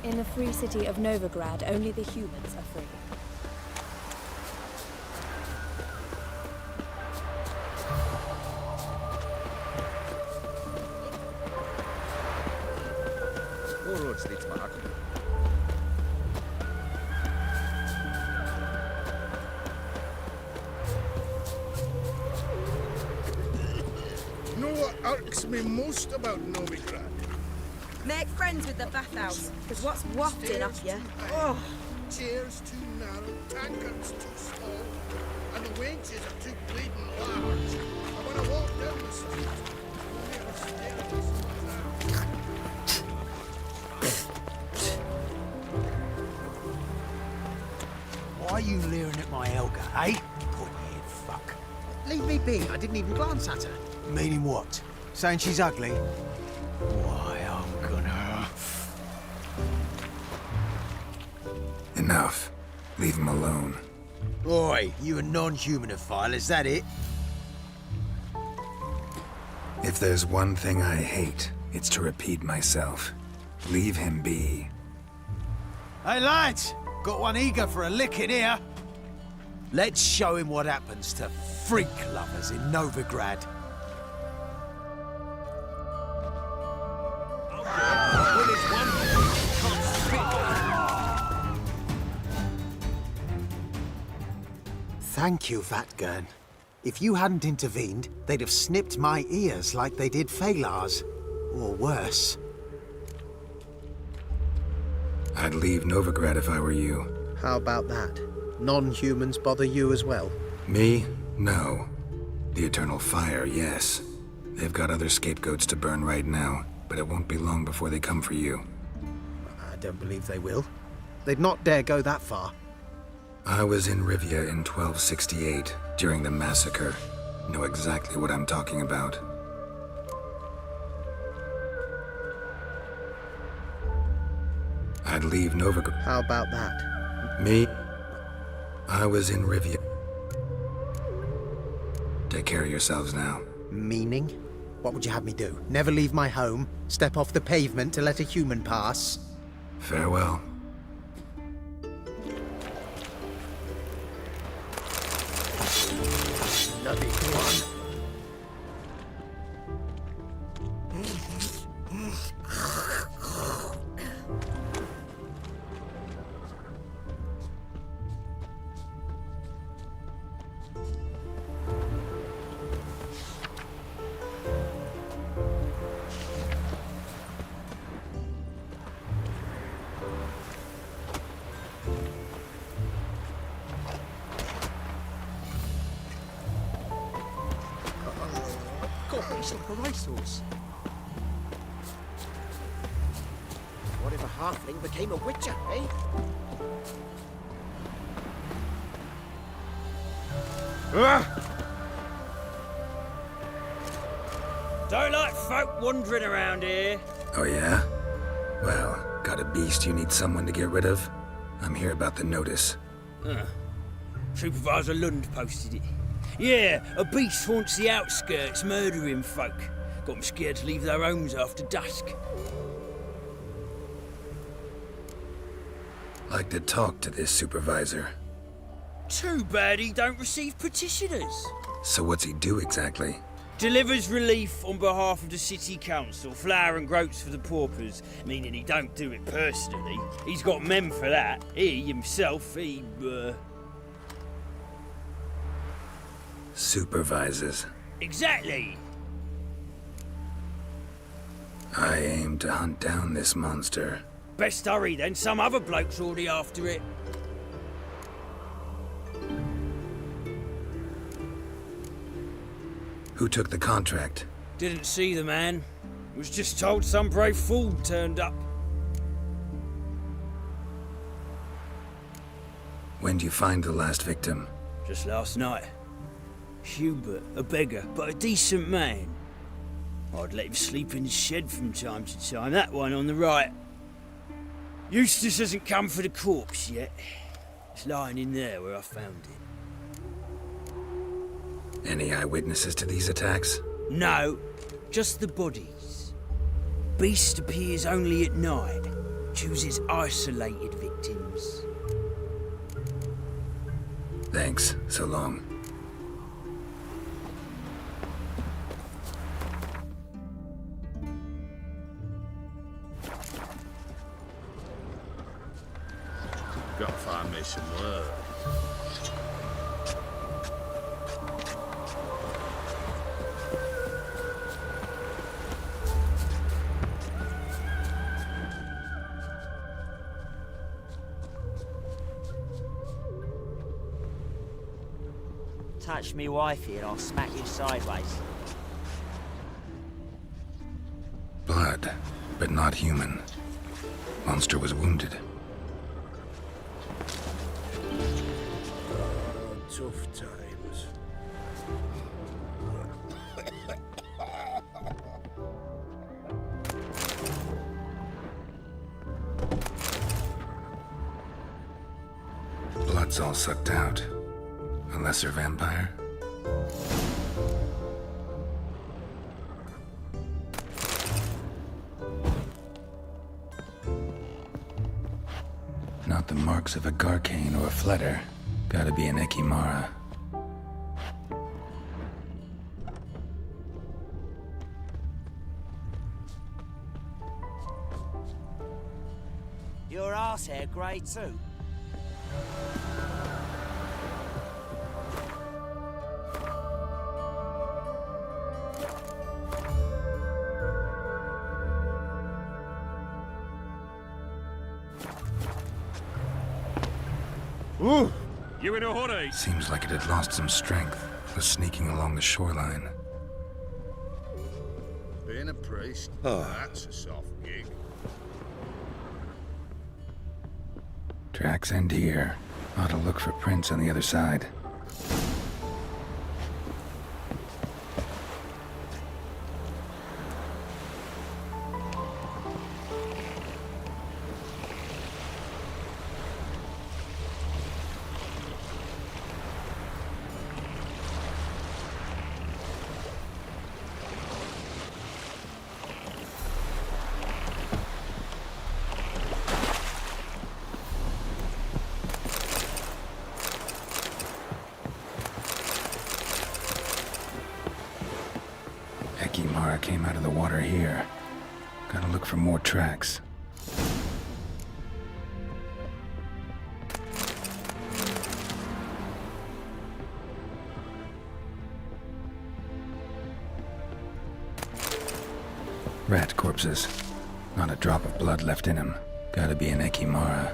In the free city of Novigrad, only the humans are free. Know what irks me most about Novigrad? Make friends with the bathhouse, because what's wafting up you? Oh. Chairs too narrow, tankards too small, and the wenches are too bleeding large. And when I walk down the street, only a staircase Why are you leering at my Elga, eh? Pointy fuck. Leave me be. I didn't even glance at her. Meaning what? Saying she's ugly? Why, I'm gonna... Enough. Leave him alone. Oi, you a non-humanophile, is that it? If there's one thing I hate, it's to repeat myself. Leave him be. Hey, lads! Got one eager for a licking here. Let's show him what happens to freak lovers in Novigrad. Thank you, Vatgern. If you hadn't intervened, they'd have snipped my ears like they did Phalar's. Or worse. I'd leave Novigrad if I were you. How about that? Non-humans bother you as well? Me? No. The Eternal Fire, yes. They've got other scapegoats to burn right now, but it won't be long before they come for you. I don't believe they will. They'd not dare go that far. I was in Rivia in 1268, during the massacre. Know exactly what I'm talking about. I'd leave Novigrad. How about that? Me? I was in Rivia. Take care of yourselves now. Meaning? What would you have me do? Never leave my home? Step off the pavement to let a human pass? Farewell. Bloody one. What if a halfling became a witcher, eh? Don't like folk wandering around here. Oh yeah? Well, got a beast you need someone to get rid of? I'm here about the notice. Supervisor Lund posted it. Yeah, a beast haunts the outskirts, murdering folk. Got them scared to leave their homes after dusk. Like to talk to this supervisor. Too bad he don't receive petitioners. So what's he do exactly? Delivers relief on behalf of the city council, flour and groats for the paupers, meaning he don't do it personally. He's got men for that. He, himself, Supervises. Exactly. I aim to hunt down this monster. Best hurry then, some other bloke's already after it. Who took the contract? Didn't see the man. Was just told some brave fool turned up. When do you find the last victim? Just last night. Hubert, a beggar, but a decent man. I'd let him sleep in his shed from time to time, that one on the right. Eustace hasn't come for the corpse yet. It's lying in there where I found it. Any eyewitnesses to these attacks? No, just the bodies. Beast appears only at night. chooses isolated victims. Thanks. So long. Gotta find me some work. Touch me wifey and I'll smack you sideways. Blood, but not human. Monster was wounded. Tough times. Blood's all sucked out. A lesser vampire? Not the marks of a Garcane or a Fletter. Gotta be an Ekimara. Your arse hair grey too. You in a hurry? Seems like it had lost some strength. Was sneaking along the shoreline. Being a priest, that's a soft gig. Tracks end here. Ought to look for prints on the other side. Ekimara came out of the water here. Gotta look for more tracks. Rat corpses. Not a drop of blood left in him. Gotta be an Ekimara.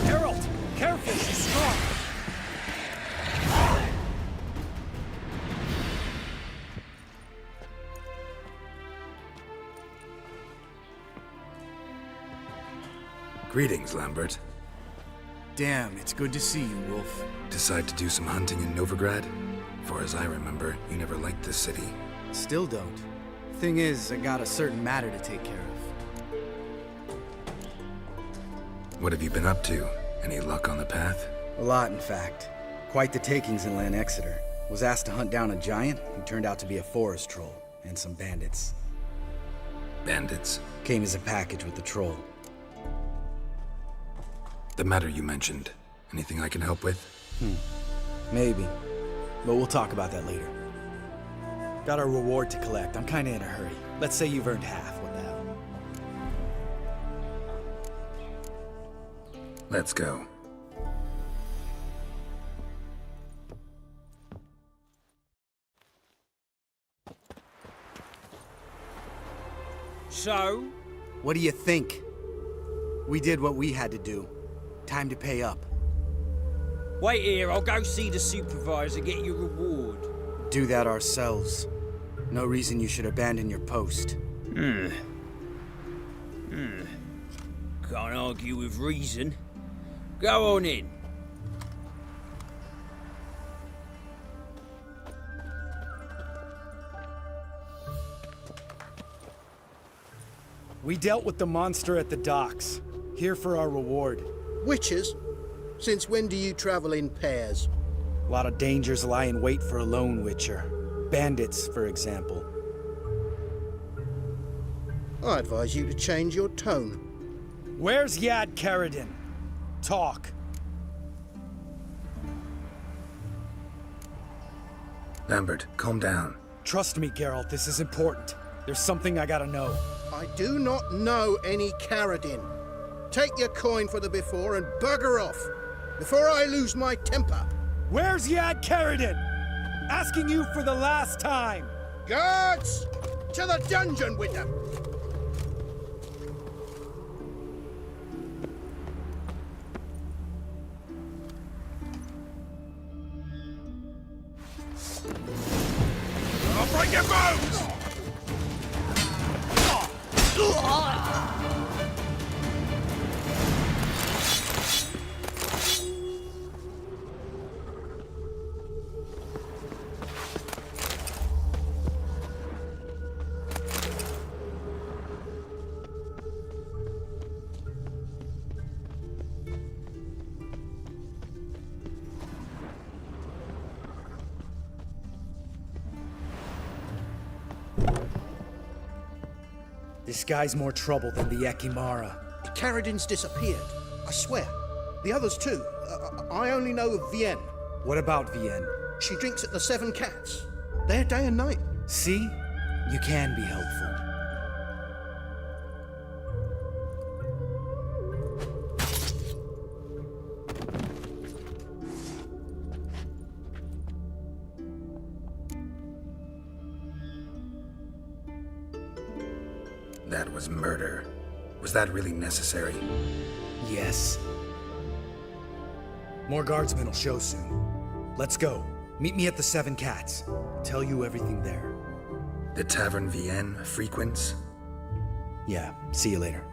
Harold! Careful, she's strong! Greetings, Lambert. Damn, it's good to see you, Wolf. Decide to do some hunting in Novigrad? Far as I remember, you never liked this city. Still don't. Thing is, I got a certain matter to take care of. What have you been up to? Any luck on the path? A lot, in fact. Quite the takings in Lan Exeter. Was asked to hunt down a giant who turned out to be a forest troll, and some bandits. Bandits? Came as a package with the troll. The matter you mentioned. Anything I can help with? Maybe. But we'll talk about that later. Got our reward to collect. I'm kinda in a hurry. Let's say you've earned half. What the hell? Let's go. So? What do you think? We did what we had to do. Time to pay up. Wait here, I'll go see the supervisor, get your reward. Do that ourselves. No reason you should abandon your post. Can't argue with reason. Go on in. We dealt with the monster at the docks. Here for our reward. Witches? Since when do you travel in pairs? A lot of dangers lie in wait for a lone witcher. Bandits, for example. I advise you to change your tone. Where's Yad Karadin? Talk. Lambert, calm down. Trust me, Geralt, this is important. There's something I gotta know. I do not know any Karadin. Take your coin for the before and bugger off, before I lose my temper. Where's Yad Karadin? Asking you for the last time. Guards! To the dungeon with them! I'll break your bones! This guy's more trouble than the Ekimara. Karadin's disappeared, I swear. The others too. I only know of Vienne. What about Vienne? She drinks at the Seven Cats. There day and night. See? You can be helpful. That was murder. Was that really necessary? Yes. More guardsmen will show soon. Let's go. Meet me at the Seven Cats. I'll tell you everything there. The Tavern Vienne frequents? Yeah, see you later.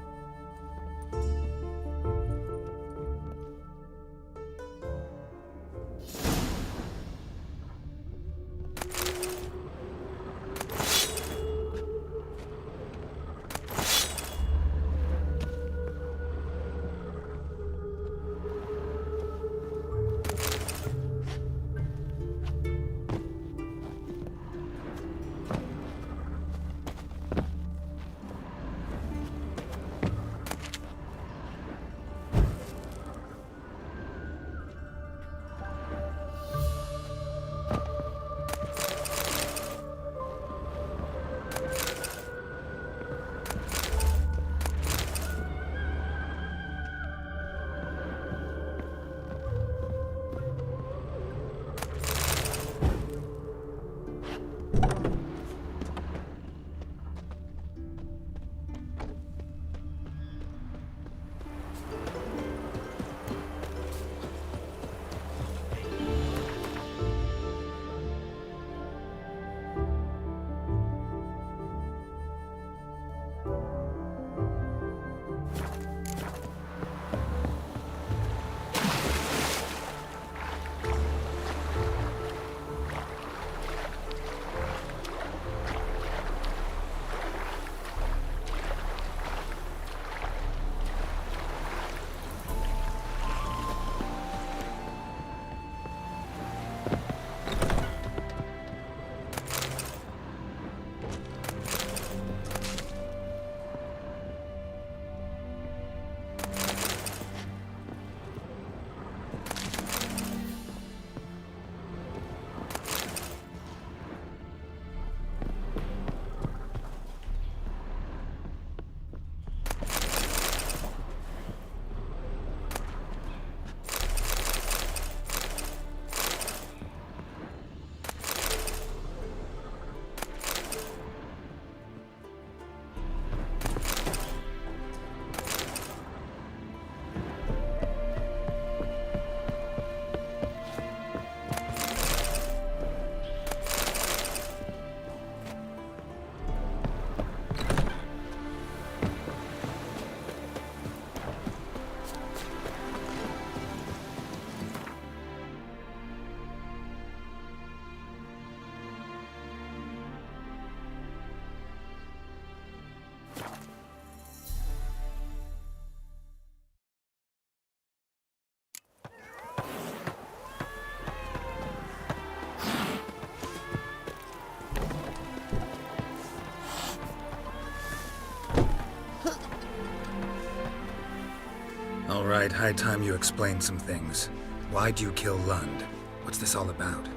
right, high time you explain some things. Why'd you kill Lund? What's this all about?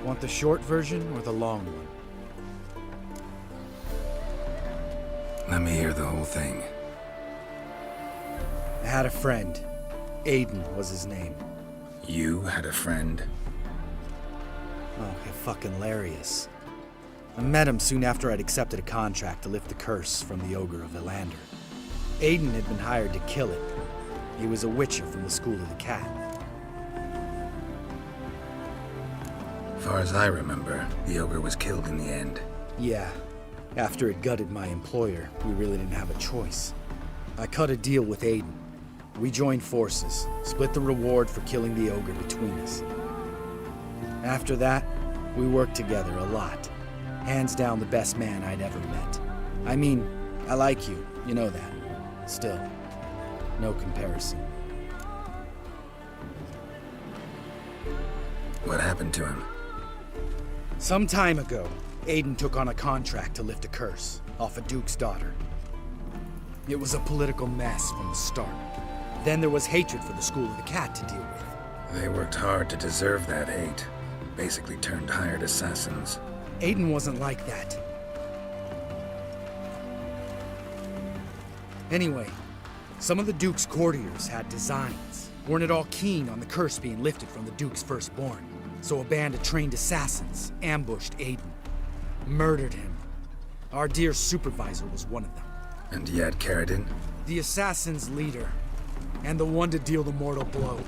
Want the short version or the long one? Let me hear the whole thing. I had a friend. Aiden was his name. You had a friend? Oh, fucking hilarious. I met him soon after I'd accepted a contract to lift the curse from the Ogre of Elander. Aiden had been hired to kill it. He was a witcher from the School of the Cat. Far as I remember, the ogre was killed in the end. Yeah. After it gutted my employer, we really didn't have a choice. I cut a deal with Aiden. We joined forces, split the reward for killing the ogre between us. After that, we worked together a lot. Hands down the best man I'd ever met. I mean, I like you, you know that. Still, no comparison. What happened to him? Some time ago, Aiden took on a contract to lift a curse off a duke's daughter. It was a political mess from the start. Then there was hatred for the School of the Cat to deal with. They worked hard to deserve that hate. Basically turned hired assassins. Aiden wasn't like that. Anyway, some of the Duke's courtiers had designs. Weren't at all keen on the curse being lifted from the Duke's firstborn. So a band of trained assassins ambushed Aiden. Murdered him. Our dear supervisor was one of them. And you had Carradine? The assassin's leader. And the one to deal the mortal blow.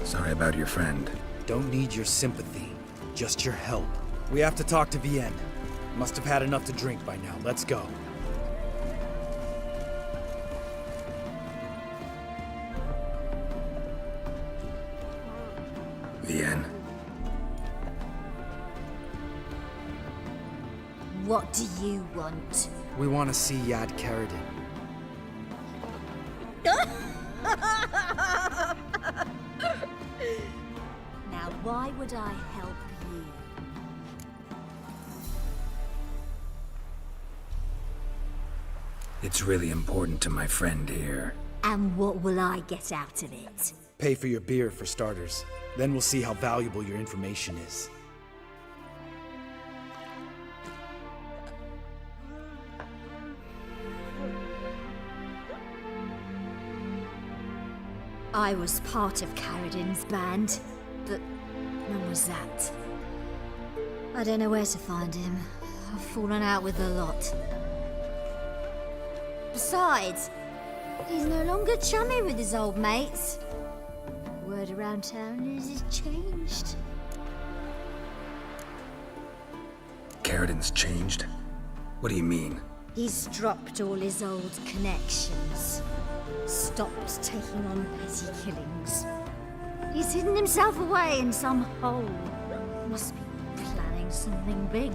Sorry about your friend. Don't need your sympathy. Just your help. We have to talk to Vienne. Must have had enough to drink by now. Let's go. Vienne. What do you want? We want to see Yad Carradine. Now, why would I help you? It's really important to my friend here. And what will I get out of it? Pay for your beer, for starters. Then we'll see how valuable your information is. I was part of Carradine's band, but when was that? I don't know where to find him. I've fallen out with a lot. Besides, he's no longer chummy with his old mates. Word around town is he's changed. Carradine's changed? What do you mean? He's dropped all his old connections. Stopped taking on petty killings. He's hidden himself away in some hole. Must be planning something big.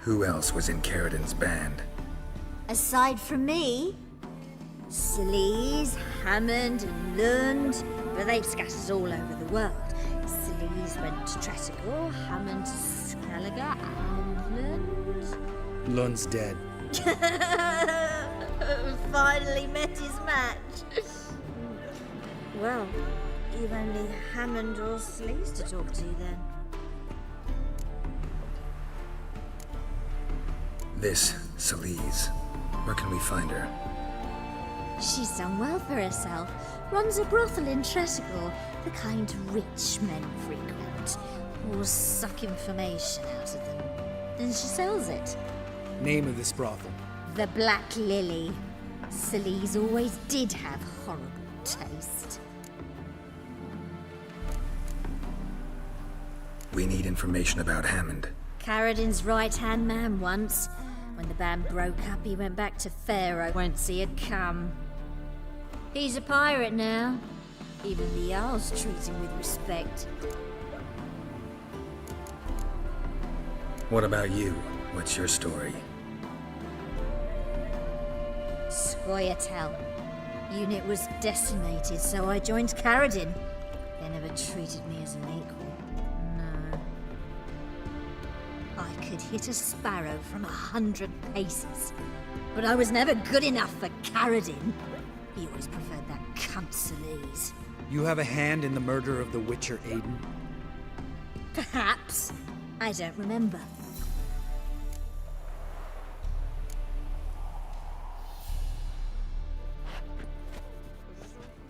Who else was in Carradine's band? Aside from me, Sleaze, Hammond, and Lund, but they've scattered all over the world. Sleaze went to Tresigor, Hammond to Skellige, and Lund... Lund's dead. Finally met his match. Well, you've only Hammond or Sleaze to talk to then. This Sleaze. Where can we find her? She's done well for herself. Runs a brothel in Tresigor, the kind rich men frequent. Or suck information out of them. Then she sells it. Name of this brothel? The Black Lily. Sleaze always did have horrible taste. We need information about Hammond. Carradine's right-hand man once. When the band broke up, he went back to Pharaoh once he had come. He's a pirate now. Even the Jarls treat him with respect. What about you? What's your story? Scoia'tael. Unit was decimated, so I joined Carradine. They never treated me as an equal. No. I could hit a sparrow from 100 paces. But I was never good enough for Carradine. He always preferred that cunt Celise. You have a hand in the murder of the Witcher, Aiden? Perhaps. I don't remember.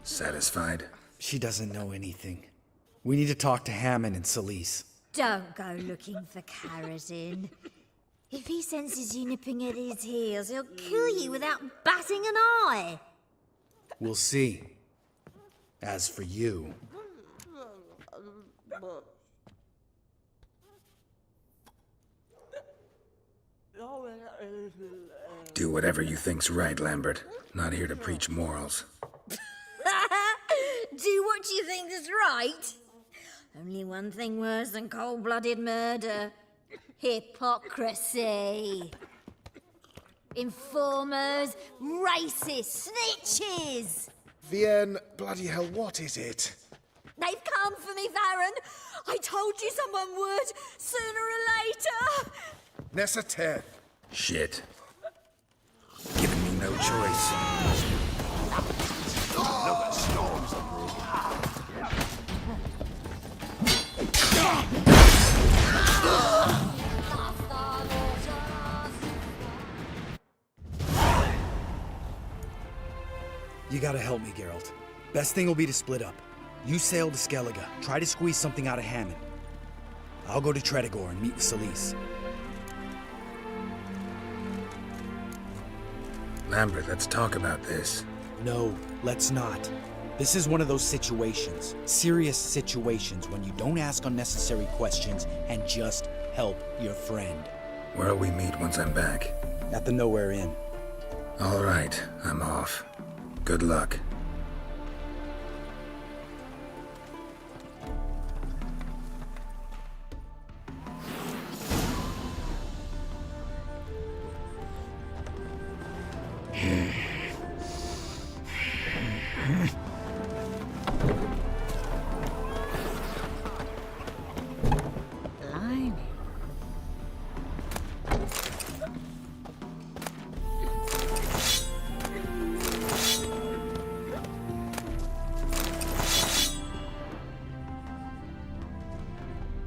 Satisfied? She doesn't know anything. We need to talk to Hammond and Celise. Don't go looking for Carradine. If he senses you nipping at his heels, he'll kill you without batting an eye. We'll see. As for you... Do whatever you think's right, Lambert. Not here to preach morals. Do what you think is right. Only one thing worse than cold-blooded murder. Hypocrisy. Informers, racists, snitches. Vienne, bloody hell, what is it? They've come for me, Baron. I told you someone would, sooner or later. Necessary. Shit. Giving me no choice. You gotta help me, Geralt. Best thing will be to split up. You sail to Skellige, try to squeeze something out of Hammond. I'll go to Tredegor and meet with Celise. Lambert, let's talk about this. No, let's not. This is one of those situations, serious situations, when you don't ask unnecessary questions and just help your friend. Where'll we meet once I'm back? At the Nowhere Inn. All right, I'm off. Good luck.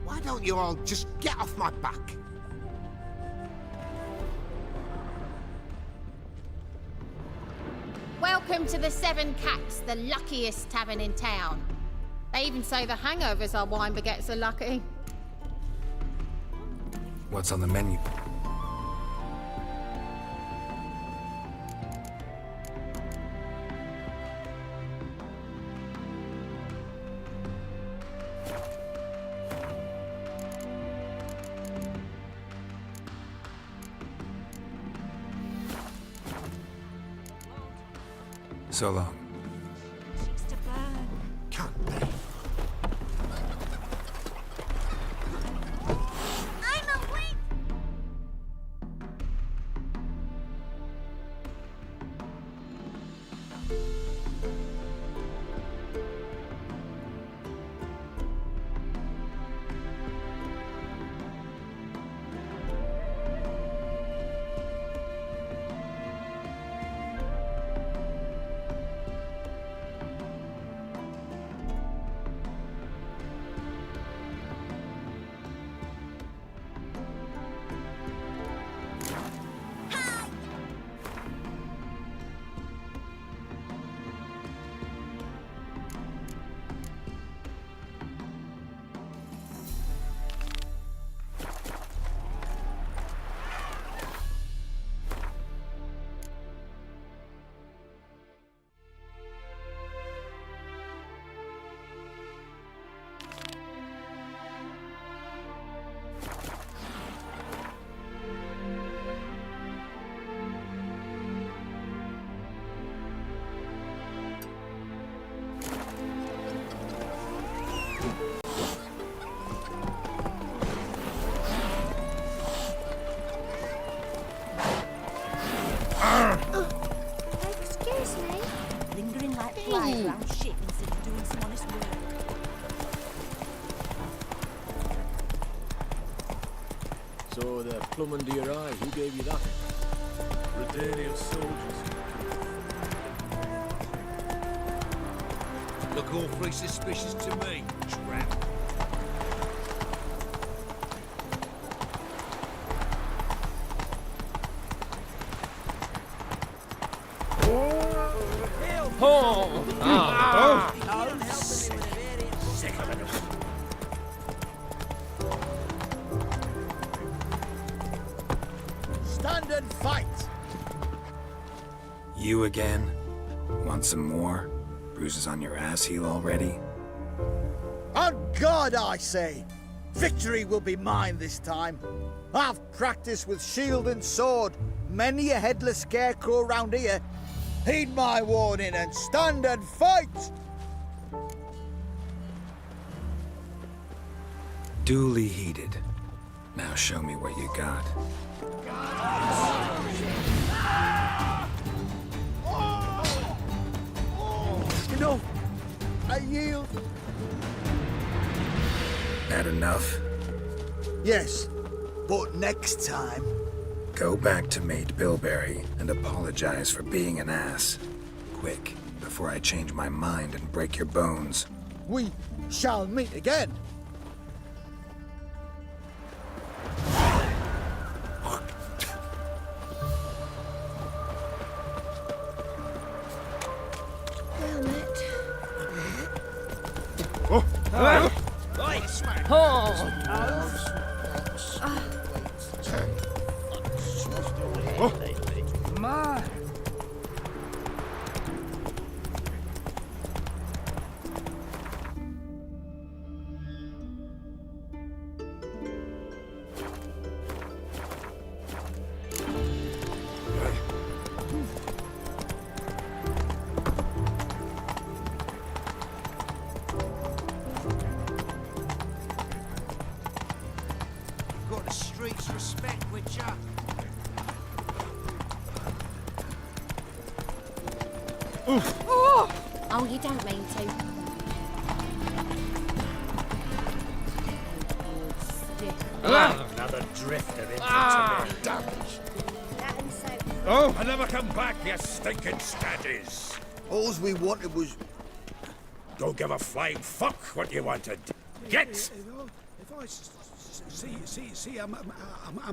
Why don't you all just get off my back? Welcome to the Seven Cats, the luckiest tavern in town. They even say the hangovers our wine baguettes are lucky. What's on the menu? So long. Can't be. I'm awake. saw the plum under your eye. Who gave you that? Redanian soldiers. Look awfully suspicious to me, tramp. Stand and fight! You again? Want some more? Bruises on your ass heal already? On God, I say! Victory will be mine this time. I've practiced with shield and sword. Many a headless scarecrow round here. Heed my warning and stand and fight! Duly heeded. Now show me what you got. No, I yield. That enough? Yes, but next time. Go back to Mate Bilberry and apologize for being an ass. Quick, before I change my mind and break your bones. We shall meet again. Got the streets respect with ya. Oh, you don't mean to. Another drifter into damage. Oh, I never come back, you stinking statties. All we wanted was... Don't give a flying fuck what you wanted. Get! If I see a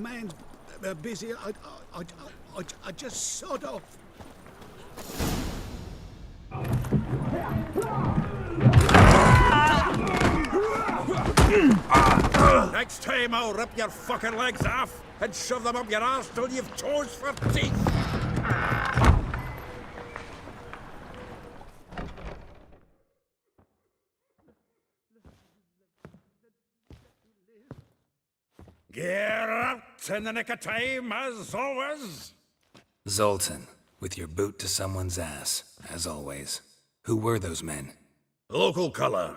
man's busy, I just sod off. Next time I'll rip your fucking legs off and shove them up your arse till you've toes for teeth. Get out in the nick of time, as always. Zoltan, with your boot to someone's ass, as always. Who were those men? Local colour.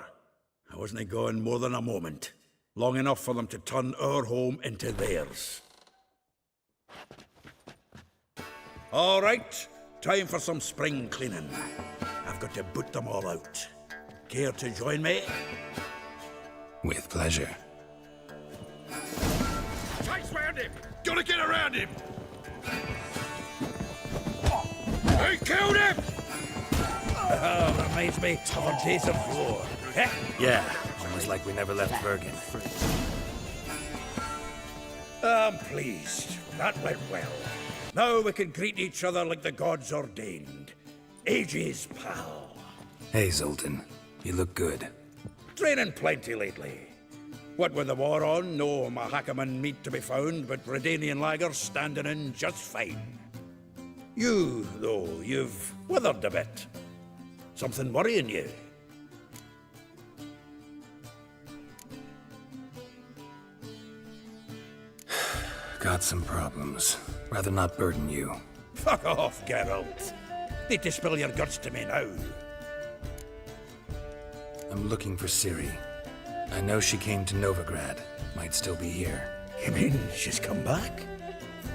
I wasn't gone more than a moment. Long enough for them to turn our home into theirs. All right, time for some spring cleaning. I've got to boot them all out. Care to join me? With pleasure. Chase round him! Gotta get around him! They killed him! Oh, reminds me of our days of war. Eh? Yeah, almost like we never left Bergen. I'm pleased. That went well. Now we can greet each other like the gods ordained. Ages, pal. Hey, Zoltan. You look good. Training plenty lately. What with the war on, no Mahakaman meat to be found, but Redanian lagers standing in just fine. You, though, you've withered a bit. Something worrying you? Got some problems. Rather not burden you. Fuck off, Geralt. Need to spill your guts to me now. I'm looking for Ciri. I know she came to Novigrad. Might still be here. You mean she's come back?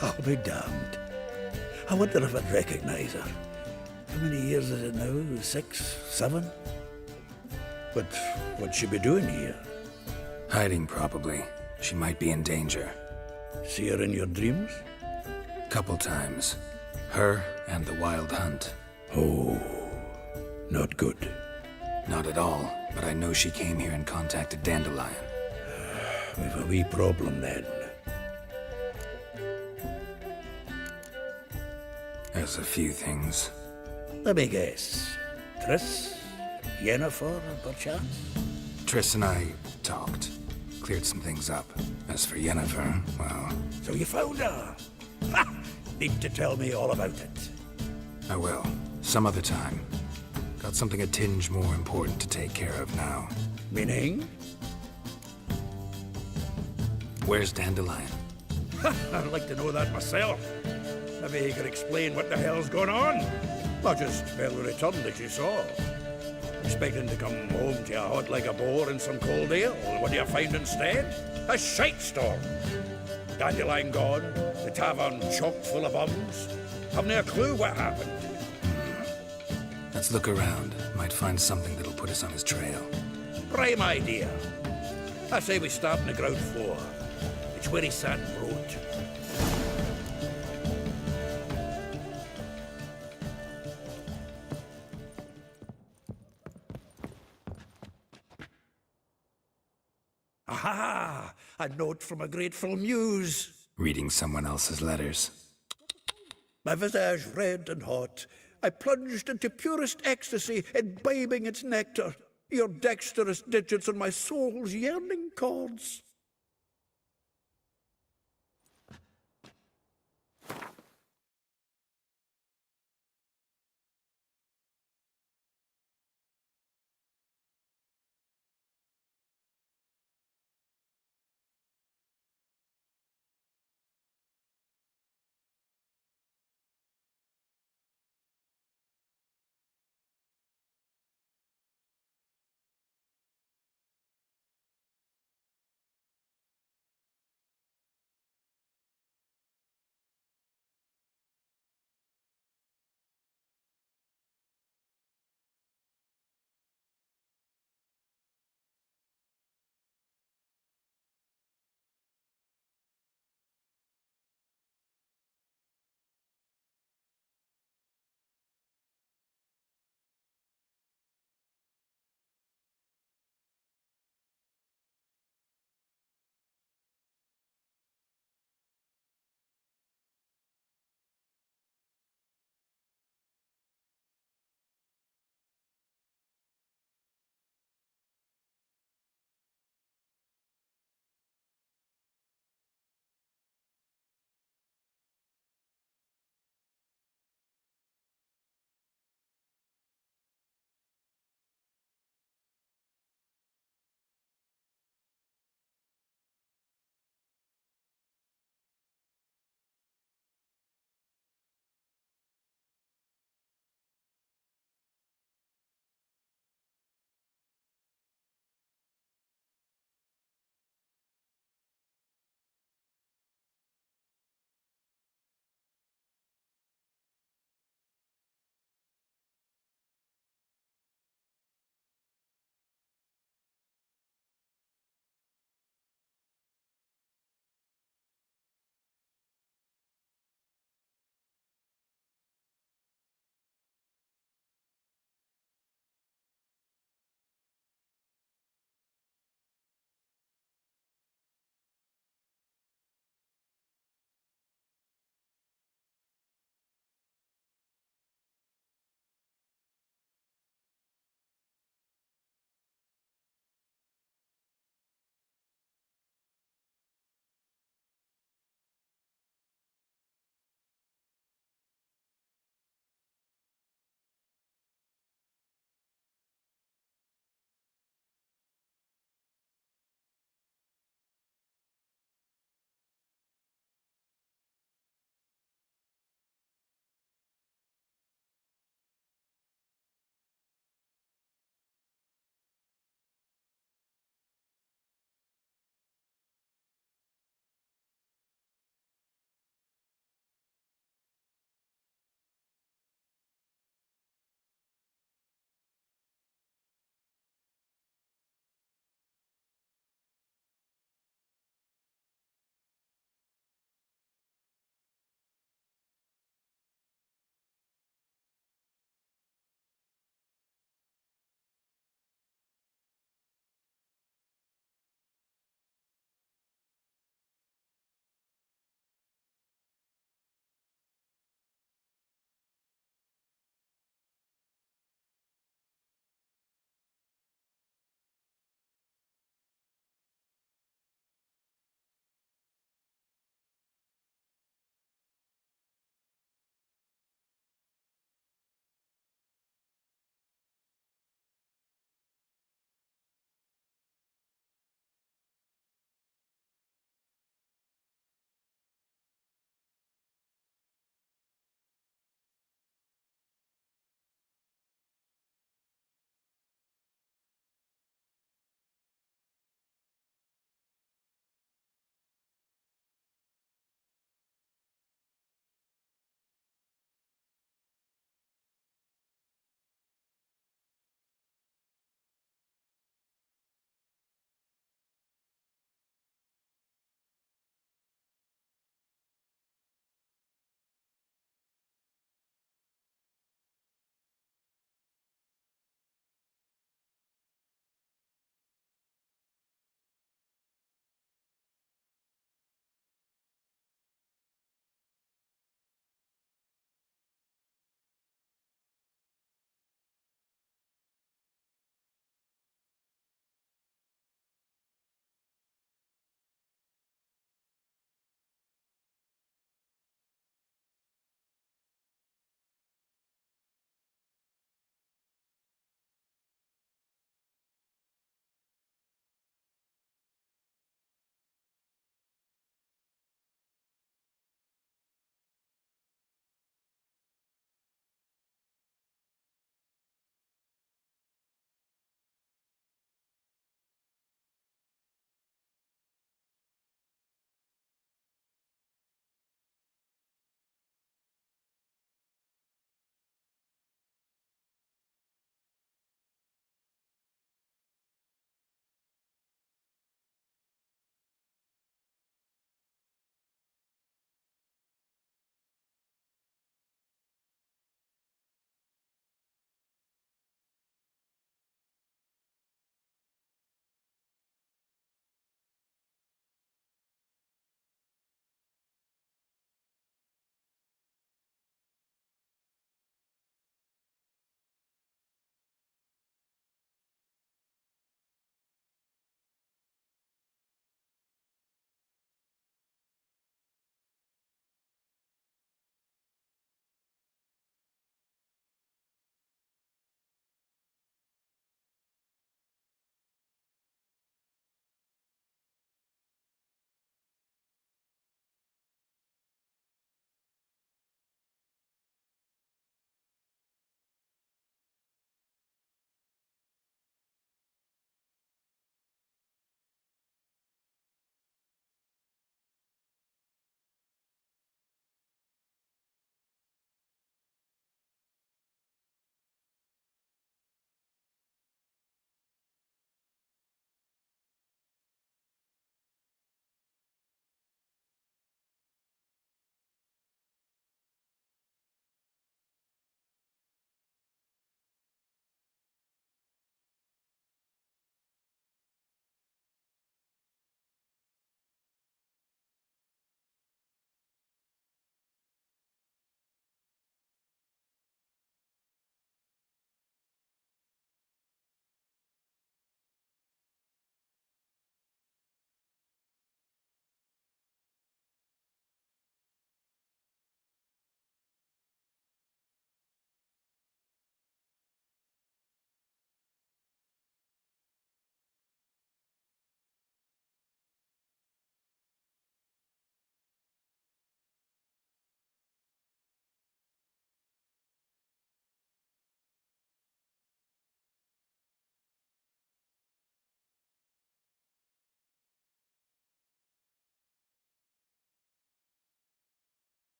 I'll be damned. I wonder if I'd recognize her. How many years is it now? 6, 7? But what'd she be doing here? Hiding, probably. She might be in danger. See her in your dreams? Couple times. Her and the Wild Hunt. Oh, not good. Not at all, but I know she came here and contacted Dandelion. We've a wee problem then. There's a few things. Let me guess. Triss? Yennefer, perchance? Triss and I talked. Cleared some things up. As for Yennefer, well... So you found her? Ha! Need to tell me all about it. I will. Some other time. Got something a tinge more important to take care of now. Meaning? Where's Dandelion? I'd like to know that myself. Maybe he could explain what the hell's going on. Not just barely returned as you saw. Expecting to come home to you hot like a boar in some cold ale. What do you find instead? A shite storm. Dandelion gone, the tavern chock full of bums. Haven't a clue what happened. Let's look around. Might find something that'll put us on his trail. Prime idea. I say we start on the ground floor. It's where he sat and wrote. Aha! A note from a grateful muse. Reading someone else's letters. My visage red and hot, I plunged into purest ecstasy, imbibing its nectar. Your dexterous digits on my soul's yearning chords.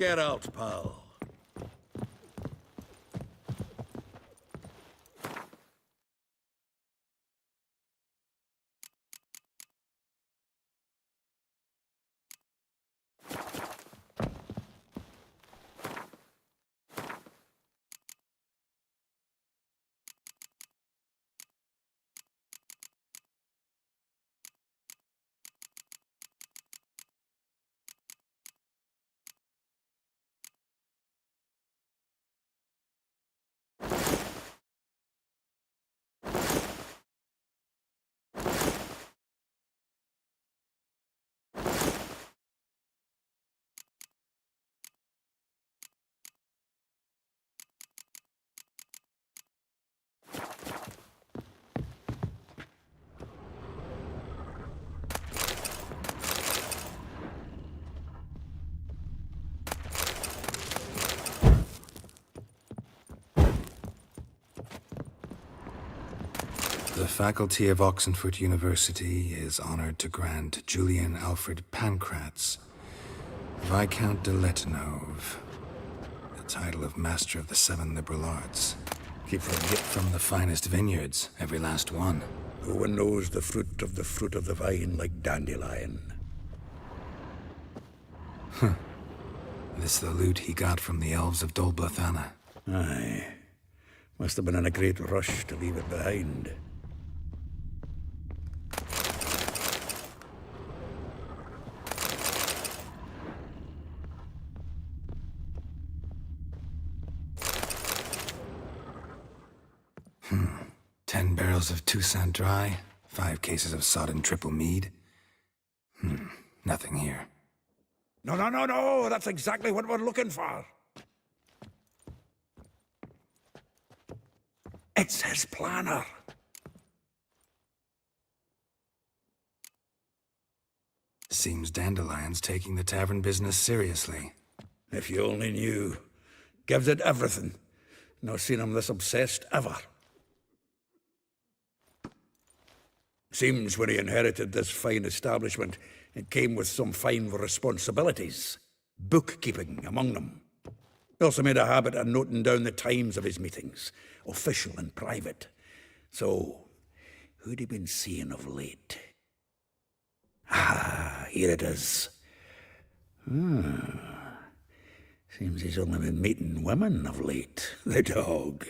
Get out, pal. The faculty of Oxenford University is honored to grant Julian Alfred Pancratz, Viscount de Letonov, the title of Master of the Seven Liberal Arts. Keep from the finest vineyards, every last one. No one knows the fruit of the vine like Dandelion. This the loot he got from the elves of Dol Blathanna. Aye. Must have been in a great rush to leave it behind. Hmm. 10 barrels of Toussaint Dry, 5 cases of sodden triple mead. Nothing here. No, that's exactly what we're looking for. It's his planner. Seems Dandelion's taking the tavern business seriously. If you only knew. Gives it everything. Not seen him this obsessed ever. Seems when he inherited this fine establishment, it came with some fine responsibilities. Bookkeeping among them. He also made a habit of noting down the times of his meetings, official and private. So, who'd he been seeing of late? Ah, here it is. Seems he's only been meeting women of late, the dog.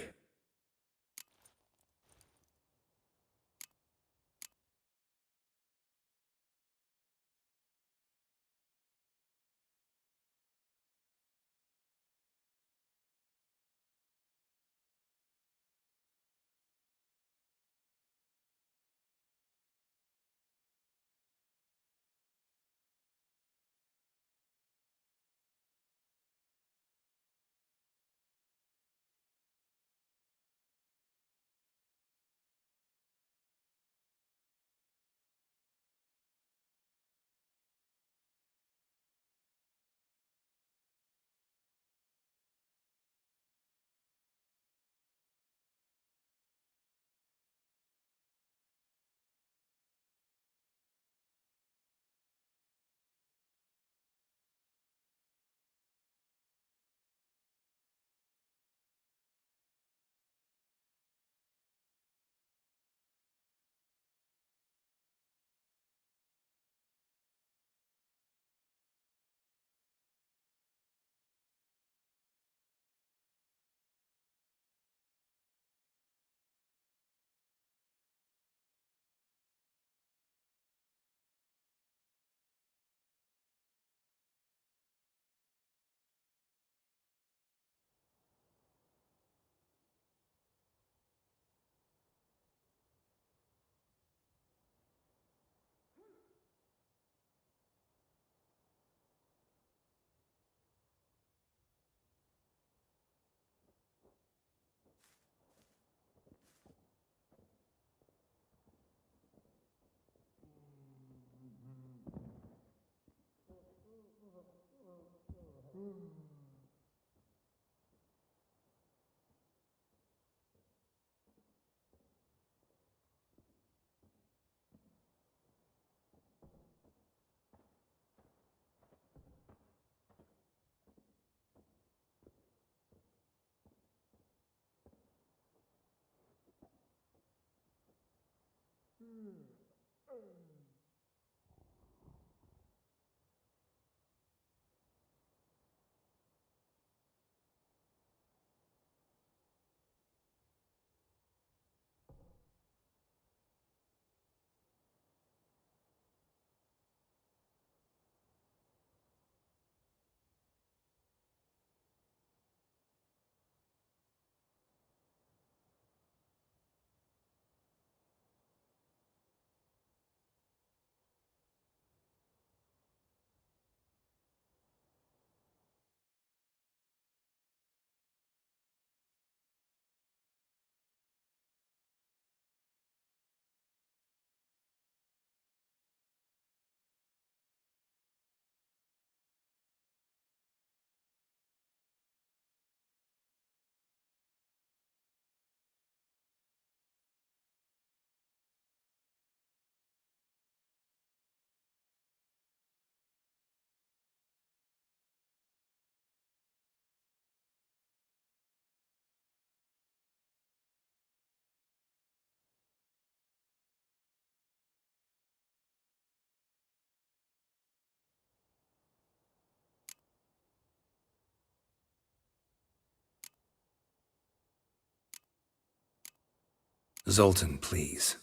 Zoltan, please.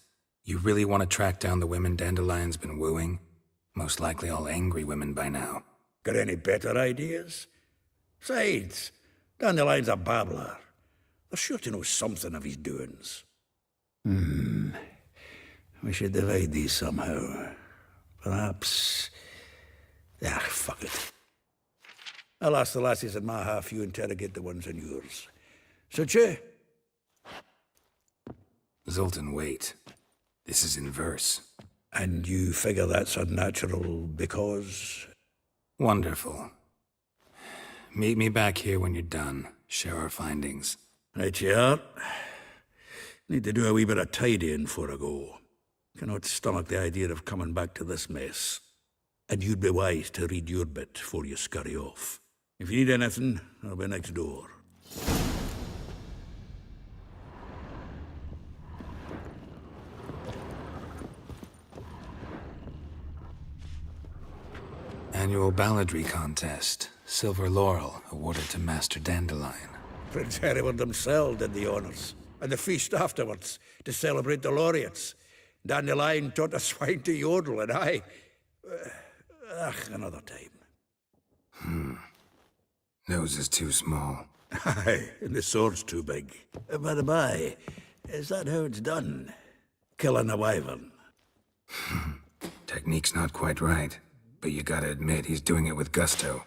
You really want to track down the women Dandelion's been wooing? Most likely all angry women by now. Got any better ideas? Besides, Dandelion's a babbler. They're sure to know something of his doings. We should divide these somehow. Perhaps... fuck it. I'll ask the lassies in my half, you interrogate the ones in yours. Suche? Zoltan, wait. This is in verse. And you figure that's unnatural because... Wonderful. Meet me back here when you're done. Share our findings. Right you are. Need to do a wee bit of tidying before I go. Cannot stomach the idea of coming back to this mess. And you'd be wise to read your bit before you scurry off. If you need anything, I'll be next door. Annual balladry contest. Silver laurel awarded to Master Dandelion. Prince Hereward himself did the honours. And the feast afterwards, to celebrate the laureates. Dandelion taught a swine to yodel, and I... another time. Nose is too small. Aye, and the sword's too big. By the by, is that how it's done? Killing a wyvern? Technique's not quite right, but you gotta admit he's doing it with gusto.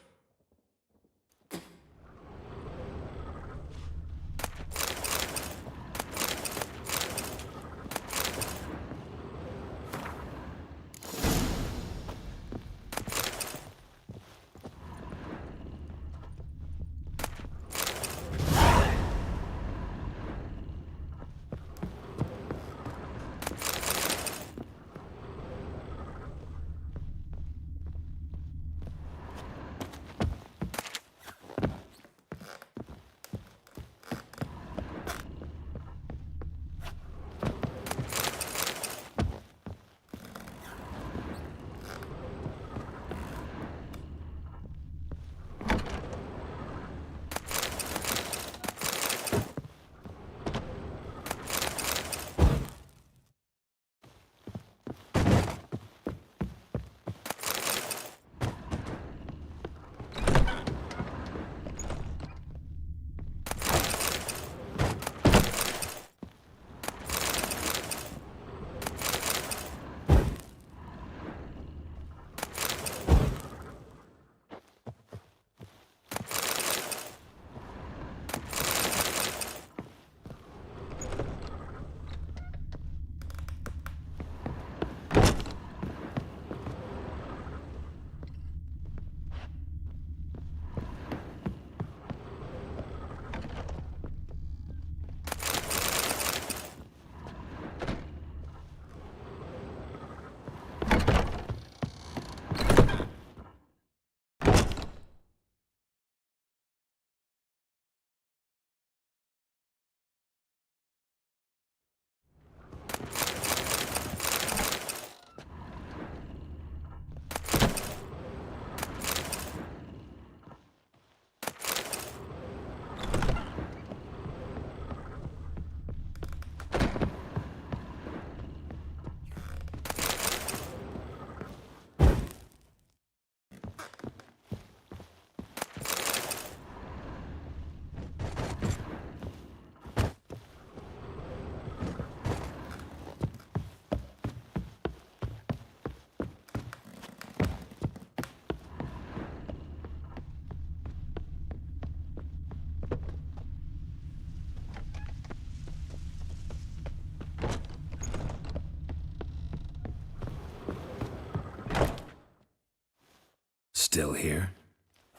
still here?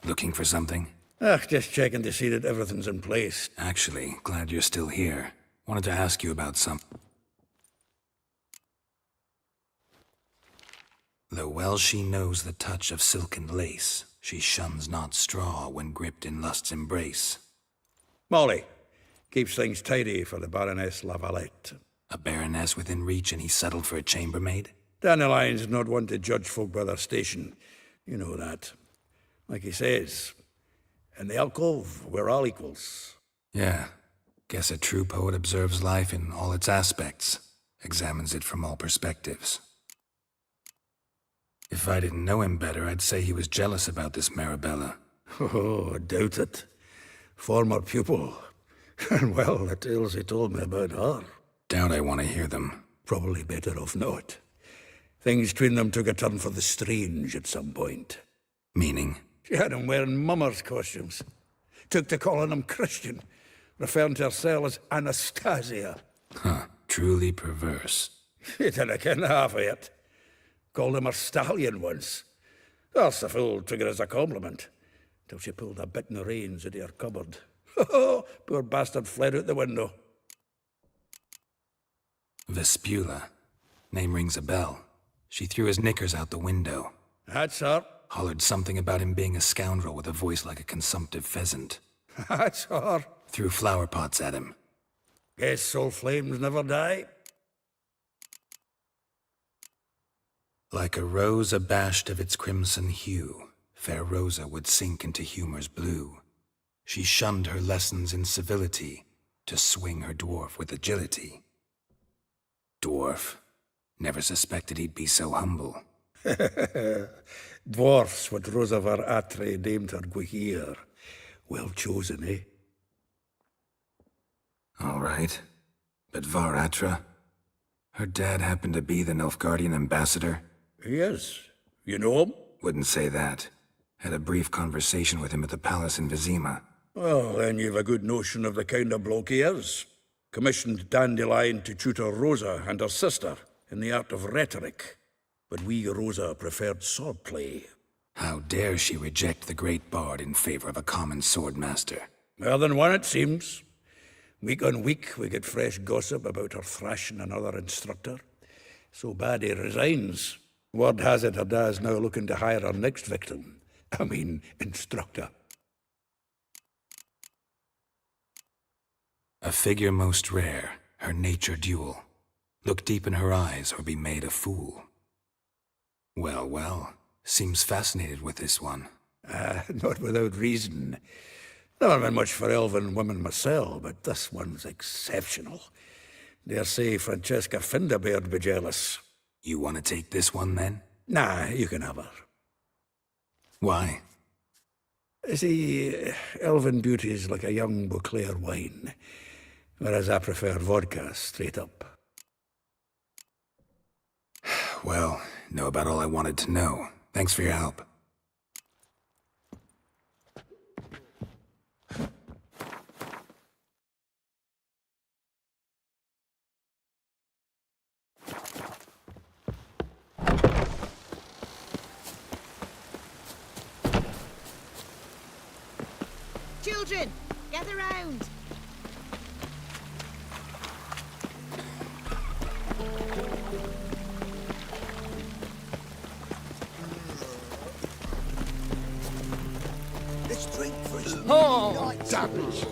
Looking for something? Just checking to see that everything's in place. Actually, glad you're still here. Wanted to ask you about something. Though well she knows the touch of silken lace, she shuns not straw when gripped in lust's embrace. Molly keeps things tidy for the Baroness Lavalette. A baroness within reach and he settled for a chambermaid? Dandelion's not one to judge folk by their station. You know that. Like he says, in the alcove, we're all equals. Yeah. Guess a true poet observes life in all its aspects, examines it from all perspectives. If I didn't know him better, I'd say he was jealous about this Marabella. Oh, doubt it. Former pupil. And well, the tales he told me about her. Doubt I want to hear them. Probably better off not. Things between them took a turn for the strange at some point. Meaning? She had him wearing mummers' costumes. Took to calling him Christian, referring to herself as Anastasia. Huh, truly perverse. He didn't ken half of it. Called him a stallion once. That's the fool took it as a compliment, till she pulled a bit in the reins out of her cupboard. Poor bastard fled out the window. Vespula. Name rings a bell. She threw his knickers out the window. That's her. Hollered something about him being a scoundrel with a voice like a consumptive pheasant. That's her. Threw flower pots at him. Guess soul flames never die. Like a rose abashed of its crimson hue, fair Rosa would sink into humor's blue. She shunned her lessons in civility, to swing her dwarf with agility. Dwarf. Never suspected he'd be so humble. Dwarfs what Rosa var Atre named her Guihir. Well chosen, eh? All right. But Var Atra? Her dad happened to be the Nilfgaardian ambassador? He is. You know him? Wouldn't say that. Had a brief conversation with him at the palace in Vizima. Well, then you've a good notion of the kind of bloke he is. Commissioned Dandelion to tutor Rosa and her sister in the art of rhetoric. But we, Rosa, preferred swordplay. How dare she reject the great bard in favor of a common swordmaster? More than one, it seems. Week on week, we get fresh gossip about her thrashing another instructor. So bad he resigns. Word has it her dad's now looking to hire her next victim. I mean, instructor. A figure most rare, her nature dual. Look deep in her eyes or be made a fool. Well, well, seems fascinated with this one. Not without reason. Never been much for elven women myself, but this one's exceptional. Dare say Francesca Finderbeard be jealous. You want to take this one, then? Nah, you can have her. Why? See, elven beauty's like a young Beauclair wine, whereas I prefer vodka straight up. Well, know about all I wanted to know. Thanks for your help. Children, gather round. Let's drink for his Oh, damn it!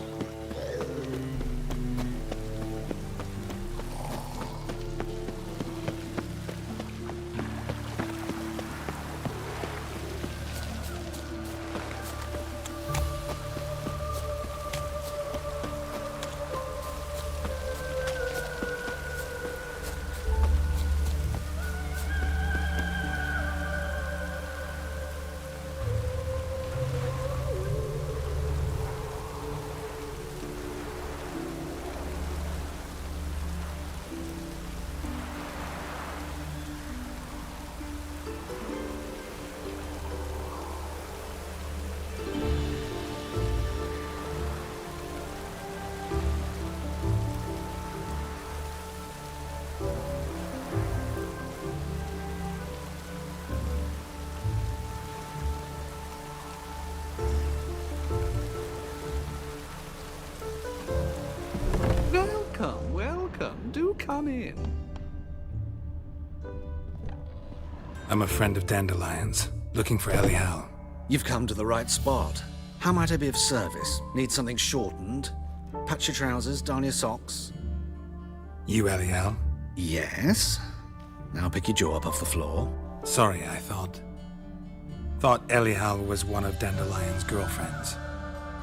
Come in. I'm a friend of Dandelion's, looking for Elial. You've come to the right spot. How might I be of service? Need something shortened? Patch your trousers, darn your socks. You Elial? Yes. Now pick your jaw up off the floor. Sorry, I thought Elial was one of Dandelion's girlfriends.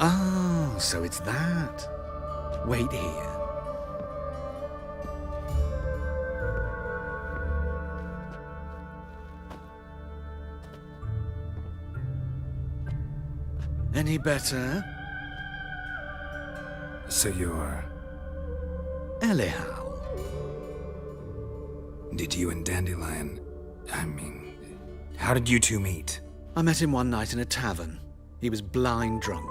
Oh, so it's that. Wait here. Any better? So you're... Elial. Did you and Dandelion... how did you two meet? I met him one night in a tavern. He was blind drunk.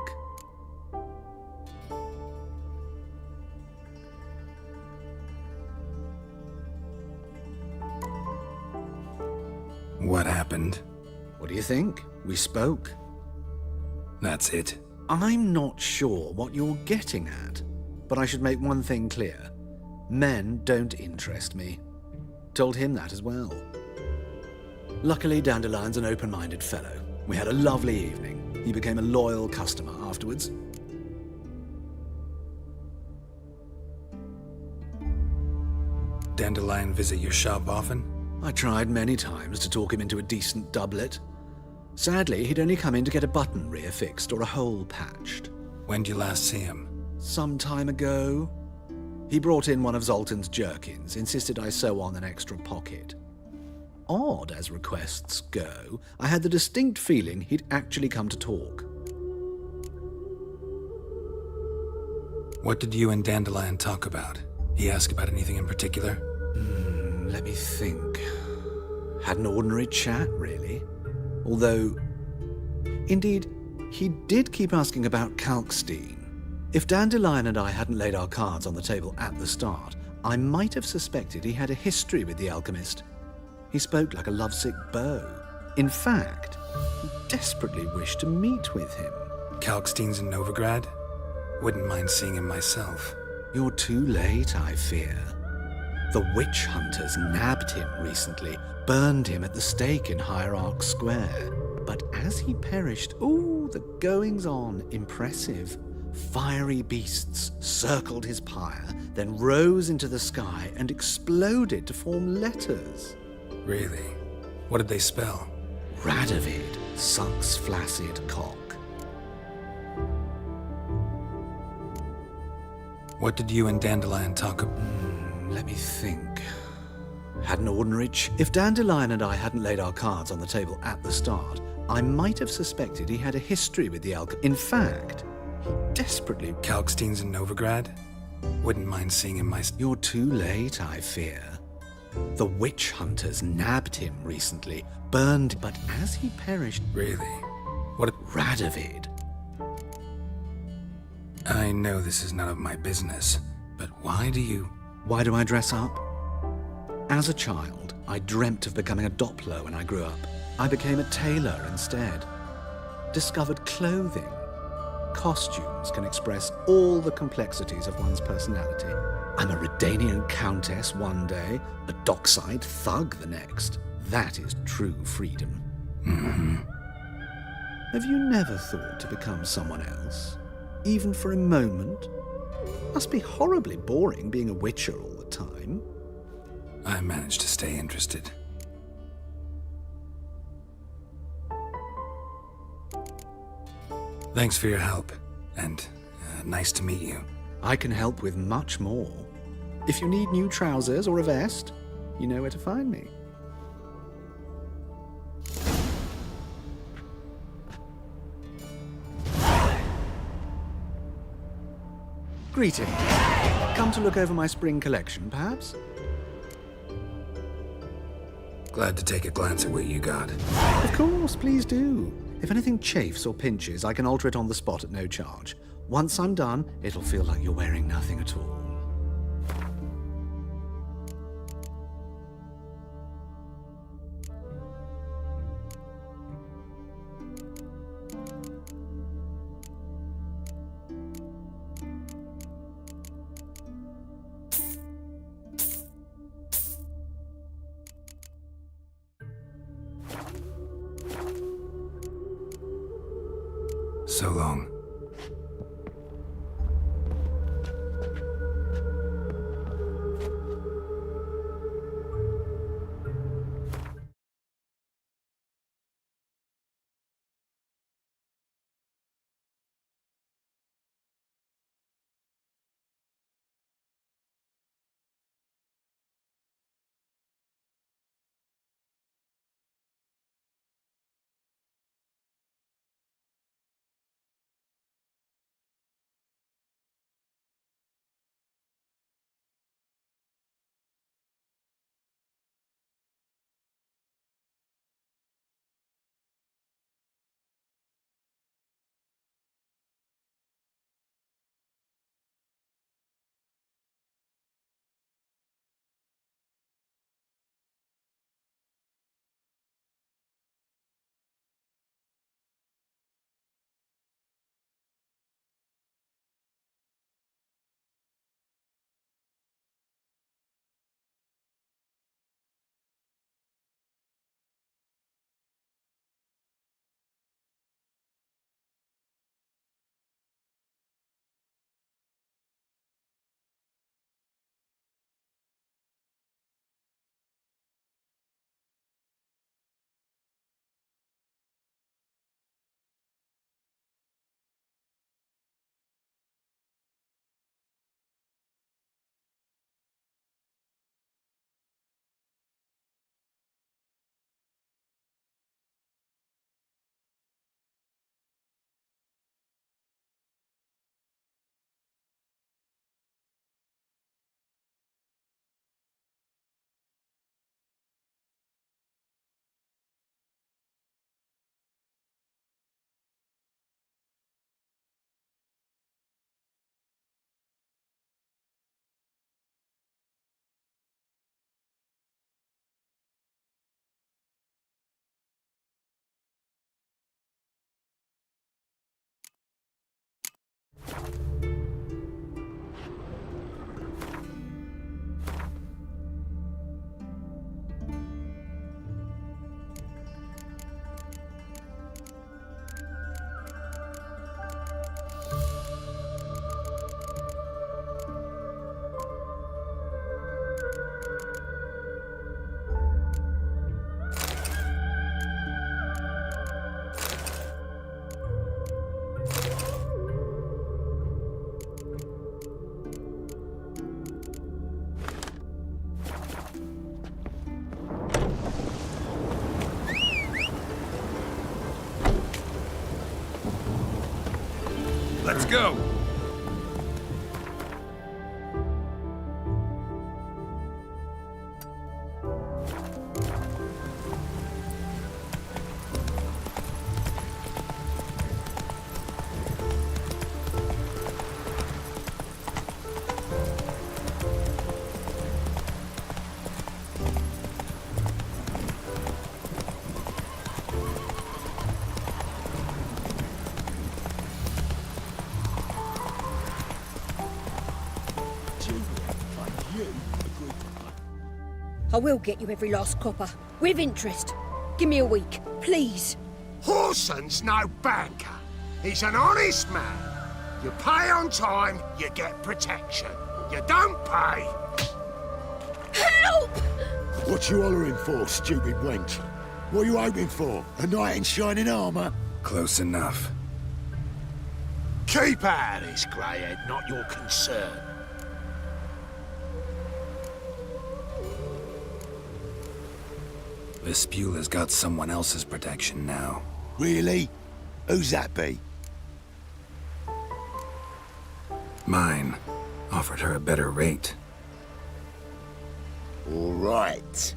What happened? What do you think? We spoke. That's it. I'm not sure what you're getting at, but I should make one thing clear. Men don't interest me. Told him that as well. Luckily, Dandelion's an open-minded fellow. We had a lovely evening. He became a loyal customer afterwards. Dandelion visit your shop often? I tried many times to talk him into a decent doublet. Sadly, he'd only come in to get a button reaffixed or a hole patched. When did you last see him? Some time ago. He brought in one of Zoltan's jerkins, insisted I sew on an extra pocket. Odd as requests go, I had the distinct feeling he'd actually come to talk. What did you and Dandelion talk about? He asked about anything in particular? Let me think. Had an ordinary chat, really. Although, indeed, he did keep asking about Kalkstein. If Dandelion and I hadn't laid our cards on the table at the start, I might have suspected he had a history with the alchemist. He spoke like a lovesick beau. In fact, he desperately wished to meet with him. Kalkstein's in Novigrad? Wouldn't mind seeing him myself. You're too late, I fear. The witch hunters nabbed him recently, burned him at the stake in Hierarch Square. But as he perished, the goings-on, impressive. Fiery beasts circled his pyre, then rose into the sky and exploded to form letters. Really? What did they spell? Radovid sucks flaccid cock. What did you and Dandelion talk about? Let me think. Had an ordinary If Dandelion and I hadn't laid our cards on the table at the start, I might have suspected he had a history with the In fact, he desperately... Kalkstein's in Novigrad? Wouldn't mind seeing him myself. You're too late, I fear. The witch hunters nabbed him recently, burned, but as he perished... Really? What? Radovid. I know this is none of my business, but why do I dress up? As a child, I dreamt of becoming a Doppler when I grew up. I became a tailor instead. Discovered clothing. Costumes can express all the complexities of one's personality. I'm a Redanian countess one day, a dockside thug the next. That is true freedom. Mm-hmm. Have you never thought to become someone else? Even for a moment? Must be horribly boring being a witcher all the time. I managed to stay interested. Thanks for your help, and nice to meet you. I can help with much more. If you need new trousers or a vest, you know where to find me. Greetings. Come to look over my spring collection, perhaps? Glad to take a glance at what you got. Of course, please do. If anything chafes or pinches, I can alter it on the spot at no charge. Once I'm done, it'll feel like you're wearing nothing at all. So long. Let's go! I will get you every last copper, with interest. Give me a week, please. Horson's no banker. He's an honest man. You pay on time, you get protection. You don't pay... Help! What you hollering for, stupid wench? What are you hoping for? A knight in shining armour? Close enough. Keep out of this, greyhead, not your concern. Vespula's got someone else's protection now. Really? Who's that be? Mine. Offered her a better rate. All right.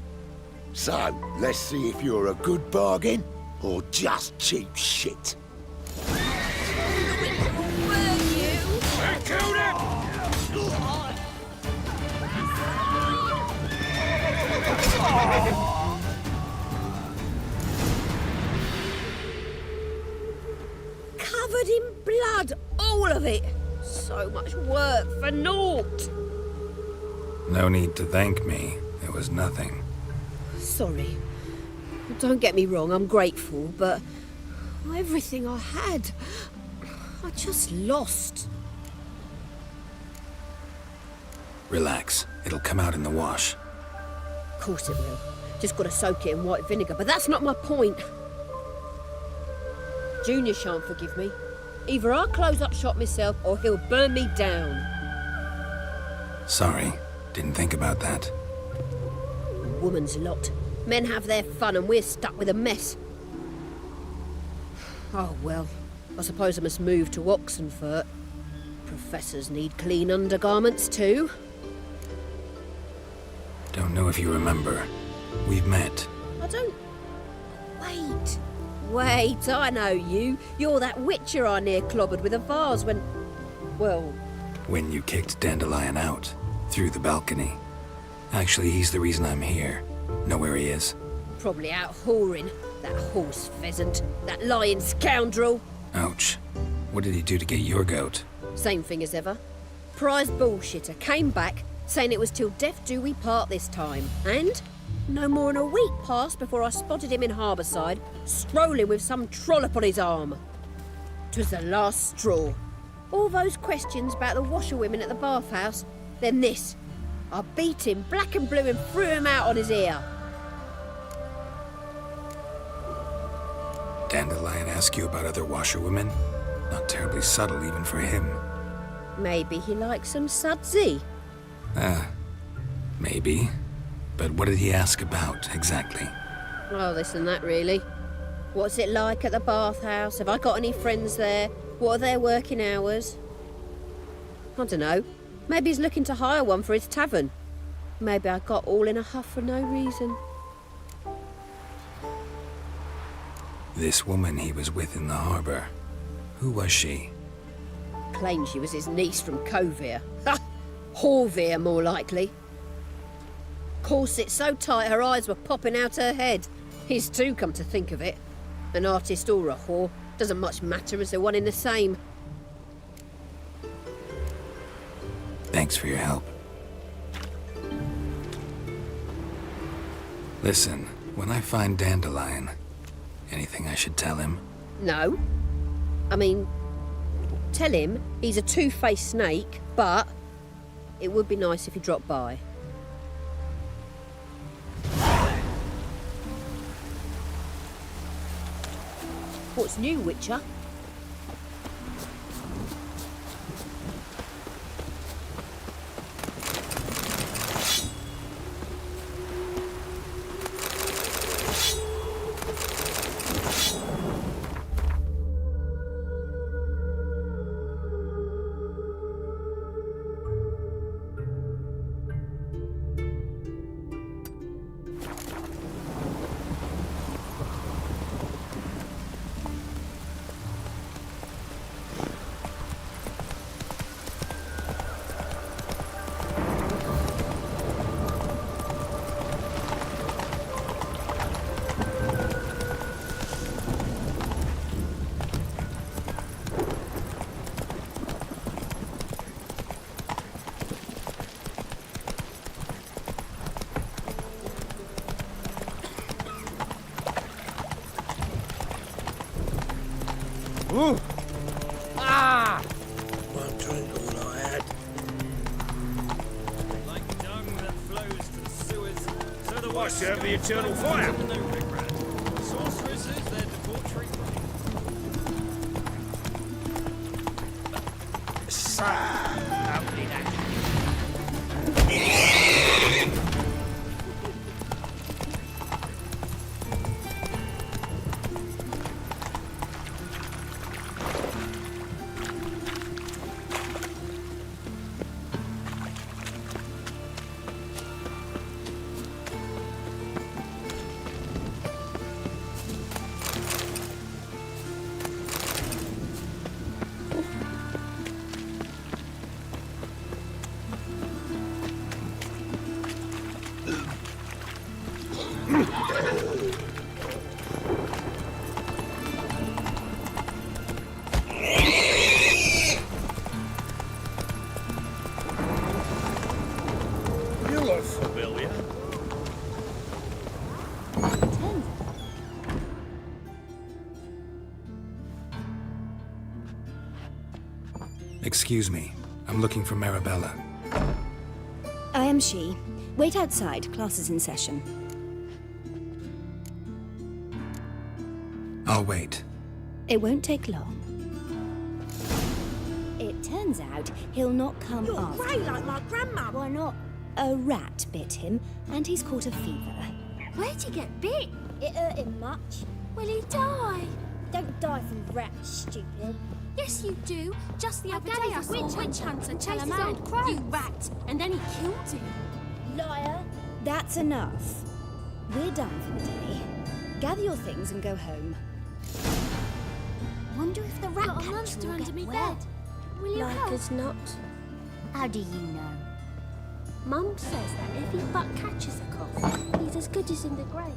So, let's see if you're a good bargain or just cheap shit. Killed him! Covered in blood, all of it. So much work for naught. No need to thank me. It was nothing. Sorry. Don't get me wrong, I'm grateful, but everything I had, I'm just lost. Relax. It'll come out in the wash. Of course it will. Just got to soak it in white vinegar, but that's not my point. Junior shan't forgive me. Either I'll close up shop myself or he'll burn me down. Sorry. Didn't think about that. Woman's lot. Men have their fun and we're stuck with a mess. Oh well, I suppose I must move to Oxenfurt. Professors need clean undergarments too. Don't know if you remember. We've met. I don't... Wait, I know you. You're that witcher I near clobbered with a vase when... Well... When you kicked Dandelion out. Through the balcony. Actually, he's the reason I'm here. Know where he is? Probably out whoring. That horse pheasant. That lying scoundrel. Ouch. What did he do to get your goat? Same thing as ever. Prize bullshitter came back, saying it was till death do we part this time. And no more than a week passed before I spotted him in Harbourside, strolling with some trollop on his arm. 'Twas the last straw. All those questions about the washerwomen at the bathhouse, then this. I beat him black and blue and threw him out on his ear. Dandelion ask you about other washerwomen? Not terribly subtle even for him. Maybe he likes some sudsy. Maybe. But what did he ask about, exactly? Oh, this and that, really. What's it like at the bathhouse? Have I got any friends there? What are their working hours? I don't know. Maybe he's looking to hire one for his tavern. Maybe I got all in a huff for no reason. This woman he was with in the harbour. Who was she? Claimed she was his niece from Kovir. Ha! Horvir, more likely. Corset so tight her eyes were popping out her head. His too, come to think of it. An artist or a whore. Doesn't much matter as they're one in the same. Thanks for your help. Listen, when I find Dandelion, anything I should tell him? No. I mean, tell him he's a two-faced snake, but it would be nice if he dropped by. What's new, Witcher? Ooh. Ah! One drink all I had. Like dung that flows to the sewers, so the Wash you of the eternal fire. Sorceresses, their debauchery. Lovely that. Excuse me. I'm looking for Marabella. I am she. Wait outside. Class is in session. I'll wait. It won't take long. It turns out he'll not come You're after. grey like my grandma. Why not? A rat bit him, and he's caught a fever. Where'd he get bit? It hurt him much. Will he die? Don't die from rats, stupid. Yes, you do. Just the My other daddy day I was a saw a witch hunter and tell chased him his out. old crows. You rat. And then he killed him. Liar. That's enough. We're done for the day. Gather your things and go home. Wonder if the rat Got a catcher monster will under get me well. bed. Will you help? Like as not. How do you know? Mum says that if he but catches a cough, he's as good as in the grave.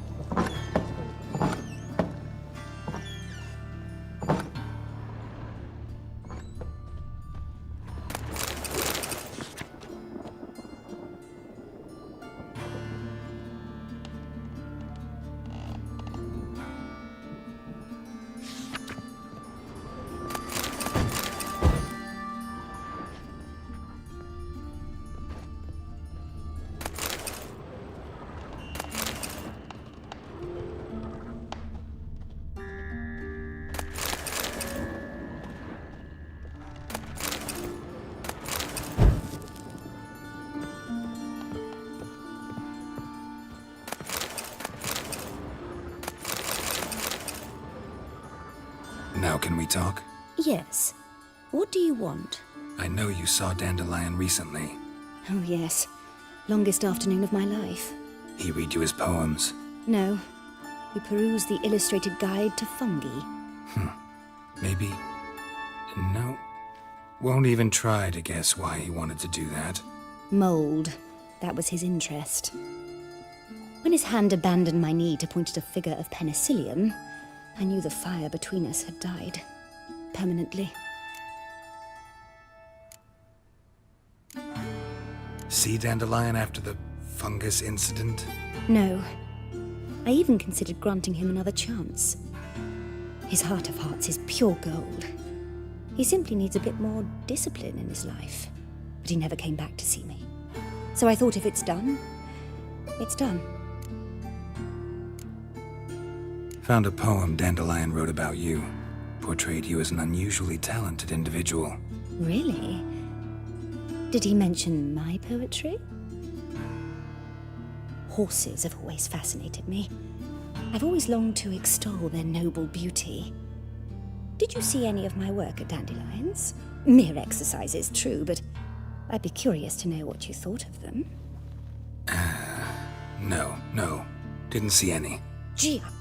Now can we talk? Yes. What do you want? I know you saw Dandelion recently. Oh, yes. Longest afternoon of my life. He read you his poems. No. We perused the illustrated guide to fungi. Maybe... No. Won't even try to guess why he wanted to do that. Mold. That was his interest. When his hand abandoned my knee to point at a figure of penicillium, I knew the fire between us had died. Permanently. See Dandelion after the fungus incident? No. I even considered granting him another chance. His heart of hearts is pure gold. He simply needs a bit more discipline in his life. But he never came back to see me. So I thought if it's done, it's done. Found a poem Dandelion wrote about you. Portrayed you as an unusually talented individual. Really? Did he mention my poetry? Horses have always fascinated me. I've always longed to extol their noble beauty. Did you see any of my work at Dandelion's? Mere exercises, true, but I'd be curious to know what you thought of them. No. Didn't see any. Gee up!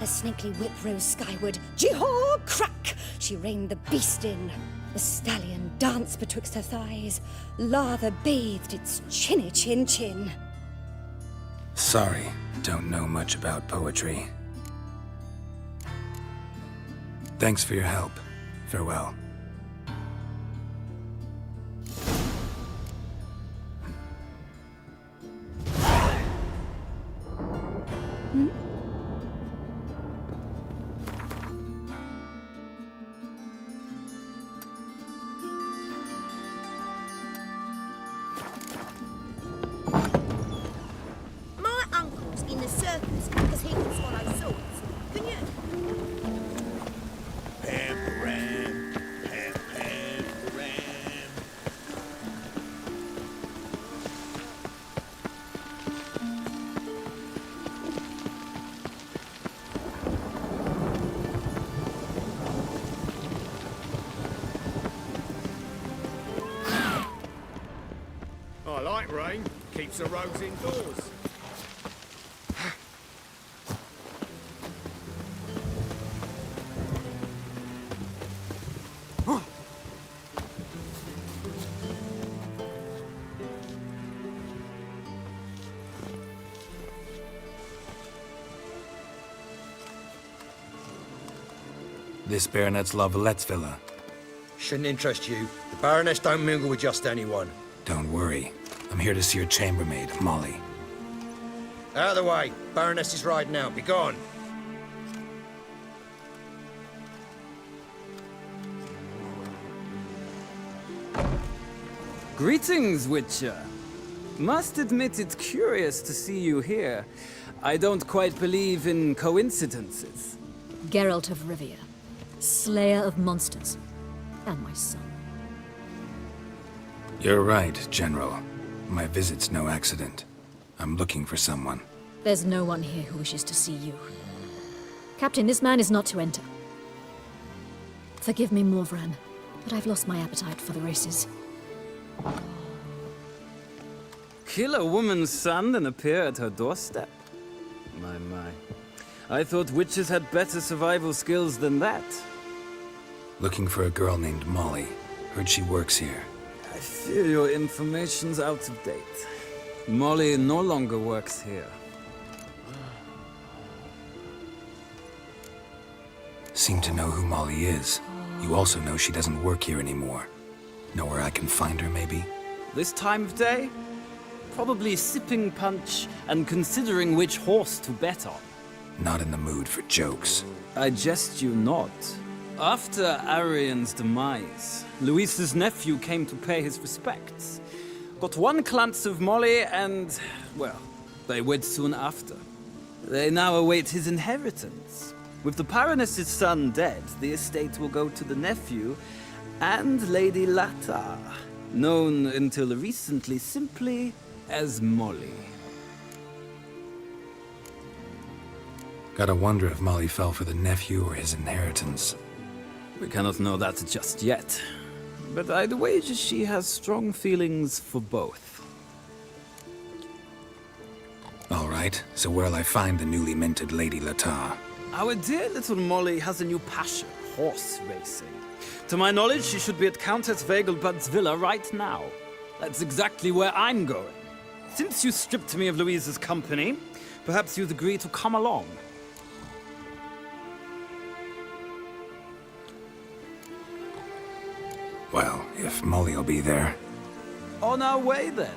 A snakely whip rose skyward. Gee-haw! Crack! She reined the beast in. The stallion danced betwixt her thighs. Lather bathed its chinny chin. Sorry, don't know much about poetry. Thanks for your help. Farewell. My uncle's in the circus because he can swallow swords. Can you? Pam, ram. I like rain. Keeps the roads indoors. This baronet's La Vallette's villa. Shouldn't interest you. The Baroness don't mingle with just anyone. Don't worry. I'm here to see your chambermaid, Molly. Out of the way. Baroness is riding out. Be gone. Greetings, Witcher. Must admit it's curious to see you here. I don't quite believe in coincidences. Geralt of Rivia, slayer of monsters, and my son. You're right, General. My visit's no accident. I'm looking for someone. There's no one here who wishes to see you. Captain, this man is not to enter. Forgive me, Morvran, but I've lost my appetite for the races. Kill a woman's son and appear at her doorstep? My. I thought witches had better survival skills than that. Looking for a girl named Molly. Heard she works here. I fear your information's out of date. Molly no longer works here. Seem to know who Molly is. You also know she doesn't work here anymore. Know where I can find her, maybe? This time of day? Probably sipping punch and considering which horse to bet on. Not in the mood for jokes. I jest you not. After Arian's demise, Luis's nephew came to pay his respects. Got one glance of Molly and, well, they wed soon after. They now await his inheritance. With the Baroness's son dead, the estate will go to the nephew and Lady Lata, known until recently simply as Molly. Gotta wonder if Molly fell for the nephew or his inheritance. We cannot know that just yet, but I'd wager she has strong feelings for both. All right, so where'll I find the newly minted Lady Lata? Our dear little Molly has a new passion, horse racing. To my knowledge, she should be at Countess Vegelbud's villa right now. That's exactly where I'm going. Since you stripped me of Louise's company, perhaps you'd agree to come along. Well, if Molly'll be there. On our way, then.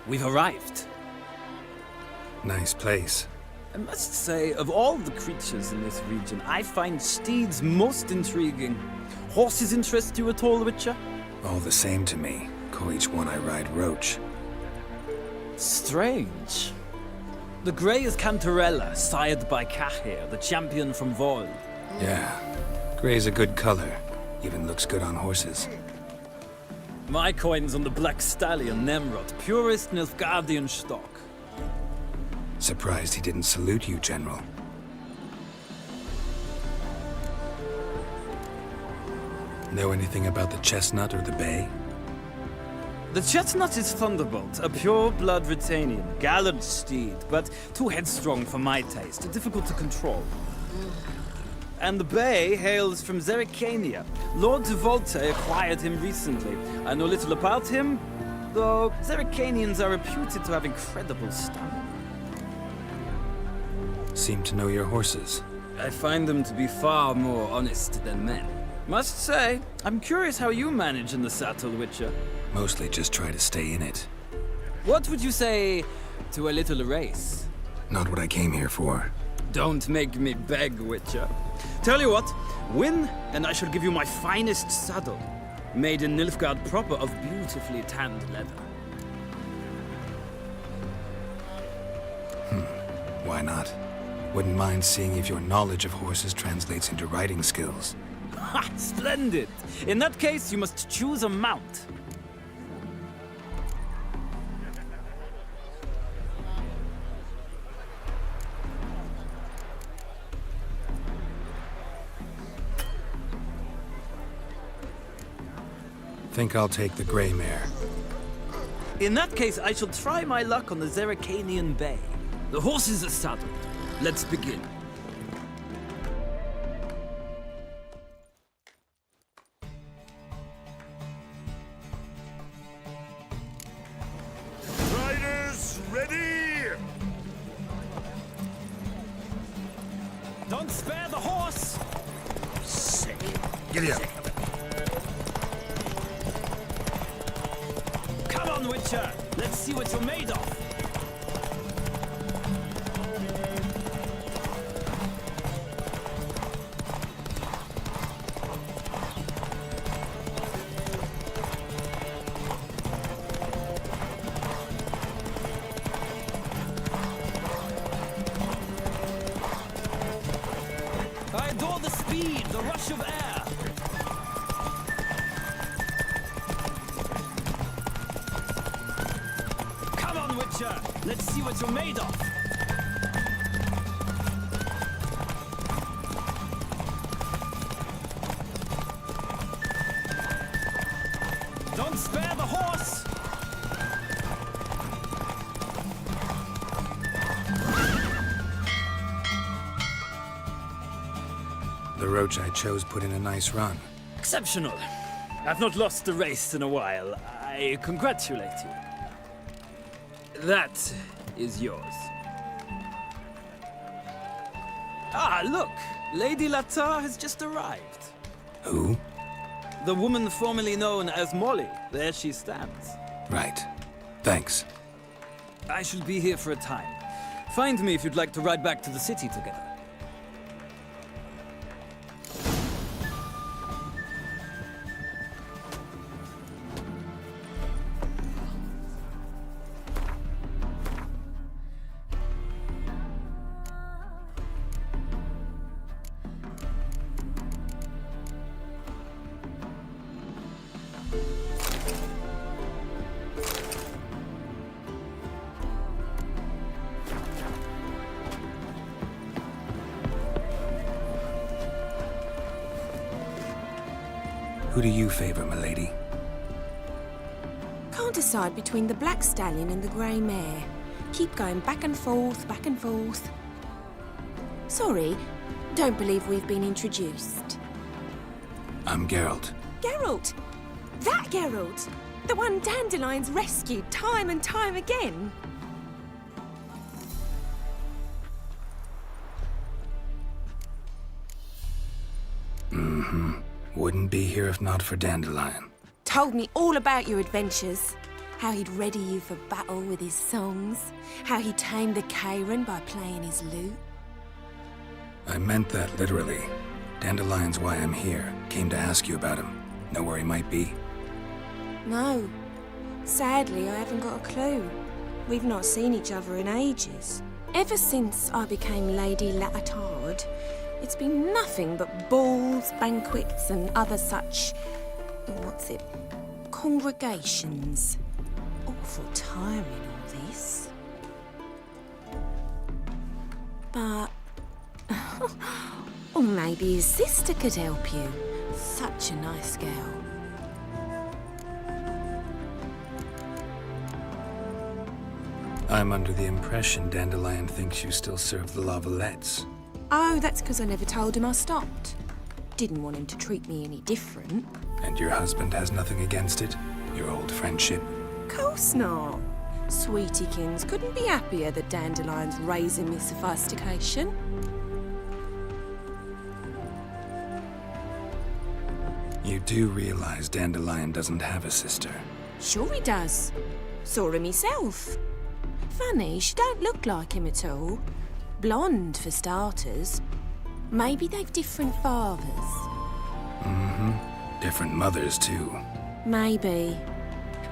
We've arrived. Nice place. I must say, of all the creatures in this region, I find steeds most intriguing. Horses interest you at all, Witcher? All the same to me. Call each one I ride Roach. Strange. The grey is Cantarella, sired by Cahir, the champion from Vol. Yeah. Gray's a good color. Even looks good on horses. My coin's on the Black Stallion, Nemrod, purest Nilfgaardian stock. Surprised he didn't salute you, General. Know anything about the Chestnut or the Bay? The Chestnut is Thunderbolt, a pure-blood Retanian, gallant steed, but too headstrong for my taste, difficult to control. And the Bay hails from Zerrikania. Lord de Volte acquired him recently. I know little about him, though Zerrikanians are reputed to have incredible stamina. Seem to know your horses. I find them to be far more honest than men. Must say, I'm curious how you manage in the saddle, Witcher. Mostly just try to stay in it. What would you say to a little race? Not what I came here for. Don't make me beg, Witcher. Tell you what, win, and I shall give you my finest saddle. Made in Nilfgaard proper of beautifully tanned leather. Why not? Wouldn't mind seeing if your knowledge of horses translates into riding skills. Ha! Splendid! In that case, you must choose a mount. Think I'll take the gray mare. In that case, I shall try my luck on the Zeracanian Bay. The horses are saddled. Let's begin. Riders, ready! Don't spare the horse! Sick. Giddy up. Come on, Witcher! Let's see what you're made of! I adore the speed, the rush of air! Come on, Witcher! Let's see what you're made of! Don't spare the horse! The roach I chose put in a nice run. Exceptional. I've not lost a race in a while. I congratulate you. That is yours. Ah, look! Lady Latar has just arrived. Who? The woman formerly known as Molly. There she stands. Right. Thanks. I shall be here for a time. Find me if you'd like to ride back to the city together. Who do you favor, milady? Can't decide between the black stallion and the grey mare. Keep going back and forth, back and forth. Sorry, don't believe we've been introduced. I'm Geralt. Geralt! That Geralt! The one Dandelion's rescued time and time again. Mm-hmm. Wouldn't be here if not for Dandelion. Told me all about your adventures. How he'd ready you for battle with his songs. How he tamed the Karen by playing his lute. I meant that literally. Dandelion's why I'm here. Came to ask you about him. Know where he might be? No. Sadly, I haven't got a clue. We've not seen each other in ages. Ever since I became Lady Latard, it's been nothing but balls, banquets, and other such... congregations. Awful tiring, all this. But... or maybe his sister could help you. Such a nice girl. I'm under the impression Dandelion thinks you still serve the Lavalettes. Oh, that's because I never told him I stopped. Didn't want him to treat me any different. And your husband has nothing against it? Your old friendship? Course not. Sweetiekins couldn't be happier that Dandelion's raising me sophistication. You do realize Dandelion doesn't have a sister? Sure he does. Saw him himself. Funny, she don't look like him at all. Blonde, for starters. Maybe they've different fathers. Mm-hmm. Different mothers, too. Maybe.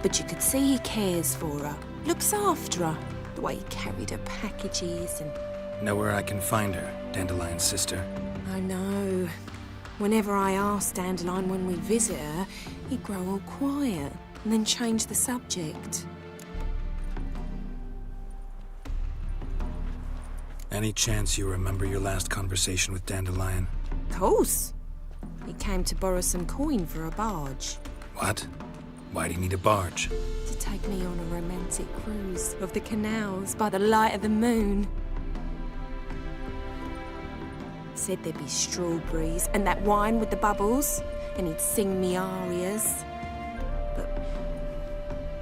But you could see he cares for her. Looks after her. The way he carried her packages and... Know where I can find her, Dandelion's sister? I know. Whenever I asked Dandelion when we visit her, he'd grow all quiet and then change the subject. Any chance you remember your last conversation with Dandelion? Course. He came to borrow some coin for a barge. What? Why do you need a barge? To take me on a romantic cruise of the canals by the light of the moon. Said there'd be strawberries and that wine with the bubbles, and he'd sing me arias. But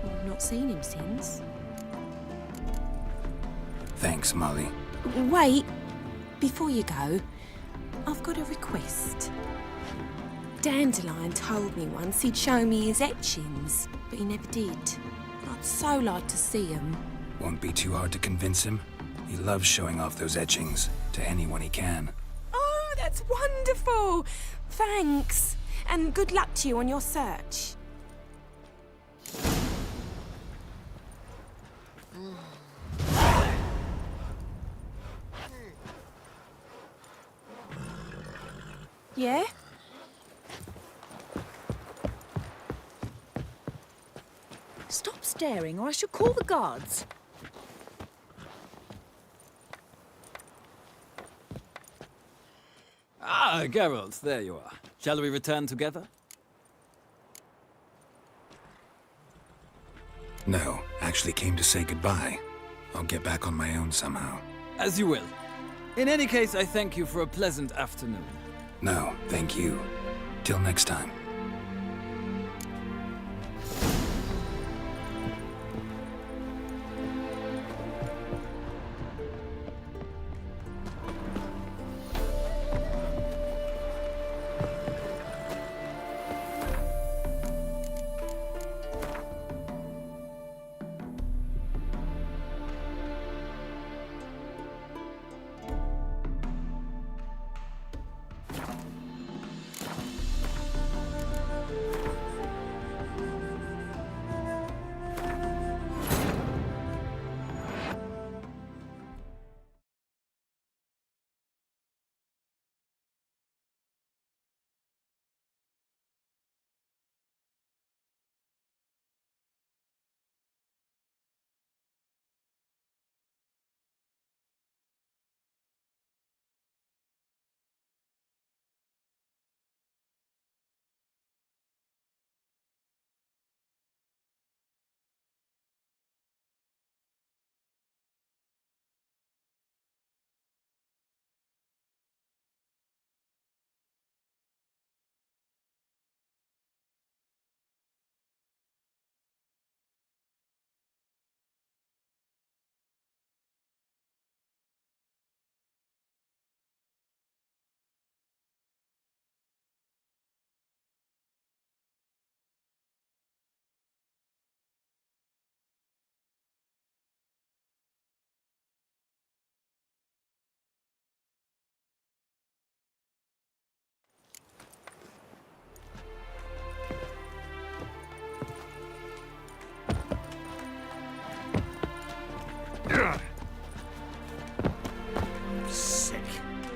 I've not seen him since. Thanks, Molly. Wait, before you go, I've got a request. Dandelion told me once he'd show me his etchings, but he never did. I'd so like to see them. Won't be too hard to convince him. He loves showing off those etchings to anyone he can. Oh, that's wonderful! Thanks, and good luck to you on your search. Yeah? Stop staring or I shall call the guards. Ah, Geralt, there you are. Shall we return together? No, actually came to say goodbye. I'll get back on my own somehow. As you will. In any case, I thank you for a pleasant afternoon. No, thank you. Till next time.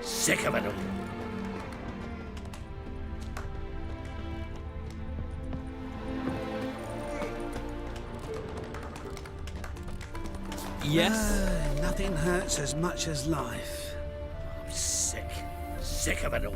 Sick of it all. Yes? Nothing hurts as much as life. I'm sick of it all.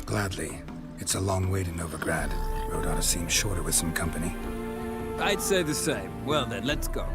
Gladly. It's a long way to Novigrad. Road ought to seem shorter with some company. I'd say the same. Well then, let's go.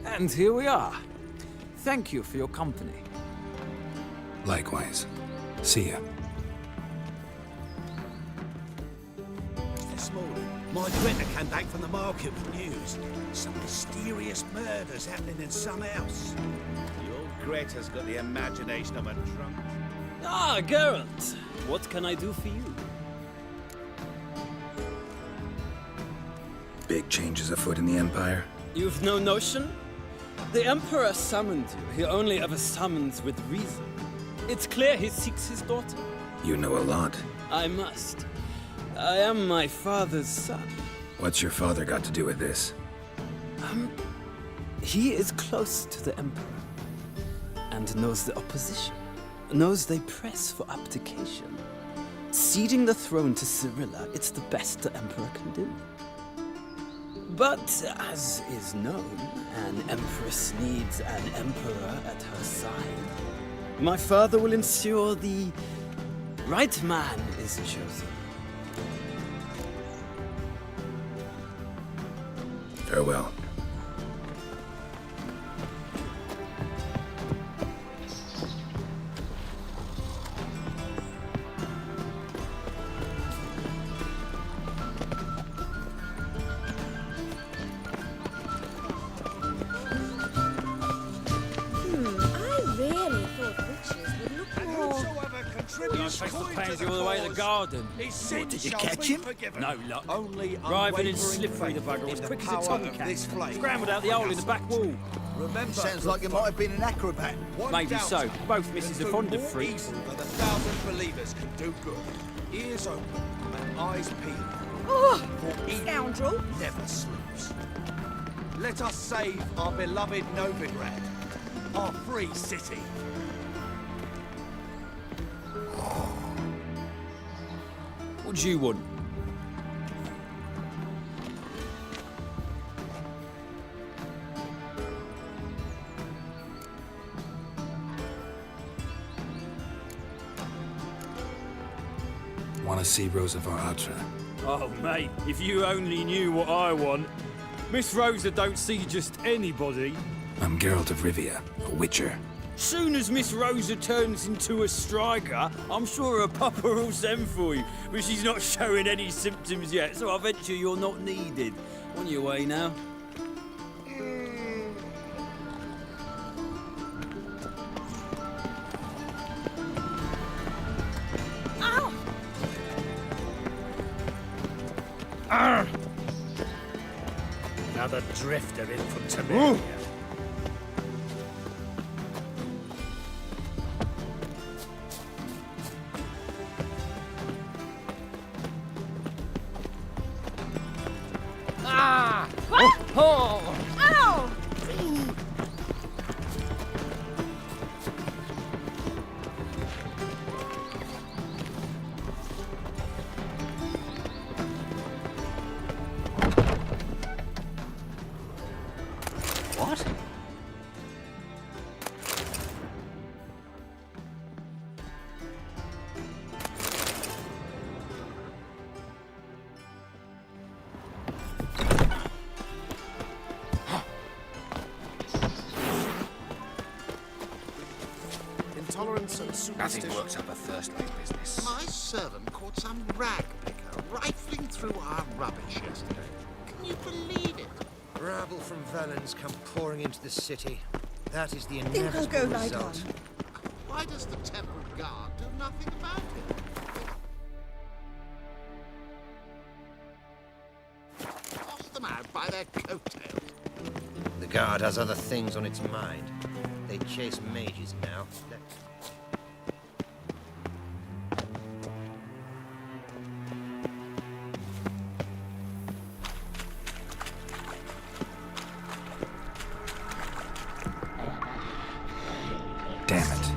And here we are. Thank you for your company. Likewise. See ya. This morning, my Twitter came back from the market with news. Some mysterious murders happening in some house. The old Greta's got the imagination of a drunk. Ah, Geralt. What can I do for you? Big changes afoot in the Empire. You've no notion? The Emperor summoned you. He only ever summons with reason. It's clear he seeks his daughter. You know a lot. I must. I am my father's son. What's your father got to do with this? He is close to the Emperor and knows the opposition, knows they press for abdication. Ceding the throne to Cyrilla, it's the best the Emperor can do. But, as is known, an Empress needs an Emperor at her side. My father will ensure the right man is chosen. Farewell. Takes the pansy all the way to the garden. What, did you catch him? No luck. Only Driving in slippery, the bugger, as quick as a tomcat. Scrambled out the hole in the back wall. Remember, sounds like you might have been an acrobat. Maybe so. Both misses are fond of freaks. But 1,000 believers can do good. Ears open and eyes peeled. Oh, For evil scoundrel. never sleeps. Let us save our beloved Novigrad, our free city. What do you want? Want to see Rosa Atra? Oh, mate, if you only knew what I want. Miss Rosa don't see just anybody. I'm Geralt of Rivia, a witcher. Soon as Miss Rosa turns into a striker, I'm sure her papa will send for you. But she's not showing any symptoms yet, so I venture you're not needed. On your way now. Another drifter in from Temeria. What? Intolerance and superstition. Nothing works up a first like business. My servant caught some rag picker rifling through our rubbish yesterday. Can you believe it? Rabble from Valens come pouring into the city. That is the I'll inevitable go lie result. down. Why does the temple guard do nothing about it? Toss them out by their coattails. The guard has other things on its mind. They chase mages now. Damn it.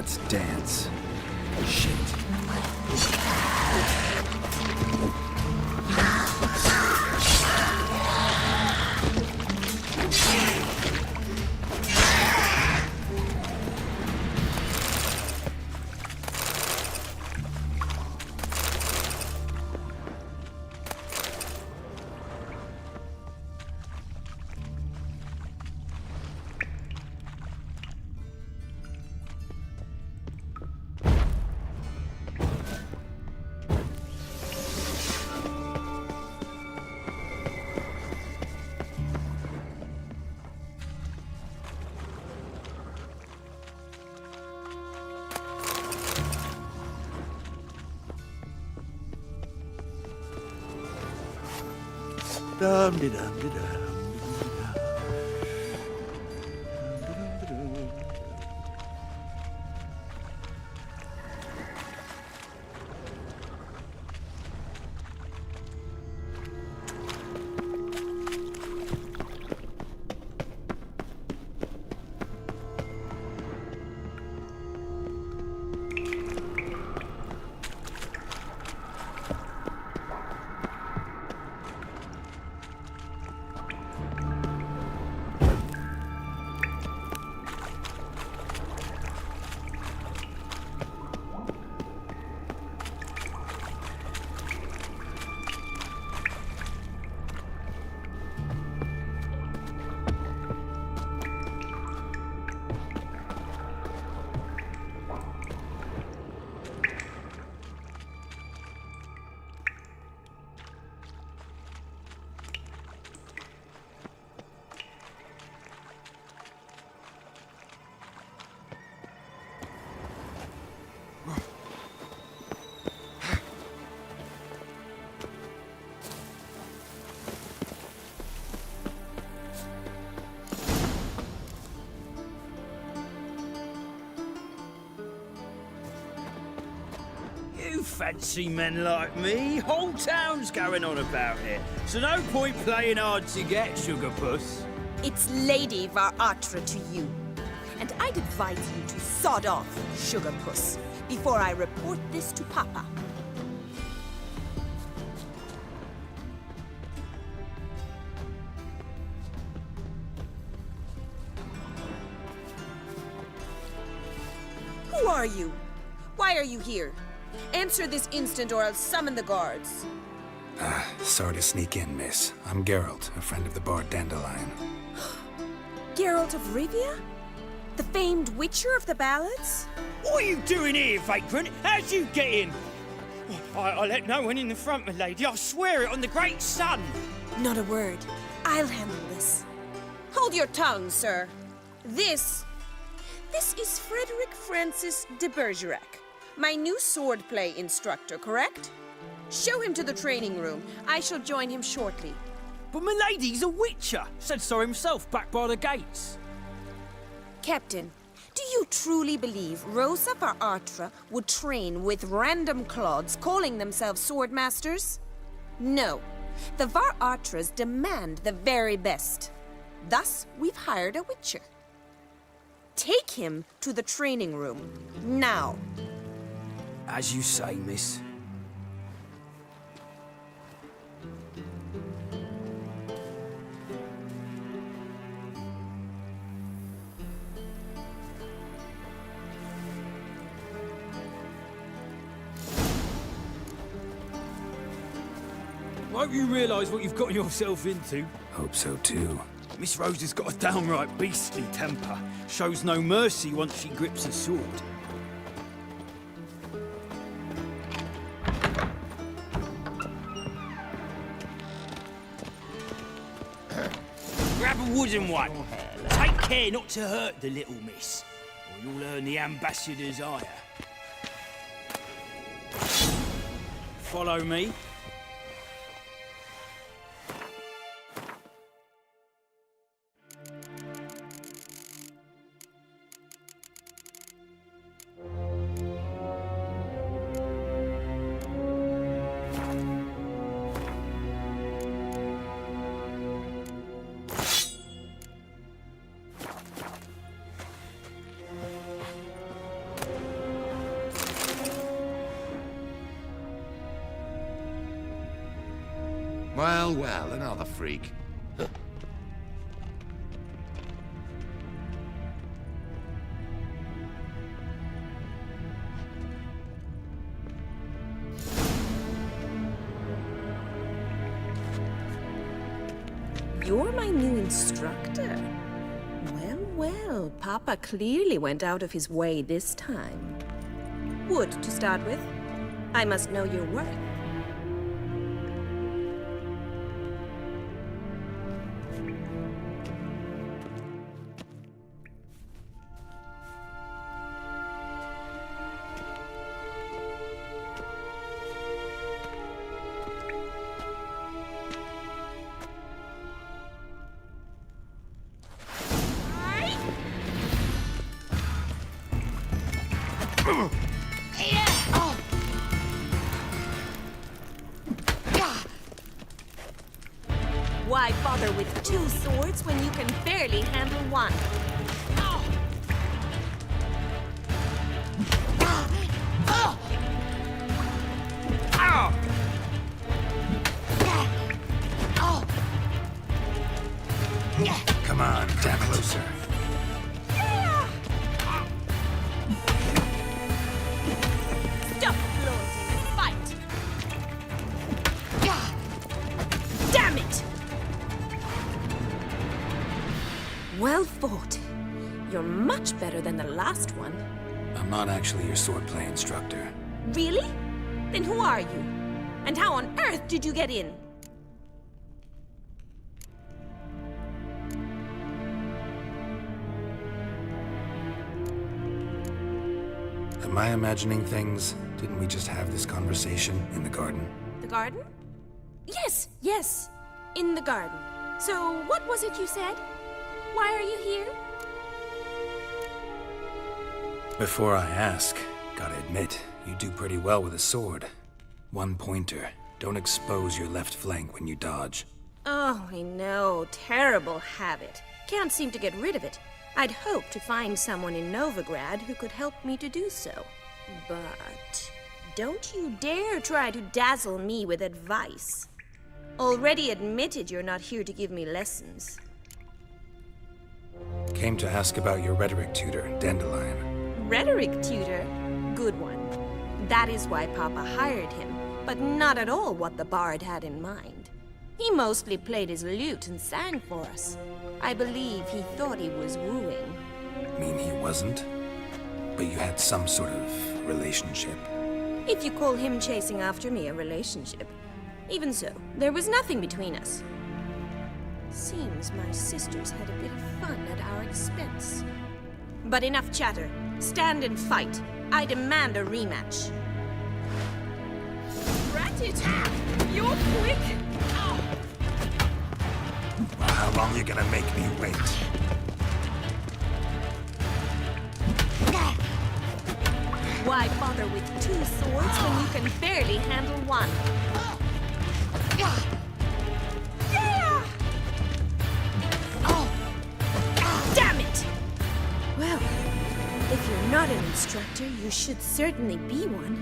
Let's dance. Shit. Dum-de-dum-de-dum. You fancy men like me? Whole town's going on about it. So no point playing hard to get, sugar puss. It's Lady Varatra to you. And I'd advise you to sod off, sugar puss, before I report this to Papa. Who are you? Why are you here? Answer this instant or I'll summon the guards. Sorry to sneak in, miss. I'm Geralt, a friend of the bard Dandelion. Geralt of Rivia? The famed witcher of the ballads? What are you doing here, vagrant? How'd you get in? I let no one in the front, my lady. I swear it on the great sun. Not a word. I'll handle this. Hold your tongue, sir. This is Frederick Francis de Bergerac, my new swordplay instructor, correct? Show him to the training room. I shall join him shortly. But my lady's a witcher, said so himself back by the gates. Captain, do you truly believe Rosa Varatra would train with random clods calling themselves swordmasters? No. The Varatras demand the very best. Thus, we've hired a witcher. Take him to the training room, now. As you say, miss. Hope you realise what you've gotten yourself into. Hope so too. Miss Rose has got a downright beastly temper. Shows no mercy once she grips a sword. Grab a wooden one. Take care not to hurt the little miss, or you'll earn the ambassador's ire. Follow me. Well, well, another freak. You're my new instructor. Well, well, Papa clearly went out of his way this time. Wood, to start with. I must know your worth. Why bother with two swords when you can barely handle one? Come on, tap closer. Stop flaunting and fight! Damn it! Well fought. You're much better than the last one. I'm not actually your swordplay instructor. Really? Then who are you? And how on earth did you get in? Am I imagining things? Didn't we just have this conversation in the garden? The garden? Yes, yes. In the garden. So, what was it you said? Why are you here? Before I ask, gotta admit, you do pretty well with a sword. One pointer. Don't expose your left flank when you dodge. Oh, I know. Terrible habit. Can't seem to get rid of it. I'd hoped to find someone in Novigrad who could help me to do so. But don't you dare try to dazzle me with advice. Already admitted you're not here to give me lessons. Came to ask about your rhetoric tutor, Dandelion. Rhetoric tutor? Good one. That is why Papa hired him, but not at all what the bard had in mind. He mostly played his lute and sang for us. I believe he thought he was wooing. Mean he wasn't? But you had some sort of relationship. If you call him chasing after me a relationship. Even so, there was nothing between us. Seems my sisters had a bit of fun at our expense. But enough chatter. Stand and fight. I demand a rematch. Rat it! You're quick! Well, how long you gonna make me wait? Why bother with two swords when you can barely handle one? Damn it! Well, if you're not an instructor, you should certainly be one.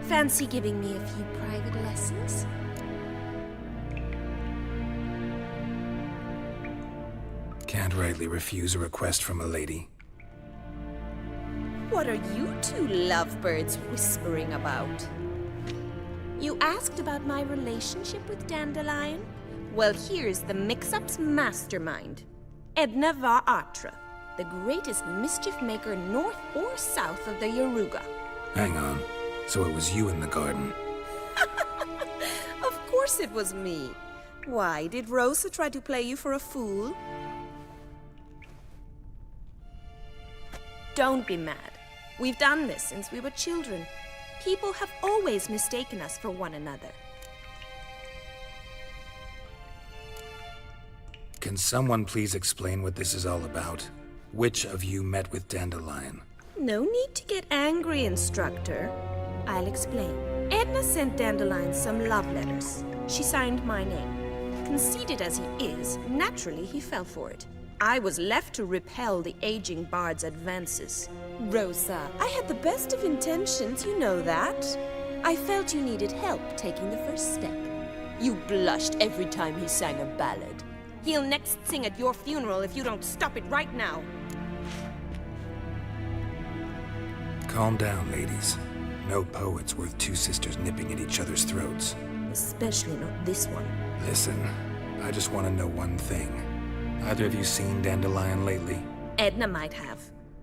Fancy giving me a few private lessons? Can't rightly refuse a request from a lady. What are you two lovebirds whispering about? You asked about my relationship with Dandelion? Well, here's the mix-up's mastermind. Edna var Atra, the greatest mischief maker north or south of the Yaruga. Hang on. So it was you in the garden? Of course it was me. Why, did Rosa try to play you for a fool? Don't be mad. We've done this since we were children. People have always mistaken us for one another. Can someone please explain what this is all about? Which of you met with Dandelion? No need to get angry, instructor. I'll explain. Edna sent Dandelion some love letters. She signed my name. Conceited as he is, naturally he fell for it. I was left to repel the aging bard's advances. Rosa, I had the best of intentions, you know that. I felt you needed help taking the first step. You blushed every time he sang a ballad. He'll next sing at your funeral if you don't stop it right now. Calm down, ladies. No poet's worth two sisters nipping at each other's throats. Especially not this one. Listen, I just want to know one thing. Either of you seen Dandelion lately? Edna might have.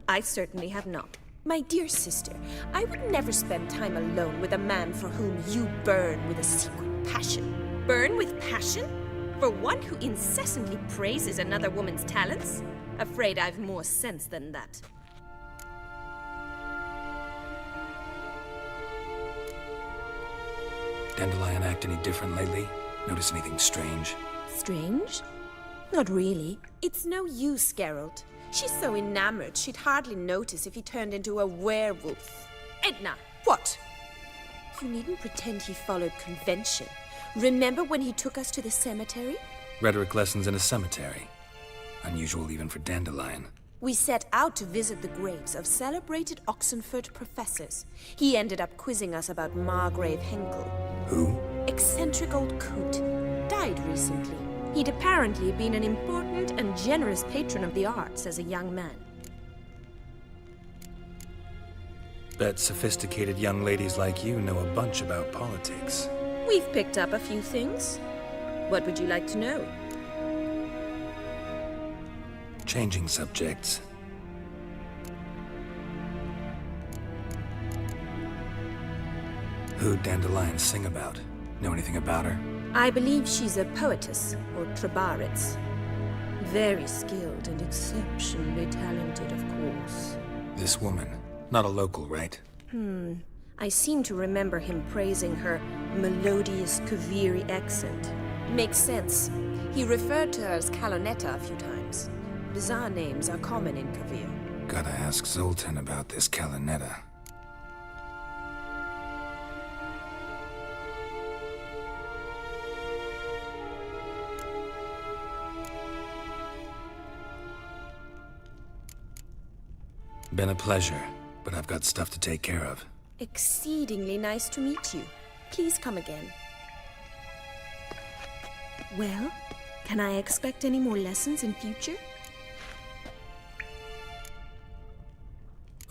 I certainly have not. My dear sister, I would never spend time alone with a man for whom you burn with a secret passion. Burn with passion? For one who incessantly praises another woman's talents? Afraid I've more sense than that. Dandelion act any different lately? Notice anything strange? Strange? Not really. It's no use, Geralt. She's so enamored, she'd hardly notice if he turned into a werewolf. Edna! What? You needn't pretend he followed convention. Remember when he took us to the cemetery? Rhetoric lessons in a cemetery. Unusual even for Dandelion. We set out to visit the graves of celebrated Oxenford professors. He ended up quizzing us about Margrave Henkel. Who? Eccentric old coot. Died recently. He'd apparently been an important and generous patron of the arts as a young man. Bet sophisticated young ladies like you know a bunch about politics. We've picked up a few things. What would you like to know? Changing subjects. Who'd Dandelion sing about? Know anything about her? I believe she's a poetess, or trabaritz. Very skilled and exceptionally talented, of course. This woman. Not a local, right? I seem to remember him praising her melodious Kaviri accent. Makes sense. He referred to her as Calonetta a few times. Bizarre names are common in Kavir. Gotta ask Zoltan about this Calonetta. Been a pleasure, but I've got stuff to take care of. Exceedingly nice to meet you. Please come again. Well, can I expect any more lessons in future?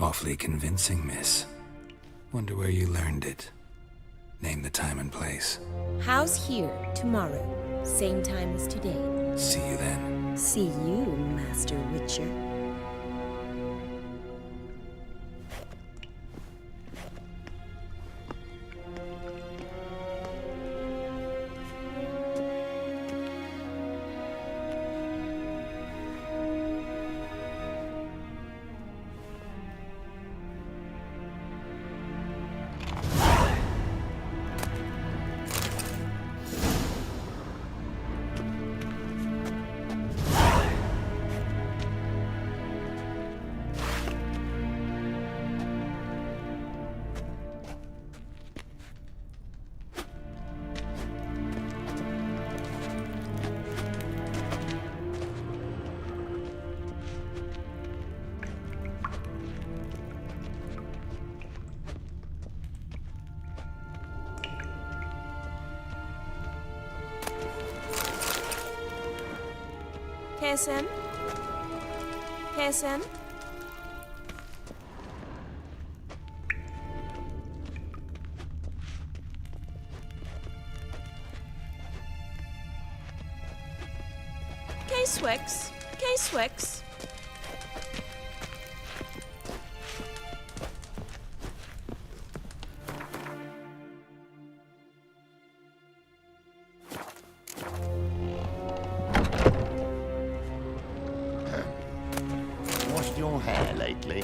Awfully convincing, miss. Wonder where you learned it. Name the time and place. House here, tomorrow. Same time as today. See you then. See you, Master Witcher. KSM? KSM? K-Swex? K-Swex? Washed your hair lately?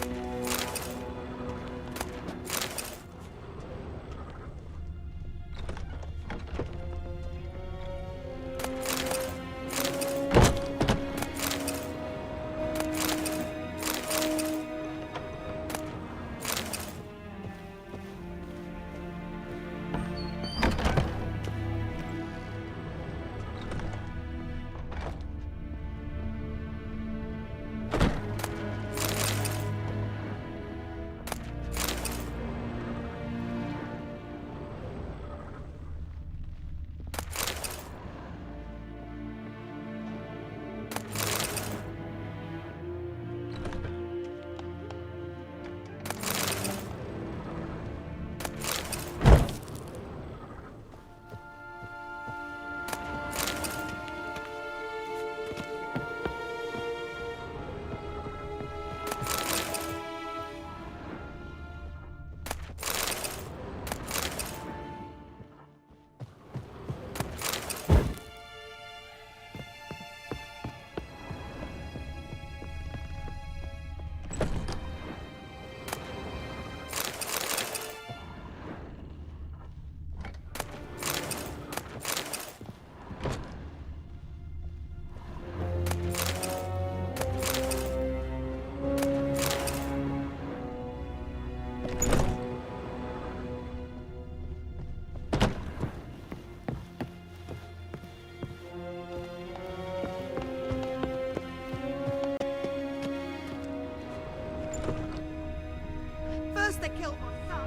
they killed my son.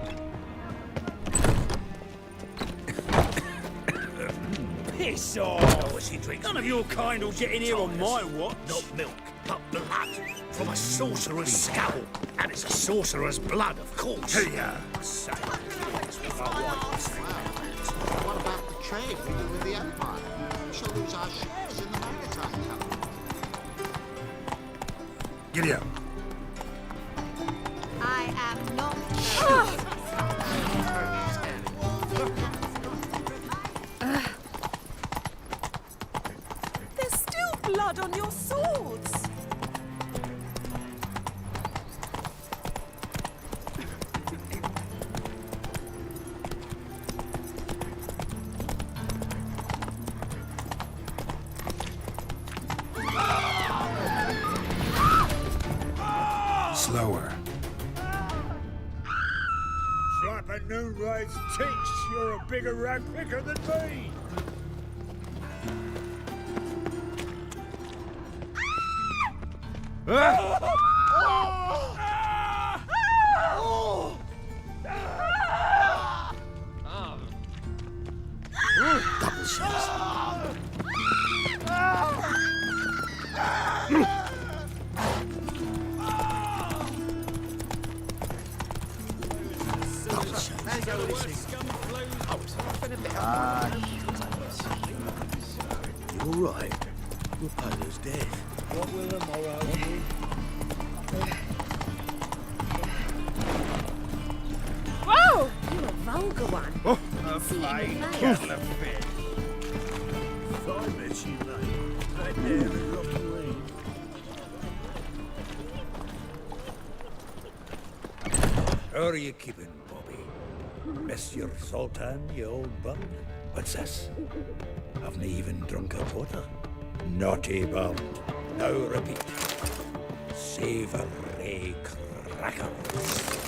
Piss off! None of your kind will get in here on my watch. Not milk, but blood. From a sorcerer's skull. And it's a sorcerer's blood, of course. Here, say. What about the trade we do with the Empire? We shall lose our shares in the maritime company. Giddy up. I am not. There's still blood on your swords. Slower. Slapping new ride's teats. You're a bigger rag picker than me. Double shots. You all right? Your palo's dead. What will the morrow be? Whoa! You're a vulgar one. Oh, a fine kettle of fish. I bet you like right there in Rocky Lane. How are you keeping, Bobby? Miss your Sultan, you old bug? What's this? Haven't even drunk a water? Naughty bird. Now repeat. Savoury crackers.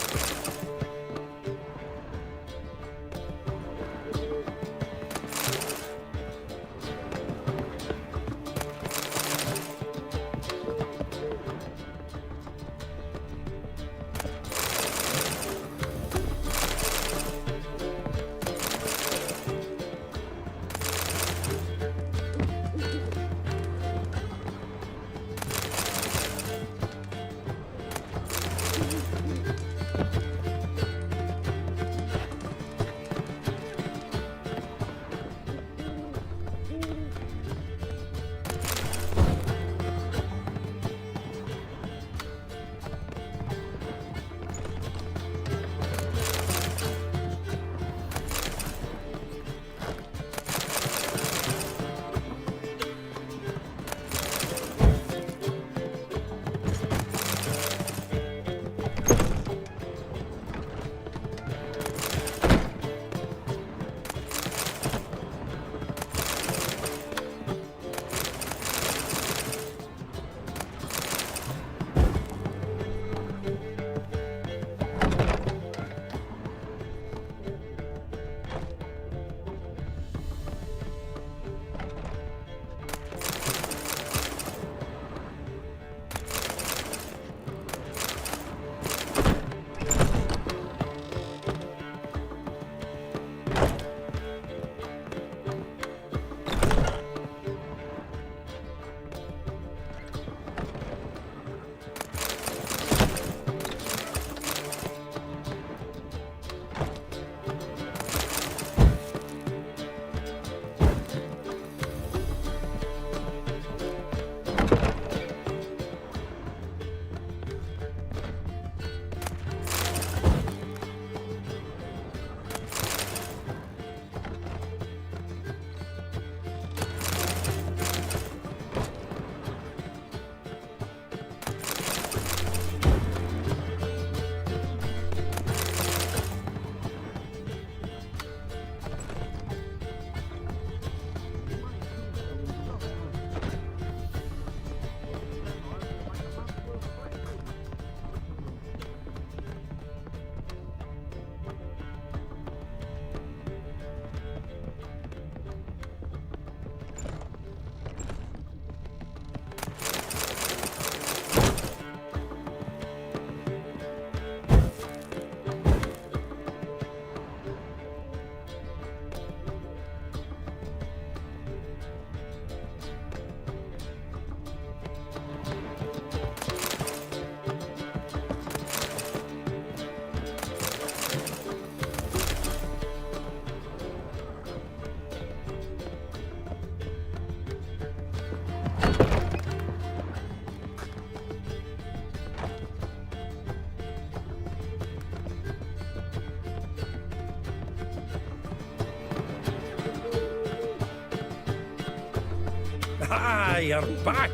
Ah, you're back.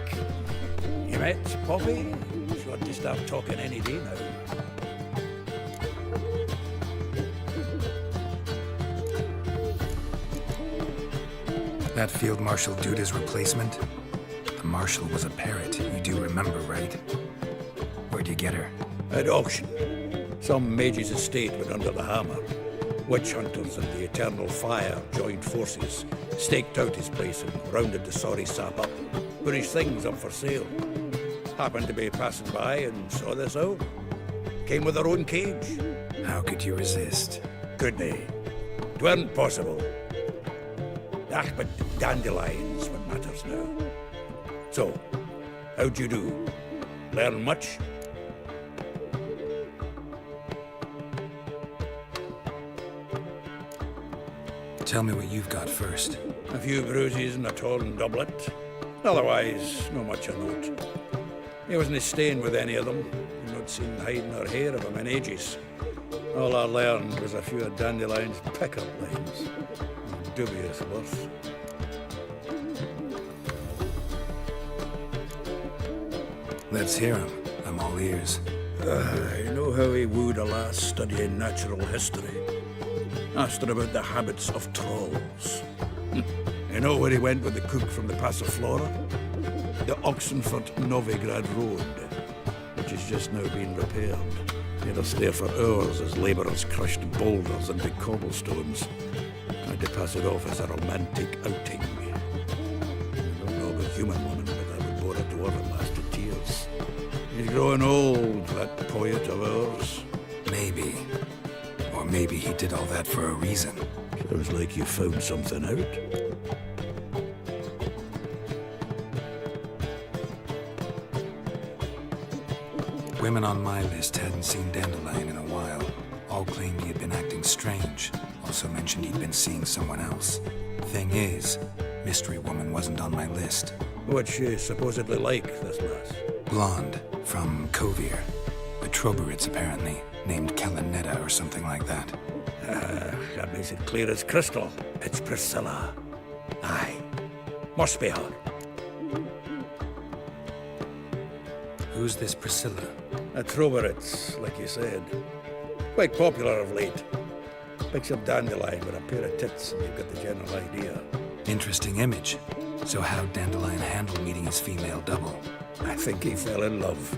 You met Poppy? Sure to start talking any day now. That Field Marshal Duda's replacement? The Marshal was a parrot, you do remember, right? Where'd you get her? At auction. Some mage's estate went under the hammer. Witch hunters and the Eternal Fire joined forces, staked out his place and rounded the sorry sap up, put his things up for sale. Happened to be passing by and saw this out. Came with her own cage. How could you resist? Couldn't he? 'Tweren't possible. Ah, but dandelions what matters now. So, how'd you do? Learn much? Tell me what you've got first. A few bruises and a torn doublet. Otherwise, no much of note. He wasn't staying with any of them. I've not seen hiding or hair of him in ages. All I learned was a few of Dandelion's pickup lines. Dubious worth. Let's hear him. I'm all ears. I know how he wooed a lass studying natural history. Asked her about the habits of trolls. You know where he went with the cook from the Passiflora? The Oxenford-Novigrad Road, which has just now been repaired. He had us there for hours as labourers crushed boulders into cobblestones. Tried to pass it off as a romantic outing. I don't know about human woman, but I would bore a dwarven lass to tears. He's growing old, that poet of ours. Maybe. Or maybe he did all that for a reason. Sounds like you found something out. Women on my list hadn't seen Dandelion in a while. All claimed he had been acting strange. Also mentioned he'd been seeing someone else. Thing is, Mystery Woman wasn't on my list. What's she supposedly like, this lass? Blonde, from Kovir. A Troberitz, apparently, named Kalanetta or something like that. That makes it clear as crystal. It's Priscilla. Aye. Must be her. Who's this Priscilla? A Troberitz, like you said. Quite popular of late. Picks up Dandelion with a pair of tits and you've got the general idea. Interesting image. So how'd Dandelion handle meeting his female double? I think he fell in love.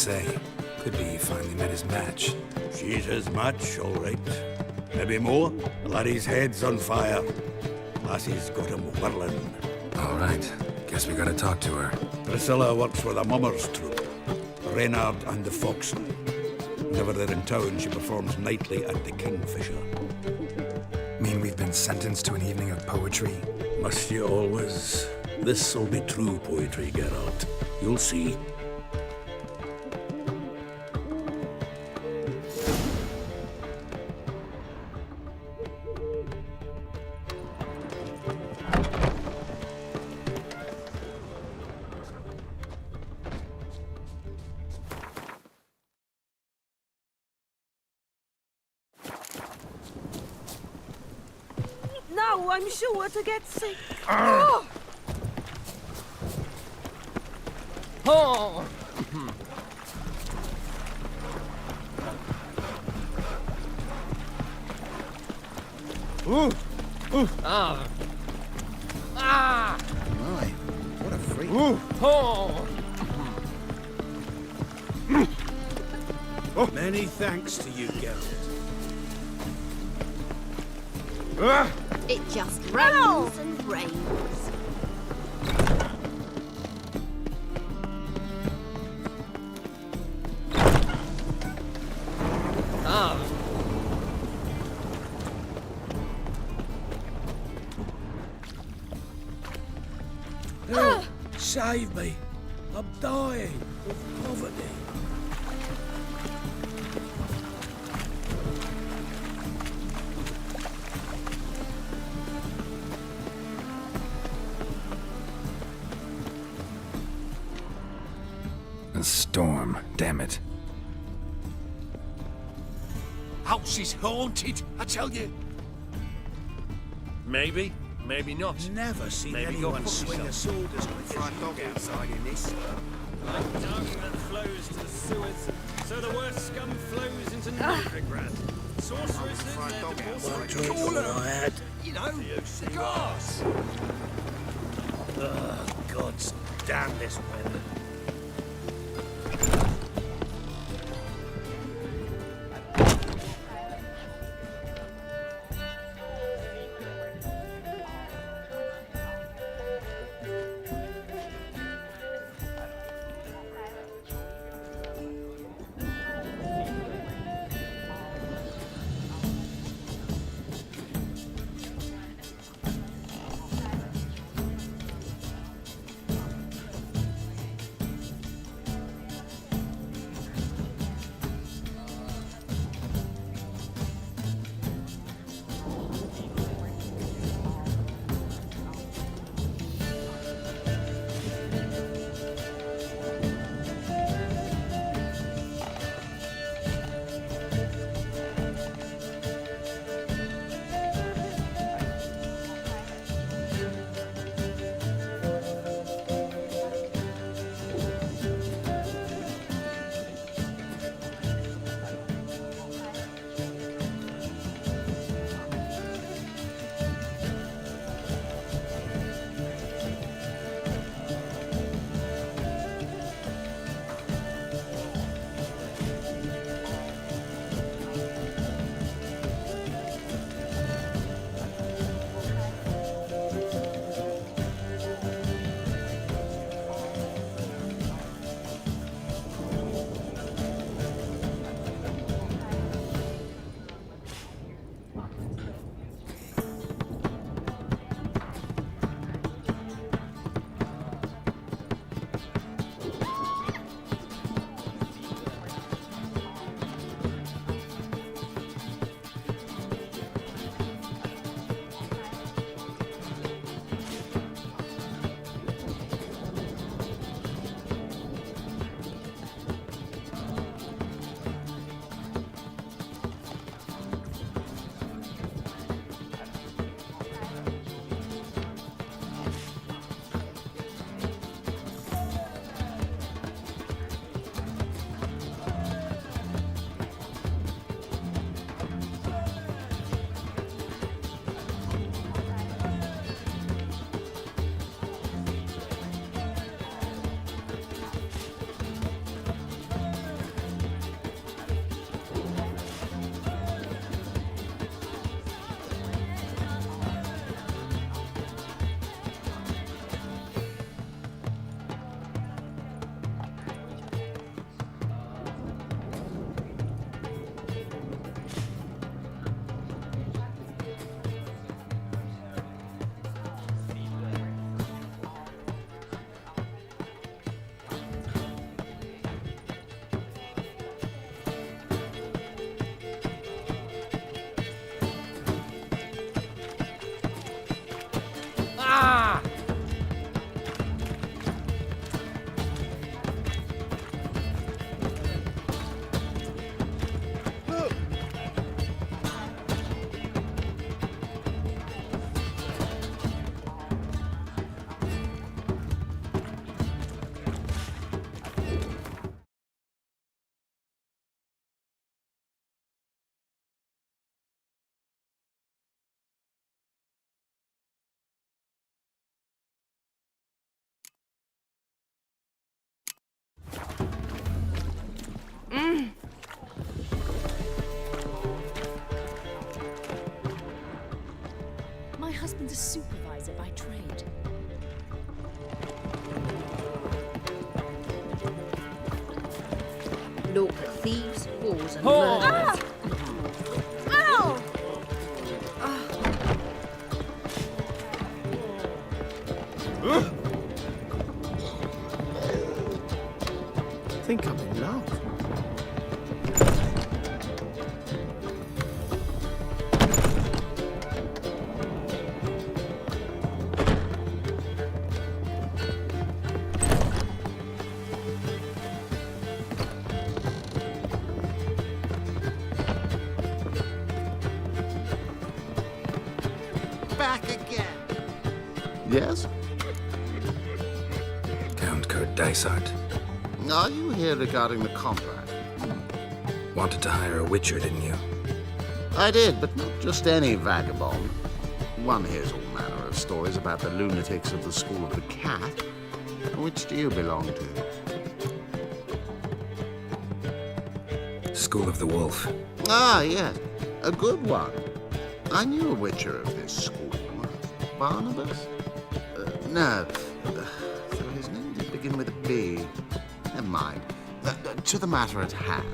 say. Could be he finally met his match. She's his match, all right. Maybe more. Laddie's head's on fire. Lassie's got him whirling. All right. Guess we gotta talk to her. Priscilla works with a mummers troupe. Reynard and the Foxen. Whenever they're in town, she performs nightly at the Kingfisher. Mean we've been sentenced to an evening of poetry? Must you always? This'll be true poetry, Geralt. You'll see. No, I'm sure to get sick. Oh! Oh! Ooh! Ooh! Ah! Ah! My, what a freak. Ooh! Oh! Many thanks to you, Geralt. It just rains and rains. Ah! Help! Save me! I'm dying of poverty. A storm, damn it. House is haunted, I tell you. Maybe, maybe not. Never seen Maybe anyone go fuck swing a yourself. sword as quick as you Dog can. outside in this. Like dung that flows to the sewers, so the worst scum flows into Novigrad. Sorceresses there to What porcelain. trouble I had. You know, cigars. God's damn this weather. My husband's a supervisor by trade. Look at thieves, whores, and Oh. murderers. Ow! I think I'm in love. Back again. Yes? Count Kurt Dysart. Are you here regarding the contract? Wanted to hire a witcher, didn't you? I did, but not just any vagabond. One hears all manner of stories about the lunatics of the School of the Cat. Which do you belong to? School of the Wolf. Ah, yes. A good one. I knew a witcher of this school. Barnabas? No. So his name did begin with a B. Never mind. To the matter at hand.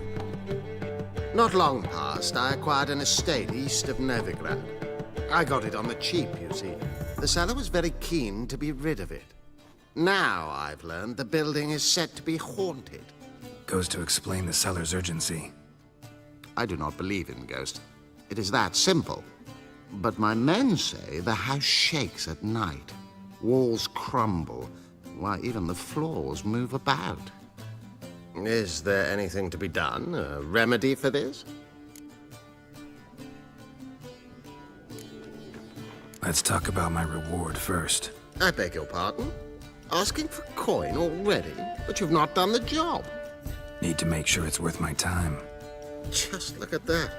Not long past, I acquired an estate east of Novigrad. I got it on the cheap, you see. The seller was very keen to be rid of it. Now, I've learned, the building is said to be haunted. Goes to explain the seller's urgency. I do not believe in ghosts. It is that simple. But my men say the house shakes at night. Walls crumble. Why, even the floors move about. Is there anything to be done? A remedy for this? Let's talk about my reward first. I beg your pardon? Asking for coin already? But you've not done the job. Need to make sure it's worth my time. Just look at that.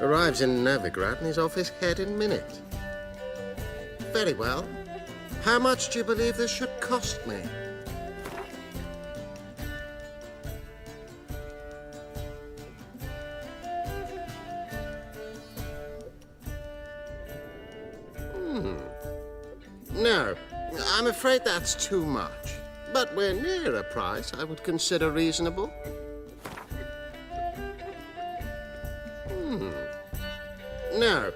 Arrives in Novigrad and he's off his head in minutes. Very well. How much do you believe this should cost me? No, I'm afraid that's too much. But we're near a price I would consider reasonable. No,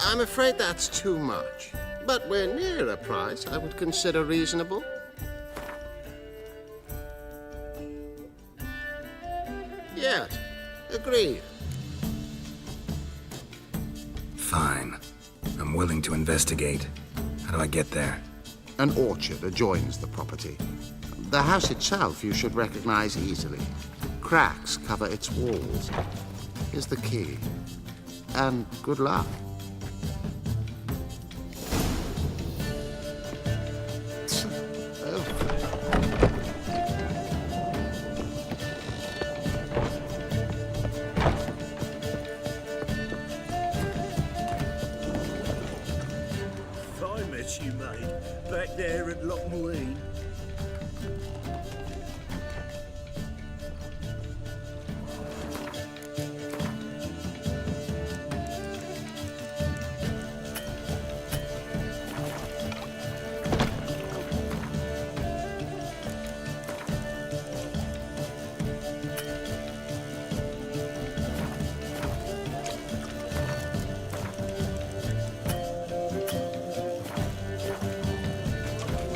I'm afraid that's too much. But we're near a price I would consider reasonable. Yes, agreed. Fine. I'm willing to investigate. How do I get there? An orchard adjoins the property. The house itself you should recognize easily. Cracks cover its walls. Here's the key. And good luck. Fine mess you made back there at Lochmarine.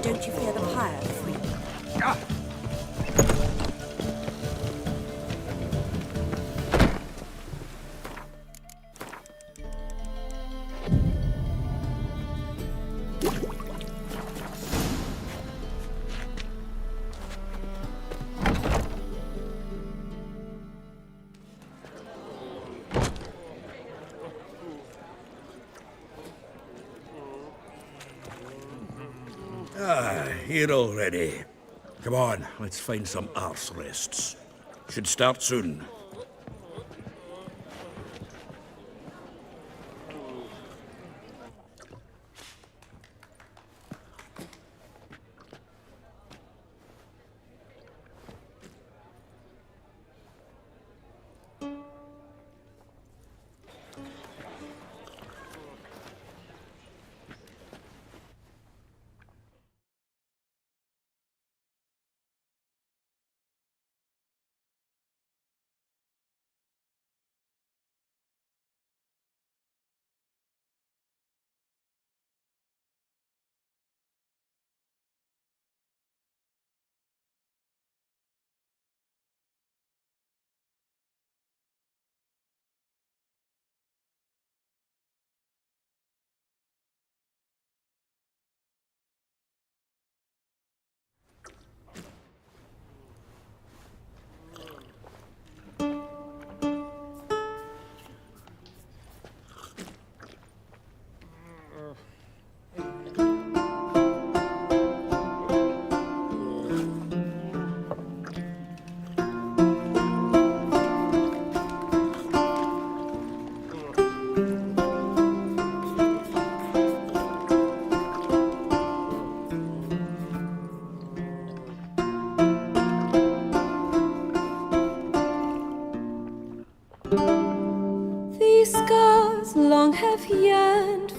Don't you fear the pyre, Free? Here already. Come on, let's find some arse rests. Should start soon.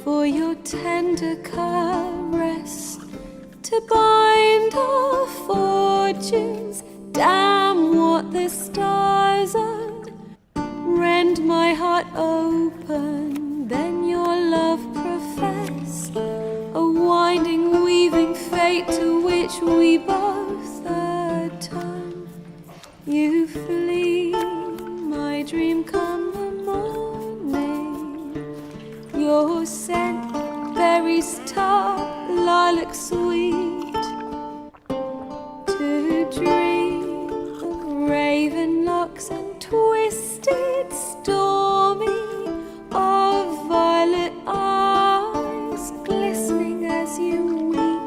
for your tender caress, to bind our fortunes. Damn what the stars are. Rend my heart open, then your love profess, a winding, weaving fate to which we both atone. You flee, my dream come the morning. Your scent, berries tart, lilac sweet, to dream of raven locks and twisted, stormy, of violet eyes glistening as you weep.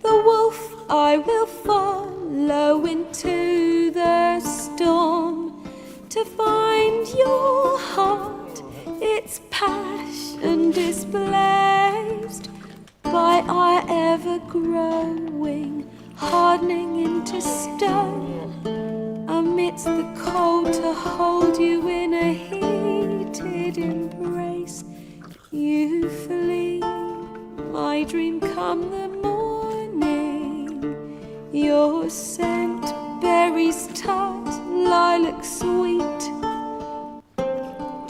The wolf I will follow into the storm, to find your heart, its passion displaced by our ever-growing, hardening into stone, amidst the cold to hold you in a heated embrace. You flee, my dream come the morning, your scent, berries tart, lilac sweet,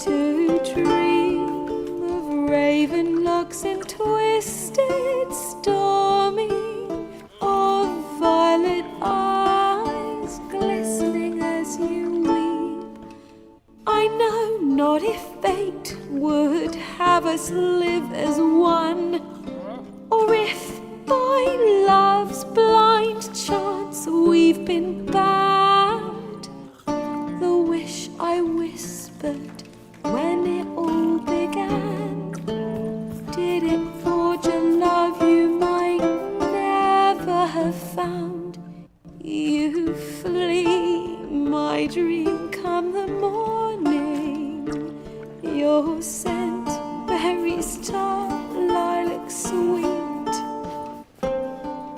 to dream of raven locks and twisted, stormy, of violet eyes glistening as you weep. I know not if fate would have us live as one, or if by love's blind chance we've been bound. The wish I whispered when it all began, did it forge a love you might never have found? You flee, my dream come the morning, your scent, berries tart, lilac sweet,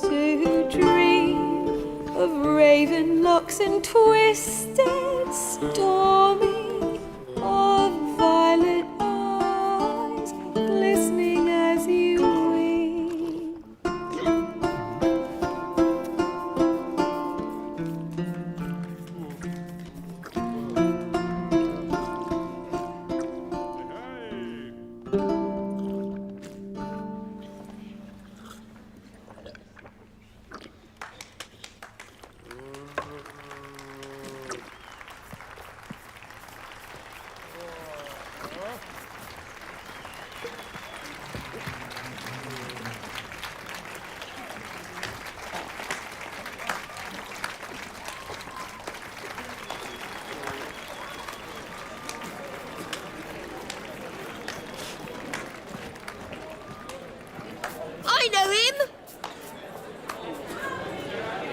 to dream of raven locks and twisted, stormy, of violet eyes glistening as you weep. I know him!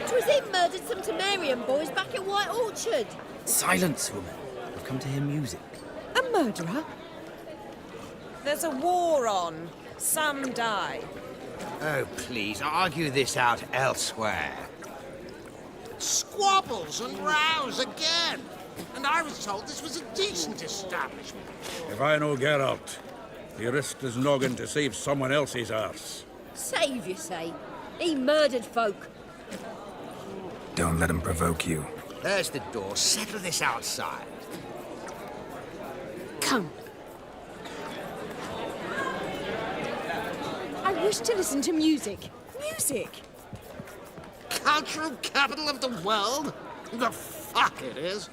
'Twas him murdered some Temerian boys back at White Orchard. Silence, woman. I've come to hear music. A murderer? There's a war on. Some die. Oh, please, argue this out elsewhere. Squabbles and rows again. And I was told this was a decent establishment. If I know Geralt, he risked his noggin to save someone else's arse. Save, you say? He murdered folk. Don't let him provoke you. There's the door. Settle this outside. Come. I wish to listen to music. Music! Cultural capital of the world? The fuck it is.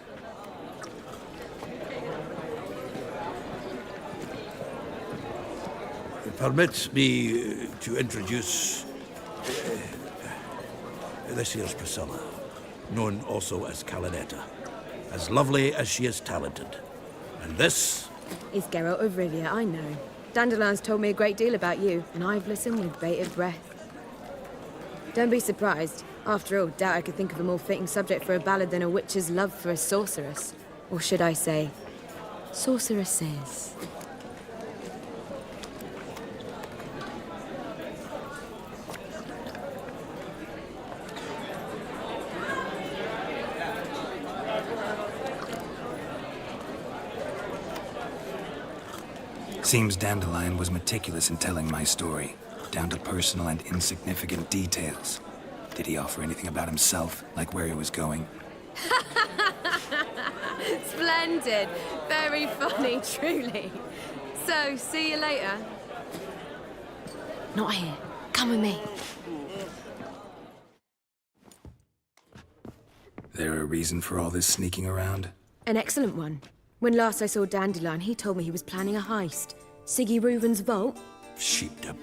Permit me to introduce this here's Priscilla, known also as Calinetta, as lovely as she is talented. And this is Geralt of Rivia, I know. Dandelion's told me a great deal about you, and I've listened with bated breath. Don't be surprised. After all, doubt I could think of a more fitting subject for a ballad than a witch's love for a sorceress. Or should I say, sorceresses. Seems Dandelion was meticulous in telling my story, down to personal and insignificant details. Did he offer anything about himself, like where he was going? Splendid. Very funny, truly. So, see you later. Not here. Come with me. There a reason for all this sneaking around? An excellent one. When last I saw Dandelion, he told me he was planning a heist. Siggy Reuven's vault. Sheeped up.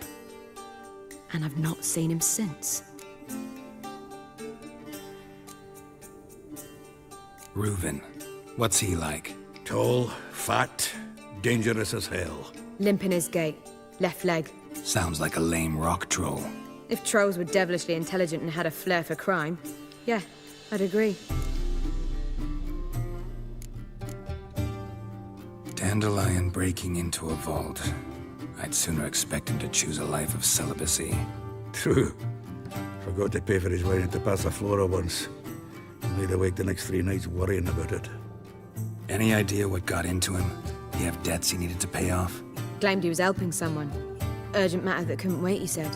And I've not seen him since. Reuven. What's he like? Tall, fat, dangerous as hell. Limp in his gait. Left leg. Sounds like a lame rock troll. If trolls were devilishly intelligent and had a flair for crime, yeah, I'd agree. Dandelion breaking into a vault. I'd sooner expect him to choose a life of celibacy. True. Forgot to pay for his way into Passaflora once. Laid awake the next 3 nights worrying about it. Any idea what got into him? He have debts he needed to pay off? Claimed he was helping someone. Urgent matter that couldn't wait, he said.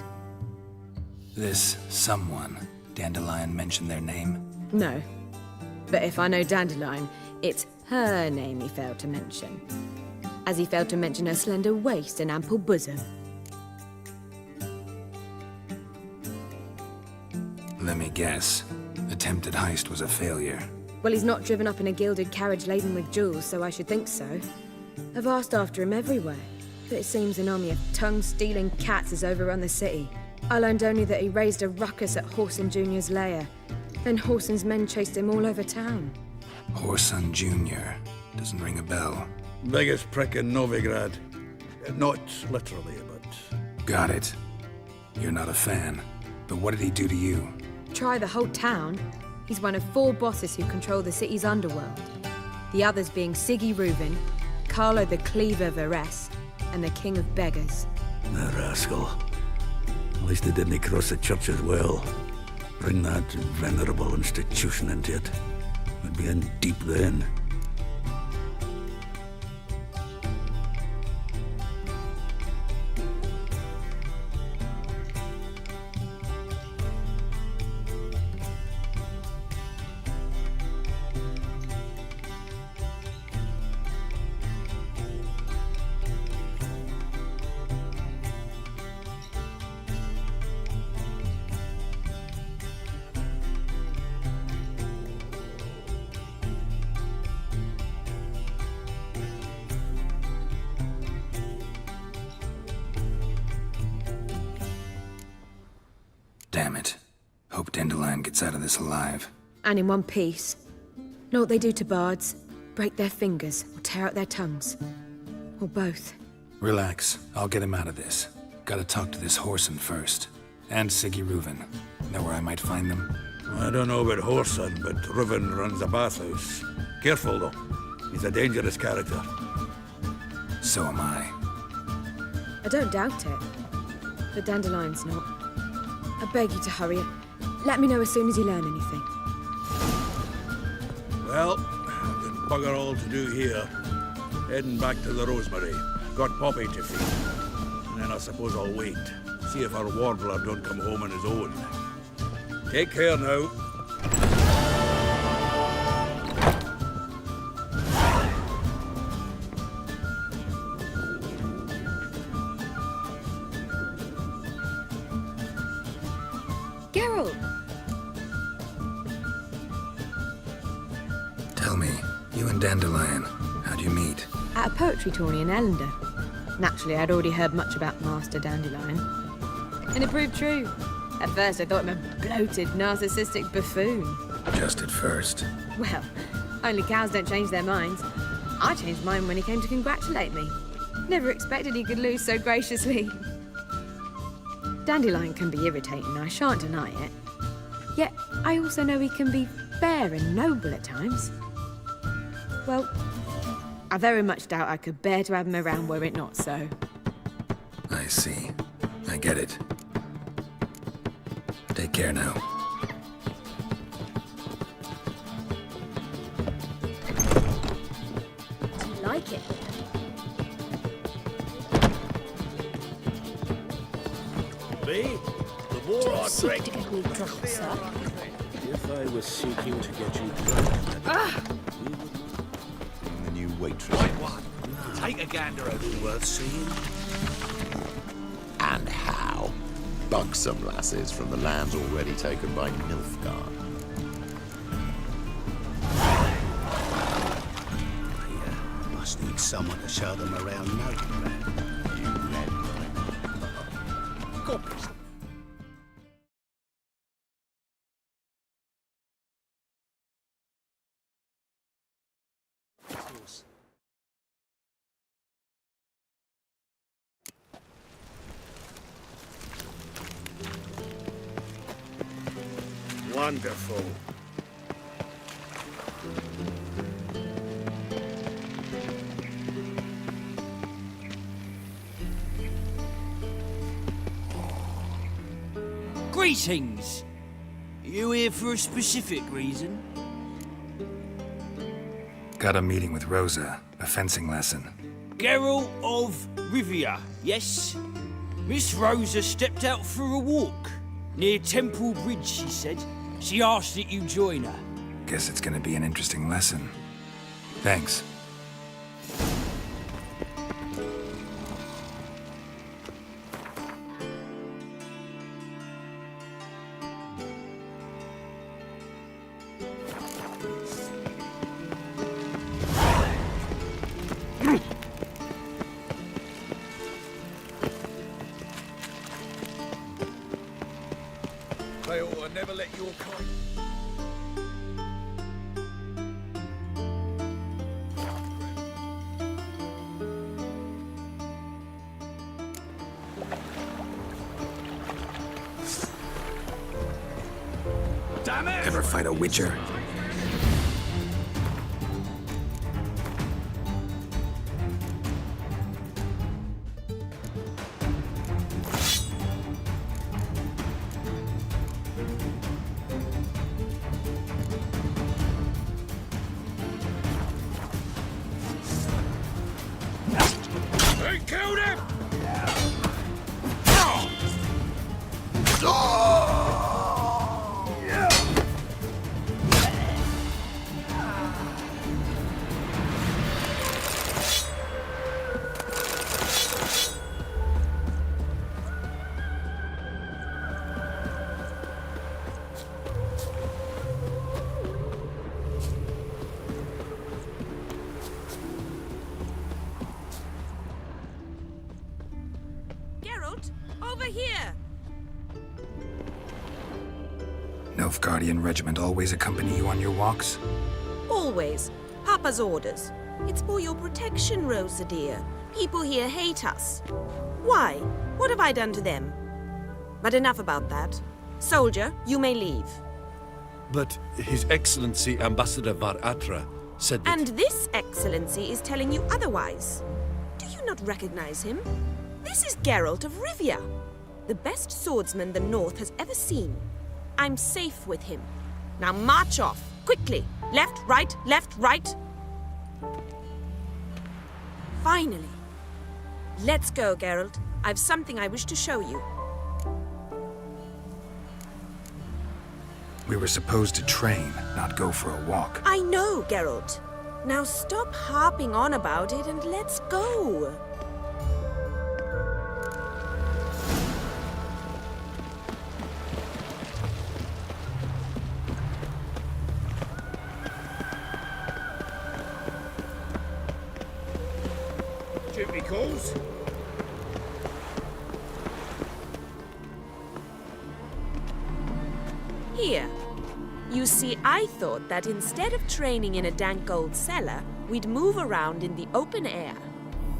This someone, Dandelion mentioned their name? No. But if I know Dandelion, it's her name he failed to mention. As he failed to mention her slender waist and ample bosom. Let me guess. Attempted heist was a failure. Well, he's not driven up in a gilded carriage laden with jewels, so I should think so. I've asked after him everywhere, but it seems an army of tongue-stealing cats has overrun the city. I learned only that he raised a ruckus at Whoreson Jr.'s lair. Then Whoreson's men chased him all over town. Whoreson Jr. Doesn't ring a bell. Biggest prick in Novigrad. Not literally, but... Got it. You're not a fan. But what did he do to you? Try the whole town. He's one of 4 bosses who control the city's underworld. The others being Siggy Reuven, Carlo the Cleaver Varese, and the King of Beggars. The rascal. At least they didn't cross the church as well. Bring that venerable institution into it. We'd be in deep then. Damn it. Hope Dandelion gets out of this alive. And in one piece. Know what they do to bards? Break their fingers or tear out their tongues. Or both. Relax. I'll get him out of this. Gotta talk to this Whoreson first. And Siggy Reuven. Know where I might find them? I don't know about Whoreson, but Reuven runs a bathhouse. Careful, though. He's a dangerous character. So am I. I don't doubt it. But Dandelion's not. I beg you to hurry up. Let me know as soon as you learn anything. Well, I've got bugger all to do here. Heading back to the Rosemary. Got Poppy to feed. And then I suppose I'll wait. See if our warbler don't come home on his own. Take care now. Geralt! Tell me, you and Dandelion, how'd you meet? At a poetry tourney in Ellender. Naturally, I'd already heard much about Master Dandelion. And it proved true. At first, I thought him a bloated, narcissistic buffoon. Just at first. Well, only cows don't change their minds. I changed mine when he came to congratulate me. Never expected he could lose so graciously. Dandelion can be irritating, I shan't deny it. Yet, I also know he can be fair and noble at times. Well, I very much doubt I could bear to have him around were it not so. I see. I get it. Take care now. Do you like it? be. The more I Seek drink, to get me drunk, sir. If I was seeking to get you drunk, The new waitress. Right one. Take a gander over the worth seeing. And how? Buxom lasses from the lands already taken by Nilfgaard. must need someone to show them around Novigrad. You led God bless them. Wonderful. Greetings! You here for a specific reason? Got a meeting with Rosa, a fencing lesson. Geralt of Rivia, yes? Miss Rosa stepped out for a walk. Near Temple Bridge, she said. She asked that you join her. Guess it's gonna be an interesting lesson. Thanks. They ought to never let your kind. Damn it! Ever fight a witcher? They killed him! Geralt, over here! Nilfgaardian regiment always accompany you on your walks? Always. Papa's orders. It's for your protection, Rosa dear. People here hate us. Why? What have I done to them? But enough about that. Soldier, you may leave. But His Excellency Ambassador Var Atra said that... And this excellency is telling you otherwise. Do you not recognize him? This is Geralt of Rivia, the best swordsman the North has ever seen. I'm safe with him. Now march off, quickly. Left, right, left, right. Finally. Let's go, Geralt. I've something I wish to show you. We were supposed to train, not go for a walk. I know, Geralt. Now stop harping on about it and let's go. Duty calls. Here. You see, I thought that instead of training in a dank old cellar, we'd move around in the open air.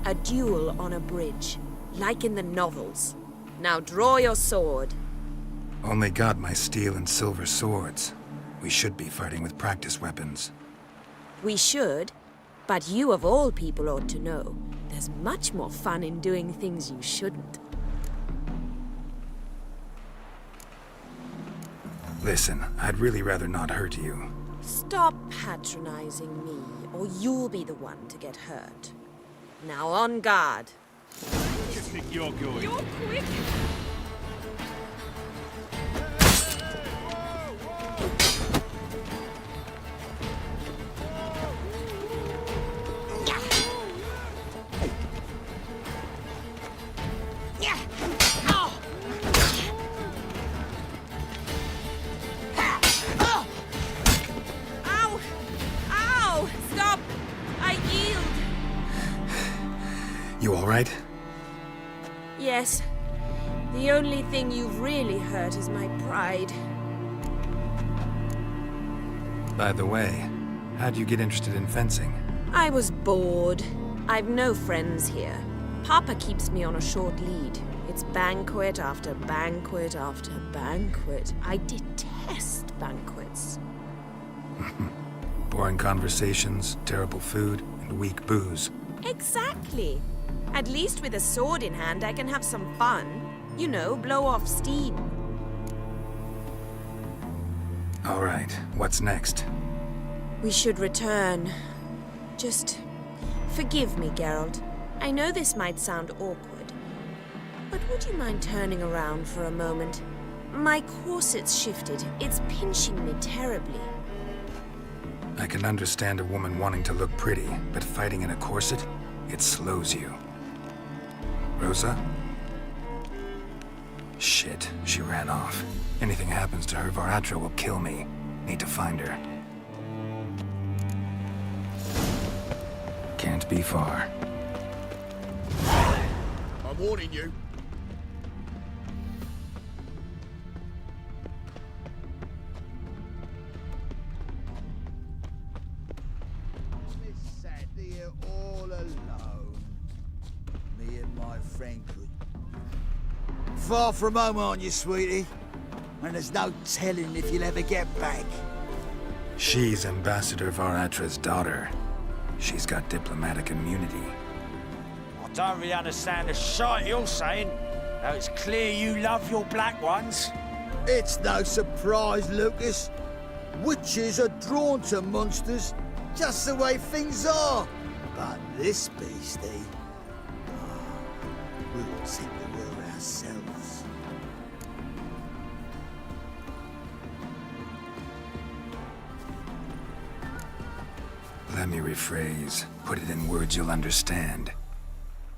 A duel on a bridge, like in the novels. Now draw your sword. Only got my steel and silver swords. We should be fighting with practice weapons. We should, but you of all people ought to know. There's much more fun in doing things you shouldn't. Listen, I'd really rather not hurt you. Stop patronizing me, or you'll be the one to get hurt. Now on guard. You think you're good? You're quick. Yes. The only thing you've really hurt is my pride. By the way, how'd you get interested in fencing? I was bored. I've no friends here. Papa keeps me on a short lead. It's banquet after banquet after banquet. I detest banquets. Boring conversations, terrible food, and weak booze. Exactly. At least with a sword in hand, I can have some fun. You know, blow off steam. All right, what's next? We should return. Just forgive me, Geralt. I know this might sound awkward, but would you mind turning around for a moment? My corset's shifted. It's pinching me terribly. I can understand a woman wanting to look pretty, but fighting in a corset, it slows you. Rosa? Shit, she ran off. Anything happens to her, Varatra will kill me. Need to find her. Can't be far. I'm warning you. Miss Sandy here all alone. Me and my friend could. Far from home, aren't you, sweetie? And there's no telling if you'll ever get back. She's Ambassador Varatra's daughter. She's got diplomatic immunity. I don't really understand the shite you're saying. Though it's clear you love your black ones. It's no surprise, Lucas. Witches are drawn to monsters, just the way things are. But this beastie, we'll take the world ourselves. Let me rephrase. Put it in words you'll understand.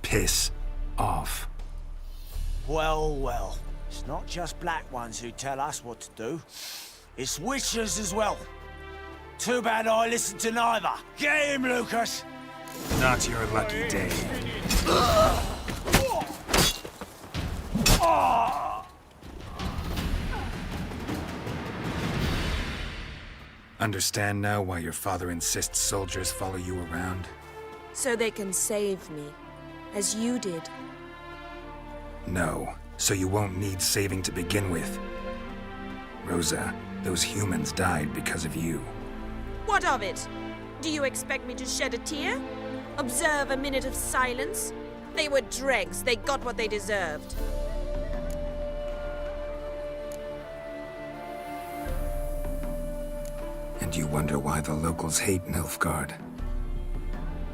Piss off. Well, well. It's not just black ones who tell us what to do. It's witches as well. Too bad I listened to neither. Get him, Lucas! Not your lucky day. Understand now why your father insists soldiers follow you around? So they can save me, as you did. No, so you won't need saving to begin with. Rosa, those humans died because of you. What of it? Do you expect me to shed a tear? Observe a minute of silence? They were dregs. They got what they deserved. And you wonder why the locals hate Nilfgaard.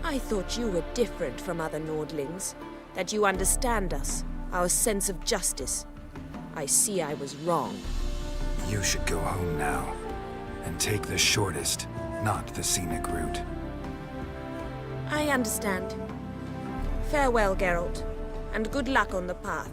I thought you were different from other Nordlings. That you understand us, our sense of justice. I see I was wrong. You should go home now. And take the shortest, not the scenic route. I understand. Farewell, Geralt, and good luck on the path.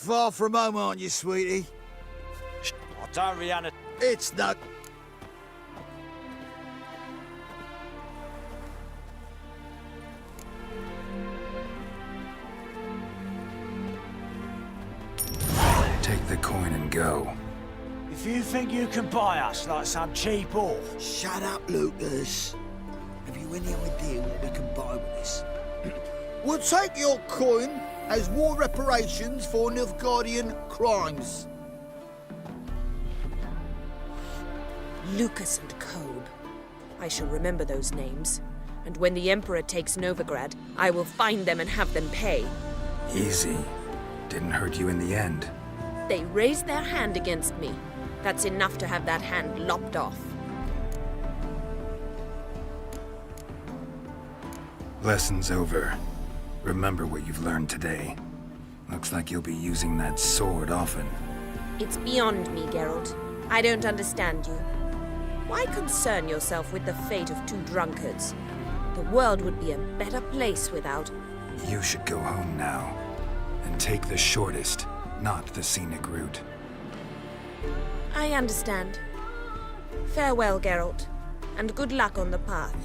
Far from home, aren't you, sweetie? I don't Rihanna. It's no... Take the coin and go. If you think you can buy us like some cheap whore... Shut up, Lucas. Have you any idea what we can buy with this? We'll take your coin as war reparations for Nilfgaardian crimes. Lucas and Kobe. I shall remember those names. And when the Emperor takes Novigrad, I will find them and have them pay. Easy. Didn't hurt you in the end. They raised their hand against me. That's enough to have that hand lopped off. Lesson's over. Remember what you've learned today. Looks like you'll be using that sword often. It's beyond me, Geralt. I don't understand you. Why concern yourself with the fate of two drunkards? The world would be a better place without... You should go home now. And take the shortest, not the scenic route. I understand. Farewell, Geralt, and good luck on the path.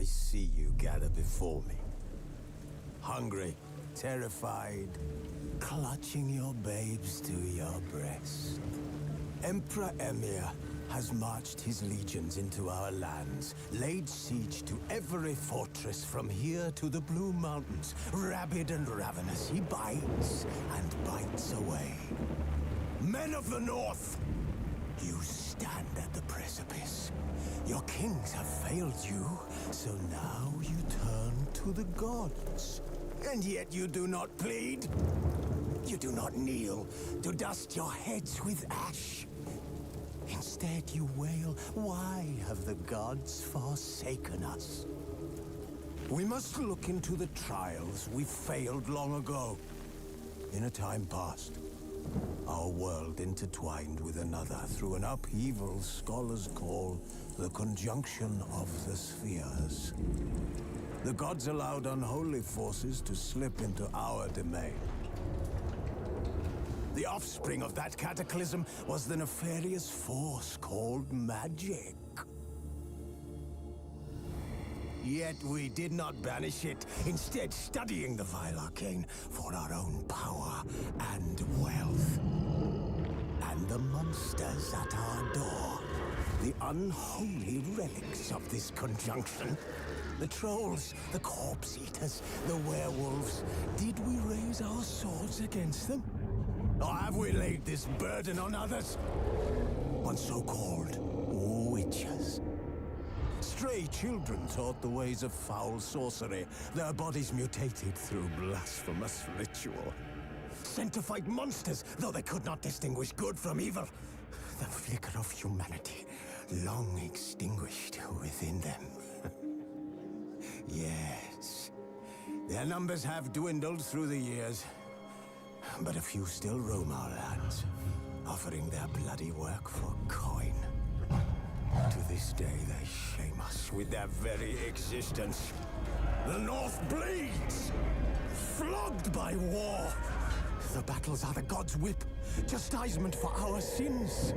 I see you gather before me. Hungry, terrified, clutching your babes to your breast. Emperor Emir has marched his legions into our lands, laid siege to every fortress from here to the Blue Mountains. Rabid and ravenous, he bites and bites away. Men of the North, you stand at the precipice. Your kings have failed you, so now you turn to the gods. And yet you do not plead. You do not kneel to dust your heads with ash. Instead you wail, why have the gods forsaken us? We must look into the trials we failed long ago. In a time past, our world intertwined with another through an upheaval scholars call the conjunction of the spheres. The gods allowed unholy forces to slip into our domain. The offspring of that cataclysm was the nefarious force called magic. Yet we did not banish it, instead studying the vile arcane for our own power and wealth. And the monsters at our door, the unholy relics of this conjunction, the trolls, the corpse eaters, the werewolves, did we raise our swords against them? Or have we laid this burden on others? On so-called witches. Stray children taught the ways of foul sorcery, their bodies mutated through blasphemous ritual. Sent to fight monsters, though they could not distinguish good from evil. The flicker of humanity, long extinguished within them. Yes, their numbers have dwindled through the years. But a few still roam our lands, offering their bloody work for coin. To this day, they shame us with their very existence. The North bleeds, flogged by war. The battles are the gods' whip, chastisement for our sins.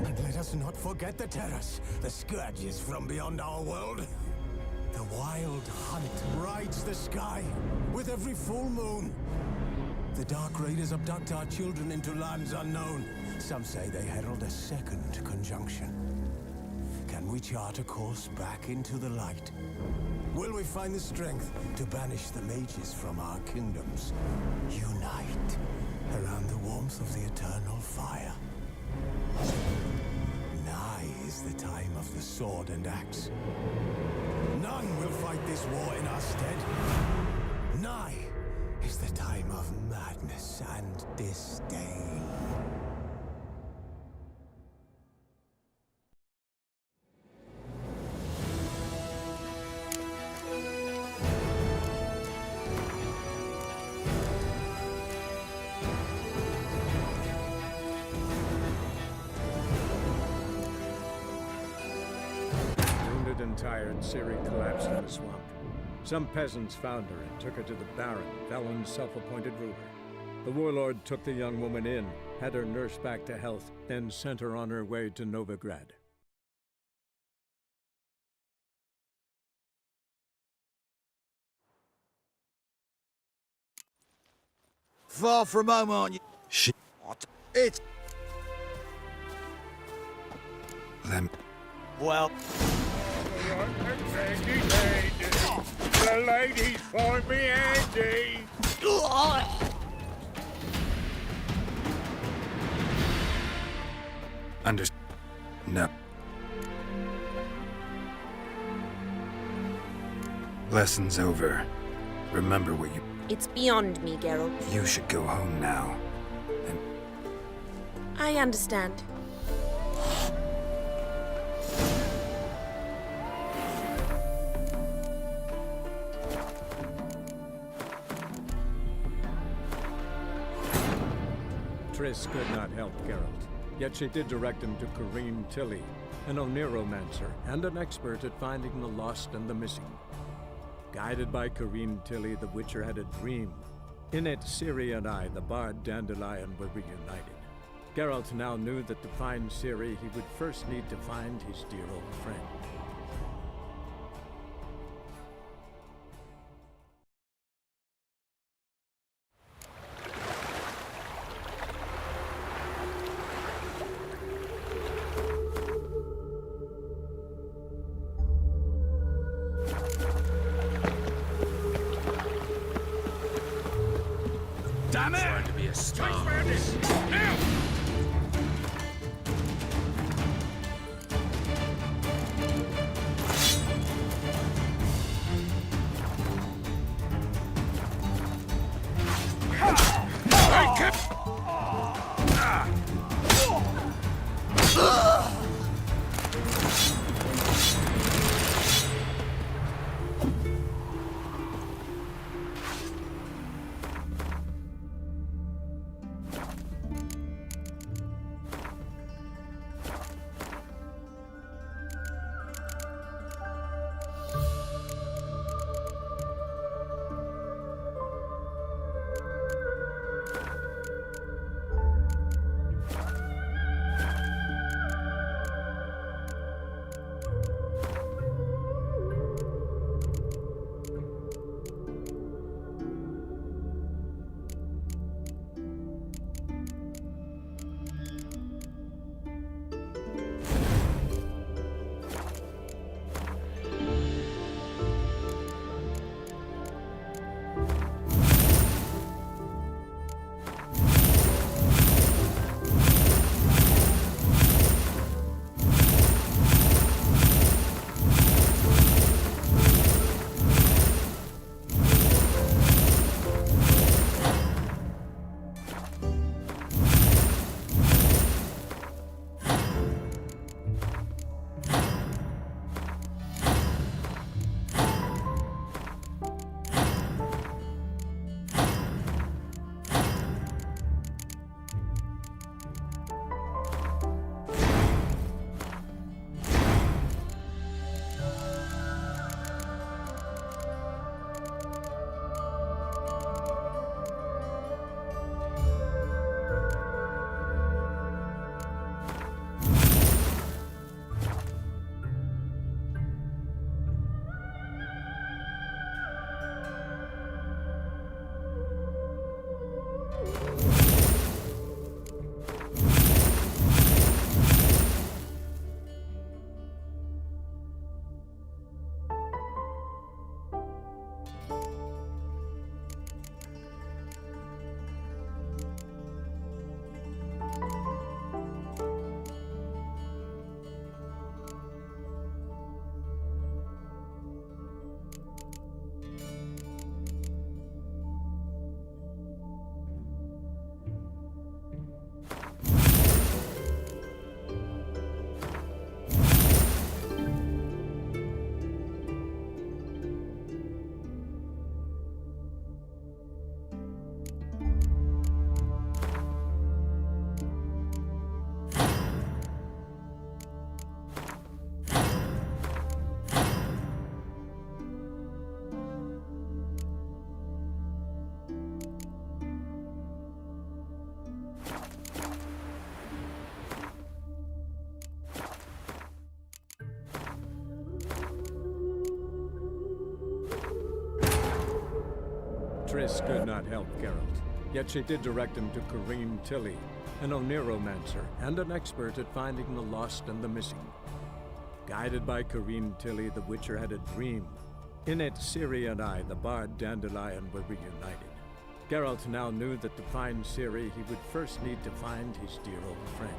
And let us not forget the terrors, the scourges from beyond our world. The wild hunt rides the sky with every full moon. The Dark Raiders abduct our children into lands unknown. Some say they herald a second conjunction. Can we chart a course back into the light? Will we find the strength to banish the mages from our kingdoms? Unite around the warmth of the eternal fire. Nigh is the time of the sword and axe. None will fight this war in our stead. Nigh is the time of madness and disdain. Wounded and tired, Ciri collapsed in the swamp. Some peasants found her and took her to the Baron, Valen's self-appointed ruler. The warlord took the young woman in, had her nursed back to health, then sent her on her way to Novigrad. Far from home, aren't you? Shit. It's... Lem. Well... The ladies find me handy. No. Lesson's over. Remember what you... It's beyond me, Geralt. You should go home now. And I understand. Triss could not help Geralt, yet she did direct him to Corrine Tilly, an Oniromancer and an expert at finding the lost and the missing. Guided by Corrine Tilly, the Witcher had a dream. In it, Ciri and I, the bard Dandelion, were reunited. Geralt now knew that to find Ciri, he would first need to find his dear old friend. Damn it! Trying to be a star. Now! Triss could not help Geralt, yet she did direct him to Kareem Tilly, an Oniromancer and an expert at finding the lost and the missing. Guided by Kareem Tilly, the Witcher had a dream. In it, Ciri and I, the bard Dandelion, were reunited. Geralt now knew that to find Ciri, he would first need to find his dear old friend.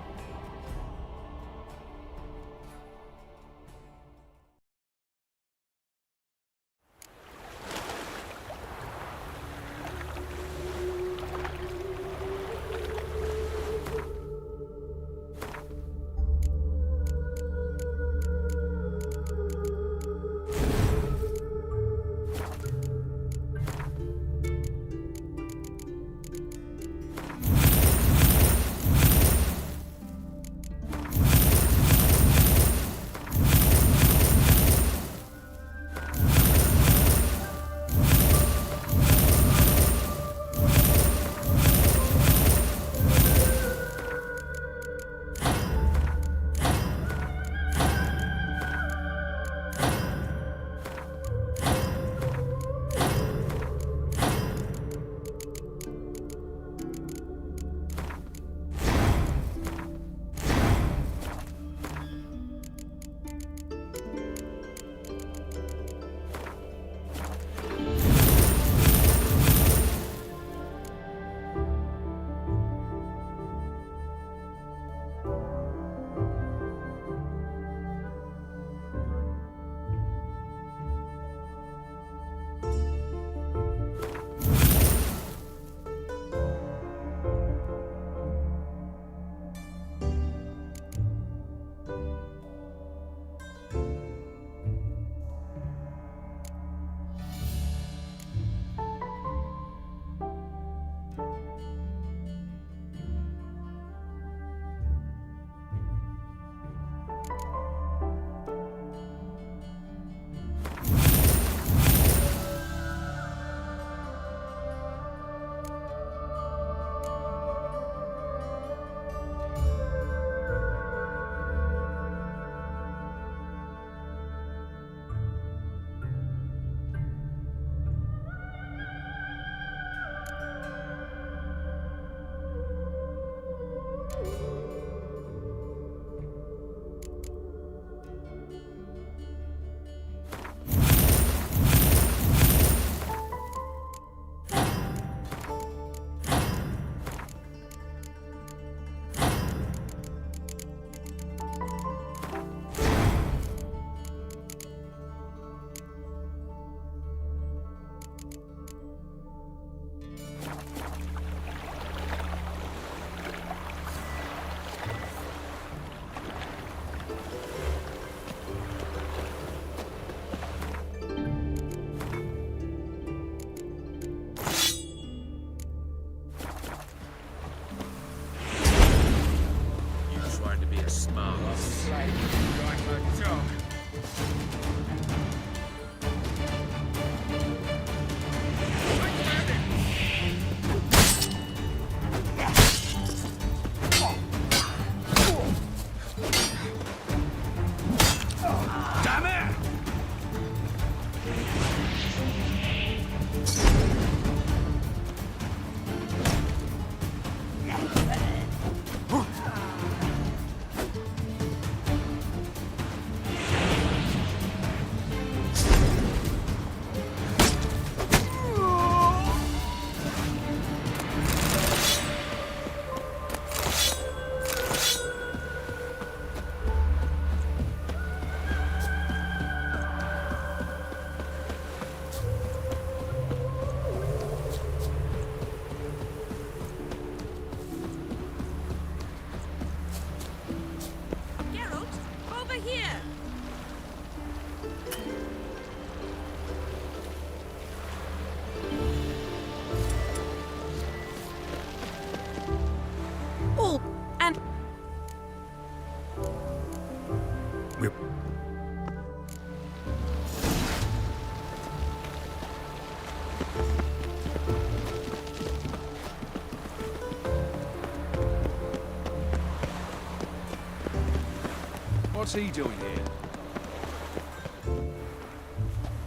What's he doing here?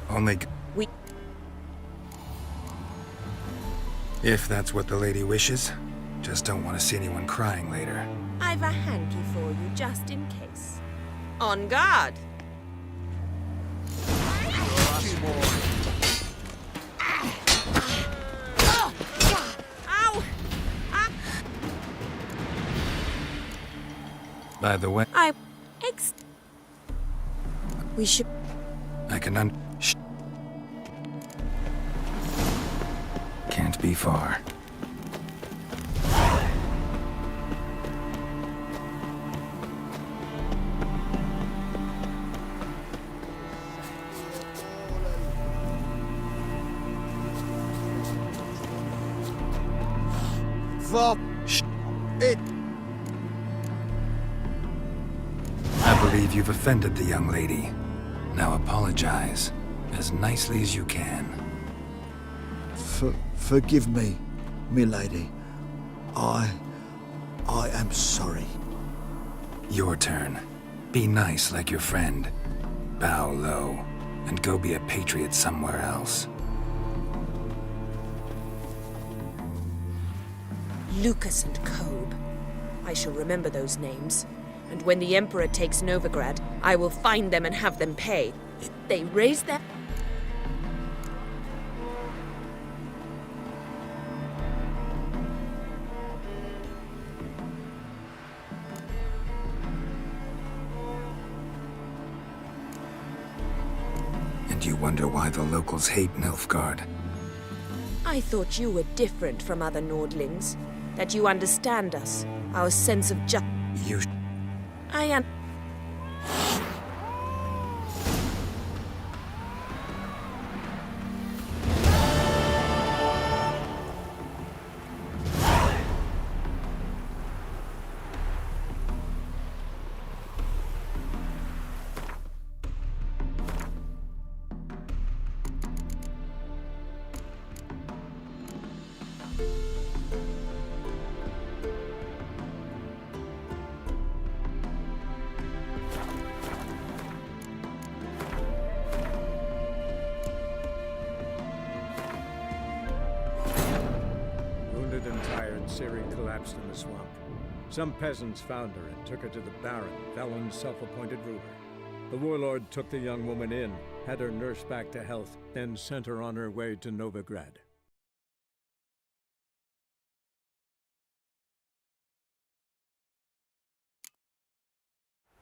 Only... We... If that's what the lady wishes. Just don't want to see anyone crying later. I've a hanky for you, just in case. On guard! Ow! By the way, We should... I can Can't be far. For it. I believe you've offended the young lady. Now apologize as nicely as you can. Forgive me, milady. I am sorry. Your turn. Be nice like your friend. Bow low, and go be a patriot somewhere else. Lucas and Kobe. I shall remember those names. And when the Emperor takes Novigrad, I will find them and have them pay. They raise their... And you wonder why the locals hate Nilfgaard. I thought you were different from other Nordlings. That you understand us, our sense of justice. You... I am... Wounded and tired, Ciri collapsed in the swamp. Some peasants found her and took her to the Baron, Valen's self-appointed ruler. The warlord took the young woman in, had her nursed back to health, then sent her on her way to Novigrad.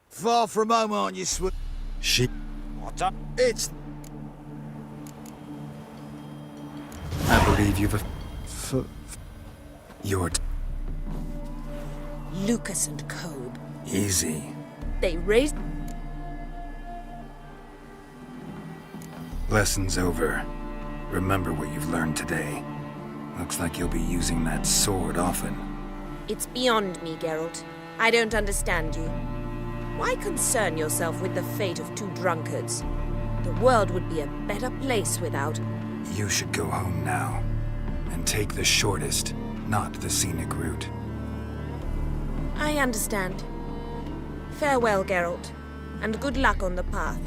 Far from home, aren't you, She... What's up? It's... I believe you've... Your... Lucas and Kobe. Easy. They raised... Lesson's over. Remember what you've learned today. Looks like you'll be using that sword often. It's beyond me, Geralt. I don't understand you. Why concern yourself with the fate of two drunkards? The world would be a better place without... You should go home now. And take the shortest, not the scenic route. I understand. Farewell, Geralt, and good luck on the path.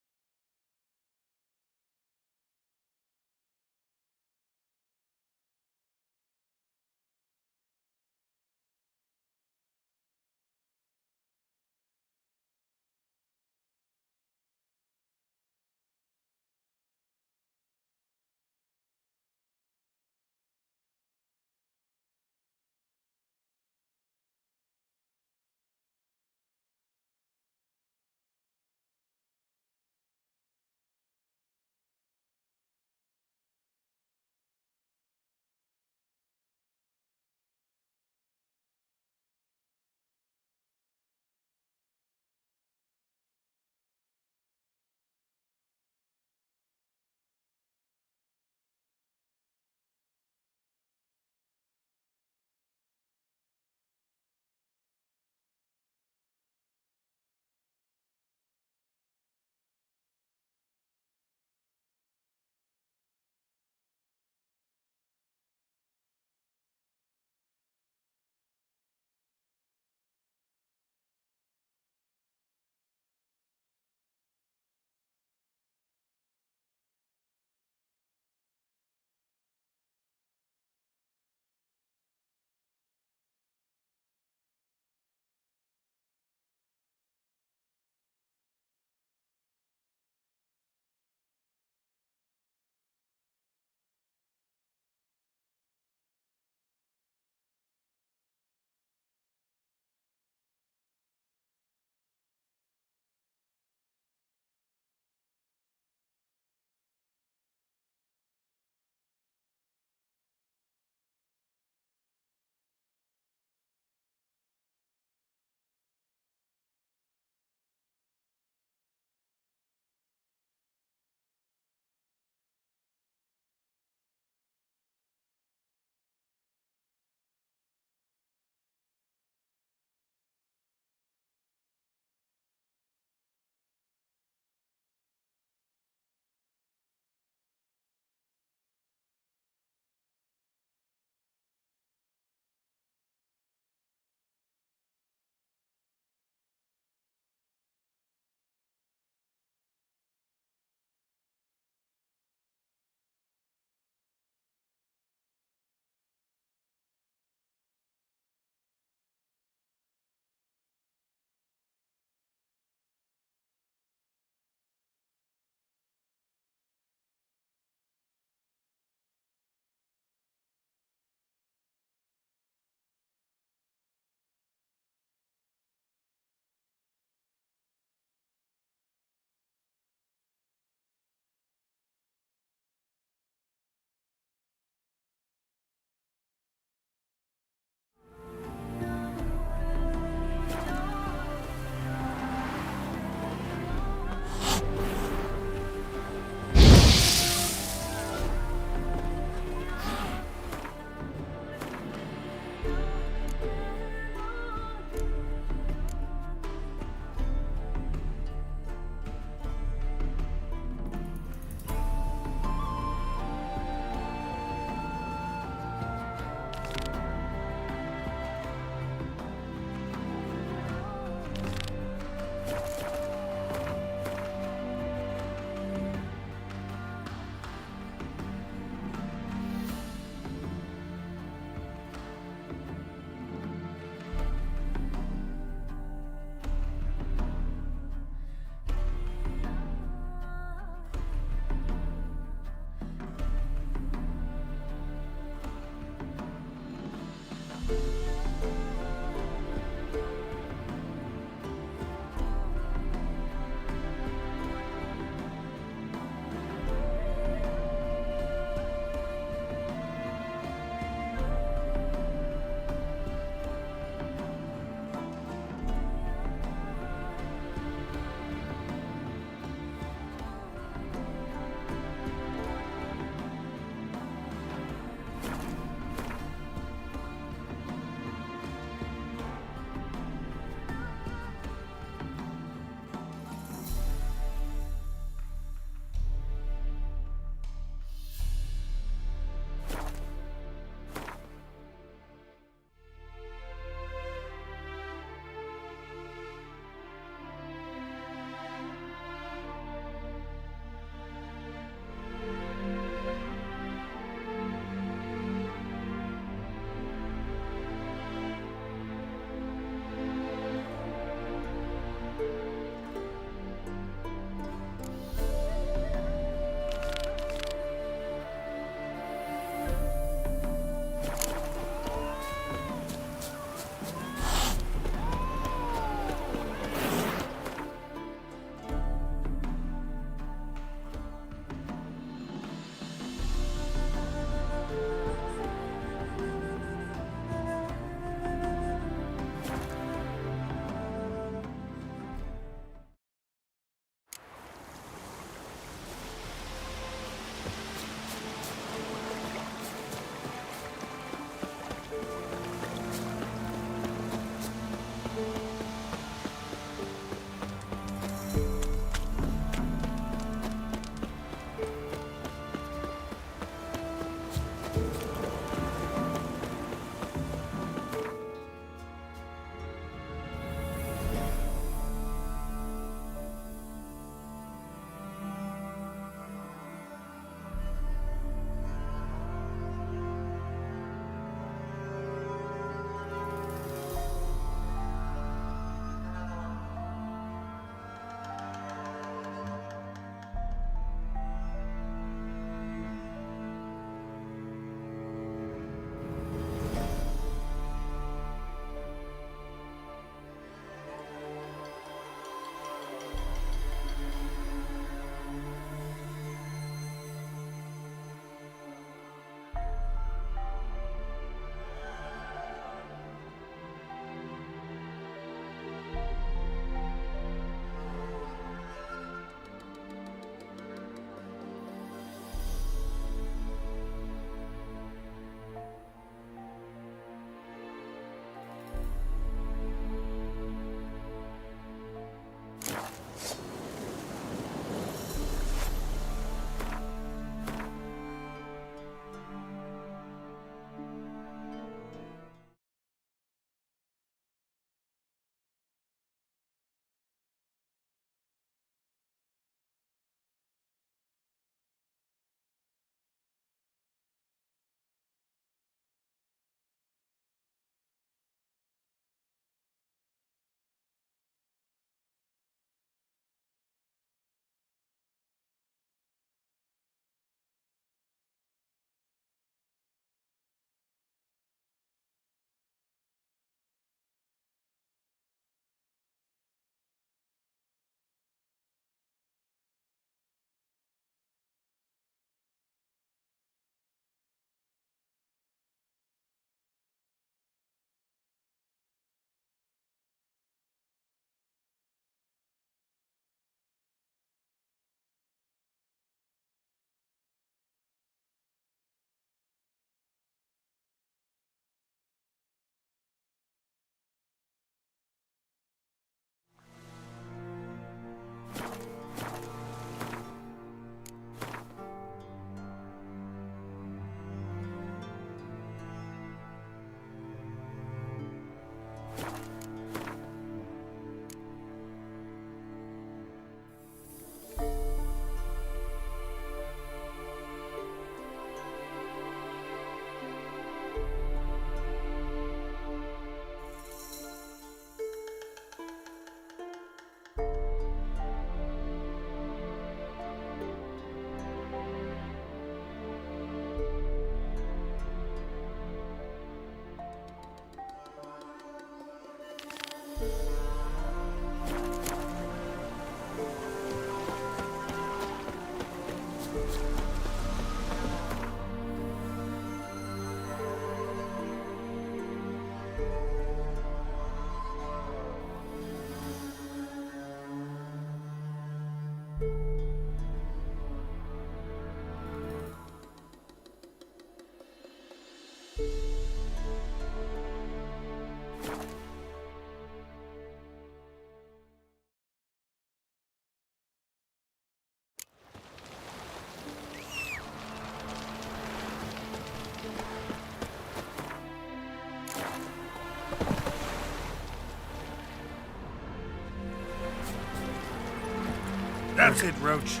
That's it, Roach.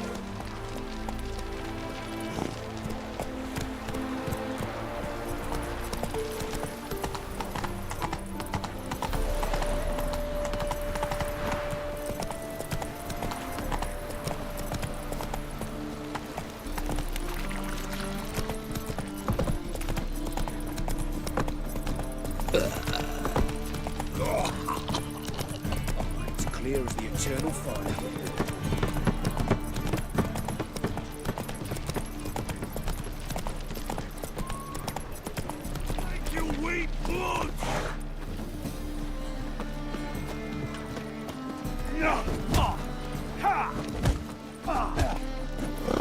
It's clear as the eternal fire. You weep blood!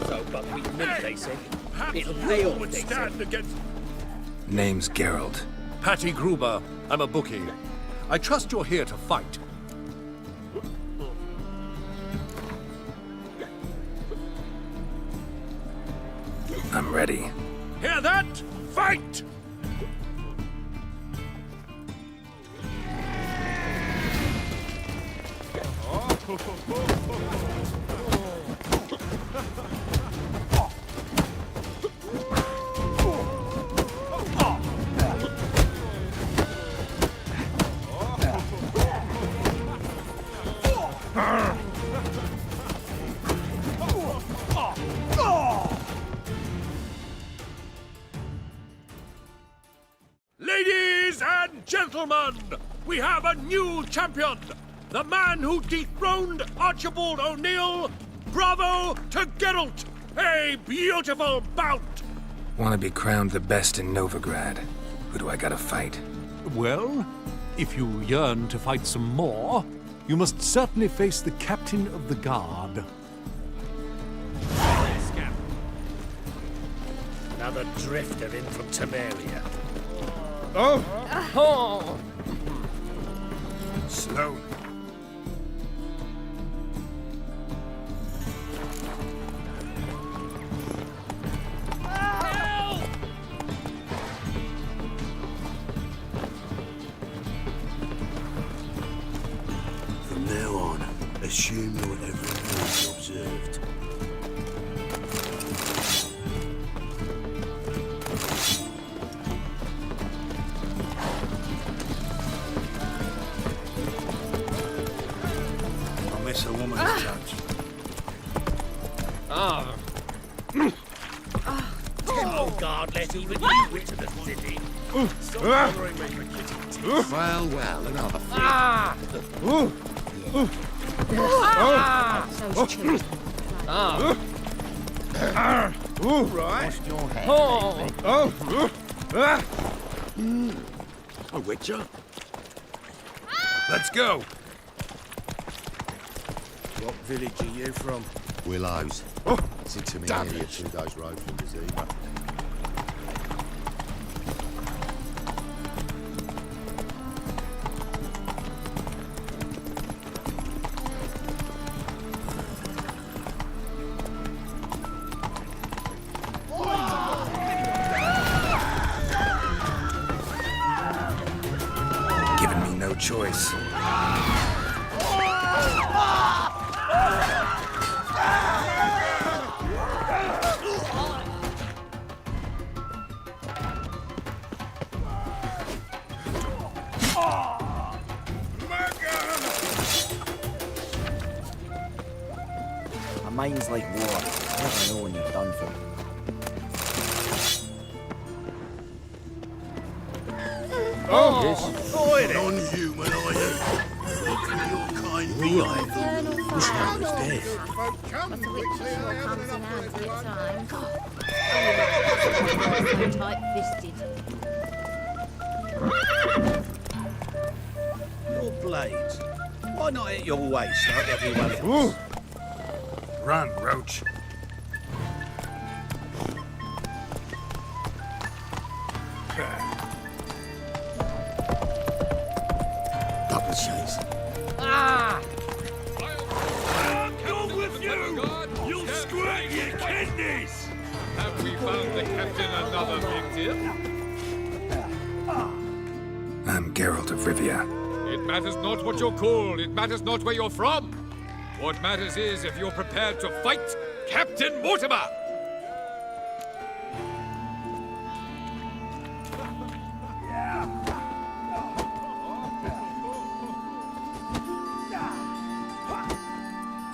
So, but we meet, they said. It'll pay off, would they stand said. against... Name's Geralt. Patty Gruber. I'm a bookie. I trust you're here to fight. I'm ready. Hear that? Fight! Ladies and gentlemen, we have a new champion. The man who dethroned Archibald O'Neill. Bravo to Geralt. A beautiful bout. Want to be crowned the best in Novigrad. Who do I gotta fight? Well, if you yearn to fight some more, you must certainly face the captain of the guard. Another drifter in from Temeria. Oh! Slowly. From now on, assume your every move observed. I miss a woman's touch. Ah! Oh, God, let even you into the city. Stop bothering me for kitty teeth. Well, well, another thing. Ah! Those children. Ah! Right. Washed your hair. A witcher? Let's go. What village are you from? Willows. It's into me area 2 days road from Gazeba. Giving me no choice. My mind's like water. I never know when you're done for. Non-human, are you? Look for your kind being. This hell is dead. Folk come quickly, I haven't enough for everyone. Tight-fisted. Your blades. Why not at your waist like everyone else? Run, Roach. Double chase. Ah! Go with you! You'll scrape your kidneys! Have we found the captain another victim? I'm Geralt of Rivia. It matters not what you're called. It matters not where you're from. What matters is if you're prepared to fight Captain Mortimer!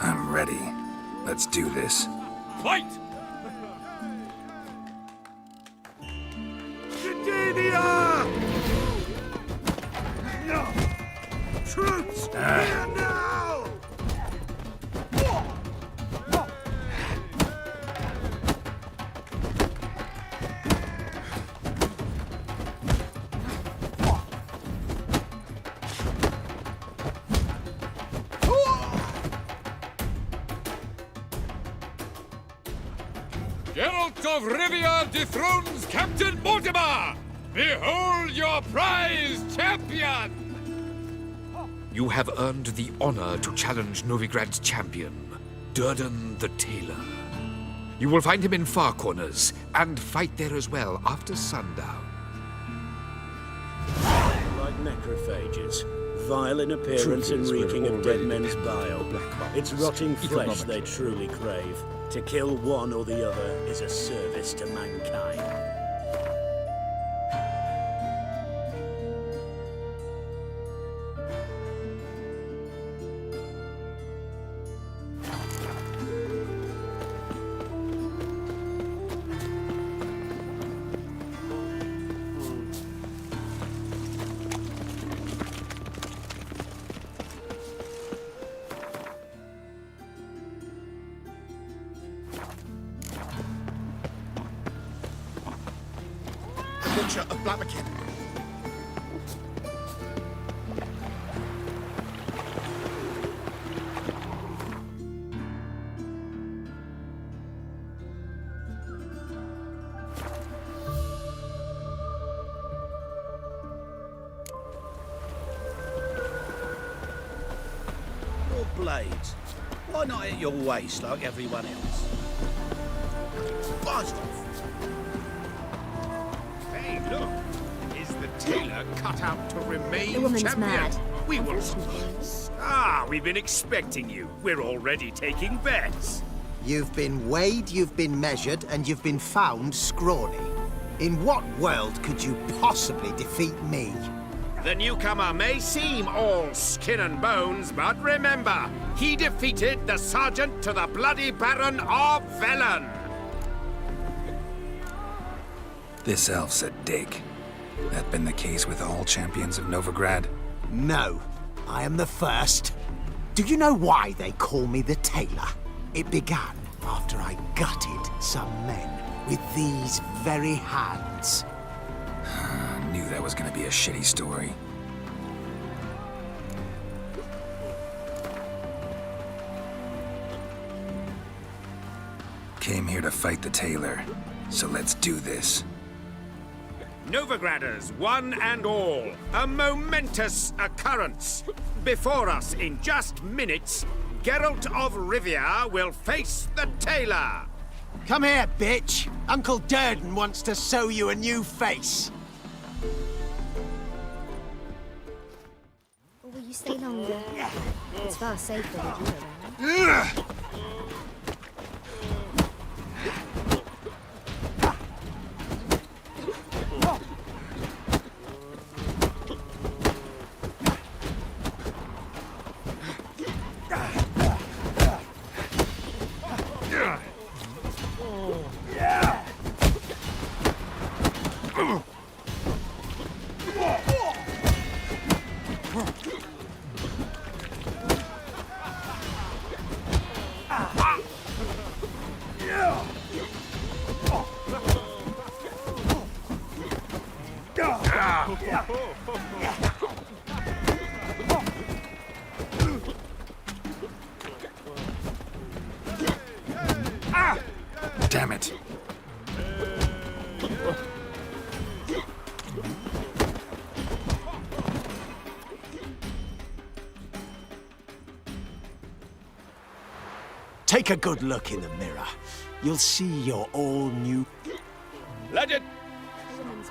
I'm ready. Let's do this. Fight! Troops, here now! Geralt of Rivia dethrones Captain Mortimer! Behold your prize champion! You have earned the honor to challenge Novigrad's champion, Durden the Tailor. You will find him in Far Corners, and fight there as well after sundown. Like necrophages, vile in appearance and reeking of dead men's bile. It's rotting flesh they truly crave. To kill one or the other is a service to mankind. Butcher of Blaviken. Your blades. Why not at your waist like everyone else? Blast off! Hey, look! Is the tailor cut out to remain The woman's champion? mad. We will... we've been expecting you. We're already taking bets. You've been weighed, you've been measured, and you've been found scrawny. In what world could you possibly defeat me? The newcomer may seem all skin and bones, but remember, he defeated the sergeant to the bloody Baron of Velen. This elf's a dick. That been the case with all champions of Novigrad? No, I am the first. Do you know why they call me the Tailor? It began after I gutted some men with these very hands. I knew that was gonna be a shitty story. Came here to fight the tailor, so let's do this. Novigraders, one and all, a momentous occurrence. Before us in just minutes, Geralt of Rivia will face the tailor. Come here, bitch. Uncle Durden wants to sew you a new face. Or will you stay longer? It's far safer with you around. Damn it. Take a good look in the mirror. You'll see your all-new... Legend!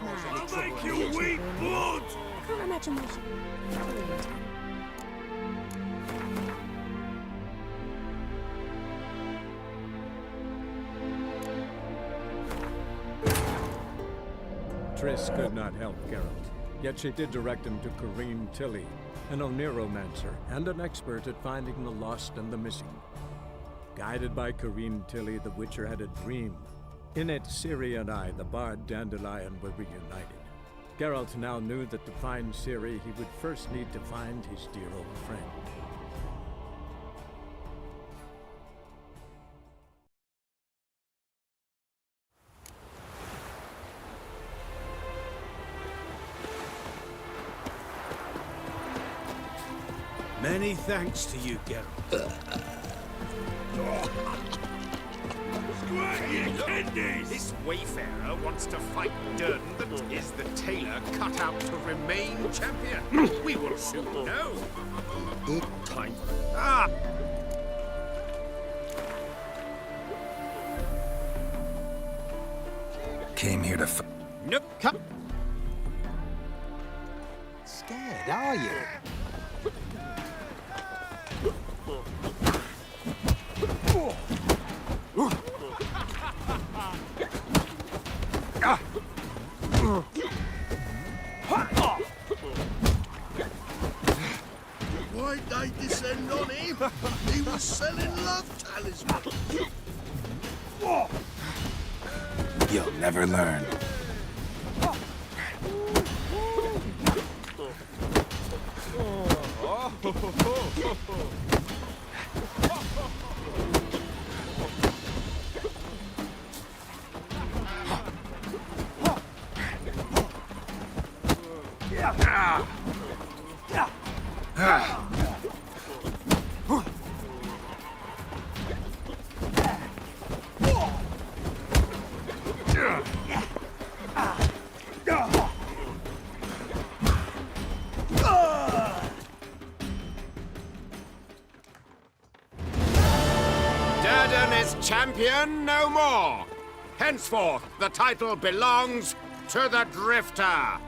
I'll make you weep blood! I can't imagine what... Triss could not help Geralt, yet she did direct him to Corrine Tilly, an Oneromancer and an expert at finding the lost and the missing. Guided by Corrine Tilly, the Witcher had a dream. In it, Ciri and I, the bard Dandelion, were reunited. Geralt now knew that to find Ciri, he would first need to find his dear old friend. Many thanks to you, Geralt. This wayfarer wants to fight Durden that is the tailor cut out to remain champion. We will soon know. Time for Came here to Nope. Come. Scared, are you? Why'd they descend on him? He was selling love talismans. You'll never learn. Durden is champion no more. Henceforth, the title belongs to the Drifter.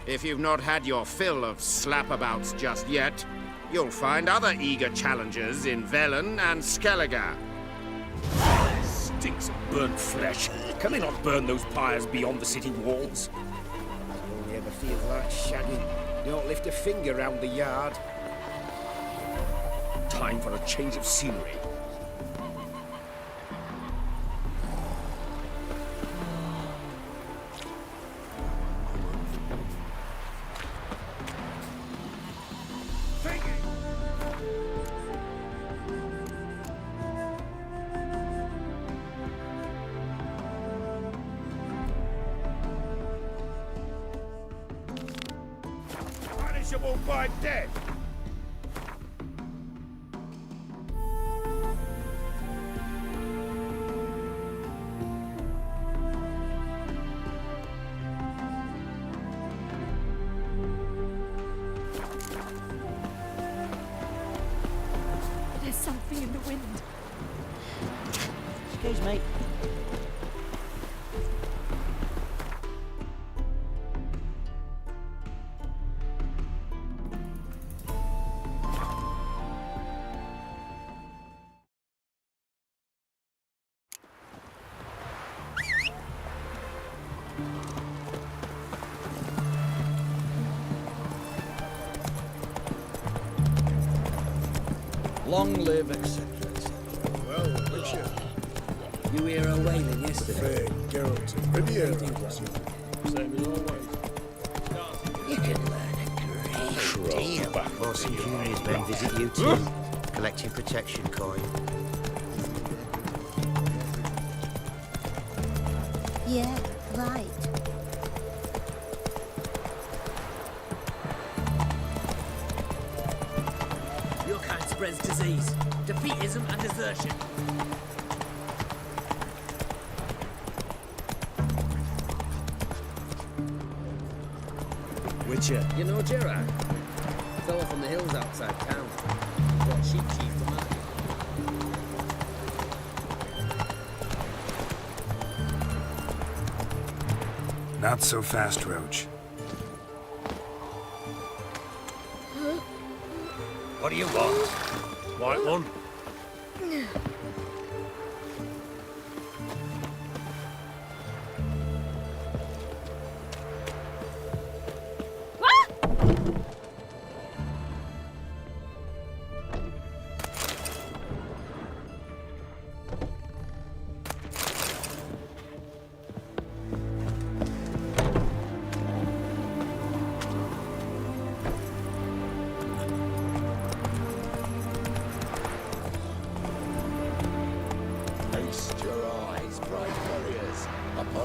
If you've not had your fill of slapabouts just yet, you'll find other eager challengers in Velen and Skellige. Stinks of burnt flesh. Can they not burn those pyres beyond the city walls? Only ever feels like shagging. Don't lift a finger round the yard. Time for a change of scenery. Punishable by death. There's something in the wind. Excuse me. Long live, etc. Well, Witcher. You hear her wailing yesterday? Geralt and Rivia. Same as always. You can learn a great deal. Orson Jr. has been visit you too, collecting protection coin. Yeah, right. Your kind spreads disease, defeatism and desertion. Witcher. You know Gerard? Fella from the hills outside town. Got sheep chief to market. Not so fast, Roach. What do you want? White one.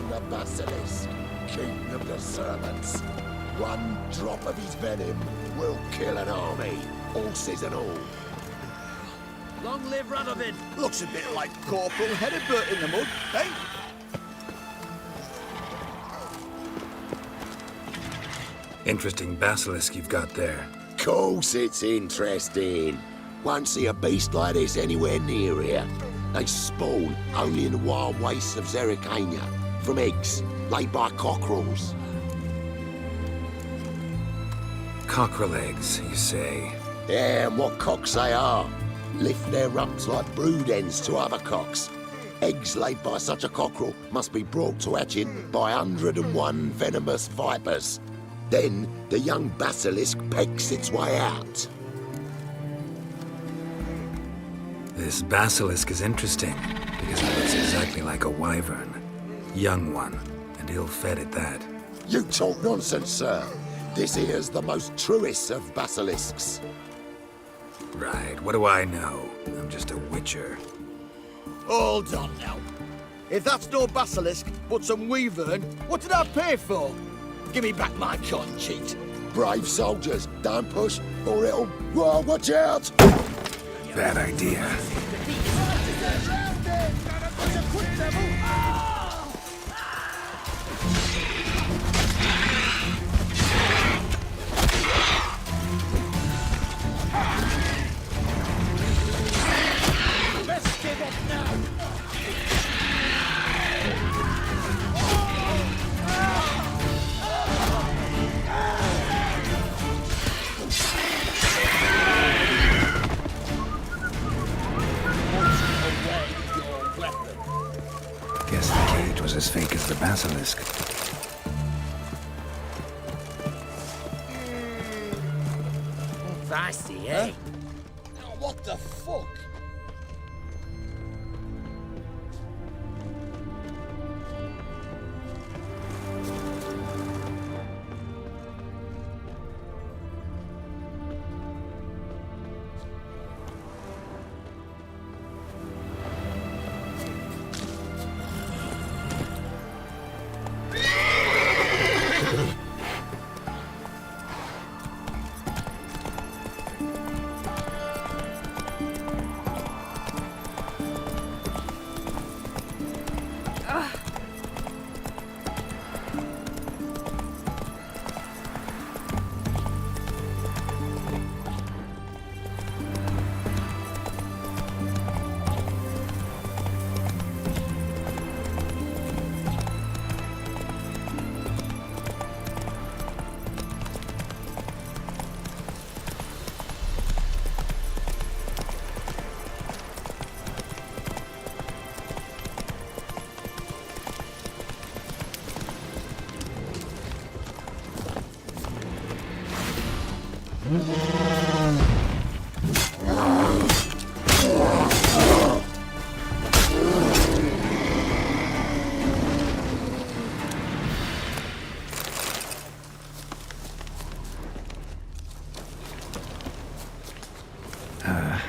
the basilisk, king of the serpents. One drop of his venom will kill an army, horses and all. Long live Radovid! Looks a bit like Corporal Hedibert in the mud, eh? Interesting basilisk you've got there. Course it's interesting. Won't see a beast like this anywhere near here. They spawn only in the wild wastes of Zerrikania, from eggs laid by cockerels. Cockerel eggs, you say? Yeah, and what cocks they are. Lift their rumps like brood hens to other cocks. Eggs laid by such a cockerel must be brought to hatching by 101 venomous vipers. Then the young basilisk pecks its way out. This basilisk is interesting, because it looks exactly like a wyvern. Young one, and ill-fed at that. You talk nonsense, sir. This here's the most truest of basilisks. Right, what do I know? I'm just a witcher. Hold on now. If that's no basilisk, but some wyvern, what did I pay for? Give me back my cotton cheat. Brave soldiers, don't push, or it'll... Whoa, watch out! Bad idea. Let's give up now! Guess the cage was as fake as the basilisk. Feisty, eh? Oh, what the fuck?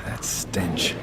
That stench.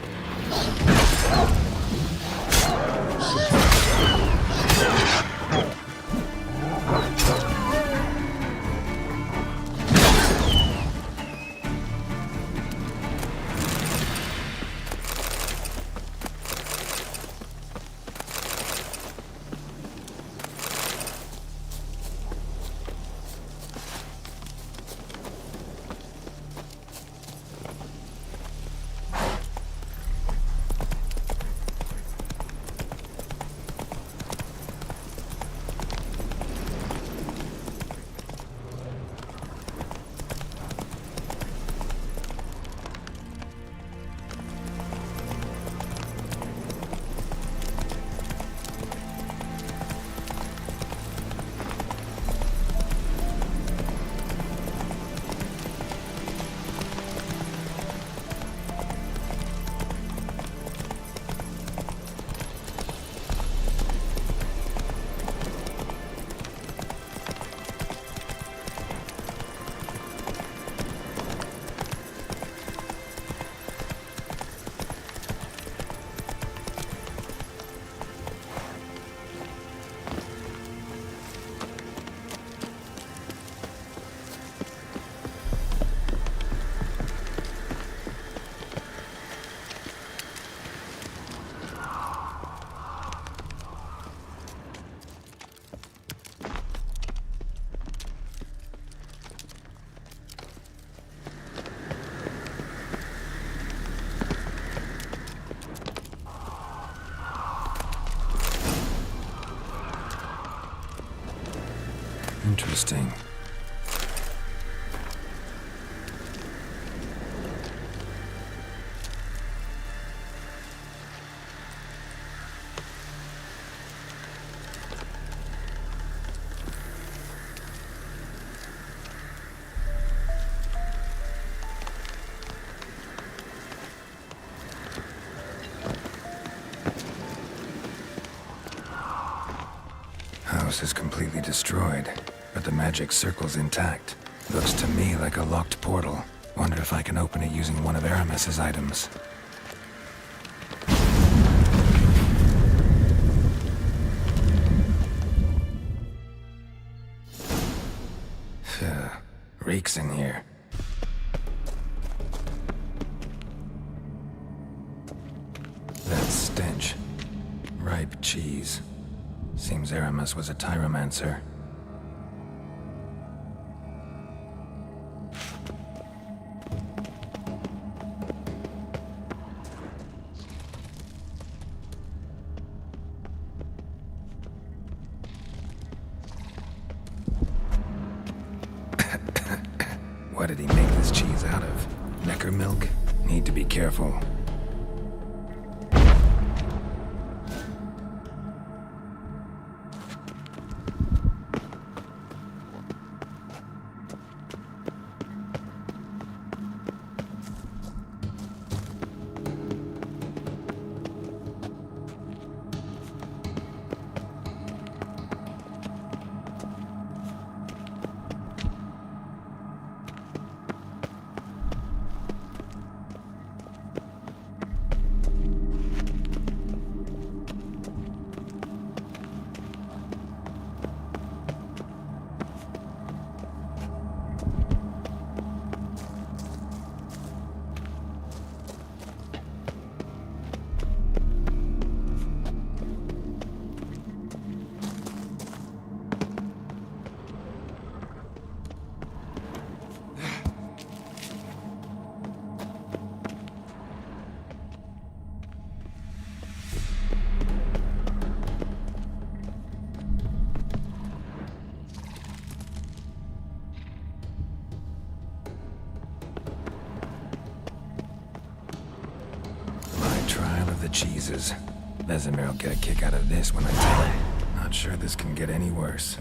Interesting. House is completely destroyed, but the magic circle's intact. Looks to me like a locked portal. Wonder if I can open it using one of Aramis's items. Reeks in here. That stench. Ripe cheese. Seems Aramis was a tyromancer. What did he make this cheese out of? Necker milk? Need to be careful. Cheeses. Vesemir will get a kick out of this when I tell him. Not sure this can get any worse.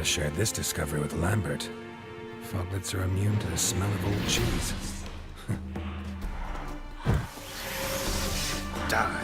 have shared this discovery with Lambert. Foglets are immune to the smell of old cheese. Die.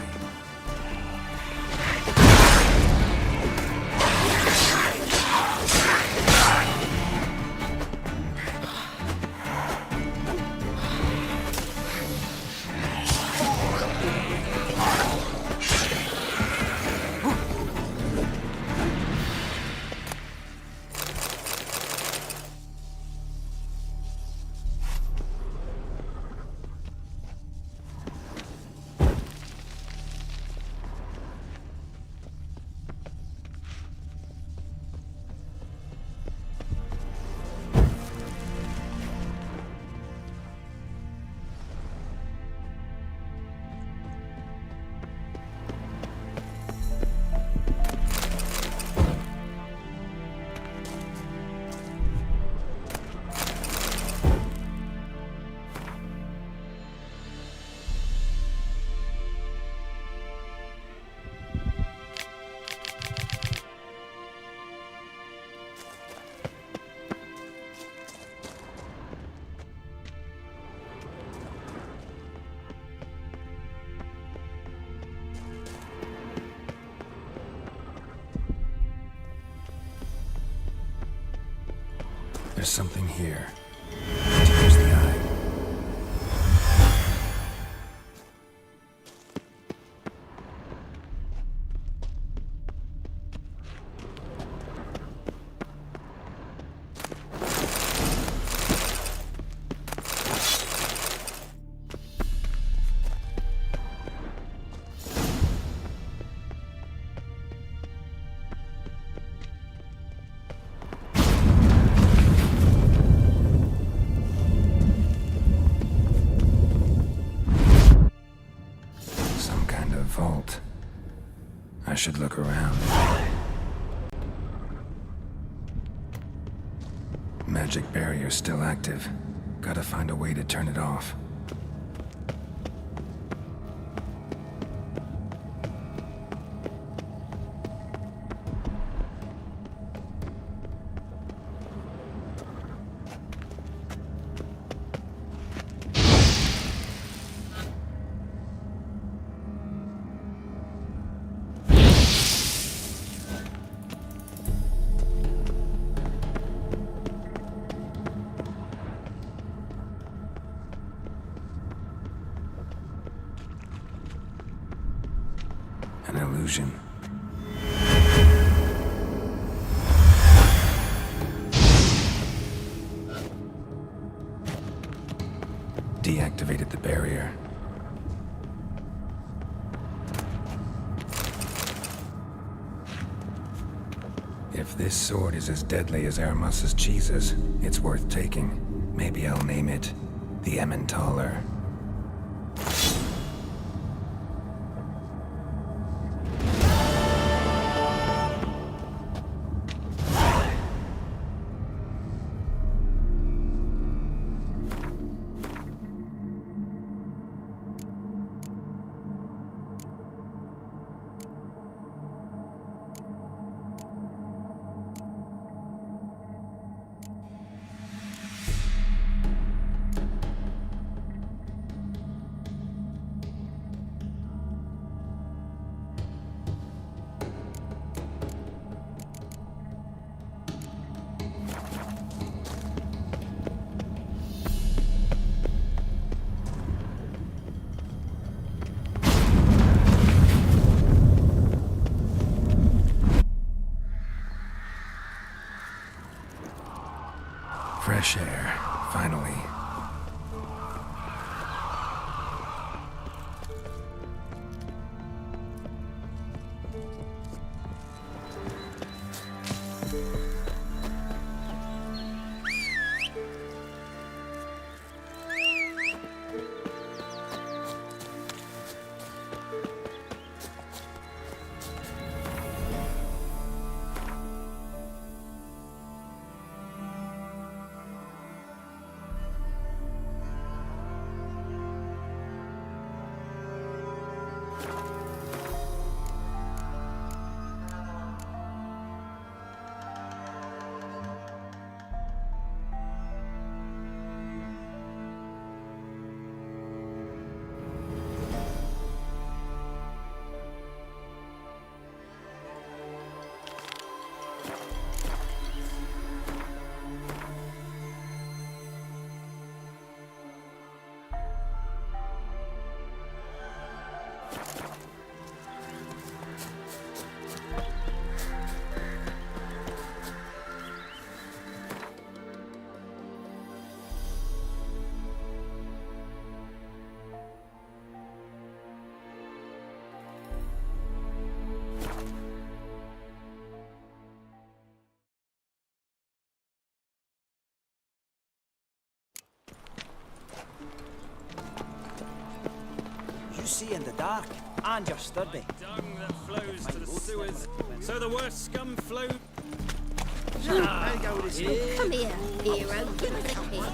There's something here. To use the eye. Vault. I should look around. Magic barrier still active. Gotta find a way to turn it off. An illusion. Deactivated the barrier. If this sword is as deadly as Aramus's cheeses, it's worth taking. Maybe I'll name it the Emmentaler. Fresh air, finally. see in the dark, and you're sturdy. Dung that flows to the sewers, so the worst scum flow. Come here, hero. Give us a kiss.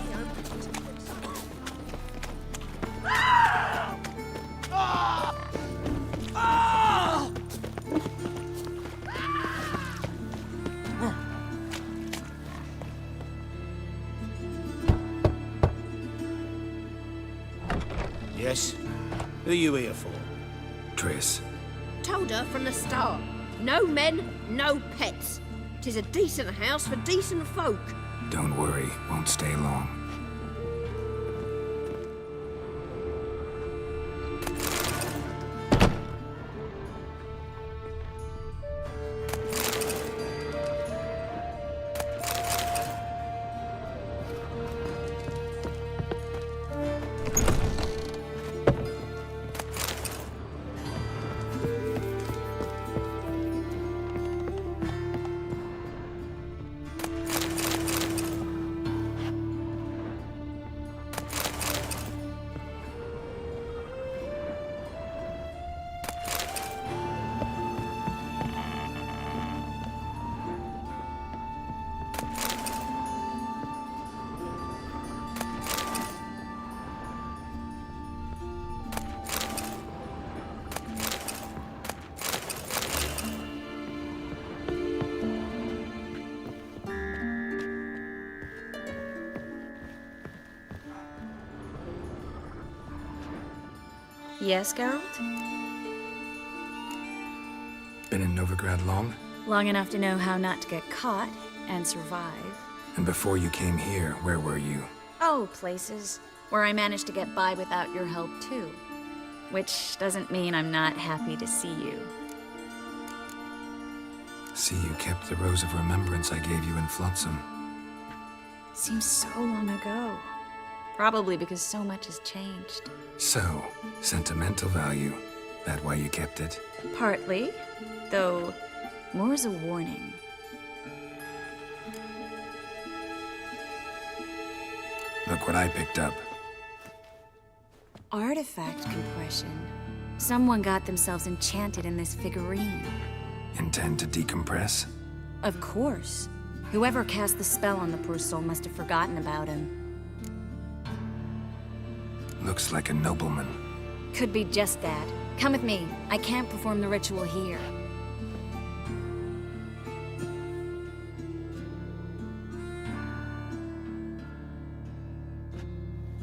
Yes? Who are you here for? Triss. Told her from the start. No men, no pets. 'Tis a decent house for decent folk. Don't worry, won't stay long. Yes, Geralt? Been in Novigrad long? Long enough to know how not to get caught and survive. And before you came here, where were you? Oh, places where I managed to get by without your help, too. Which doesn't mean I'm not happy to see you. See, you kept the Rose of Remembrance I gave you in Flotsam. Seems so long ago. Probably because so much has changed. So, sentimental value. That why you kept it? Partly, though more as a warning. Look what I picked up. Artifact compression. Someone got themselves enchanted in this figurine. Intend to decompress? Of course. Whoever cast the spell on the poor soul must have forgotten about him. Looks like a nobleman. Could be just that. Come with me. I can't perform the ritual here.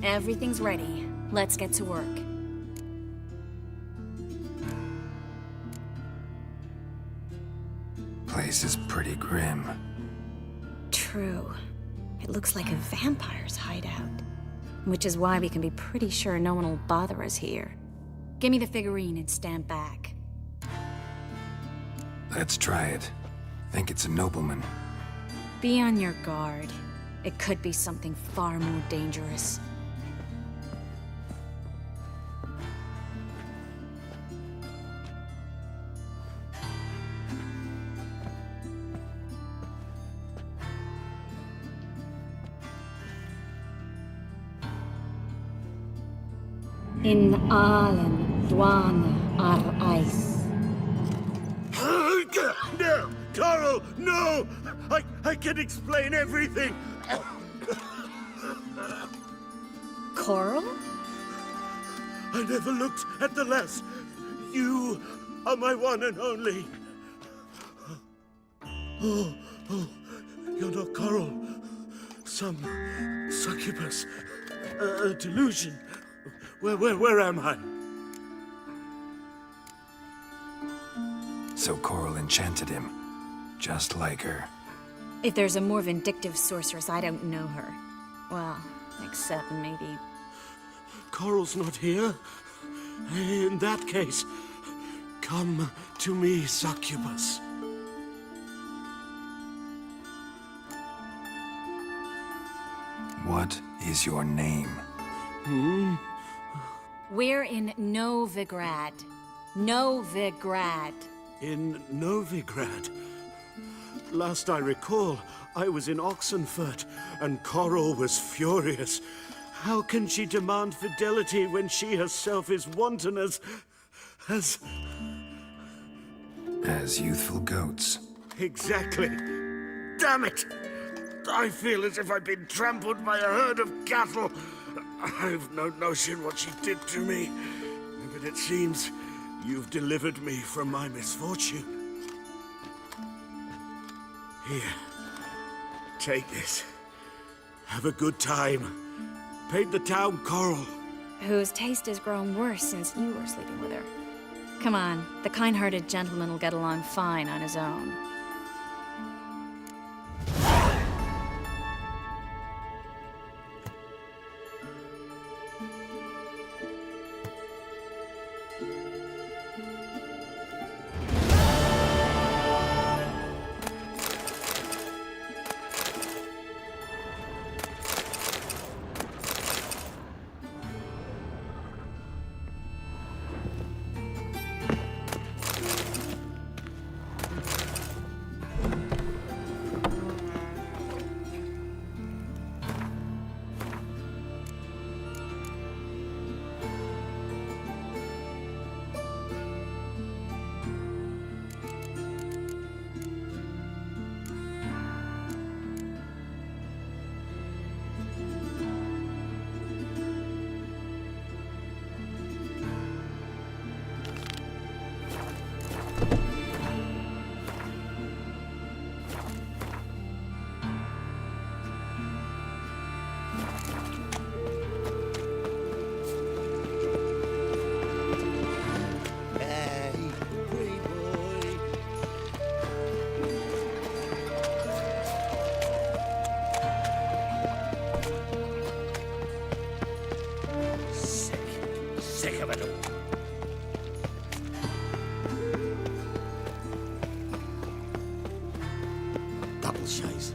Everything's ready. Let's get to work. Place is pretty grim. True. It looks like a vampire's hideout. Which is why we can be pretty sure no one will bother us here. Give me the figurine and stand back. Let's try it. Think it's a nobleman. Be on your guard. It could be something far more dangerous. In Allen, Dwana, ar Ice. No! Carl, no! I can explain everything! Coral? I never looked at the lass. You are my one and only. Oh, you're not Coral. Some succubus. A delusion. Where am I? So Coral enchanted him. Just like her. If there's a more vindictive sorceress, I don't know her. Well, except maybe... Coral's not here. In that case, come to me, succubus. What is your name? We're in Novigrad. Novigrad. In Novigrad? Last I recall, I was in Oxenfurt, and Coral was furious. How can she demand fidelity when she herself is wanton as youthful goats. Exactly. Damn it! I feel as if I've been trampled by a herd of cattle. I've no notion what she did to me, but it seems you've delivered me from my misfortune. Here, take this. Have a good time. Paint the town coral. Whose taste has grown worse since you were sleeping with her. Come on, the kind-hearted gentleman will get along fine on his own. Sick of it all. Double chase.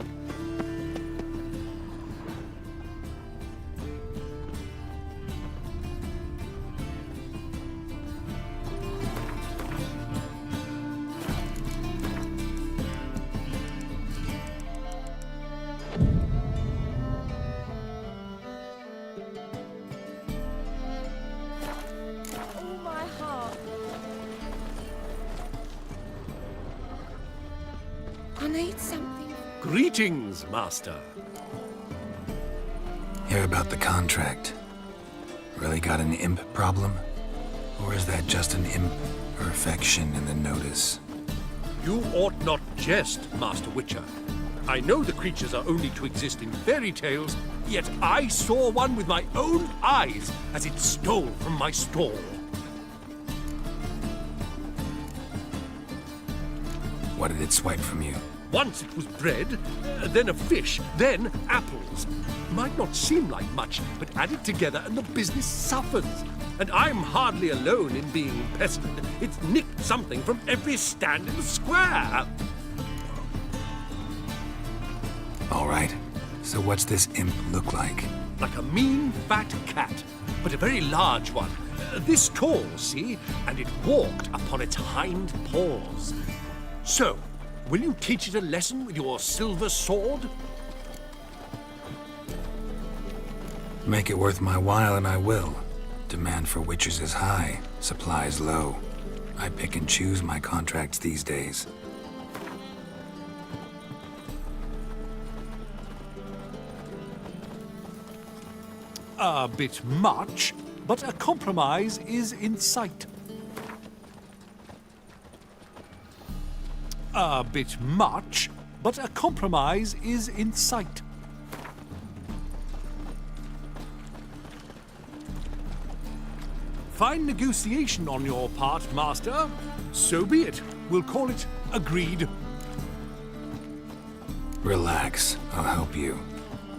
I need something. Greetings, Master. Hear about the contract. Really got an imp problem? Or is that just an imperfection in the notice? You ought not jest, Master Witcher. I know the creatures are only to exist in fairy tales, yet I saw one with my own eyes as it stole from my stall. What did it swipe from you? Once it was bread, then a fish, then apples. Might not seem like much, but add it together and the business suffers. And I'm hardly alone in being pestered. It's nicked something from every stand in the square. All right. So what's this imp look like? Like a mean, fat cat, but a very large one. This tall, see? And it walked upon its hind paws. So, will you teach it a lesson with your silver sword? Make it worth my while and I will. Demand for witches is high, supplies low. I pick and choose my contracts these days. A bit much, but a compromise is in sight. A bit much, but a compromise is in sight. Fine negotiation on your part, Master. So be it. We'll call it agreed. Relax, I'll help you.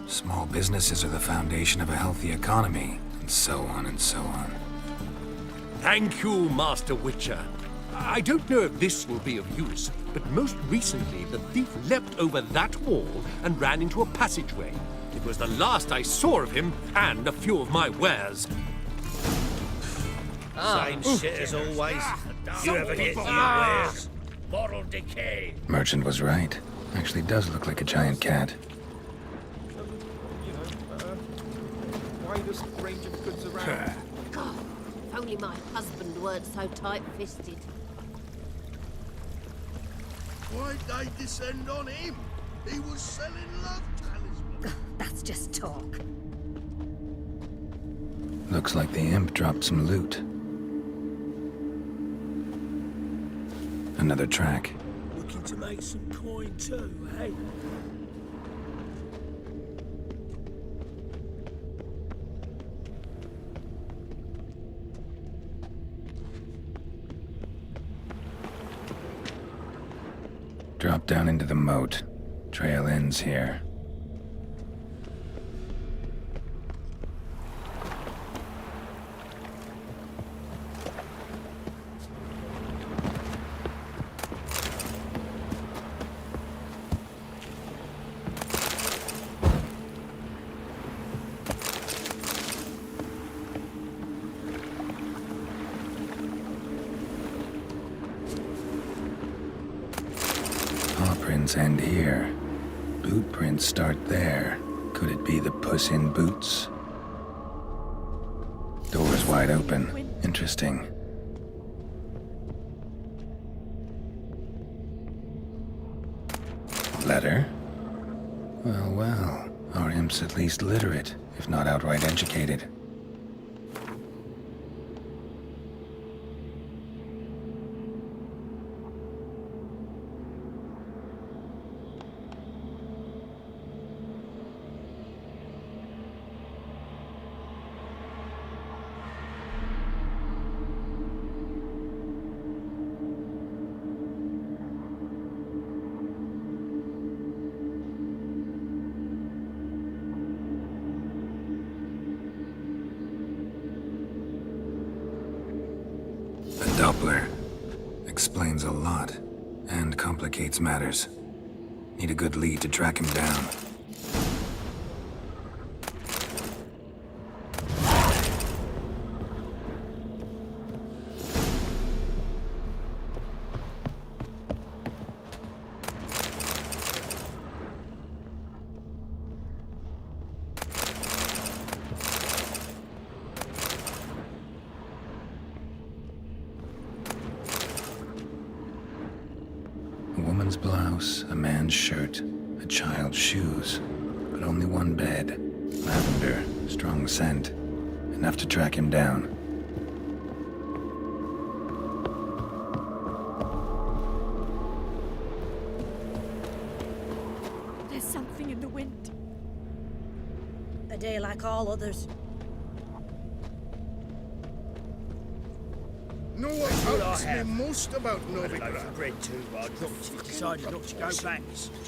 Small businesses are the foundation of a healthy economy, and so on and so on. Thank you, Master Witcher. I don't know if this will be of use, but most recently the thief leapt over that wall and ran into a passageway. It was the last I saw of him and a few of my wares. Same shit as always. You ever get new wares? Moral decay. Merchant was right. Actually does look like a giant cat. widest range of goods around. God, if only my husband weren't so tight-fisted. Why'd they descend on him? He was selling love talismans. That's just talk. Looks like the imp dropped some loot. Another track. Looking to make some coin too, eh? Drop down into the moat. Trail ends here. Paw prints end here. Boot prints start there. Could it be the Puss in Boots? Door's wide open. Interesting. Letter? Well, well. Our imp's at least literate, if not outright educated. A Doppler. Explains a lot, and complicates matters. Need a good lead to track him down. A woman's blouse, a man's shirt, a child's shoes, but only one bed. Lavender, strong scent, enough to track him down. There's something in the wind. A day like all others. Know what helps me most about I had a loaf Novigrad? of bread too, but I decided not to go back.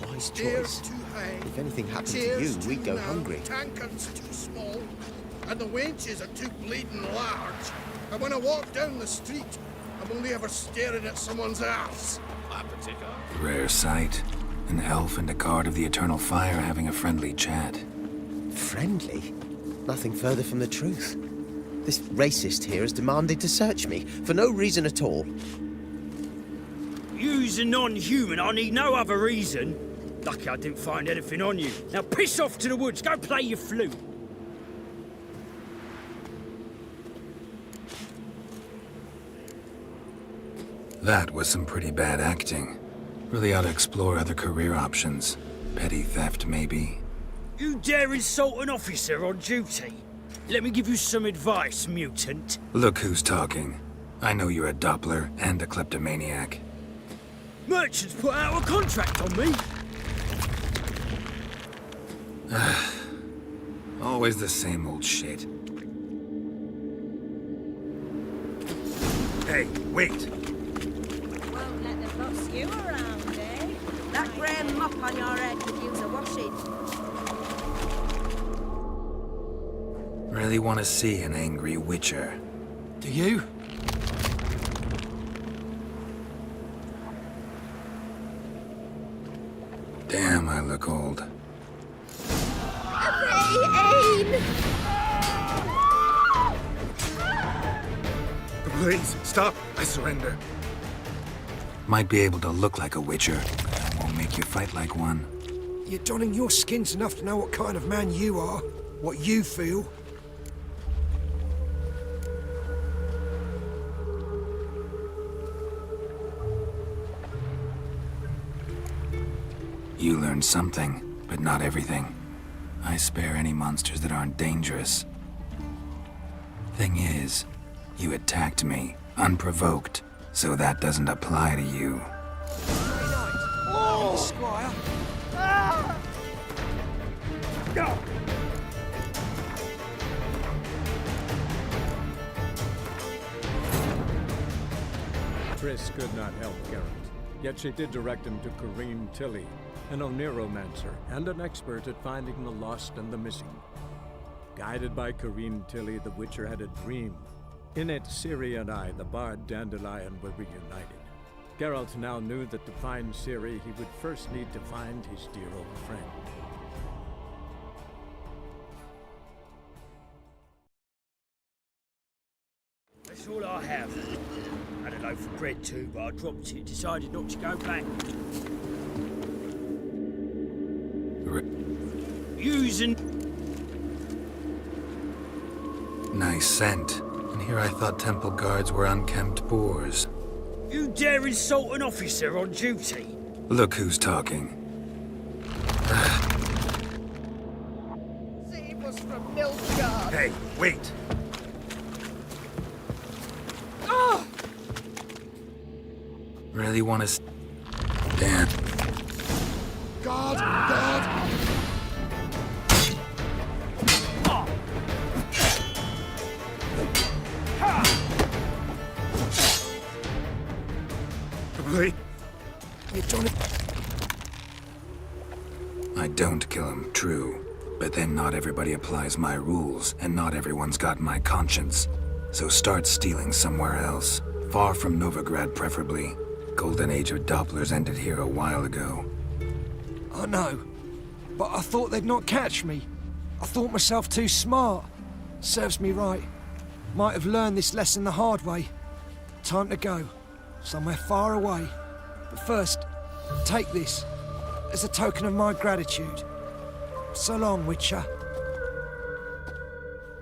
Wise Stairs choice. too high. If anything happened to chairs you, too we'd go narrow, hungry. Tankards too small, and the wenches are too bleeding large. And when I walk down the street, I'm only ever staring at someone's arse. Rare sight. An elf and a guard of the Eternal Fire having a friendly chat. Friendly? Nothing further from the truth. This racist here has demanded to search me, for no reason at all. You's a non-human, I need no other reason. Lucky I didn't find anything on you. Now piss off to the woods, go play your flute. That was some pretty bad acting. Really ought to explore other career options. Petty theft, maybe? You dare insult an officer on duty? Let me give you some advice, mutant. Look who's talking. I know you're a Doppler and a kleptomaniac. Merchants put out a contract on me. Always the same old shit. Hey, wait! Won't let them boss you around, eh? That grey mop on your head could use a washing. Really want to see an angry witcher. Do you? Damn, I look old. Please, stop! I surrender. Might be able to look like a witcher. Won't make you fight like one. You're donning your skins enough to know what kind of man you are. What you feel. You learned something, but not everything. I spare any monsters that aren't dangerous. Thing is, you attacked me, unprovoked, so that doesn't apply to you. Oh, Squire! Ah! Go! Triss could not help Geralt, yet she did direct him to Corrine Tilly, an Oniromancer and an expert at finding the lost and the missing. Guided by Corrine Tilly, the Witcher had a dream. In it, Ciri and I, the bard Dandelion, were reunited. Geralt now knew that to find Ciri, he would first need to find his dear old friend. That's all I have. Had a loaf of bread too, but I dropped it, decided not to go back. Using... Nice scent. And here I thought temple guards were unkempt boors. You dare insult an officer on duty? Look who's talking. Save us from Nilfgaard! Hey, wait! Oh! Really want to... Damn. God! God! I don't kill him, true. But then not everybody applies my rules, and not everyone's got my conscience. So start stealing somewhere else. Far from Novigrad, preferably. Golden age of Dopplers ended here a while ago. I know, but I thought they'd not catch me. I thought myself too smart. Serves me right. Might have learned this lesson the hard way. Time to go. Somewhere far away. But first, take this, as a token of my gratitude. So long, Witcher.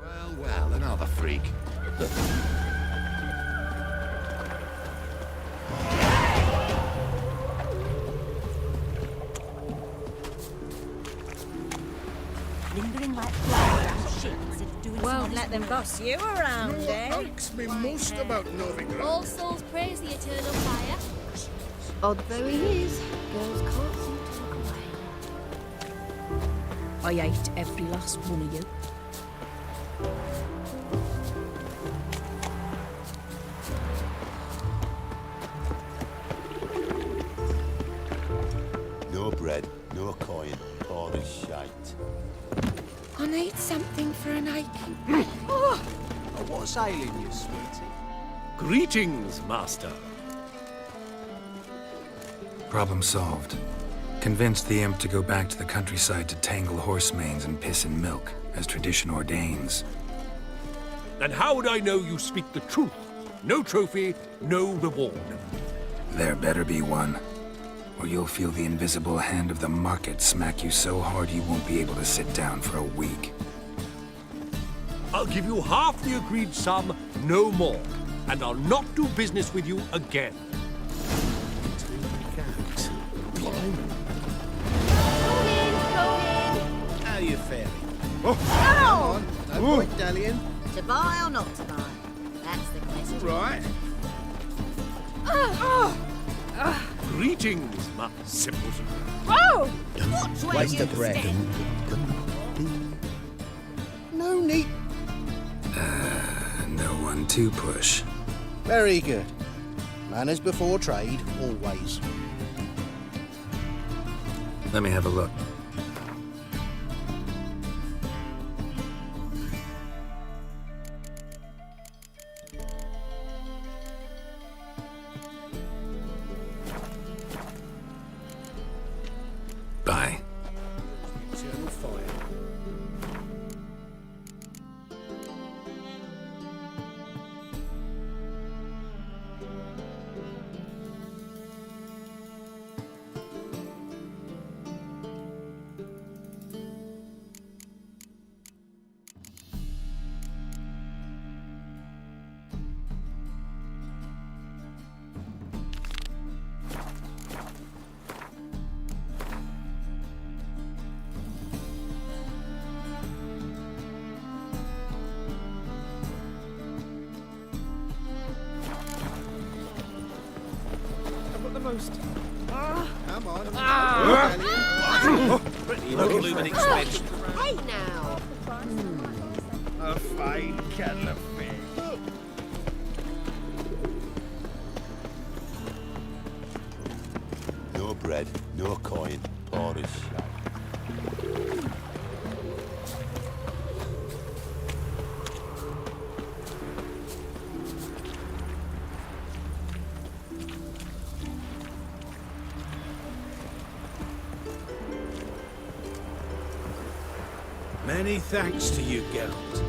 Well, well, another freak. Lingering like flies around ships if doing Won't let them boss you around, You know eh? what likes me most about Novigrad? All souls praise the eternal fire. Odd though he is, girls can't seem to look away. I hate every last one of you. No bread, no coin, all this shite. I need something for an aching. Oh, what's ailing you, sweetie? Greetings, Master. Problem solved. Convinced the imp to go back to the countryside to tangle horse manes and piss in milk, as tradition ordains. And how would I know you speak the truth? No trophy, no reward. There better be one, or you'll feel the invisible hand of the market smack you so hard you won't be able to sit down for a week. I'll give you half the agreed sum, no more. And I'll not do business with you again. How you faring? Oh! Come on, no point dallying. To buy or not to buy? That's the question. Right. Greetings, my simpleton. Oh! Waste of bread. No need. No one to push. Very good. Manners before trade, always. Let me have a look. Bye. Eternal fire. almost. Come on. You look blooming expensive. Hey now! A fine kettle of fish. No bread, no coin, porridge. Many thanks to you, Geralt.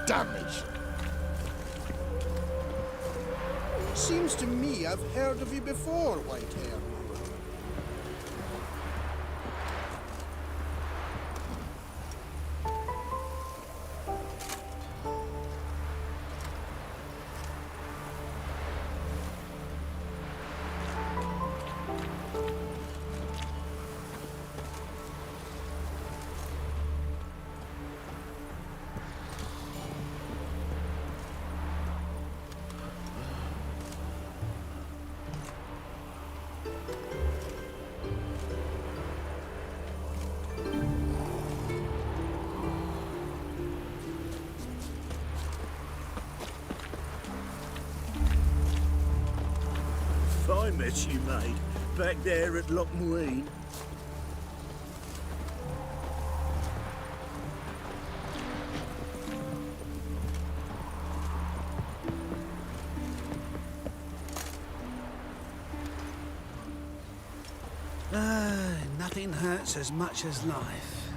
Damage! Seems to me I've heard of you before, Whitehair. I met you, mate, back there at Lochmuine. Nothing hurts as much as life.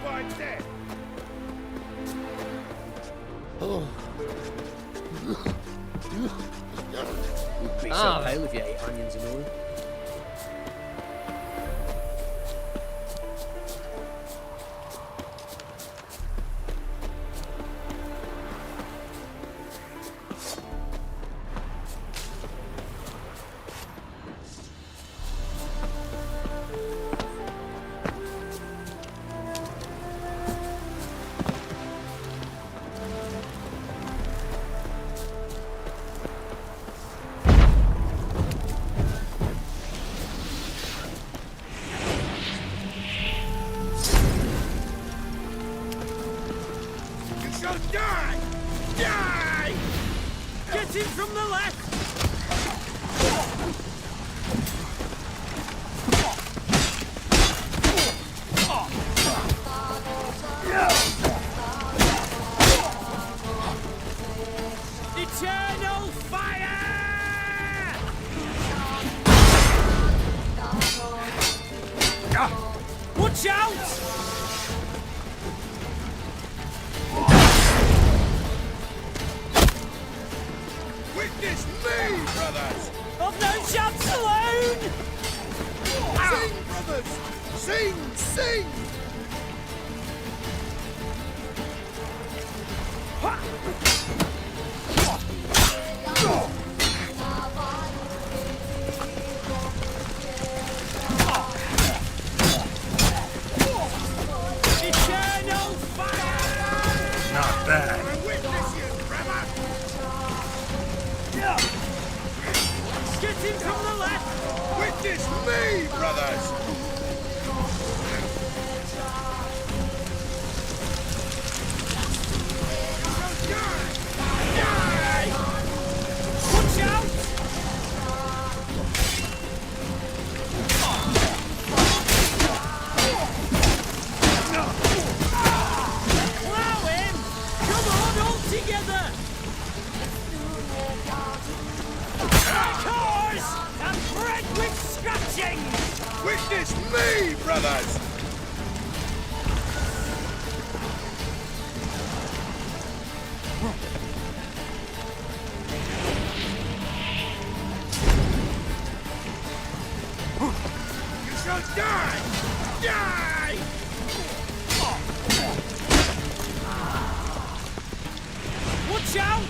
by death. Oh. Be so pale if you ate onions and oil. Die! Die! Get him from the left! Eternal fire! Watch out! Witness me, brothers! I've no chance alone! Sing, brothers! Sing! Sing! Eternal fire! Not bad. I witness you, brother! Get him from the left! Witness me, brothers! Die! Watch out! Allow him! Come on, all together! Cars! And bread with scratching! Witness me, brothers! You shall die! Die! Watch out!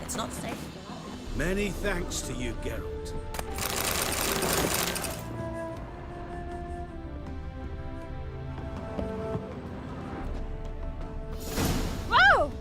It's not safe. Many thanks to you, Geralt. Whoa!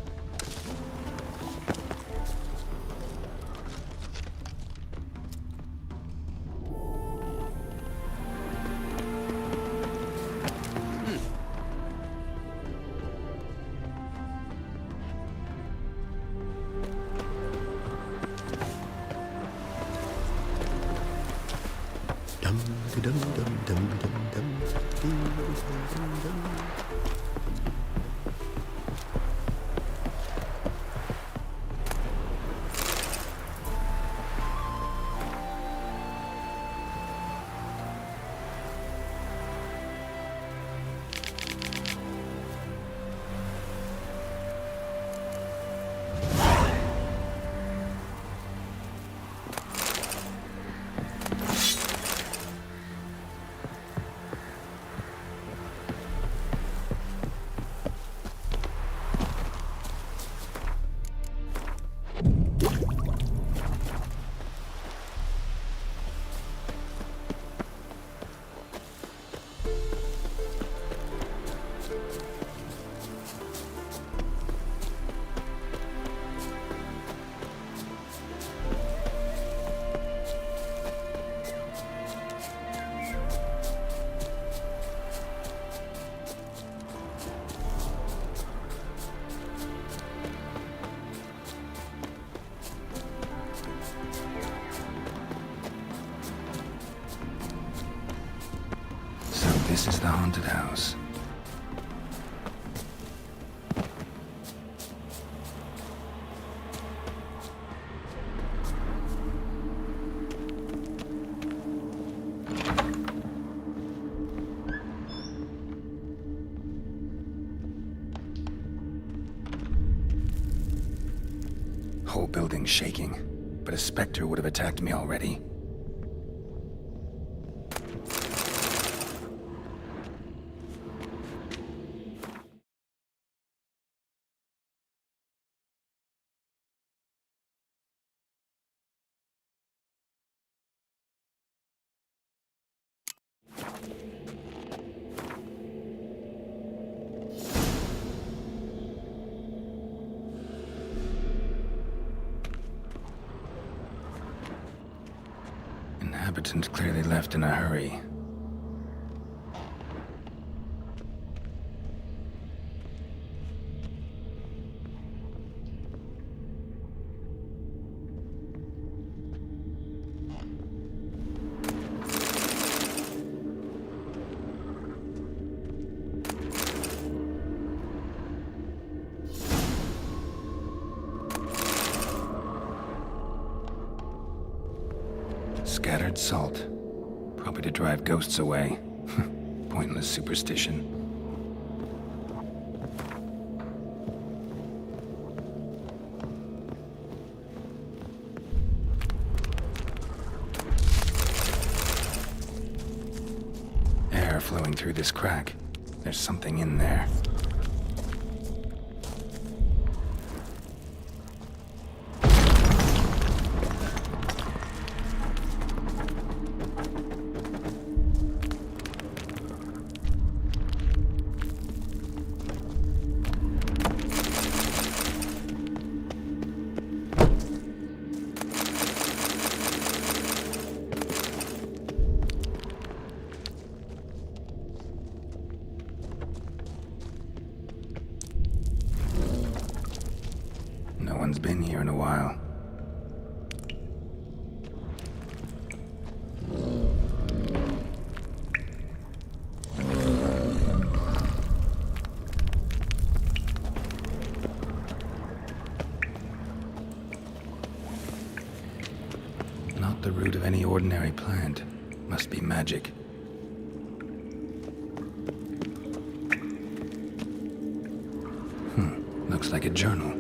This is the haunted house. Whole building's shaking, but a specter would have attacked me already. Inhabitants clearly left in a hurry. Scattered salt. Probably to drive ghosts away. Pointless superstition. Air flowing through this crack. There's something in there. No one's been here in a while. Not the root of any ordinary plant. Must be magic. Looks like a journal.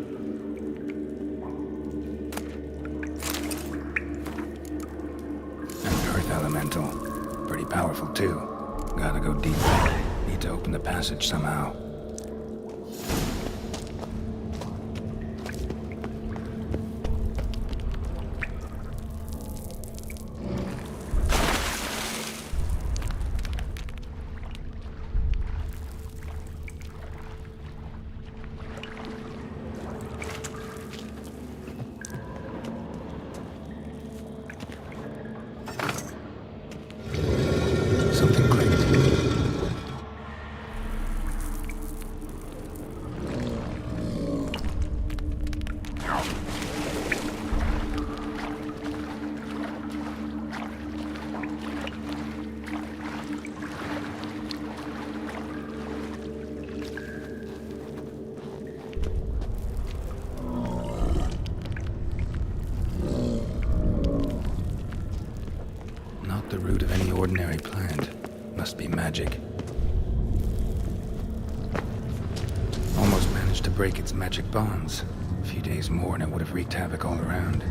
Elemental. Pretty powerful, too. Gotta go deeper. Need to open the passage somehow. Something clicked. Not the root of any ordinary plant. Must be magic. Almost managed to break its magic bonds. A few days more and it would have wreaked havoc all around.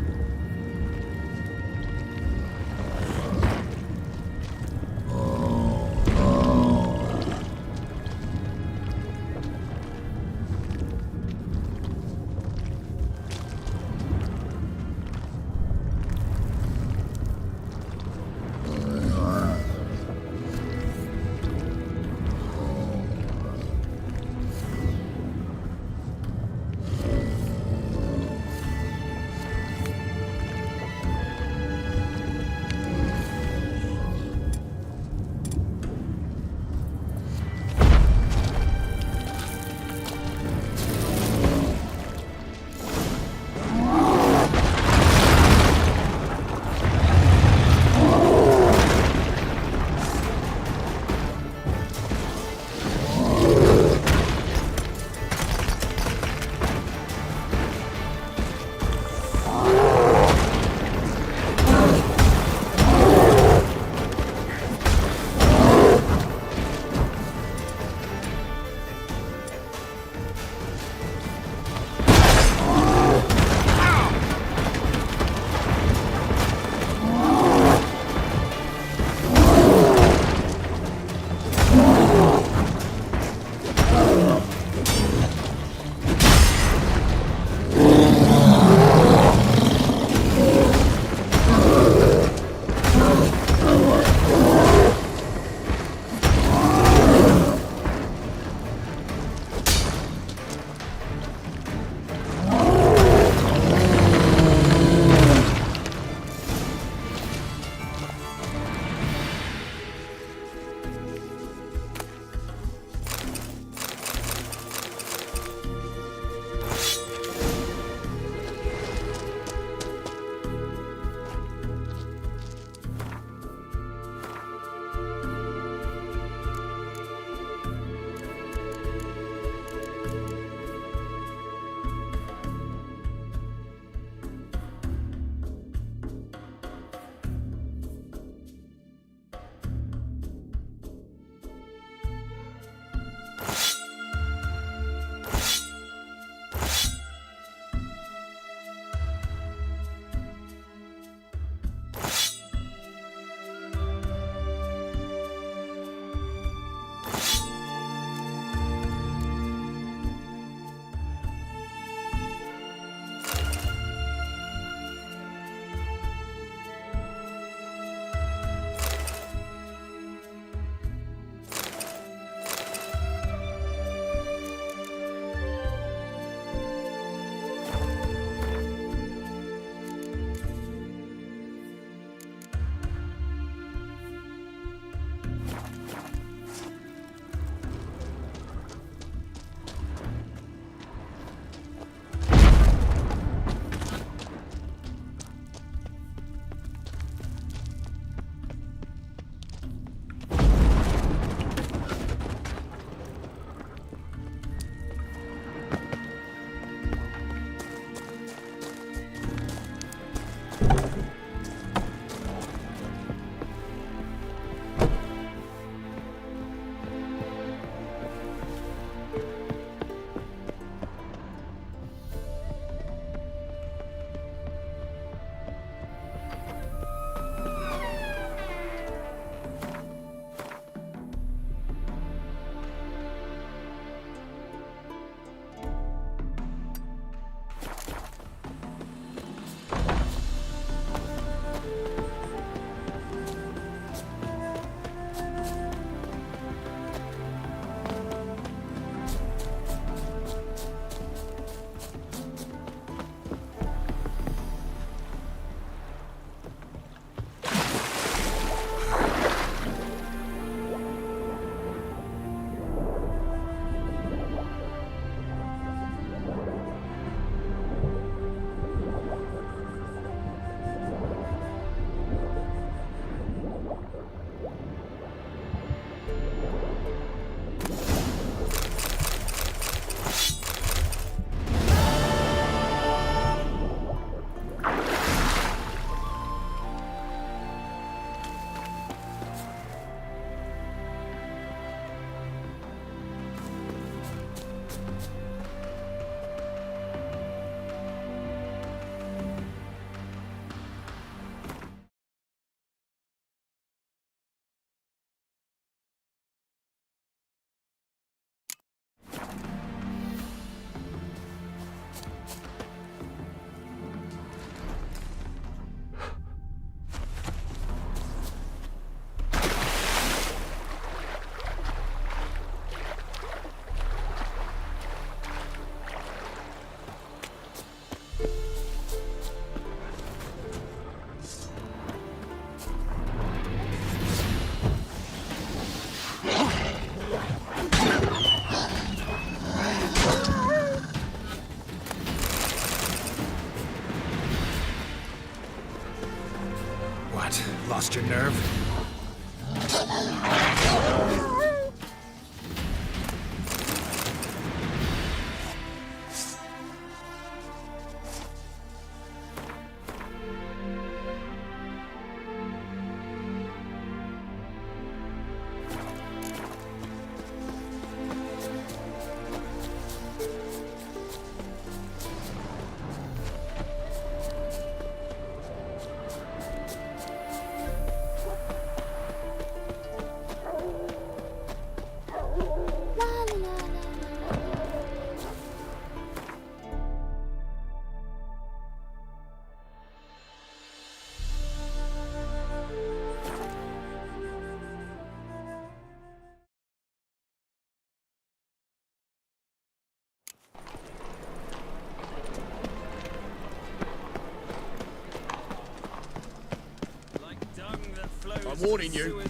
I'm warning you.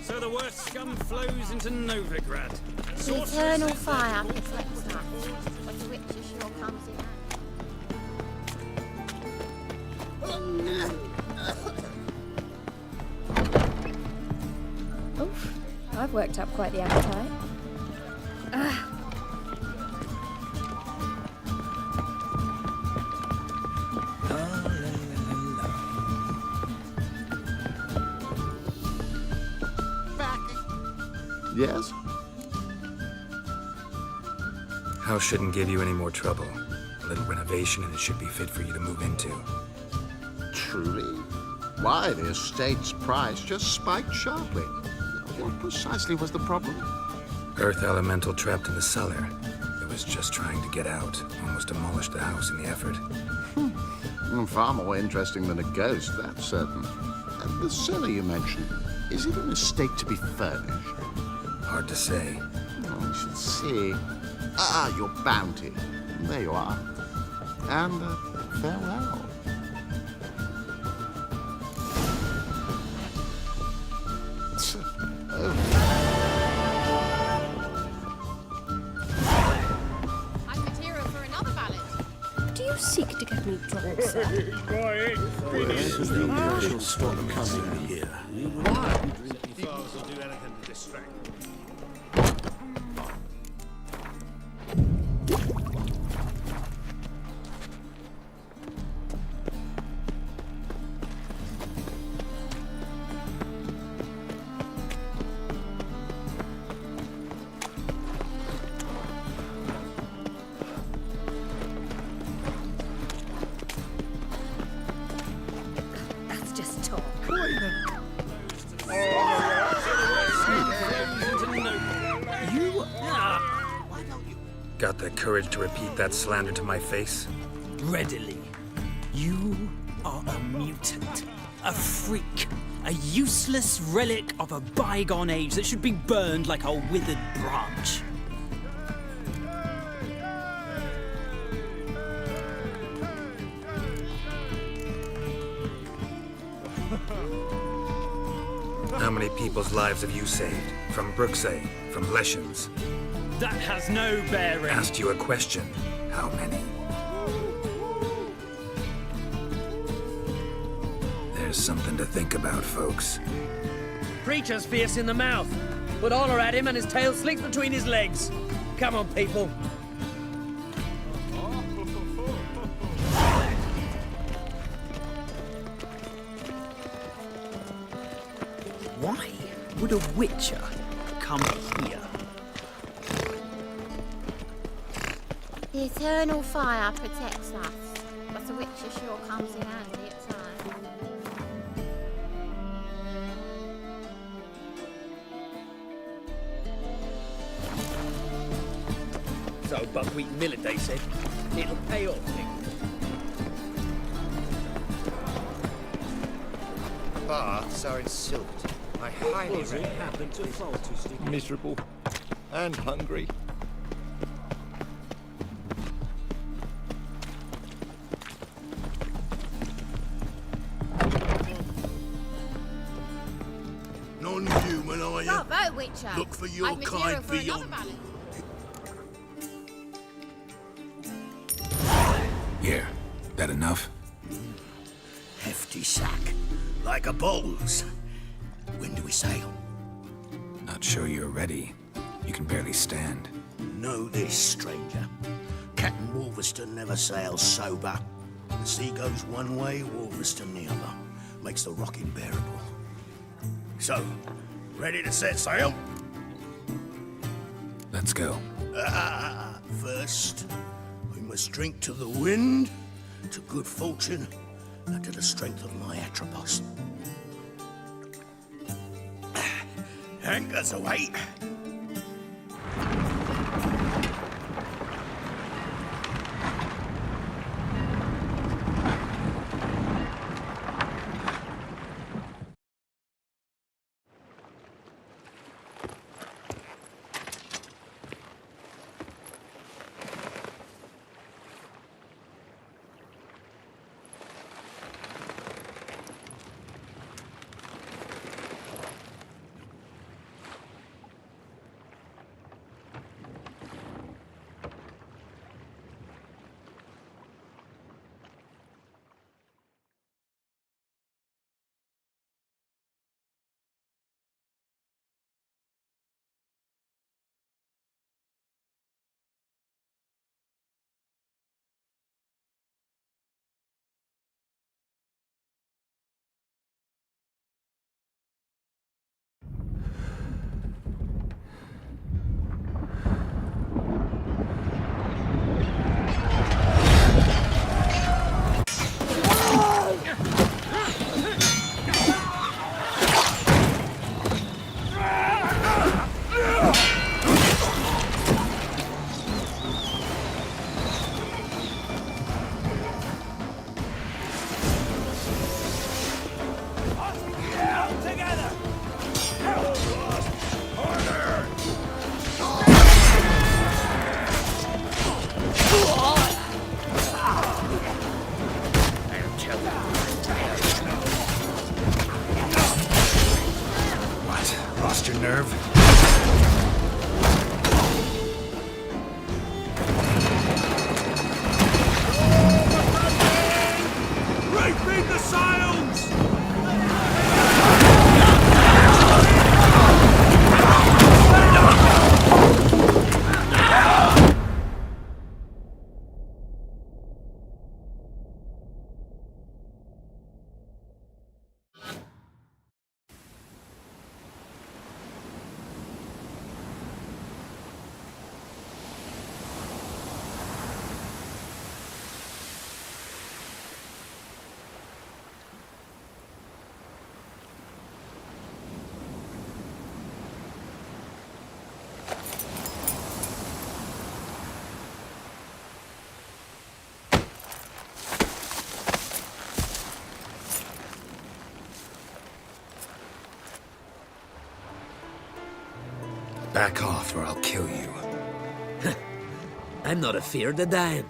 So the worst scum flows into Novigrad. The eternal fire protects us, but the witch sure comes in handy. Oof, I've worked up quite the appetite. Yes? House shouldn't give you any more trouble. A little renovation and it should be fit for you to move into. Truly? Why, the estate's price just spiked sharply. What precisely was the problem? Earth elemental trapped in the cellar. It was just trying to get out. Almost demolished the house in the effort. Far more interesting than a ghost, that's certain. And the cellar you mentioned, is it an estate to be furnished? Hard to say. Oh, we should see. Ah, your bounty. There you are. And farewell. I'm material for another ballad. Do you seek to get me drunk, sir? Where's the usual storm coming here? Why? Foes will do anything to distract. That's just talk. Got the courage to repeat that slander to my face? Readily. You are a mutant, a freak, a useless relic of a bygone age that should be burned like a withered branch. How many people's lives have you saved? From Brooksay, from Leshens? That has no bearing. Asked you a question. How many? There's something to think about, folks. Preacher's fierce in the mouth. Would holler at him and his tail slicks between his legs. Come on, people. Why would a witcher come here? The eternal fire protects us, but the witch sure comes in handy at times. So buckwheat millet, they said. It'll pay off. Baths are in Silverton. I highly recommend. Miserable and hungry. Non-human, are you? Bravo, Witcher. Look for your I've material kind for another beyond. ballad. Here. That enough? Hefty sack. Like a bull's. When do we sail? Not sure you're ready. You can barely stand. Know this, stranger. Captain Wolverston never sails sober. The sea goes one way, Wolverston the other. Makes the rocking bearable. So, ready to set sail? Let's go. First, we must drink to the wind, to good fortune, and to the strength of my Atropos. Anchors away. Lost your nerve? Reefing the sails! Back off or I'll kill you. I'm not afeard of dying.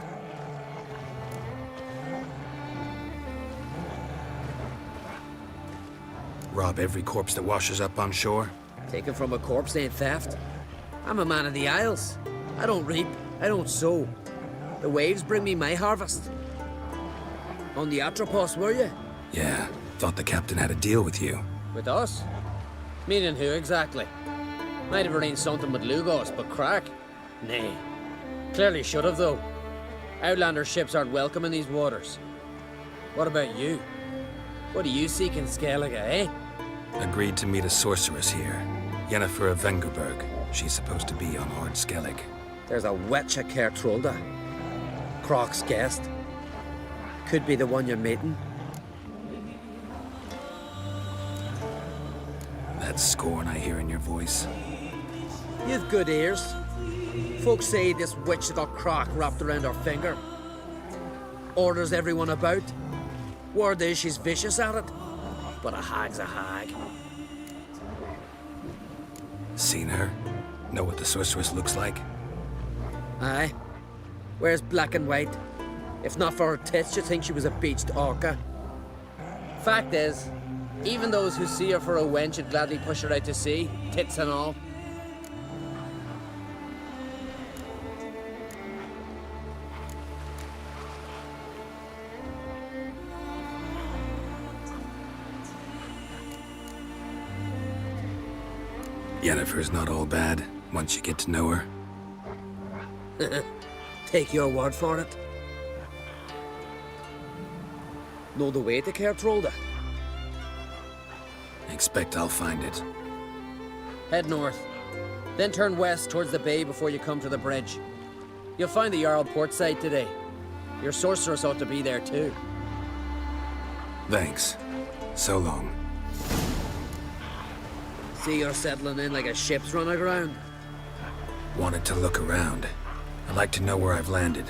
Rob every corpse that washes up on shore? Taken from a corpse ain't theft. I'm a man of the Isles. I don't reap, I don't sow. The waves bring me my harvest. On the Atropos, were you? Yeah, thought the captain had a deal with you. With us? Meaning who exactly? Might have arranged something with Lugos, but crack? Nay. Clearly should have, though. Outlander ships aren't welcome in these waters. What about you? What do you seek in Skellige, eh? Agreed to meet a sorceress here. Yennefer of Vengerberg. She's supposed to be on Ord Skellig. There's a witch at Kertrolda. Croc's guest. Could be the one you're meeting. That scorn I hear in your voice. You've good ears. Folks say this witch has got Croc wrapped around her finger. Orders everyone about. Word is she's vicious at it. But a hag's a hag. Seen her? Know what the sorceress looks like? Aye. Wears black and white. If not for her tits, you'd think she was a beached orca. Fact is, even those who see her for a wench would gladly push her out to sea, tits and all. Yennefer's not all bad once you get to know her. Take your word for it. Know the way to Kertrolda? Expect I'll find it. Head north, then turn west towards the bay before you come to the bridge. You'll find the Jarl port side today. Your sorceress ought to be there too. Thanks. So long. See you're settling in like a ship's run aground. Wanted to look around. I'd like to know where I've landed.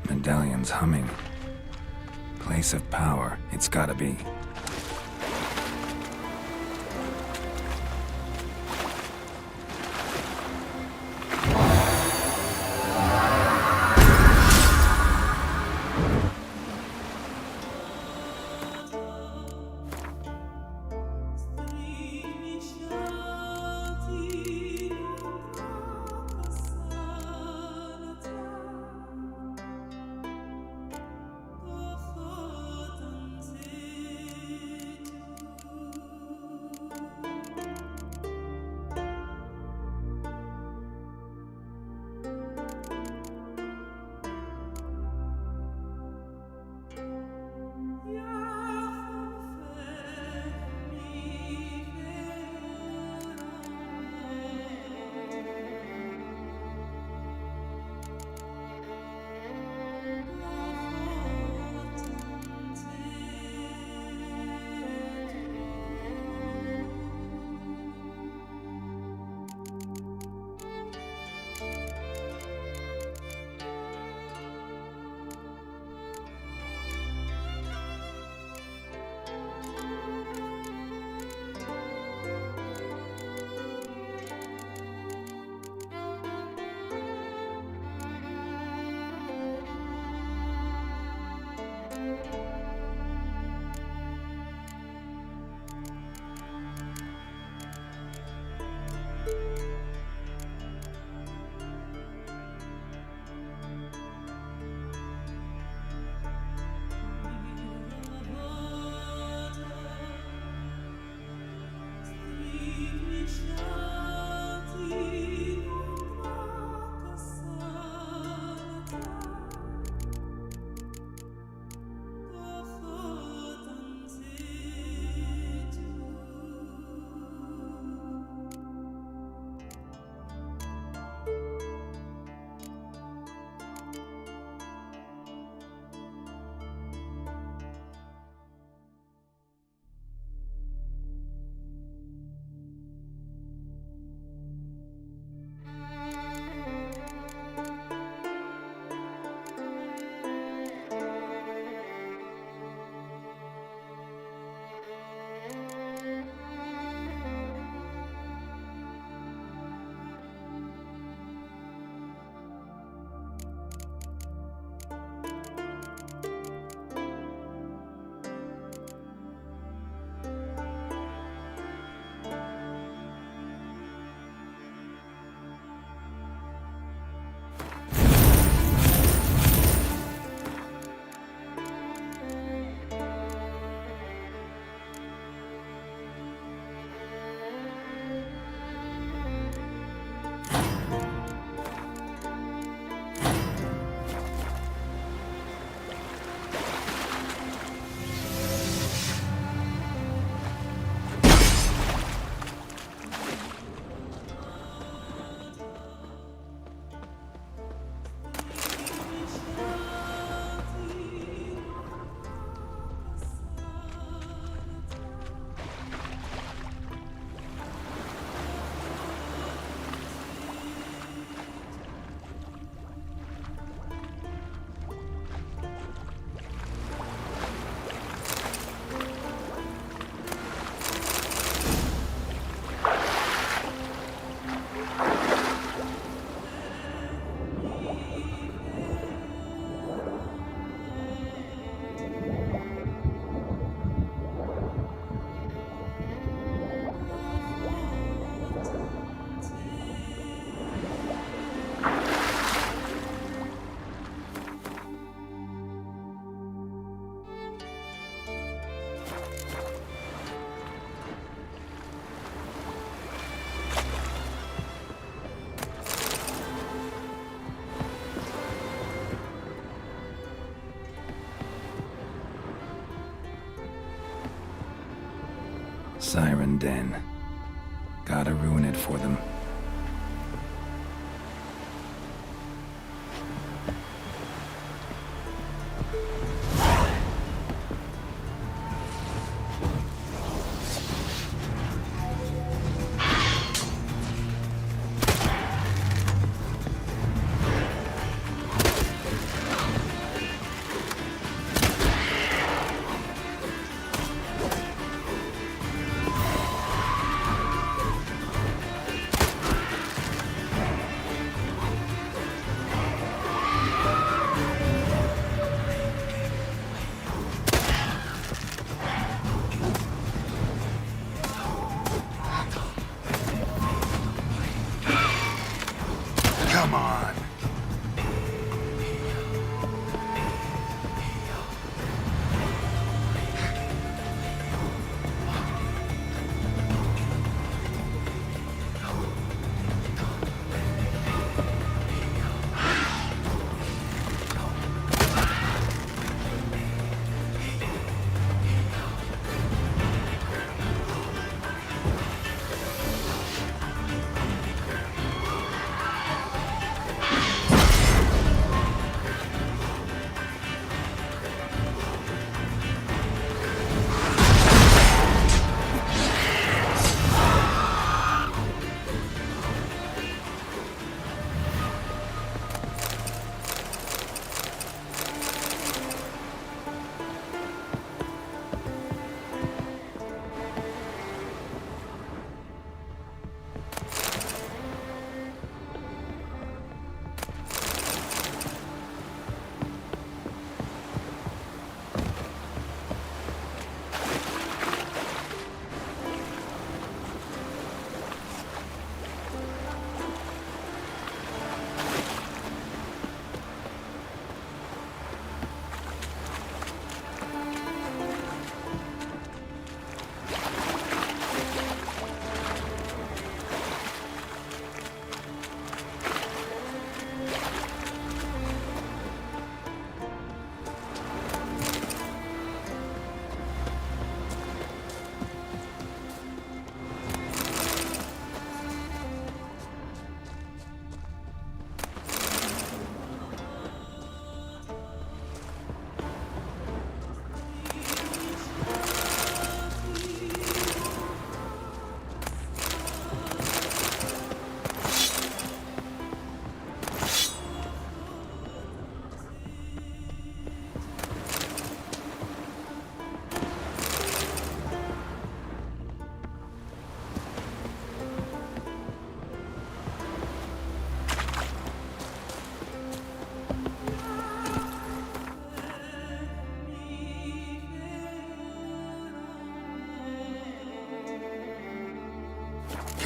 Medallion's humming. Place of power, it's gotta be. siren den. Gotta ruin it for them. Come on.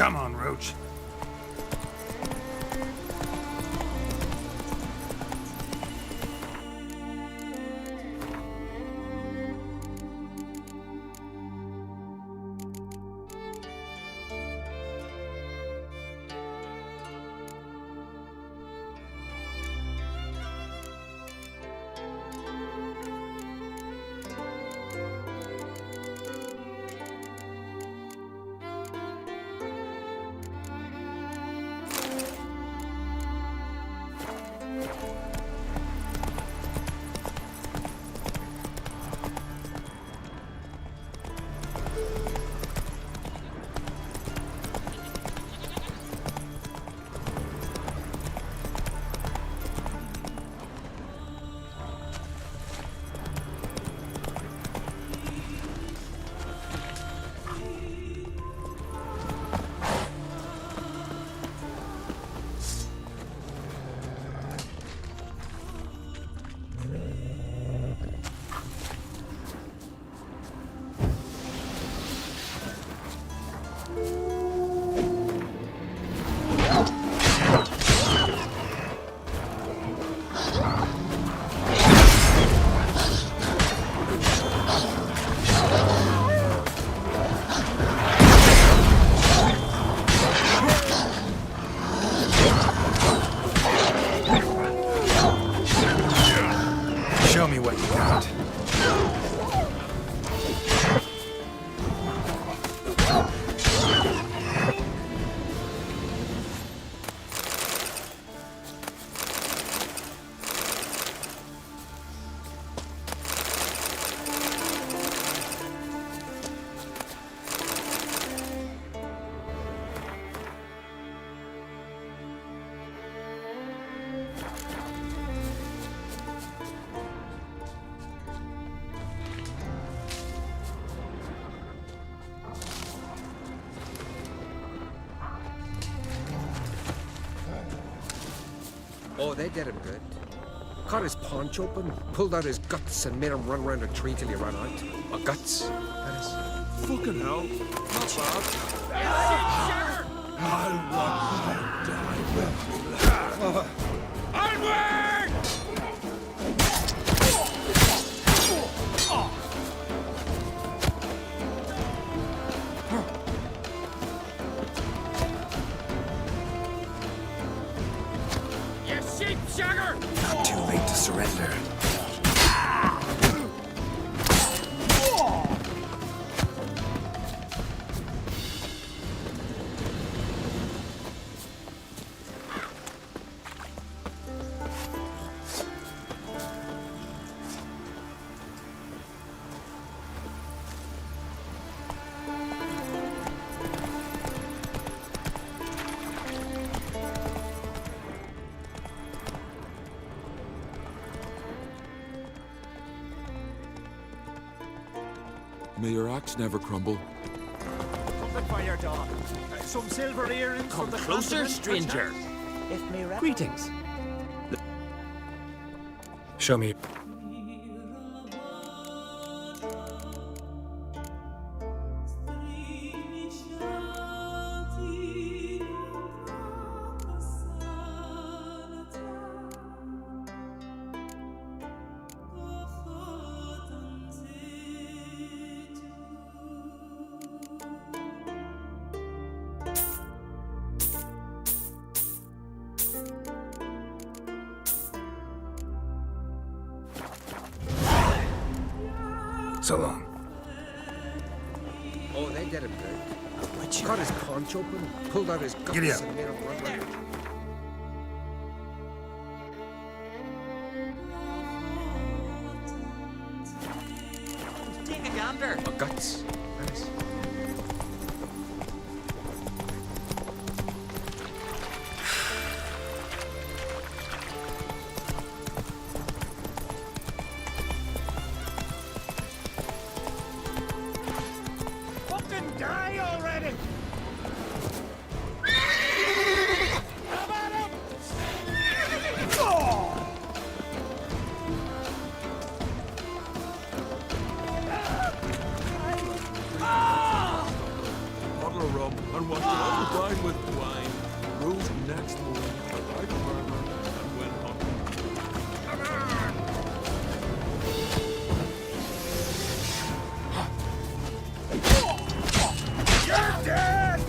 Come on, Roach. Oh, they did him good. Cut his paunch open, pulled out his guts, and made him run around a tree till he ran out. Guts, that is. Fucking hell. Not bad. I'll die. Onward! You sheepshagger! Not too late to surrender. May your axe never crumble. Something for your dog. Some silver earrings Come from the closer, continent, stranger. perchance? Greetings. Show me. So long. Oh, they did him good. Cut his paunch open, pulled out his guts, Giddy up. and made him run around a tree. Take a gander. Guts, that is. Fucking die already! Come on up! Oh! Bottle of rum and watched it all dine with wine. Rose next morning, like a murmur, and went hunting. You're dead!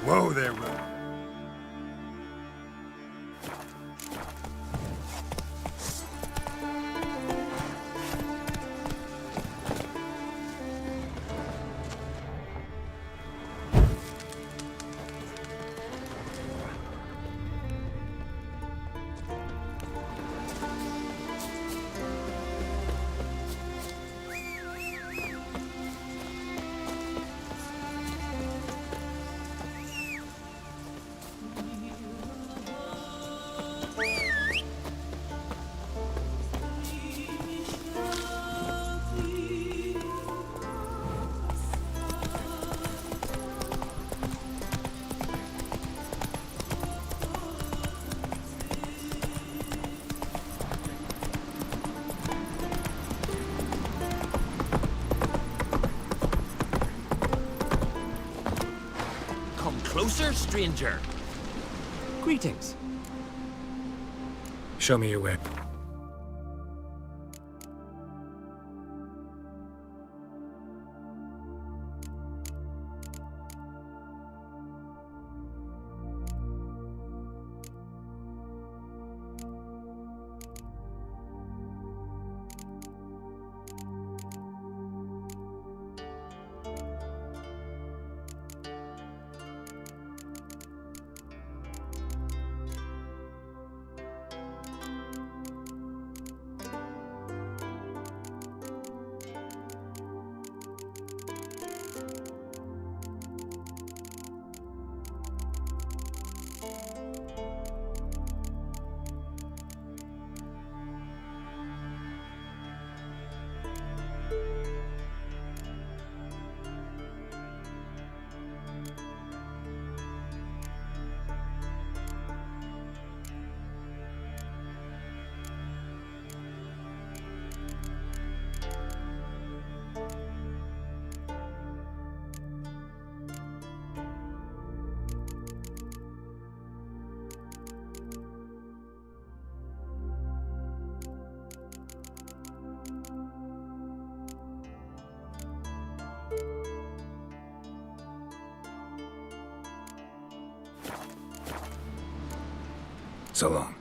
Whoa there, Ron. Come closer, stranger. Greetings. Show me your way. So long.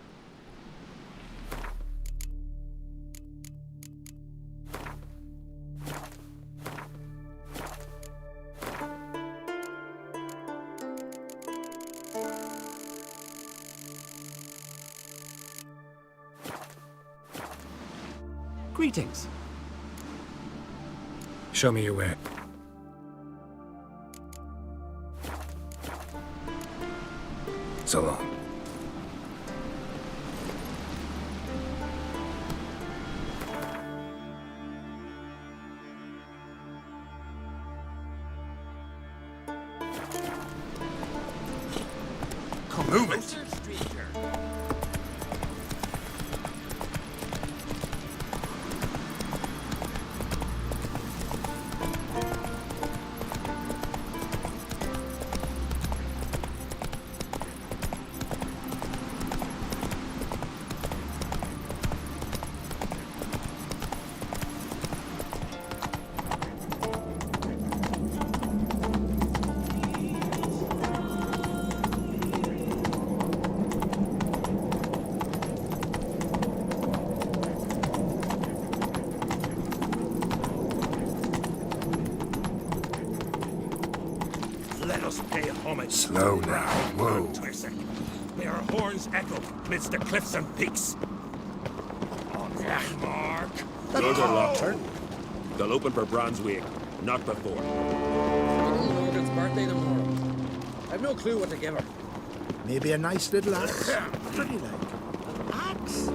Greetings. Show me your way. So long. Come move it. Let us pay homage. Slow now. Whoa. May our horns echo midst the cliffs and peaks. On that mark. Those are locked. They'll open for Brunswick, not before. Little Logan's birthday tomorrow. I've no clue what to give her. Maybe a nice little axe. Pretty like. Axe?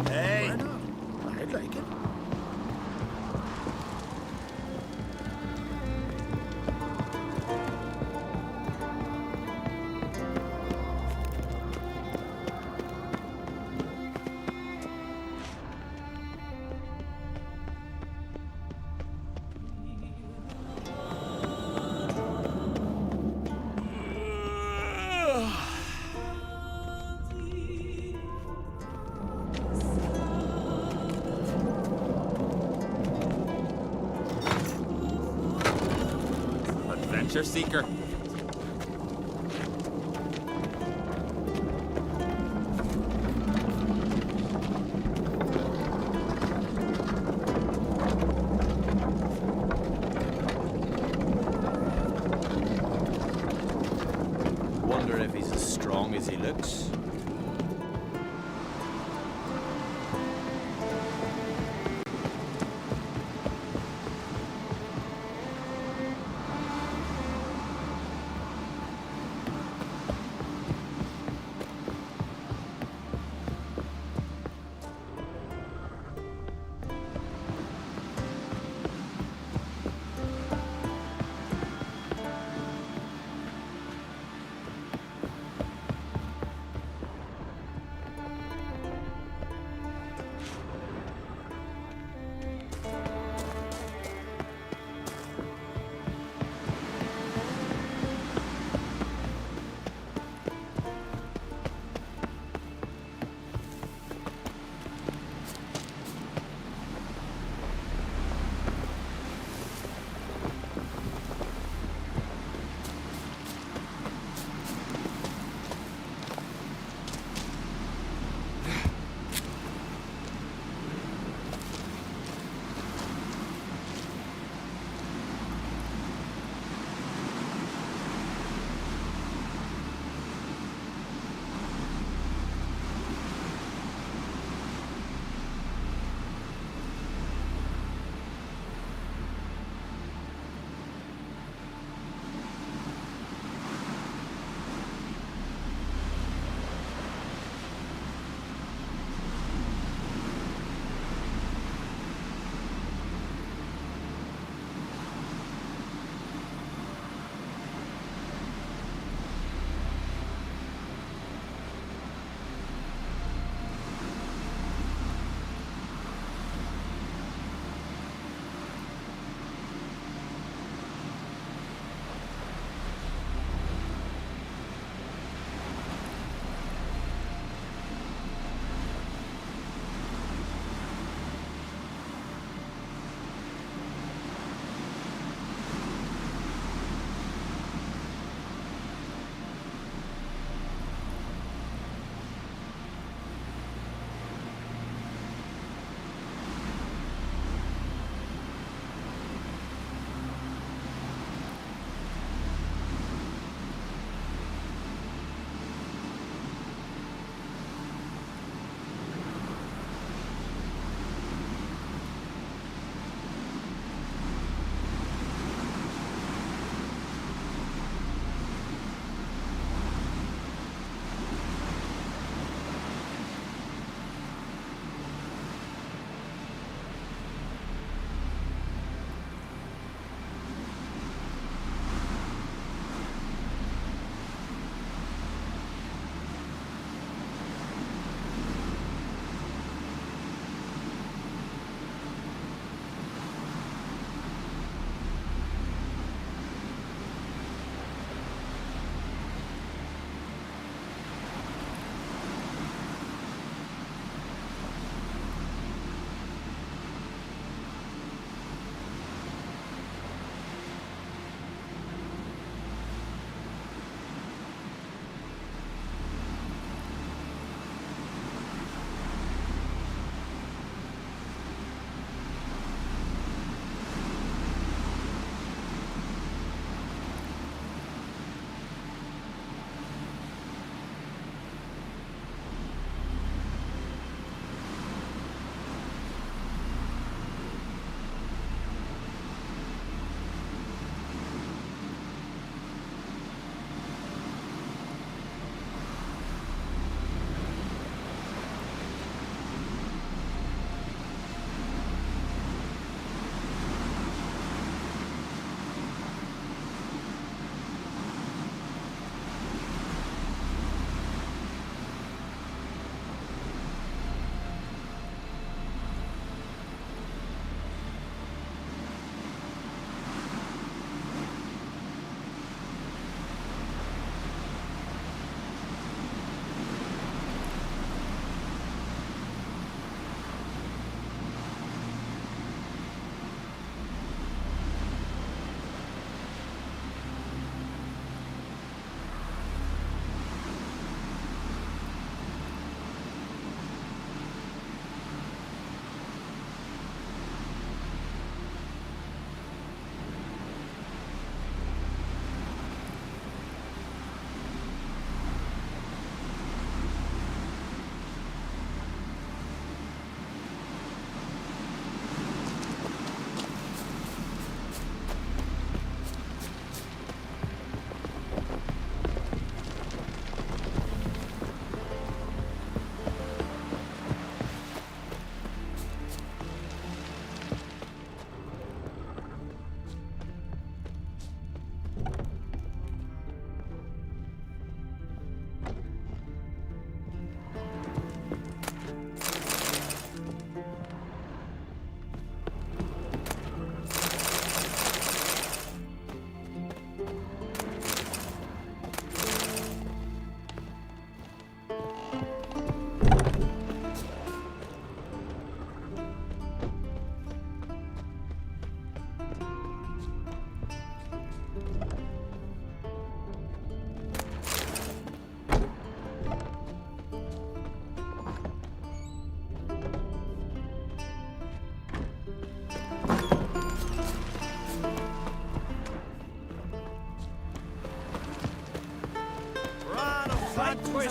Hey, I'd like it. Adventure seeker. Wonder if he's as strong as he looks.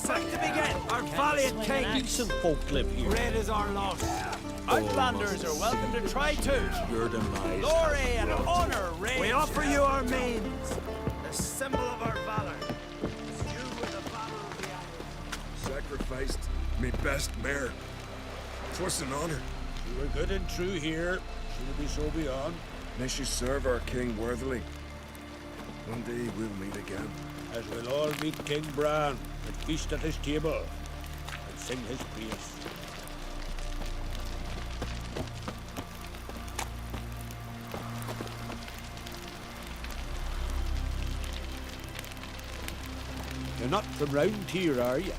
back to begin. Our valiant king. Decent folk live here. Red is our loss. Outlanders are welcome to try too. You're the nice. Glory and honor reign. We offer you our mains, the symbol of our valor. You are the valor of the island. Sacrificed me best mare. 'Twas an honor. You were good and true here. Should be so beyond. May she serve our king worthily. One day we'll meet again. As we'll all meet King Bran and feast at his table and sing his praise. You're not from round here, are you?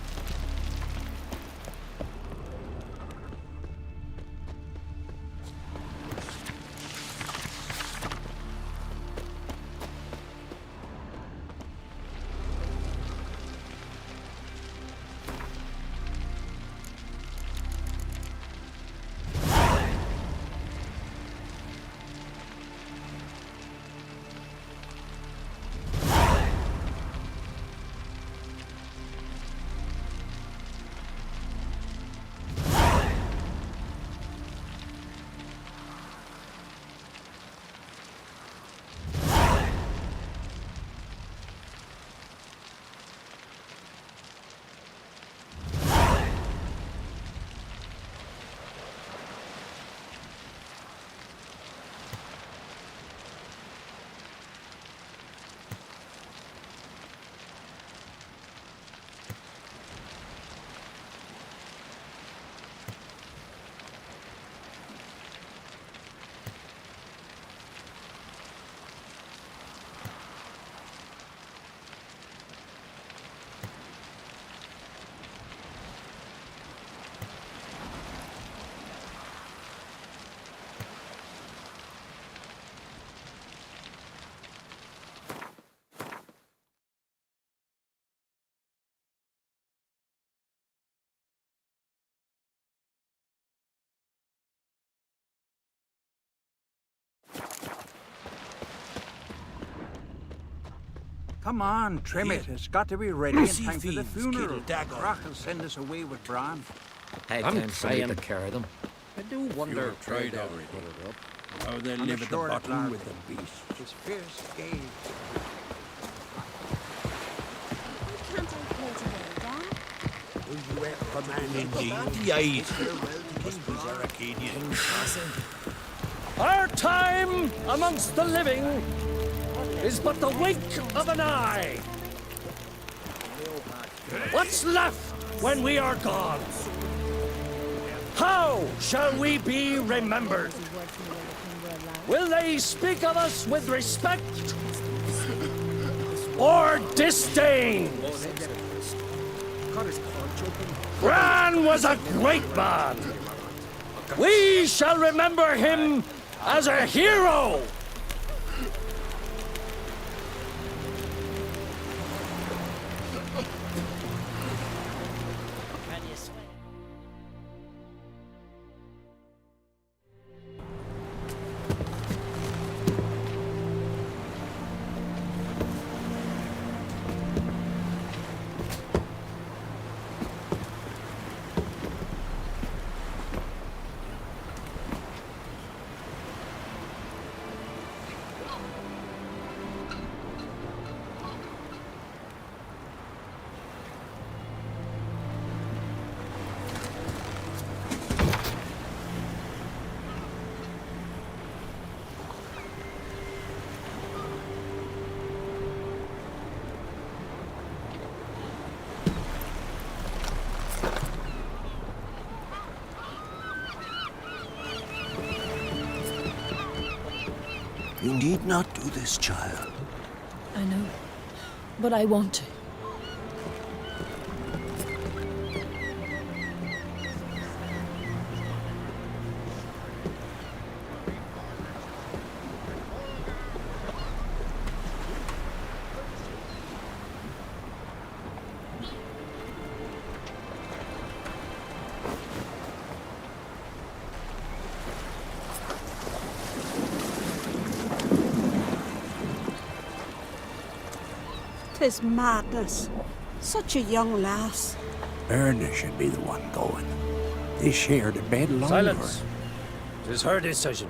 Come on, trim it. It's got to be ready in time for the funeral. Rock will send us away with Bran. I'm trying to carry them. I do wonder if tried they'd already. put it up. How they live at the bottom with the beast. His fierce gaze. Will you ever command indeed? The eyes. Must be Arcadian. Our time amongst the living is but the wink of an eye. What's left when we are gone? How shall we be remembered? Will they speak of us with respect or disdain? Bran was a great man. We shall remember him as a hero. You need not do this, child. I know, but I want to. Tis madness. Such a young lass. Erna should be the one going. They shared a bed longer. Silence. It is her decision.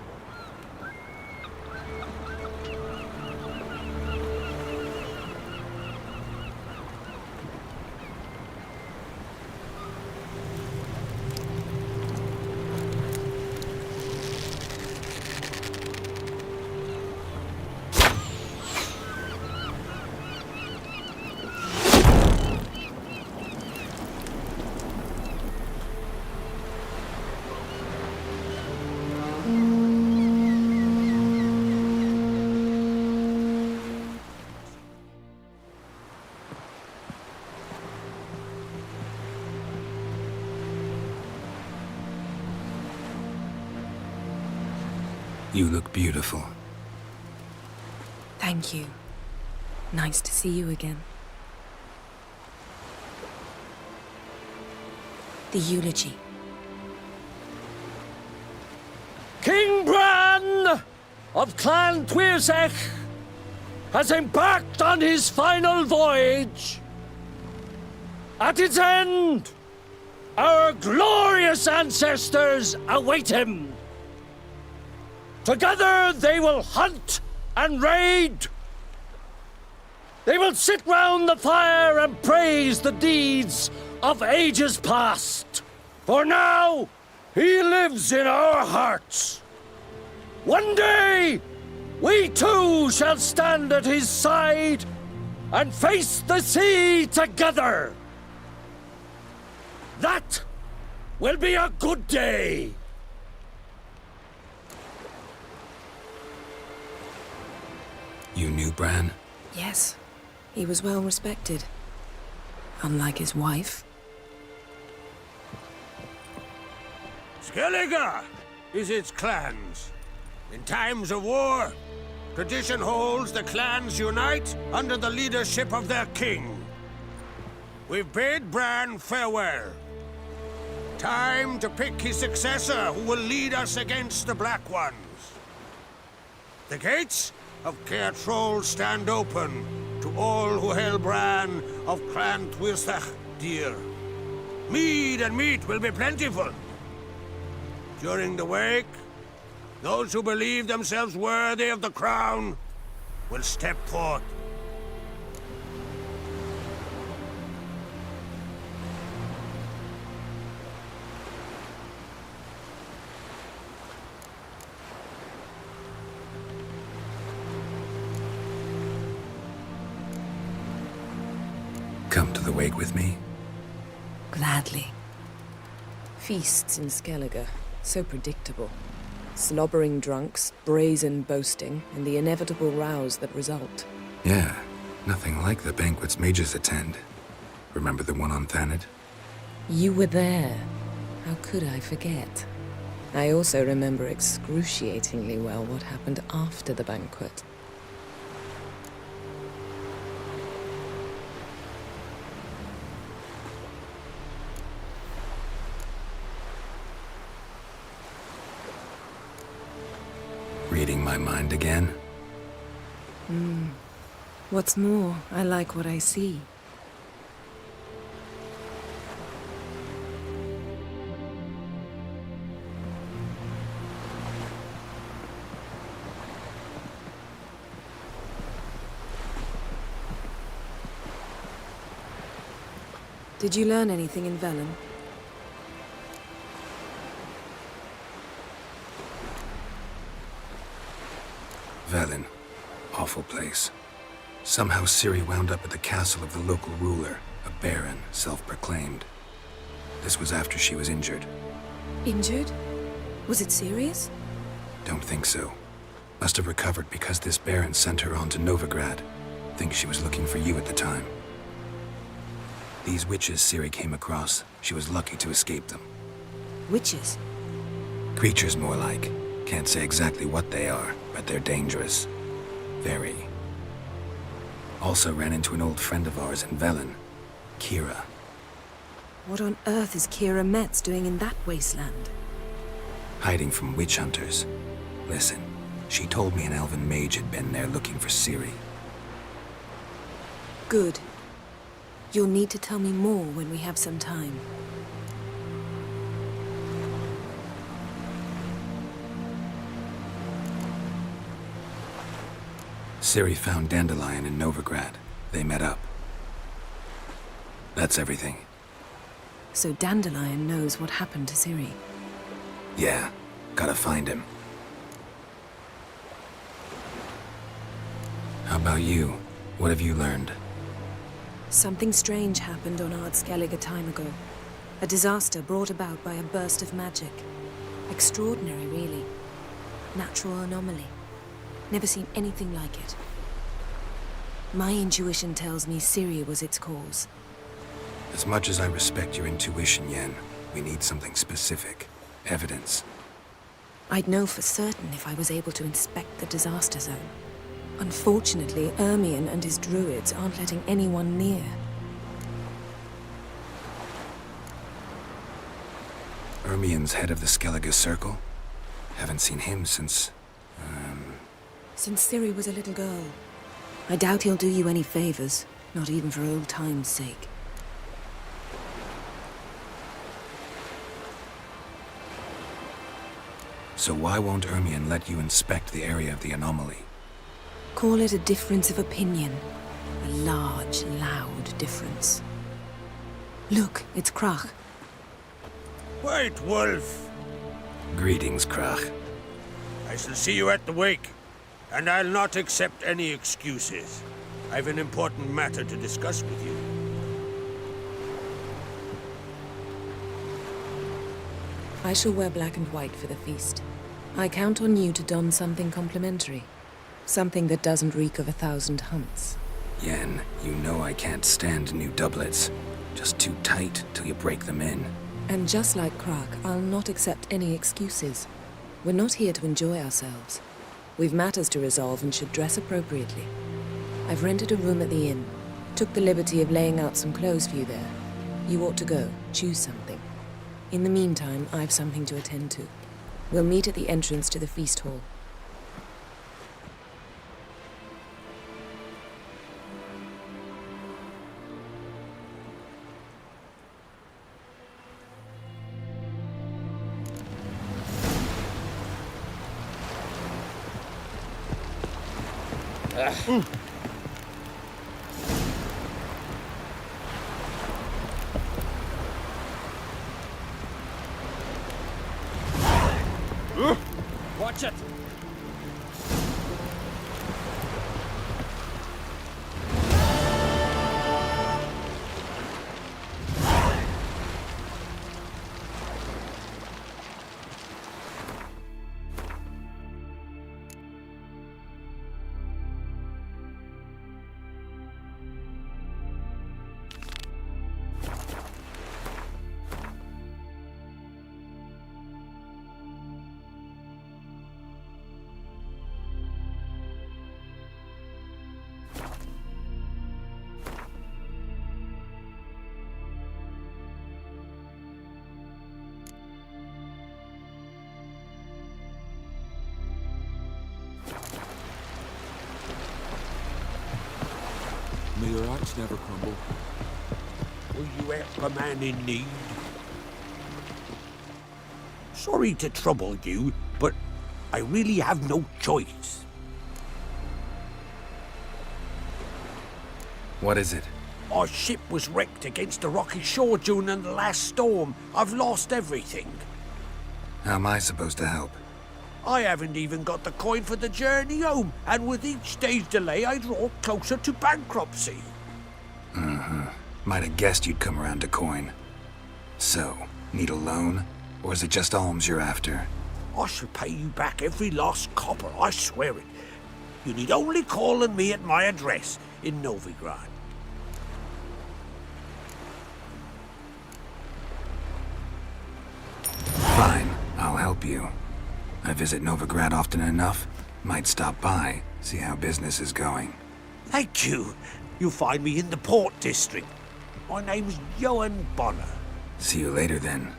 You look beautiful. Thank you. Nice to see you again. The eulogy. King Bran of Clan Tuirsech has embarked on his final voyage. At its end, our glorious ancestors await him. Together they will hunt and raid. They will sit round the fire and praise the deeds of ages past. For now, he lives in our hearts. One day, we too shall stand at his side and face the sea together. That will be a good day. You knew Bran? Yes. He was well respected. Unlike his wife. Skellige is its clans. In times of war, tradition holds the clans unite under the leadership of their king. We've bade Bran farewell. Time to pick his successor who will lead us against the Black Ones. The gates of Caer Troll stand open to all who held Bran of Clan Tuirsech dear. Mead and meat will be plentiful. During the wake, those who believe themselves worthy of the crown will step forth. Come to the wake with me? Gladly. Feasts in Skellige, so predictable. Slobbering drunks, brazen boasting, and the inevitable rows that result. Yeah, nothing like the banquets mages attend. Remember the one on Thanedd? You were there. How could I forget? I also remember excruciatingly well what happened after the banquet. Reading my mind again? What's more, I like what I see. Did you learn anything in Velen? Velen. Awful place. Somehow Ciri wound up at the castle of the local ruler, a baron, self-proclaimed. This was after she was injured. Injured? Was it serious? Don't think so. Must have recovered because this baron sent her on to Novigrad. Think she was looking for you at the time. These witches Ciri came across, she was lucky to escape them. Witches? Creatures more like. Can't say exactly what they are, but they're dangerous. Very. Also ran into an old friend of ours in Velen, Kira. What on earth is Kira Metz doing in that wasteland? Hiding from witch hunters. Listen, she told me an elven mage had been there looking for Ciri. Good. You'll need to tell me more when we have some time. Ciri found Dandelion in Novigrad. They met up. That's everything. So Dandelion knows what happened to Ciri. Yeah, gotta find him. How about you? What have you learned? Something strange happened on Skellige a time ago. A disaster brought about by a burst of magic. Extraordinary, really. Natural anomaly. Never seen anything like it. My intuition tells me Ciri was its cause. As much as I respect your intuition, Yen, we need something specific. Evidence. I'd know for certain if I was able to inspect the disaster zone. Unfortunately, Ermion and his druids aren't letting anyone near. Ermion's head of the Skellige Circle? Haven't seen him since... Since Ciri was a little girl. I doubt he'll do you any favors, not even for old time's sake. So why won't Ermion let you inspect the area of the anomaly? Call it a difference of opinion. A large, loud difference. Look, it's Krach. White Wolf! Greetings, Krach. I shall see you at the wake, and I'll not accept any excuses. I've an important matter to discuss with you. I shall wear black and white for the feast. I count on you to don something complimentary. Something that doesn't reek of 1,000 hunts. Yen, you know I can't stand new doublets. Just too tight till you break them in. And just like Krach, I'll not accept any excuses. We're not here to enjoy ourselves. We've matters to resolve and should dress appropriately. I've rented a room at the inn. Took the liberty of laying out some clothes for you there. You ought to go. Choose something. In the meantime, I've something to attend to. We'll meet at the entrance to the feast hall. Watch it! May your axe never crumble. Will you help a man in need? Sorry to trouble you, but I really have no choice. What is it? Our ship was wrecked against a rocky shore during the last storm. I've lost everything. How am I supposed to help? I haven't even got the coin for the journey home, and with each day's delay, I draw closer to bankruptcy. Might have guessed you'd come around to coin. So, need a loan? Or is it just alms you're after? I shall pay you back every last copper, I swear it. You need only call on me at my address in Novigrad. Fine, I'll help you. I visit Novigrad often enough. Might stop by, see how business is going. Thank you. You'll find me in the Port District. My name's Johan Bonner. See you later then.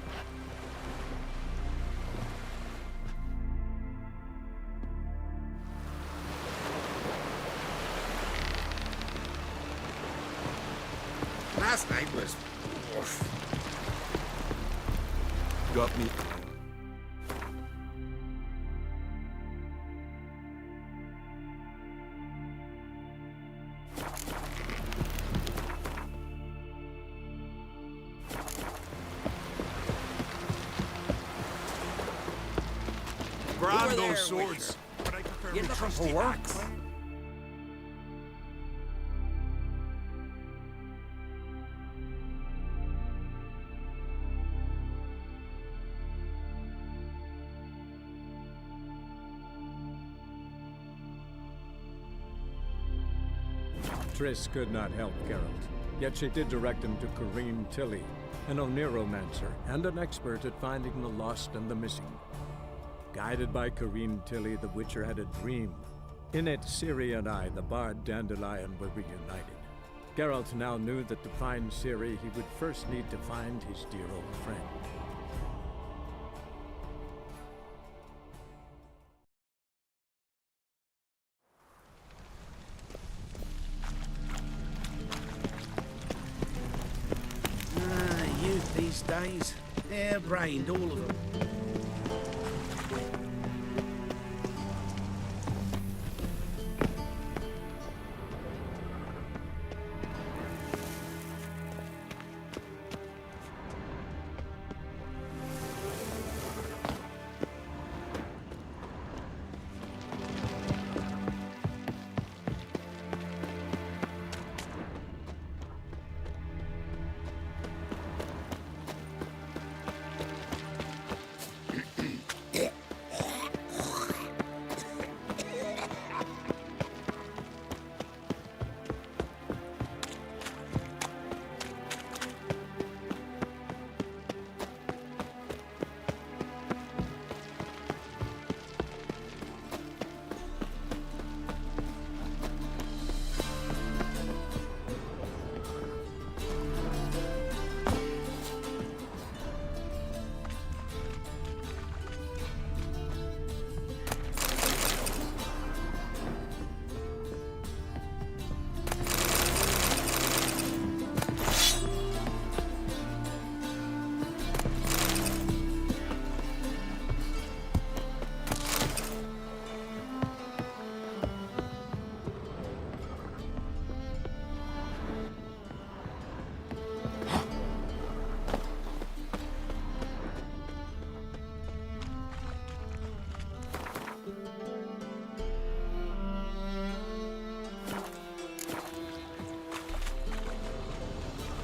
last night was... Got me. Grab those swords. You looking for work? Triss could not help Geralt, yet she did direct him to Corrine Tilly, an Oniromancer and an expert at finding the lost and the missing. Guided by Corrine Tilly, the Witcher had a dream. In it, Ciri and I, the bard Dandelion, were reunited. Geralt now knew that to find Ciri, he would first need to find his dear old friend. Youth these days, hair-brained, all of them.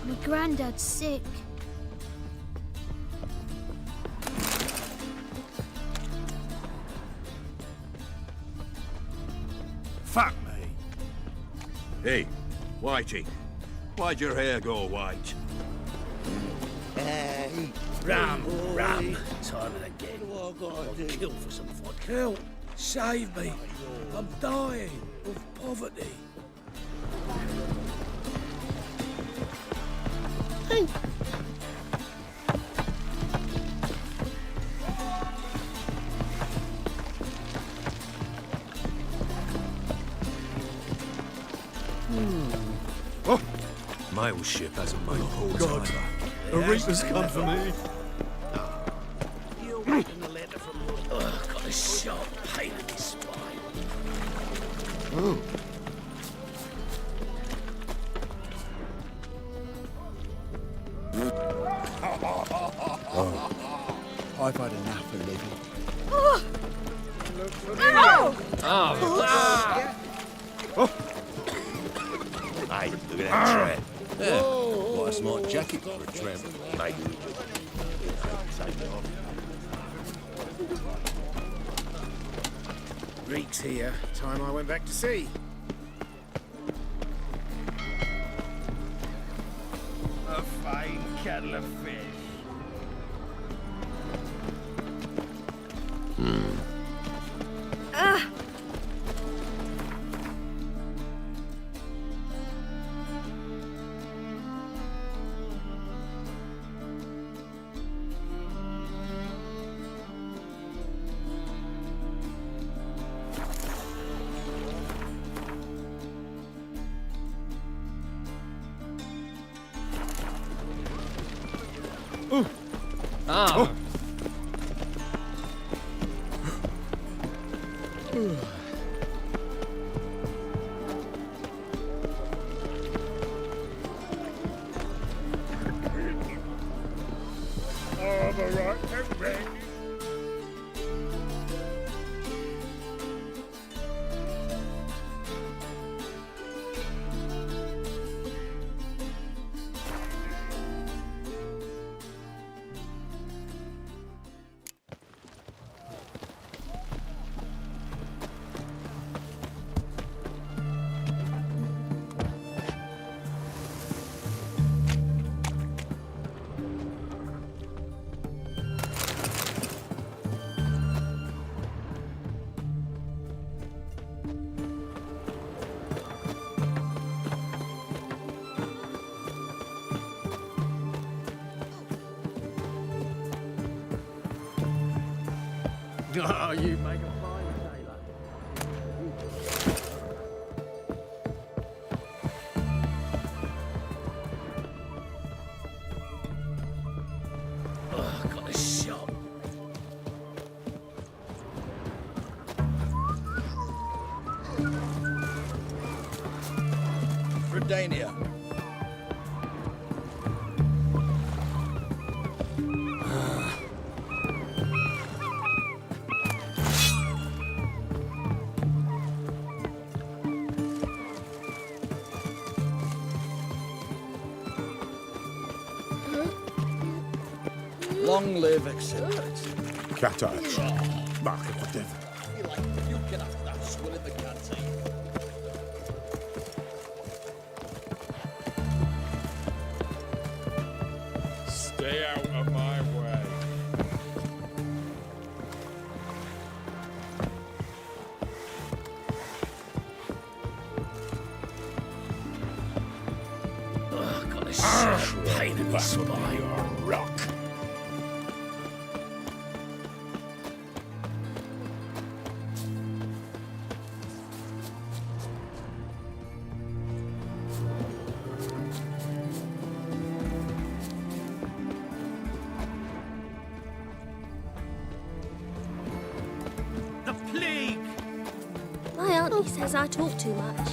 My granddad's sick. Fuck me. Hey, Whitey, why'd your hair go white? Hey, Ram, ram. Time and again. I'll kill for some vodka. Help! Save me! I'm dying of poverty. Hey. Oh, Mael's ship hasn't made port God. either. The Reaper's come for me. You're reading a letter from Lord. Got a sharp pain in his spine. Oh. I've had enough of living. Oh! Oh! Hey, look at that tramp. Yeah, quite a smart jacket for a tramp. Maybe we could take it off. Reek's here. Time I went back to sea. A fine kettle of fish. Ah! Ah. Oh, you make a fine sailor. Oh, got a shot. Redania. Long live Excellency. Cat-eyes. Mark it, whatever. You get after that swill in the canteen. Stay out of my way. Oh, got a sharp pain in the spine. Rock. The plague! My auntie says I talk too much.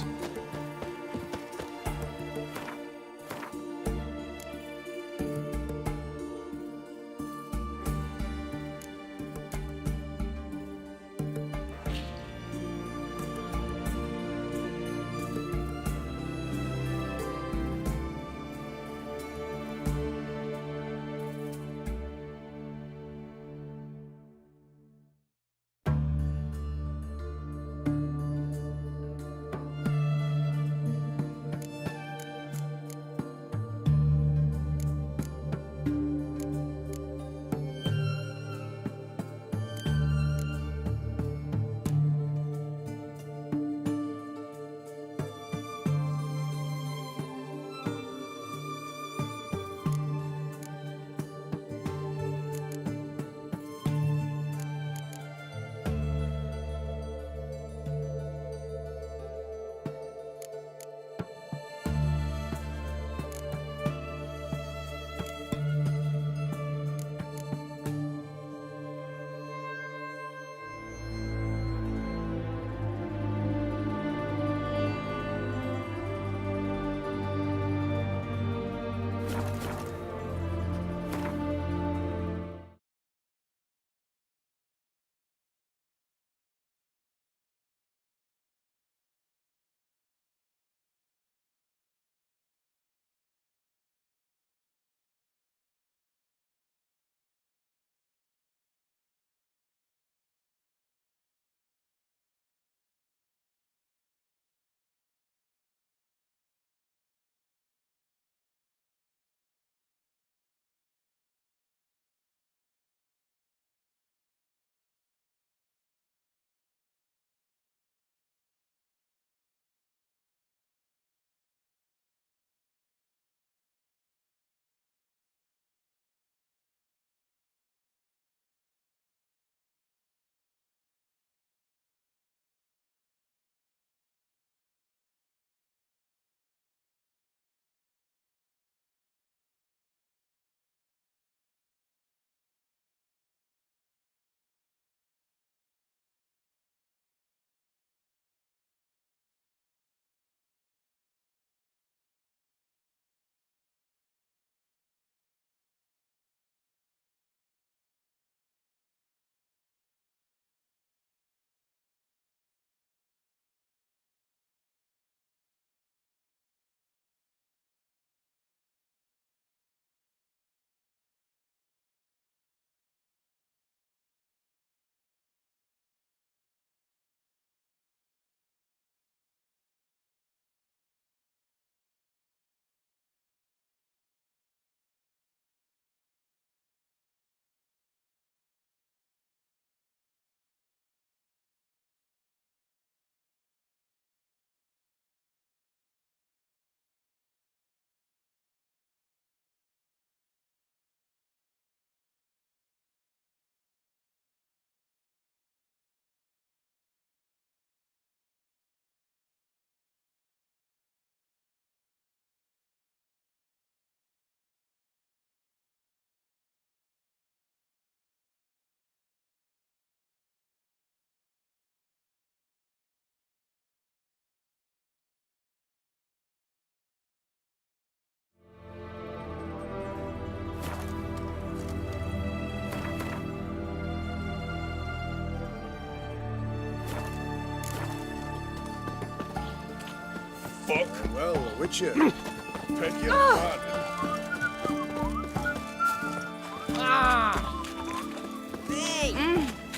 fuck. Well, Witcher. Beg your pardon.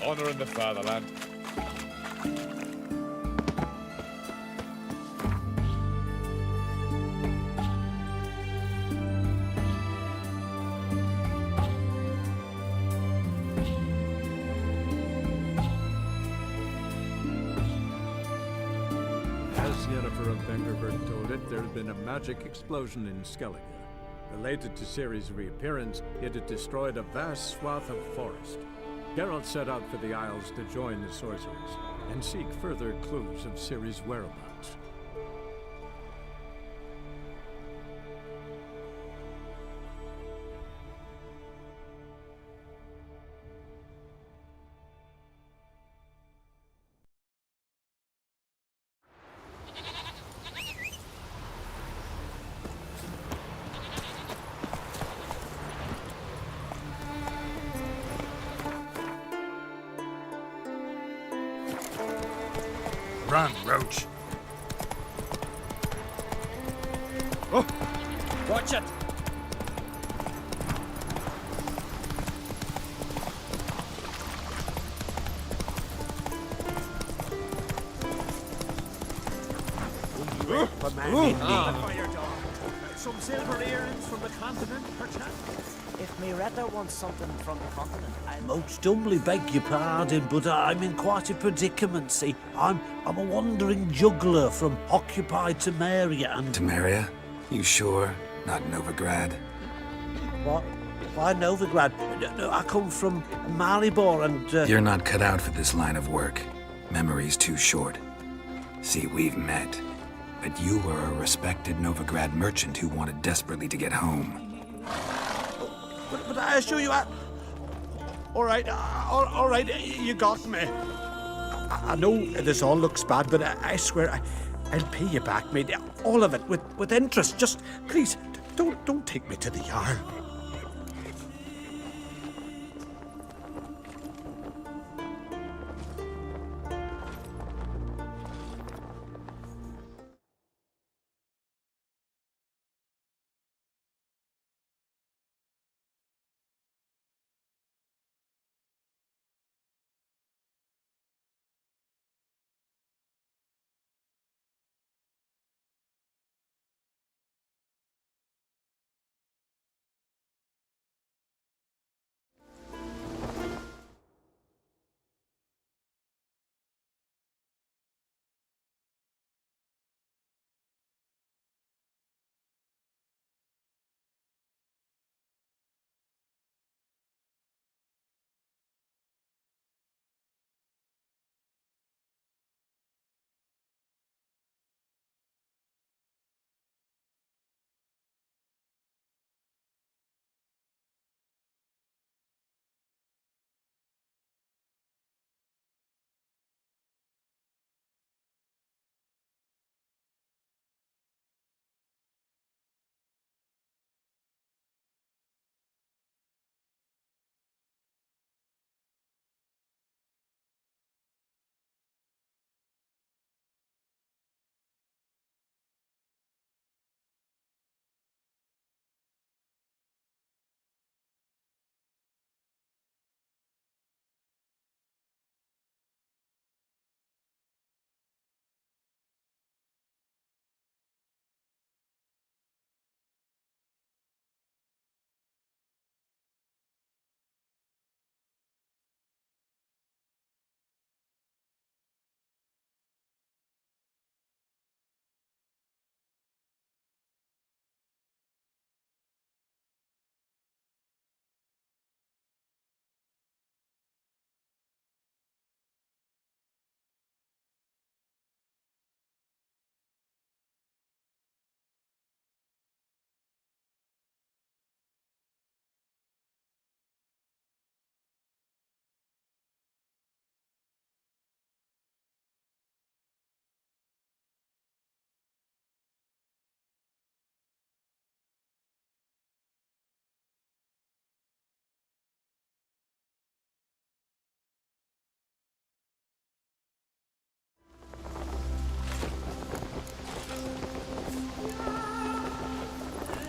Honor in the fatherland. As Yennefer of Vengerberg told it, there had been a magic explosion in Skellige. Related to Ciri's reappearance, it had destroyed a vast swath of forest. Geralt set out for the Isles to join the sorcerers and seek further clues of Ciri's whereabouts. Run, Roach. Oh, watch it. Fire dog. Some silver earrings from the continent, perchance? If Miretta wants something from the continent, I'll... Most humbly beg your pardon, but I'm in quite a predicament, see. I'm a wandering juggler from occupied Temeria and... Temeria? You sure? Not Novigrad? What? Why Novigrad? No, I come from Maribor and... You're not cut out for this line of work. Memory's too short. See, we've met. But you were a respected Novigrad merchant who wanted desperately to get home. But I assure you, all right, you got me. I know this all looks bad, but I swear I'll pay you back, mate. All of it, with interest. Just, please, don't take me to the Jarl.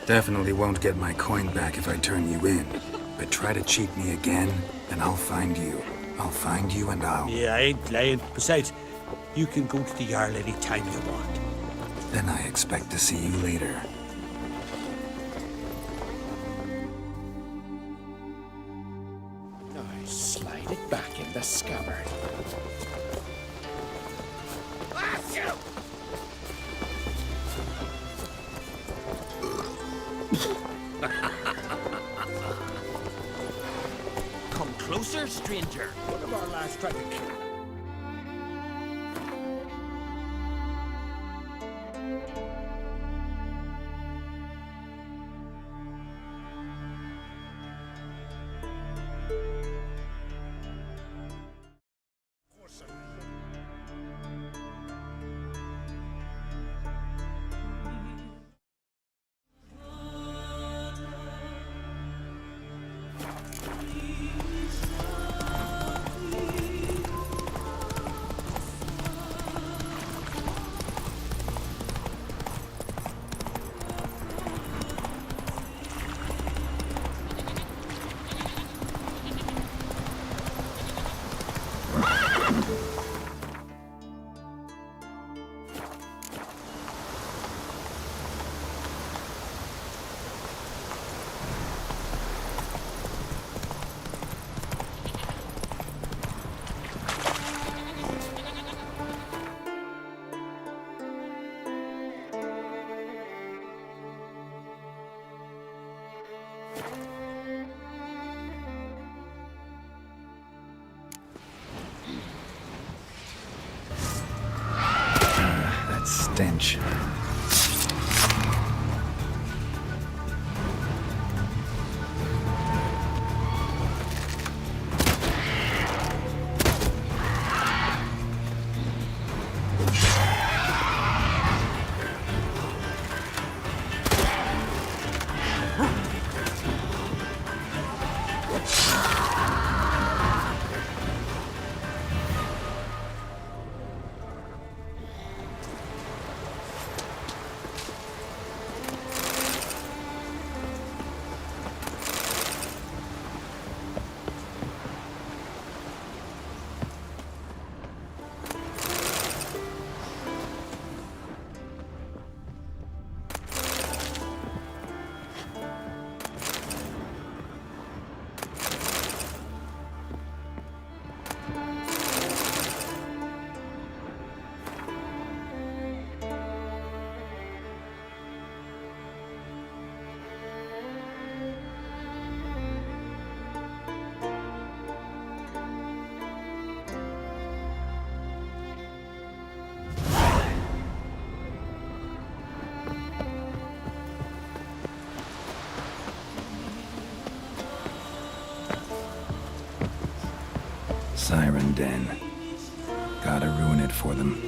Definitely won't get my coin back if I turn you in. But try to cheat me again, and I'll find you. I'll find you and I'll... Yeah, I ain't lying. Besides, you can go to the Jarl any time you want. Then I expect to see you later. I slide it back in the scabbard. Come closer, stranger. One of our last tried to kill him. That stench. Siren Den. Gotta ruin it for them.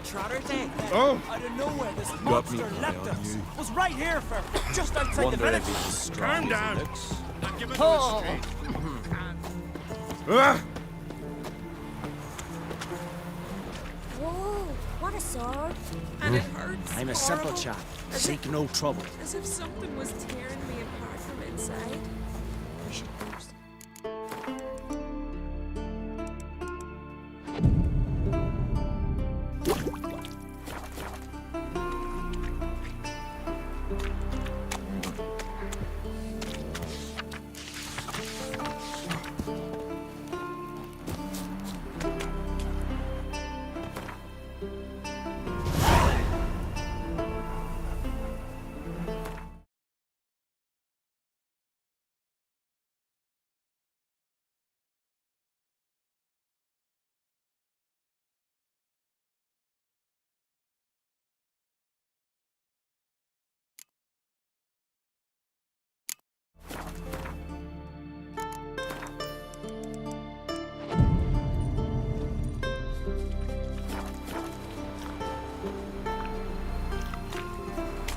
Trotters, eh? Oh. Out of nowhere, this Got me monster eye left on us. you. Was right here for just outside Wonder the village. if he's as strong Calm as he down. looks. Not giving Oh. him a street. Whoa, what a sword. And it hurts. I'm a simple chap. Seek no trouble. As if something was tearing me apart from inside. We should close.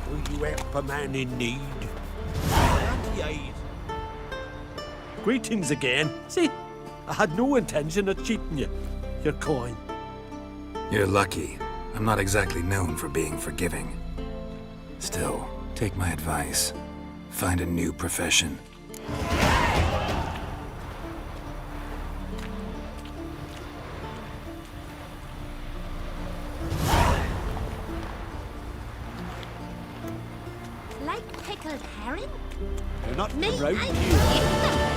Will you help a man in need? Greetings again. See, I had no intention of cheating you. Your coin. You're lucky. I'm not exactly known for being forgiving. Still, take my advice. Find a new profession. Like pickled herring? You're not Me, around I here. eat them.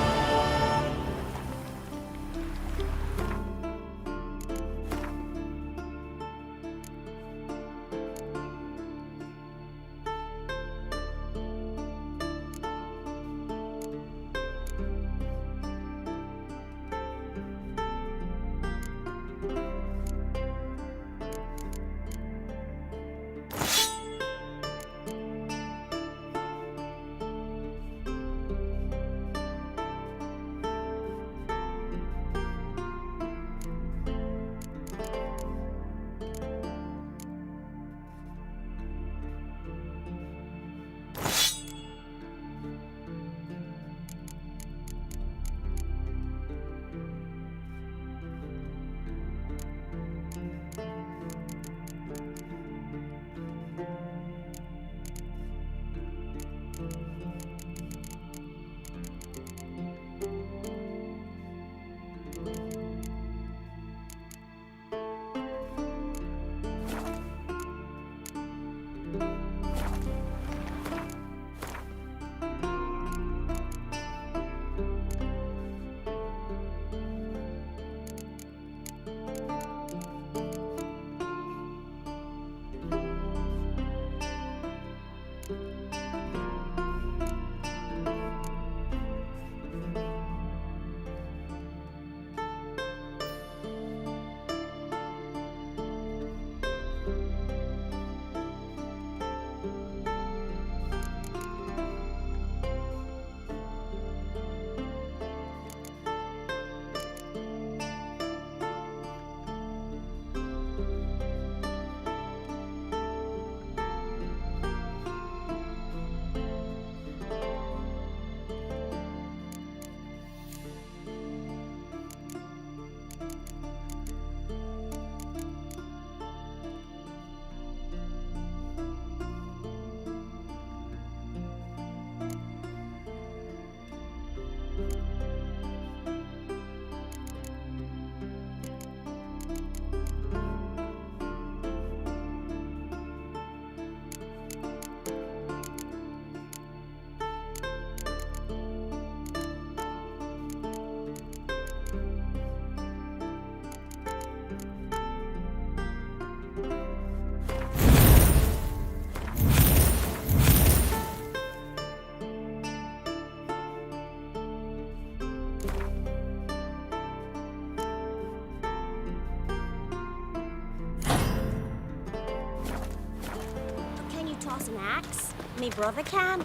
Toss an axe? Me brother can.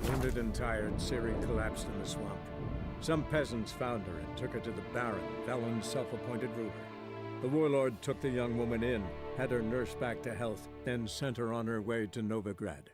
Wounded and tired, Ciri collapsed in the swamp. Some peasants found her and took her to the Baron, Valen's self-appointed ruler. The warlord took the young woman in, had her nursed back to health, then sent her on her way to Novigrad.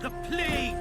The plague!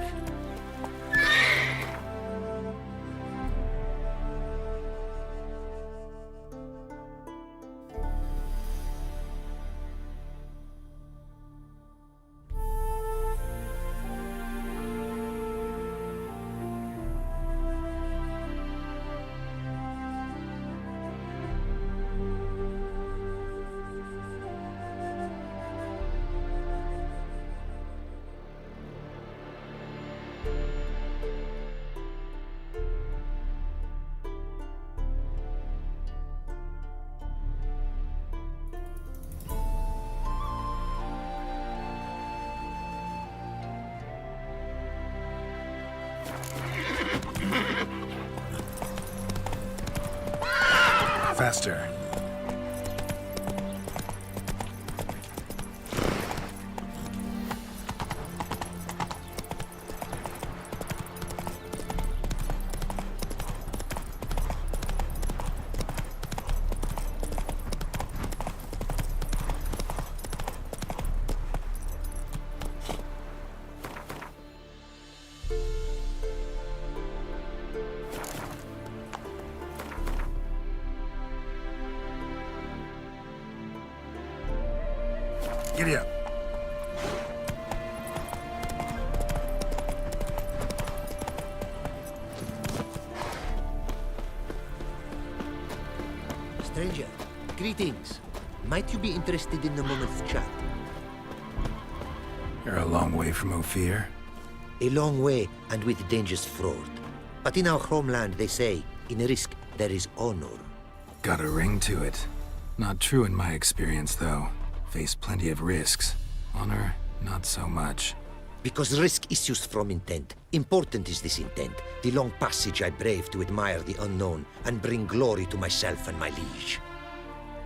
Faster. Giddy up. Stranger, greetings. Might you be interested in a moment's chat? You're a long way from Ophir. A long way, and with dangers fraught. But in our homeland, they say, in a risk, there is honor. Got a ring to it. Not true in my experience, though. Faced plenty of risks. Honor, not so much. Because risk issues from intent. Important is this intent. The long passage I brave to admire the unknown and bring glory to myself and my liege.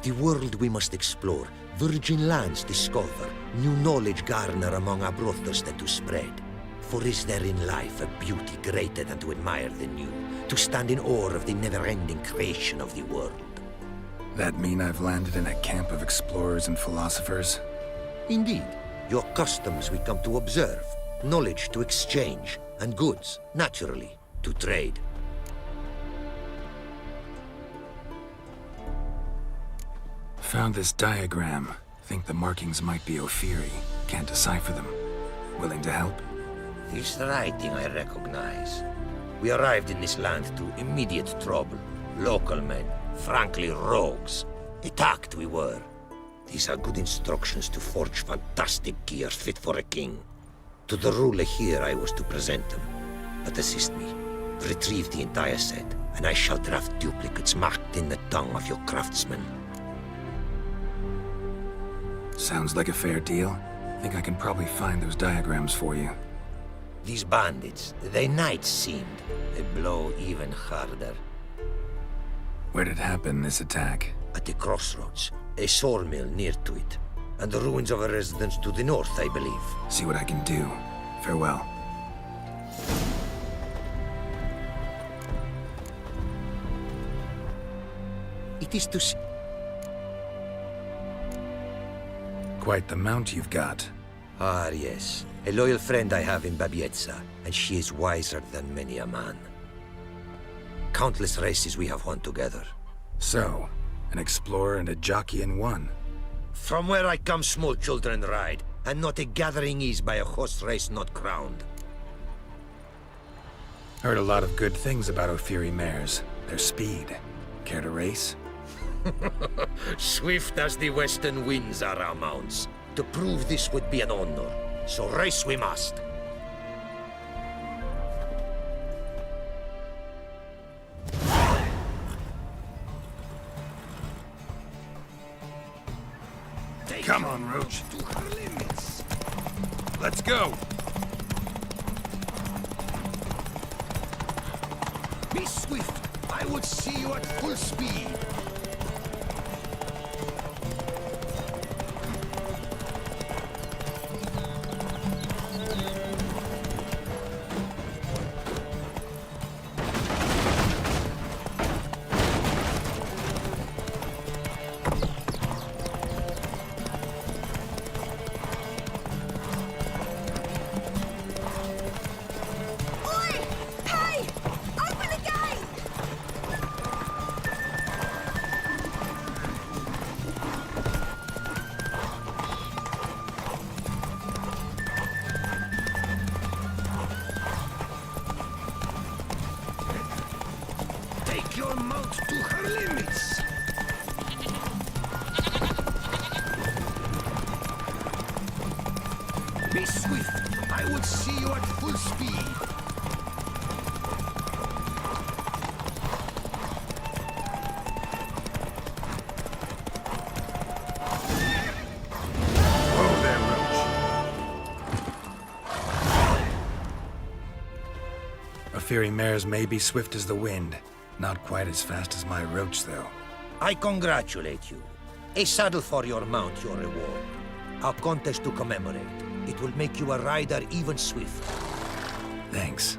The world we must explore, virgin lands discover, new knowledge garner among our brothers than to spread. For is there in life a beauty greater than to admire the new, to stand in awe of the never-ending creation of the world? That mean I've landed in a camp of explorers and philosophers? Indeed. Your customs we come to observe, knowledge to exchange, and goods, naturally. to trade. Found this diagram. Think the markings might be Ophiri. Can't decipher them. Willing to help? This writing I recognize. We arrived in this land to immediate trouble. Local men, frankly rogues. Attacked we were. These are good instructions to forge fantastic gear fit for a king. To the ruler here I was to present them. But assist me. Retrieve the entire set, and I shall draft duplicates marked in the tongue of your craftsmen. Sounds like a fair deal. Think I can probably find those diagrams for you. These bandits, they knights seemed. They blow even harder. Where did it happen, this attack? At the crossroads. A sawmill near to it. And the ruins of a residence to the north, I believe. See what I can do. Farewell. It is to see... Quite the mount you've got. Ah, yes. A loyal friend I have in Babietza, and she is wiser than many a man. Countless races we have won together. So, an explorer and a jockey in one. From where I come, small children ride, and not a gathering is by a horse race not crowned. Heard a lot of good things about Ophiri mares. Their speed. Care to race? Swift as the western winds are our mounts. To prove this would be an honor, so race we must. Come on, Roach. Let's go. Be swift. I would see you at full speed. Your mount to her limits. Be swift. I would see you at full speed. Whoa there, Roach. Ophiri mares may be swift as the wind. Not quite as fast as my Roach, though. I congratulate you. A saddle for your mount, your reward. A contest to commemorate. It will make you a rider even swift. Thanks.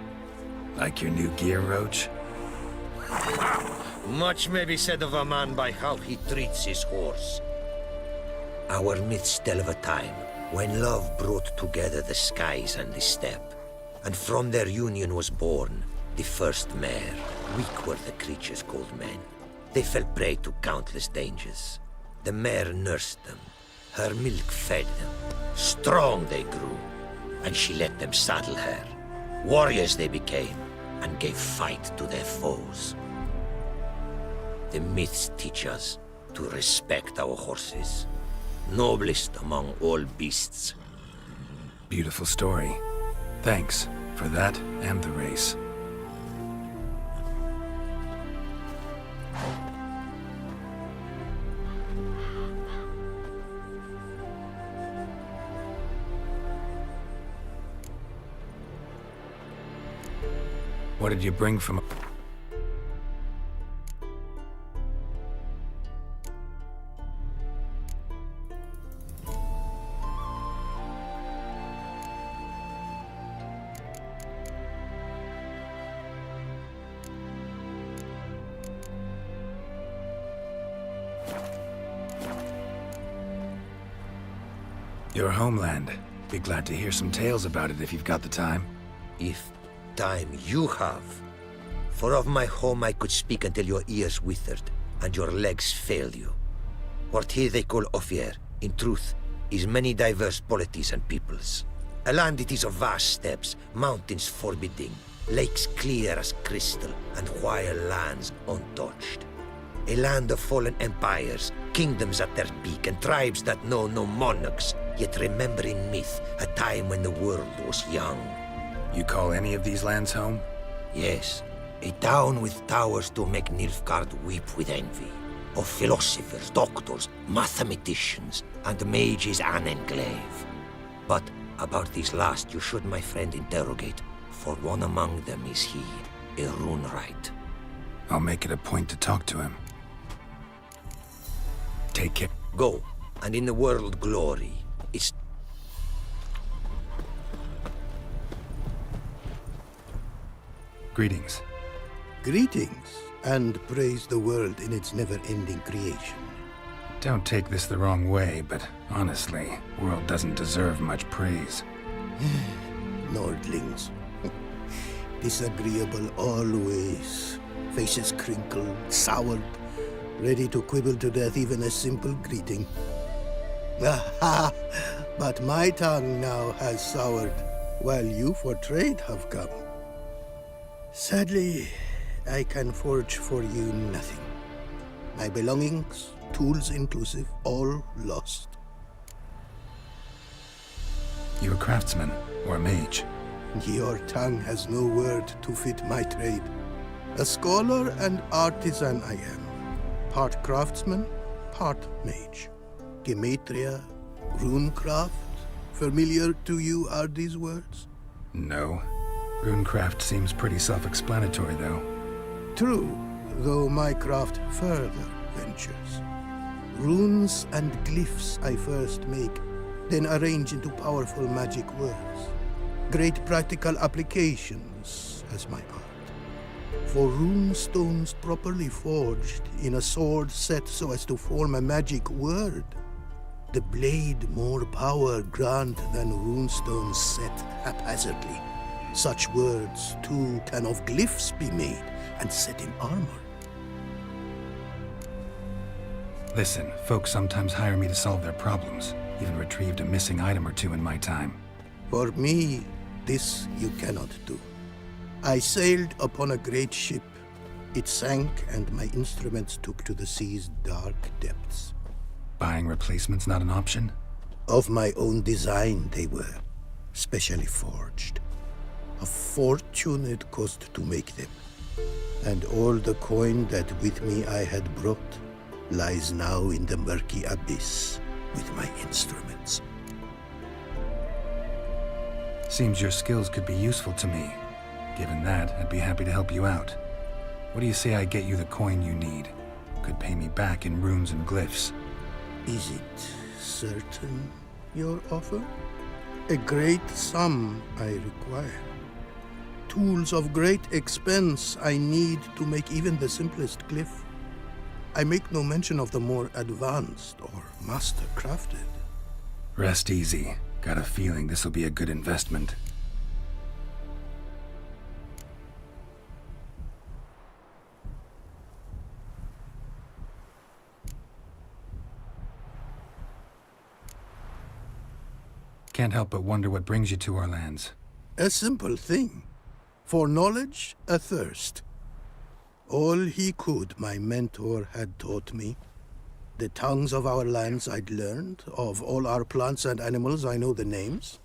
Like your new gear, Roach? Much may be said of a man by how he treats his horse. Our myths tell of a time when love brought together the skies and the steppe, and from their union was born the first mare. Weak were the creatures called men. They fell prey to countless dangers. The mare nursed them. Her milk fed them. Strong they grew, and she let them saddle her. Warriors they became, and gave fight to their foes. The myths teach us to respect our horses, noblest among all beasts. Beautiful story. Thanks for that and the race. What did you bring from... Your homeland. Be glad to hear some tales about it if you've got the time. If time you have, For of my home I could speak until your ears withered, and your legs failed you. What here they call Ophir, in truth, is many diverse polities and peoples. A land it is of vast steppes, mountains forbidding, lakes clear as crystal, and wild lands untouched. A land of fallen empires, kingdoms at their peak, and tribes that know no monarchs, yet remember in myth a time when the world was young. You call any of these lands home? Yes, a town with towers to make Nilfgaard weep with envy. Of philosophers, doctors, mathematicians, and mages an enclave. But about these last you should, my friend, interrogate, for one among them is he, a rune-wright. I'll make it a point to talk to him. Take care. Go, and in the world glory, it's... Greetings. Greetings, and praise the world in its never-ending creation. Don't take this the wrong way, but honestly, world doesn't deserve much praise. Nordlings. Disagreeable always. Faces crinkled, soured, ready to quibble to death even a simple greeting. Aha! But my tongue now has soured, while you for trade have come. Sadly, I can forge for you nothing. My belongings, tools inclusive, all lost. You a craftsman or a mage? Your tongue has no word to fit my trade. A scholar and artisan I am. Part craftsman, part mage. Gematria, runecraft. Familiar to you are these words? No. Runecraft seems pretty self-explanatory, though. True, though my craft further ventures. Runes and glyphs I first make, then arrange into powerful magic words. Great practical applications as my art. For rune stones properly forged in a sword set so as to form a magic word, the blade more power grant than rune stones set haphazardly. Such words, too, can of glyphs be made and set in armor. Listen, folks sometimes hire me to solve their problems. Even retrieved a missing item or two in my time. For me, this you cannot do. I sailed upon a great ship. It sank, and my instruments took to the sea's dark depths. Buying replacements not an option? Of my own design they were, specially forged. A fortune it cost to make them. And all the coin that with me I had brought lies now in the murky abyss with my instruments. Seems your skills could be useful to me. Given that, I'd be happy to help you out. What do you say I get you the coin you need? Could pay me back in runes and glyphs. Is it certain, your offer? A great sum I require. Tools of great expense I need to make even the simplest glyph. I make no mention of the more advanced or master-crafted. Rest easy. Got a feeling this'll be a good investment. Can't help but wonder what brings you to our lands. A simple thing. For knowledge, a thirst. All he could, my mentor had taught me. The tongues of our lands I'd learned. Of all our plants and animals, I know the names.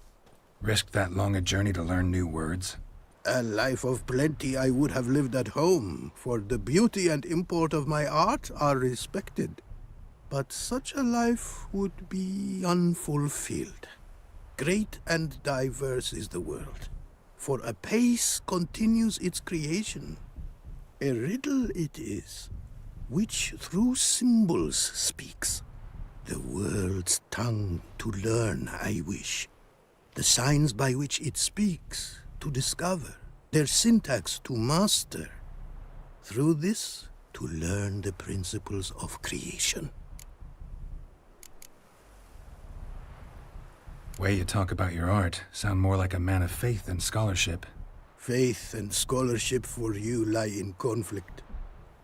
Risked that long a journey to learn new words? A life of plenty I would have lived at home, for the beauty and import of my art are respected. But such a life would be unfulfilled. Great and diverse is the world, for a pace continues its creation. A riddle it is, which through symbols speaks. The world's tongue to learn I wish, the signs by which it speaks to discover, their syntax to master. Through this, to learn the principles of creation. Way you talk about your art sound more like a man of faith than scholarship. Faith and scholarship for you lie in conflict.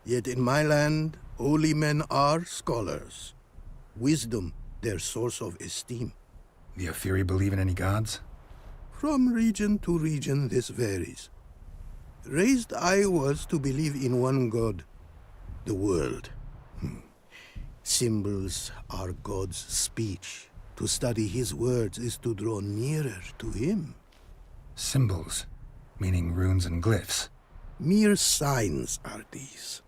Yet in my land, holy men are scholars. Wisdom, their source of esteem. The Ophiri believe in any gods? From region to region, this varies. Raised I was to believe in one god, the world. Symbols are God's speech. To study his words is to draw nearer to him. Symbols, meaning runes and glyphs. Mere signs are these.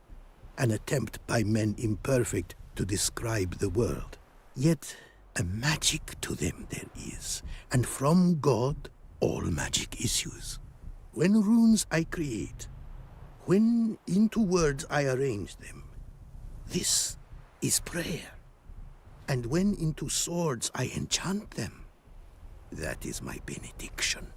An attempt by men imperfect to describe the world. Yet a magic to them there is, and from God all magic issues. When runes I create, when into words I arrange them, this is prayer. And when into swords I enchant them, that is my benediction.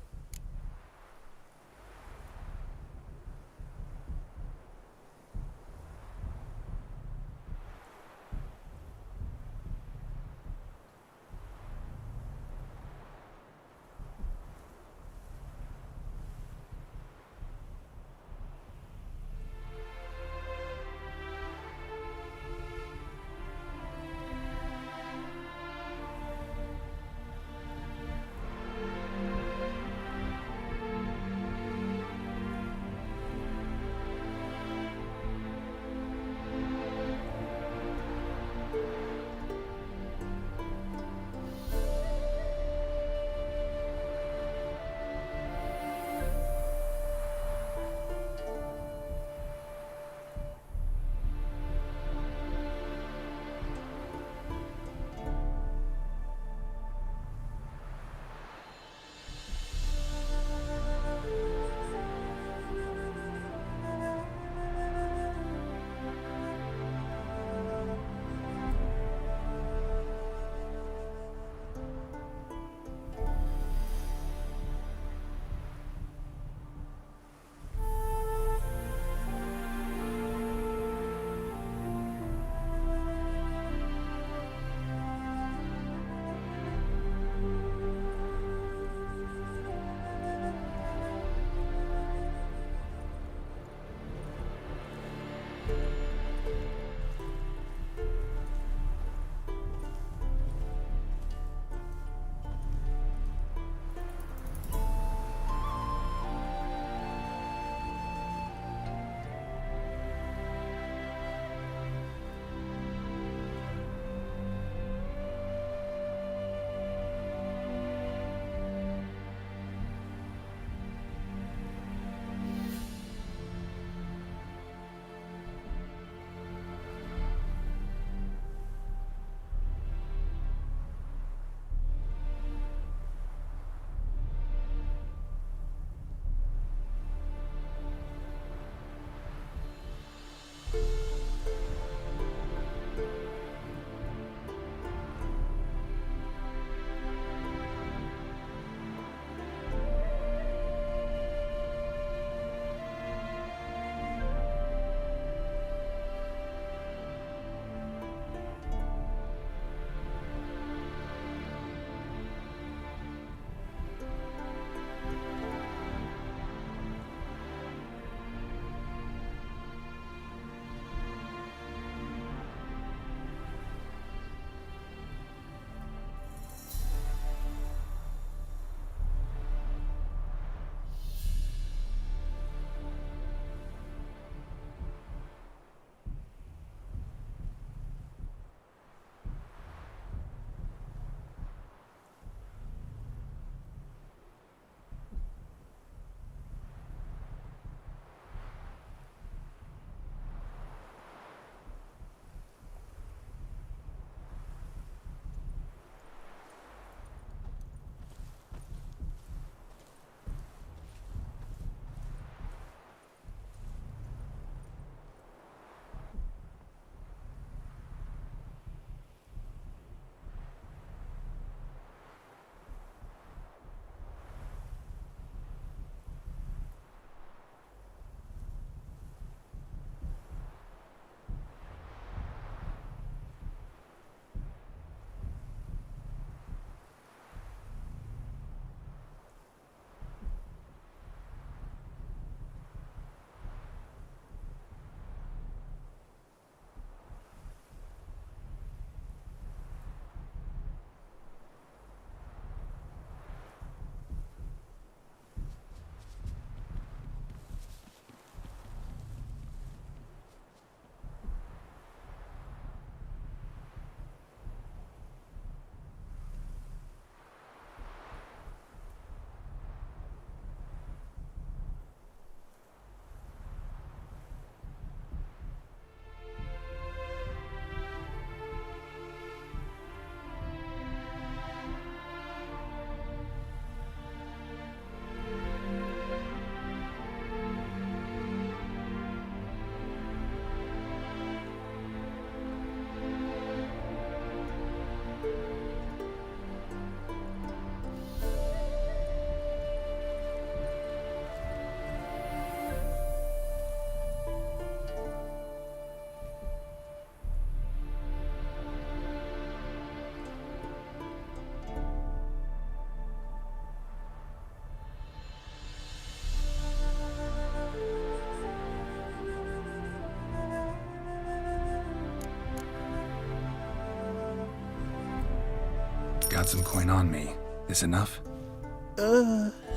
got some coin on me. This enough?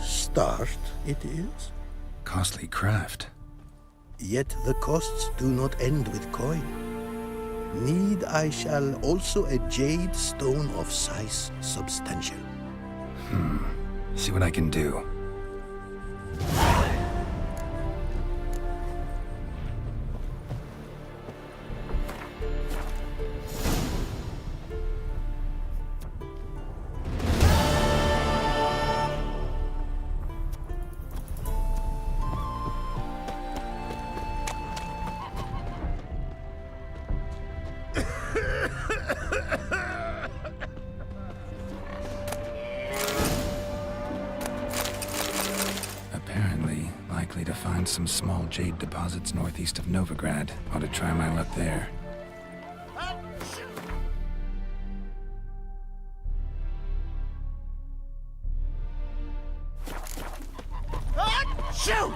Start it is. Costly craft. Yet the costs do not end with coin. Need I shall also a jade stone of size substantial. See what I can do. Likely to find some small jade deposits northeast of Novigrad. Ought to try my luck there. Shoot!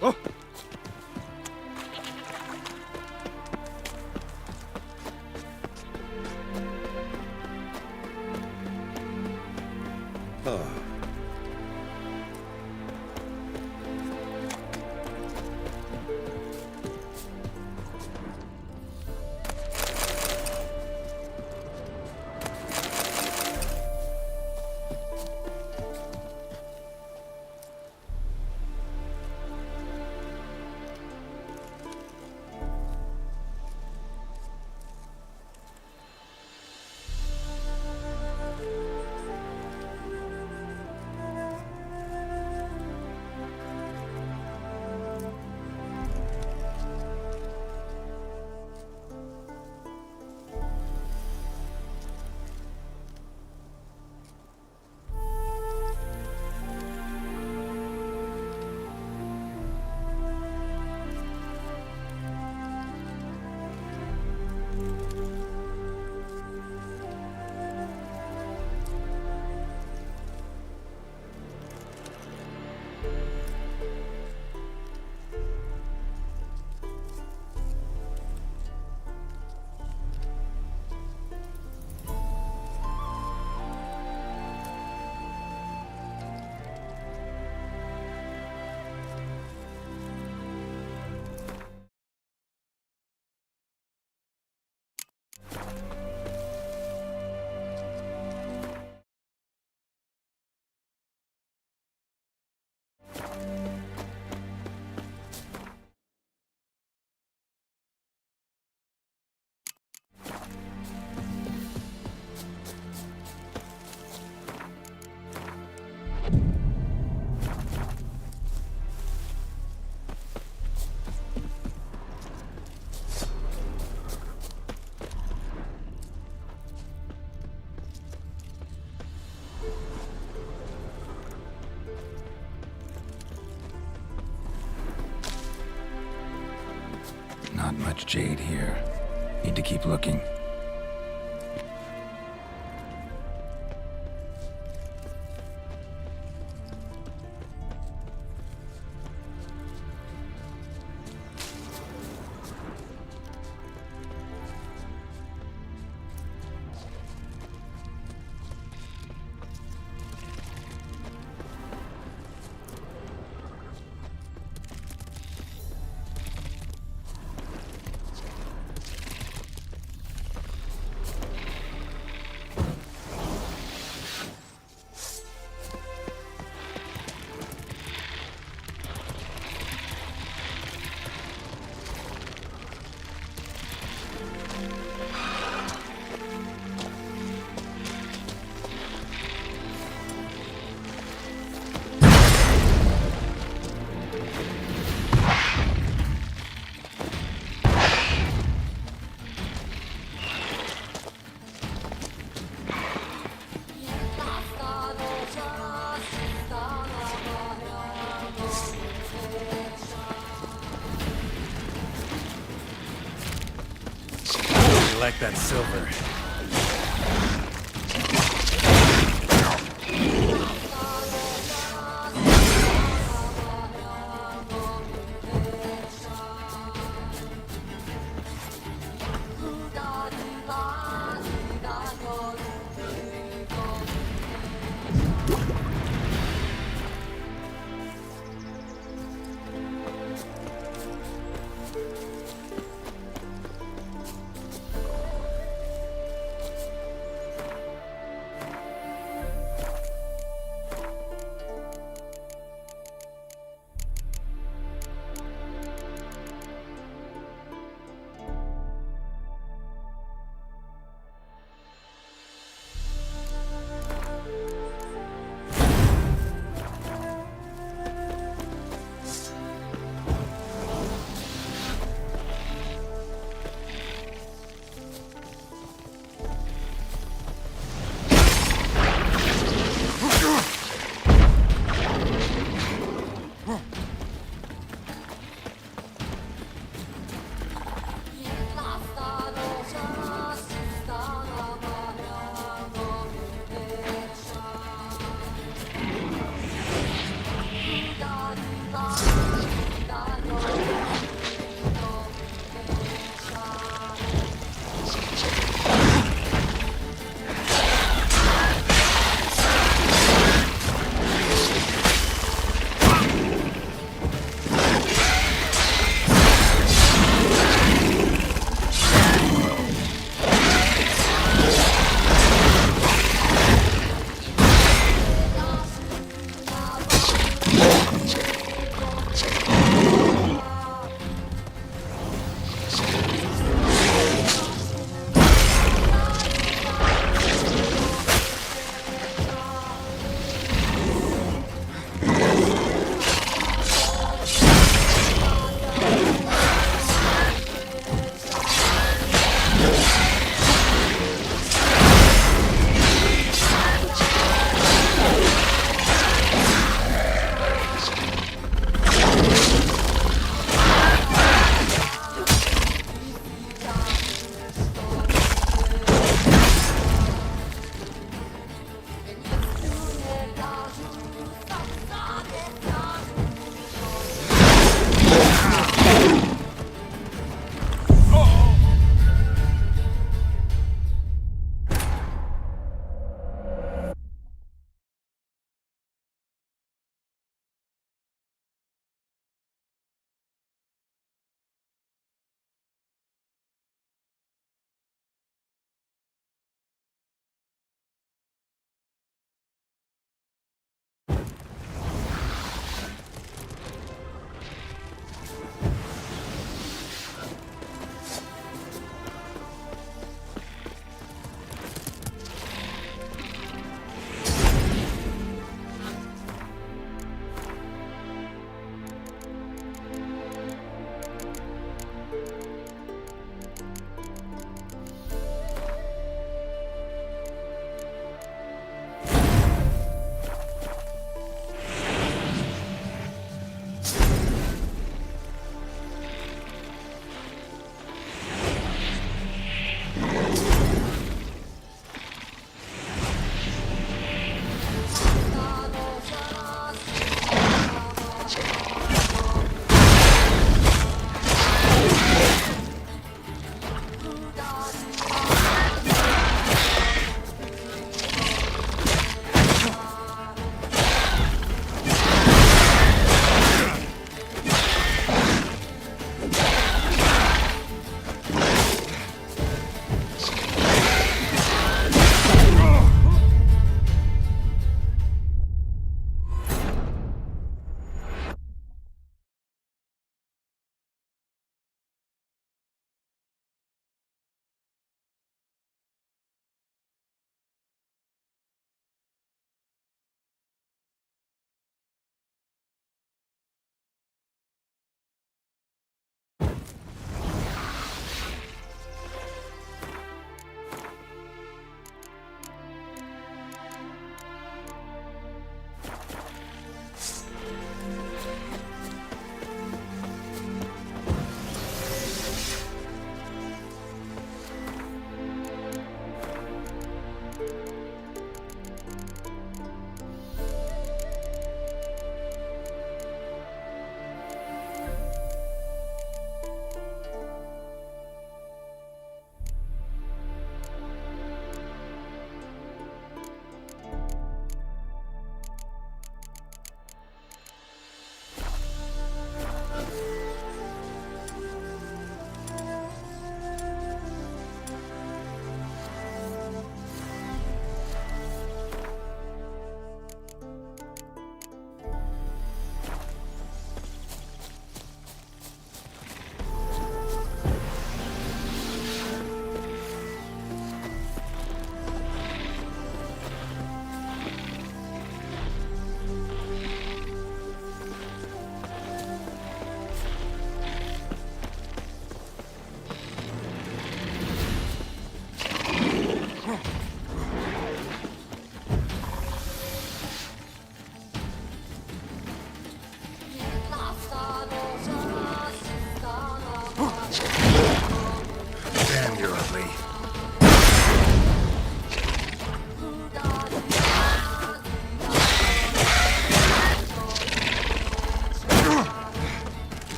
Oh! Not much jade here. Need to keep looking. like that silver.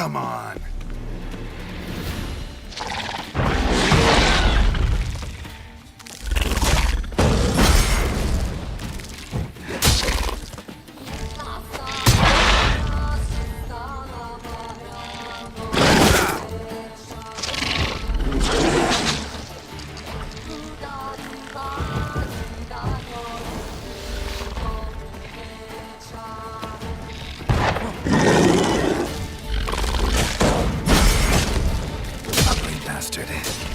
Come on. Bastard.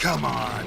Come on.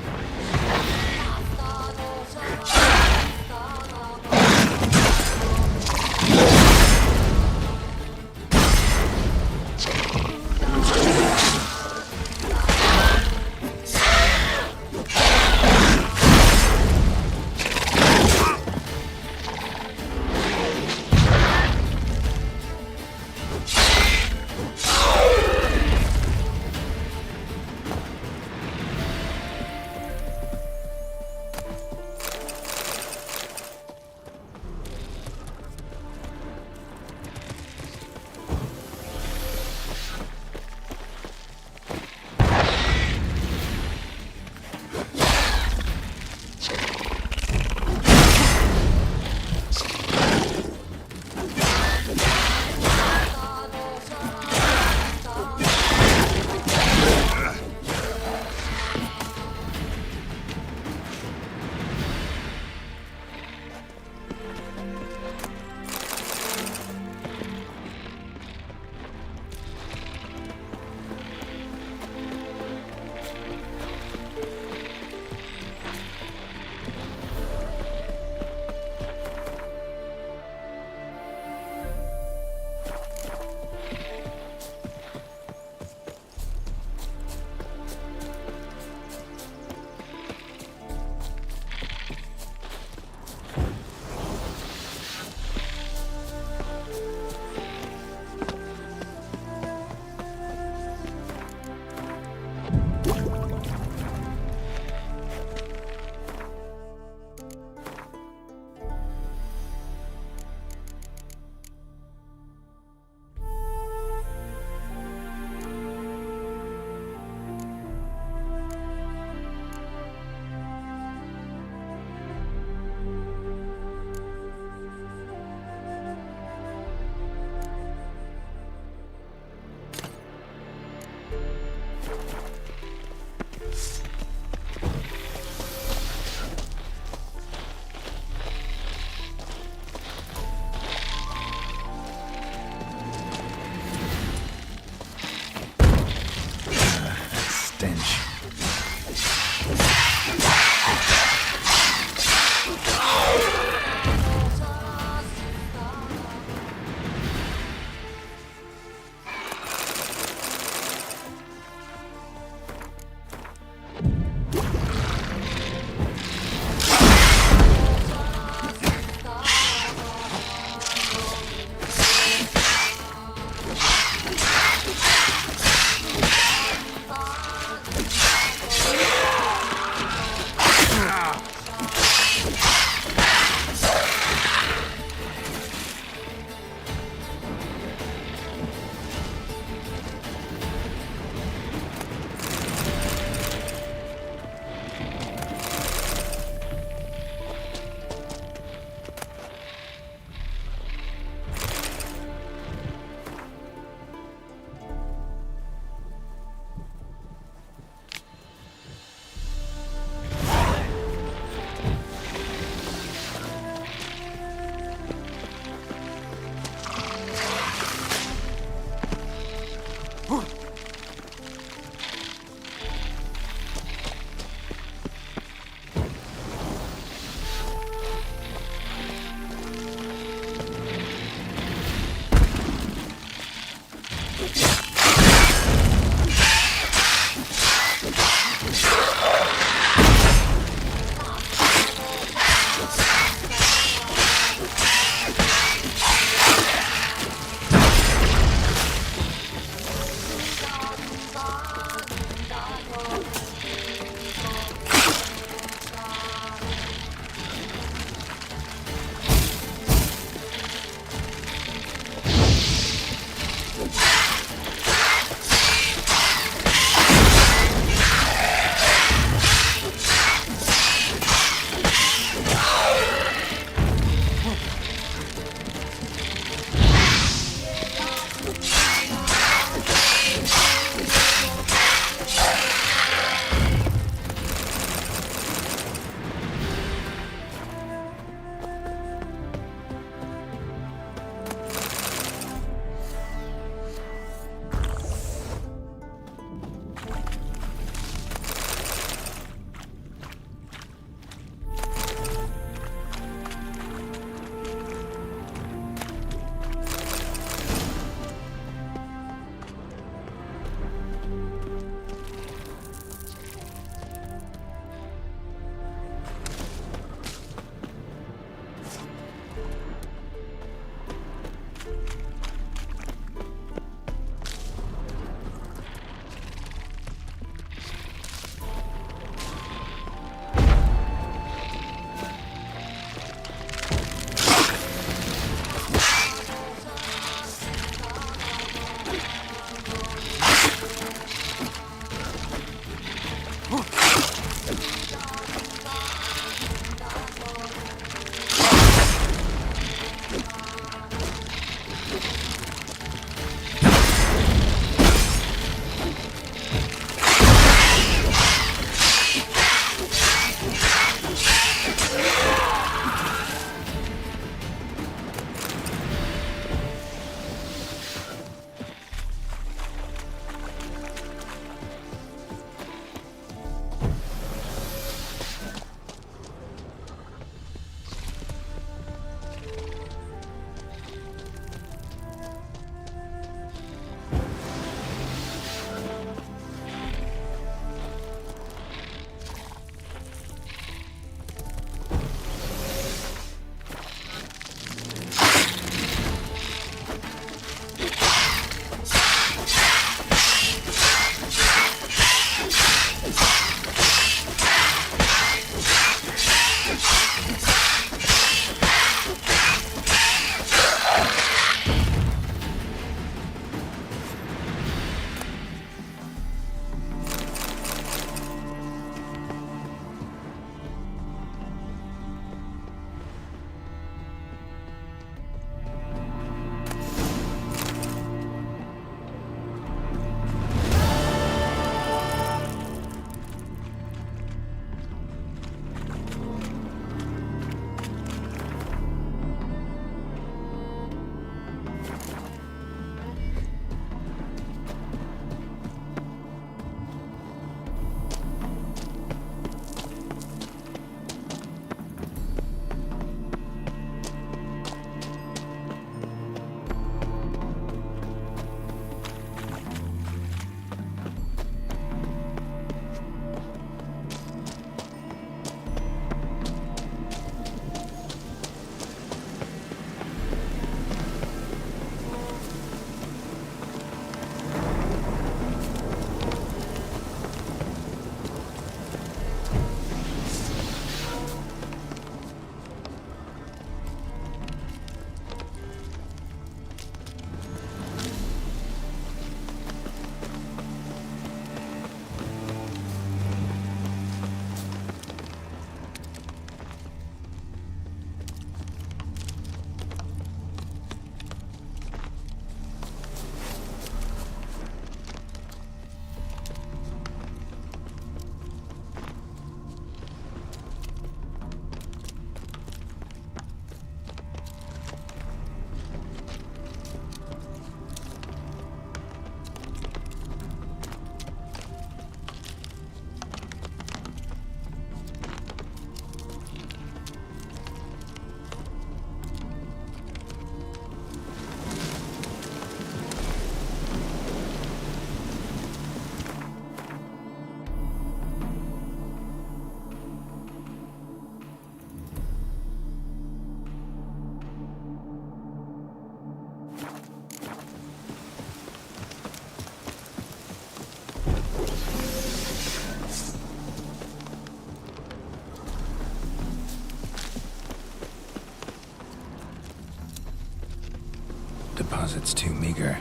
Deposit's too meager.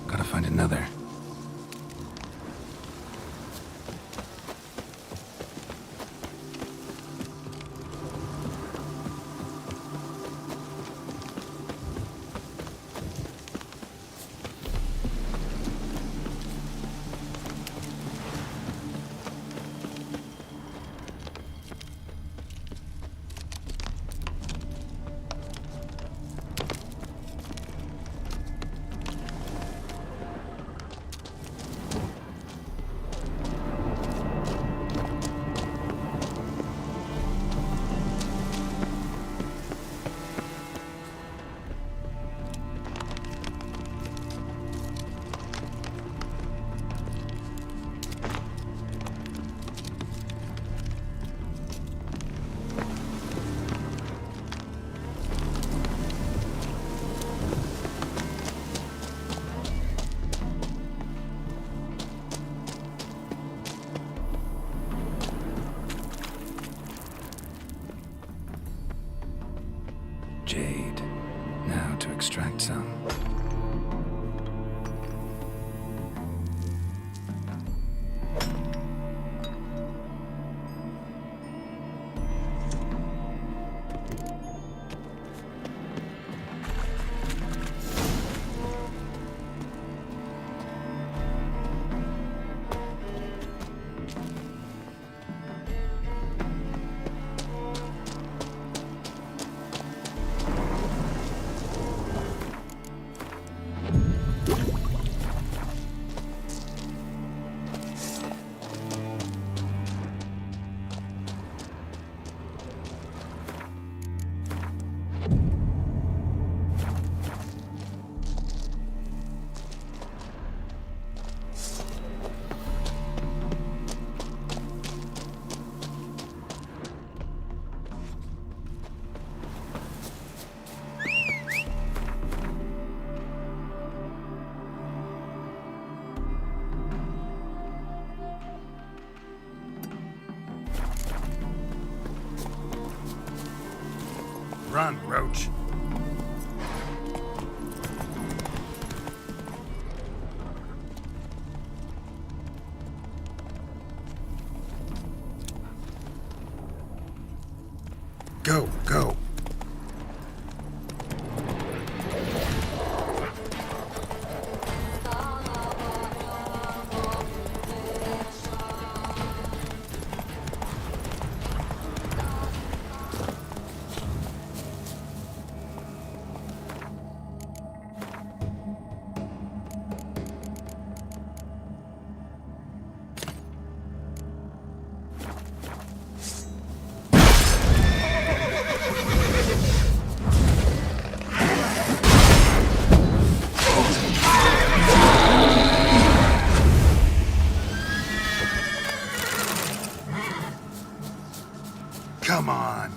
Gotta find another. Jade. Now to extract some. Run, Roach. Go, go. Come on.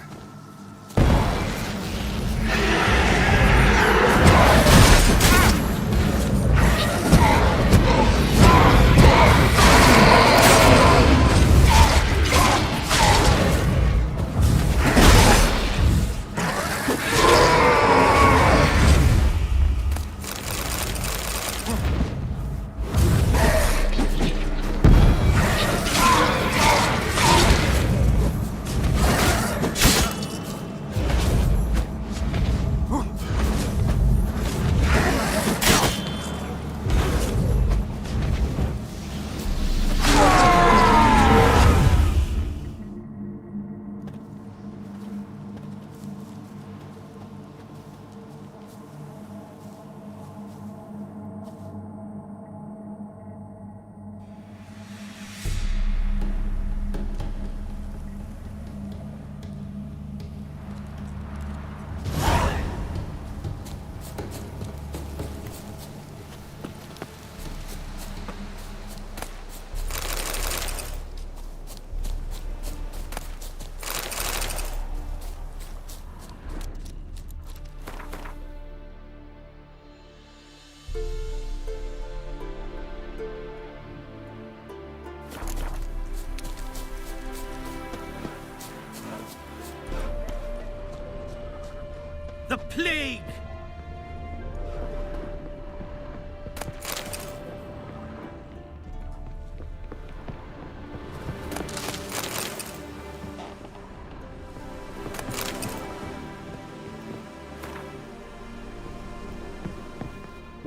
The plague!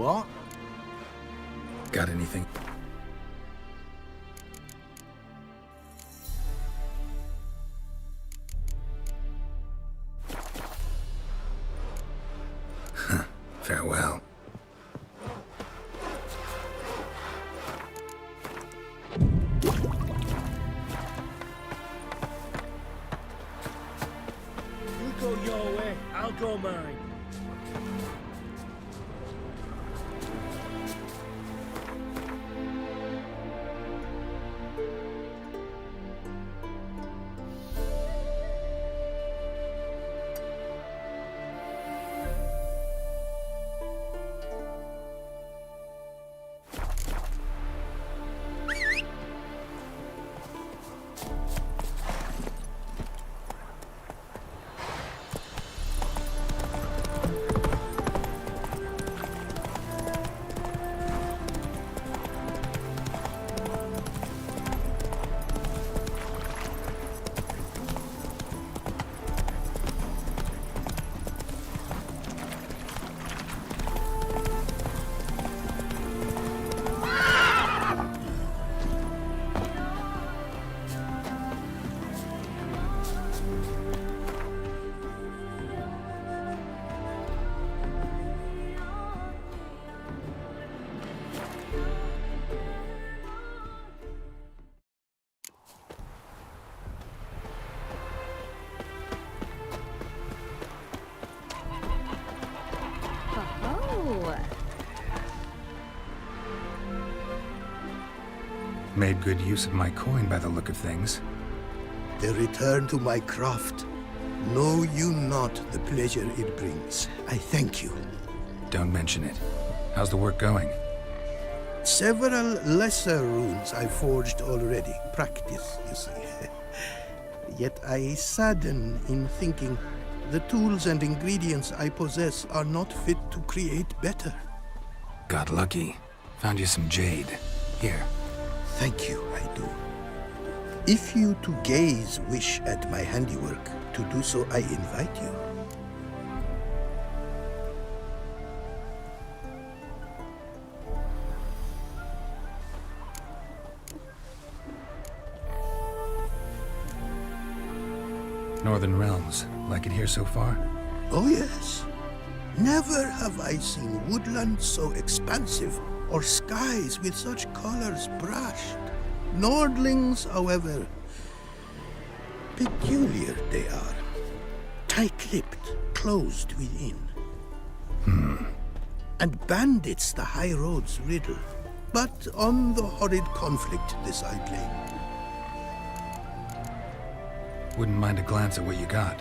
What? Got anything? Farewell. You go your way, I'll go mine. Made good use of my coin by the look of things. The return to my craft. Know you not the pleasure it brings. I thank you. Don't mention it. How's the work going? Several lesser runes I forged already. Practice, you see. Yet I sadden in thinking the tools and ingredients I possess are not fit to create better. Got lucky. Found you some jade. Here. Thank you, I do. If you to gaze wish at my handiwork, to do so I invite you. Northern Realms. Like it here so far? Oh yes. Never have I seen woodlands so expansive, or skies with such colors brushed. Nordlings, however, peculiar they are. Tight-lipped, closed within. And bandits the high roads riddle. But on the horrid conflict this I blame. Wouldn't mind a glance at what you got.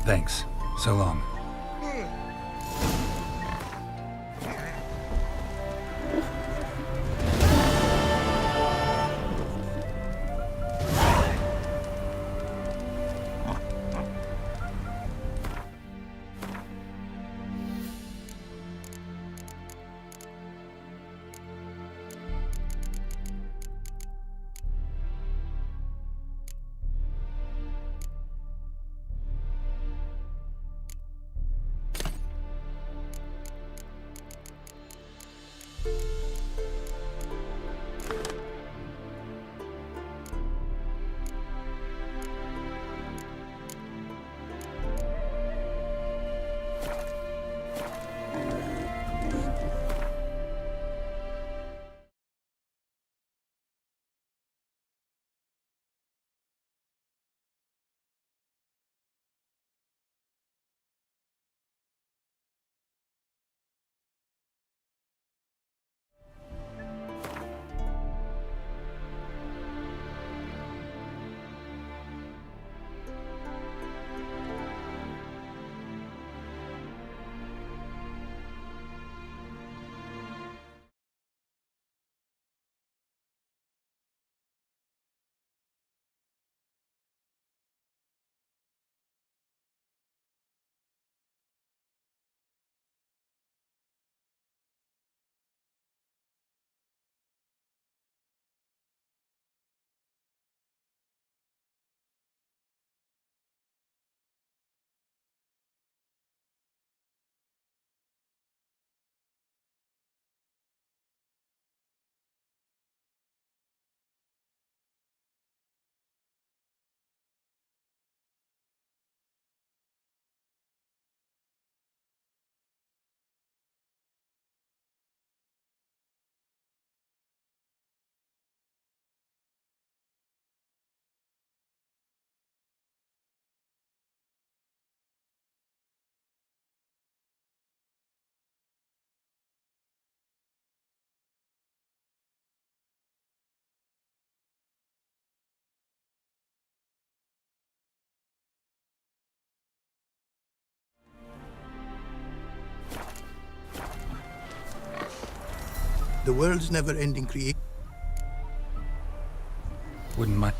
Thanks. So long. The world's never-ending creation. Wouldn't mind.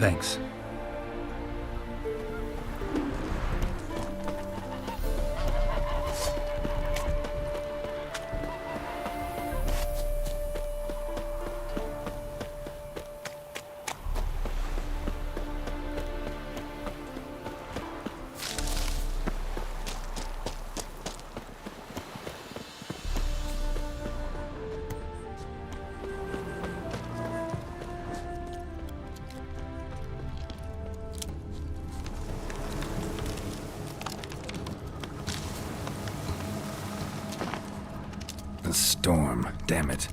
Thanks. A storm, damn it.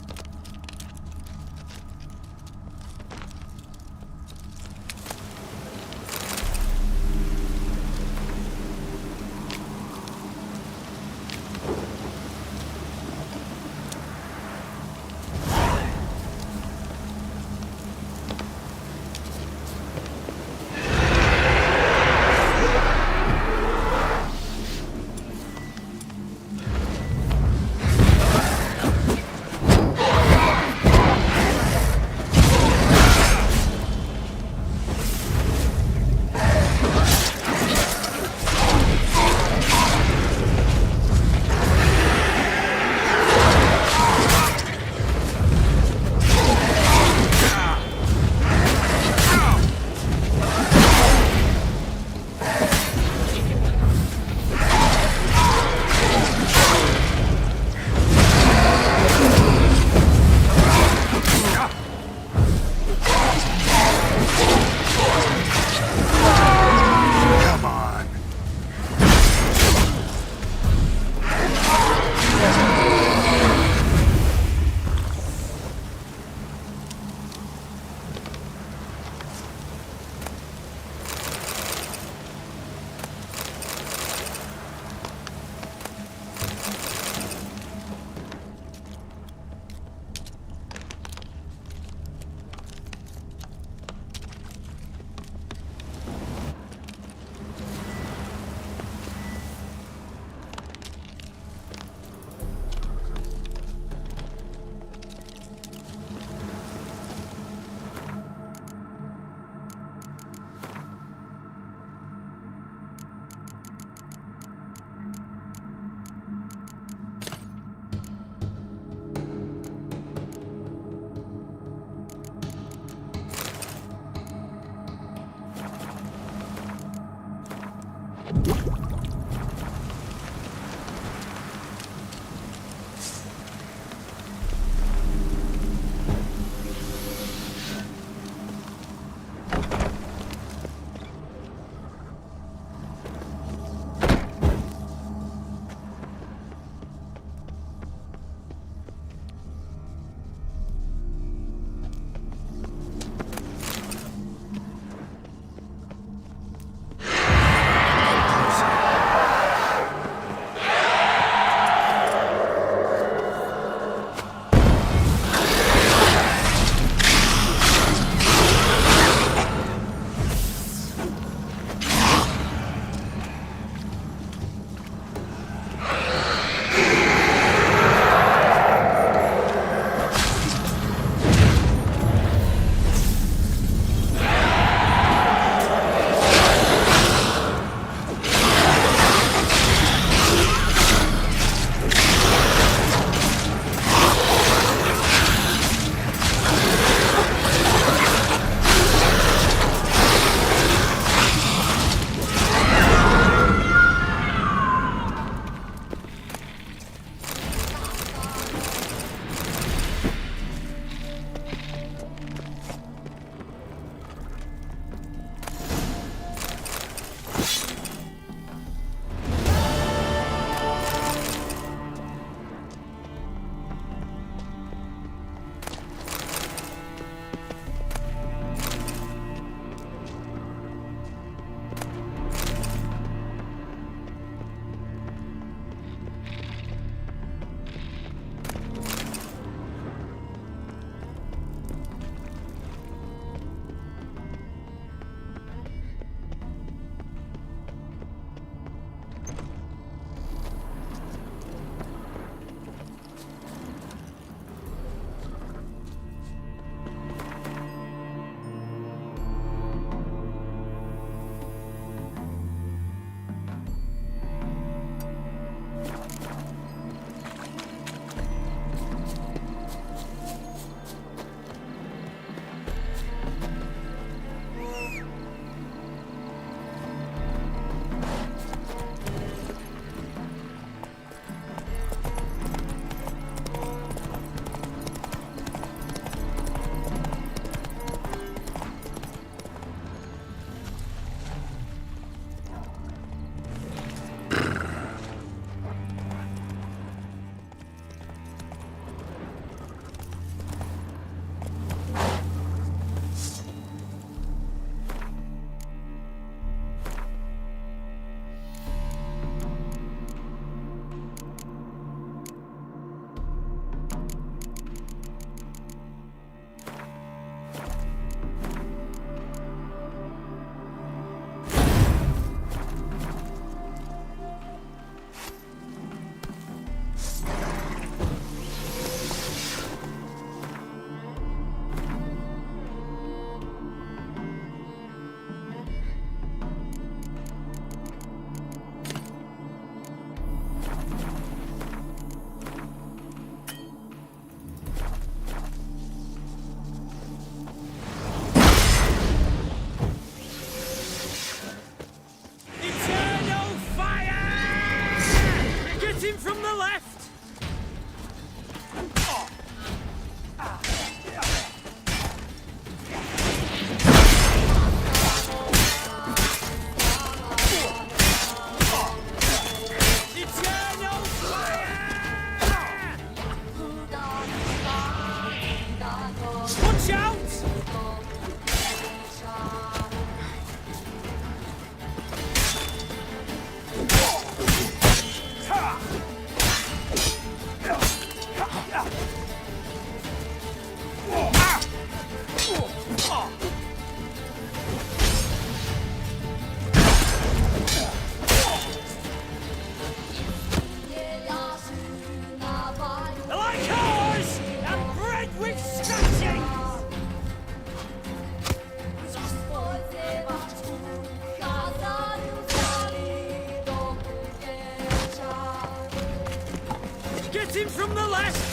Shooting from the left!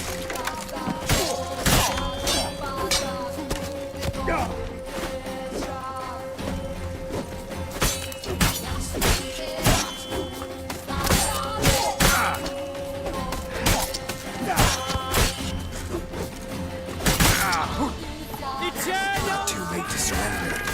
Too late to surrender.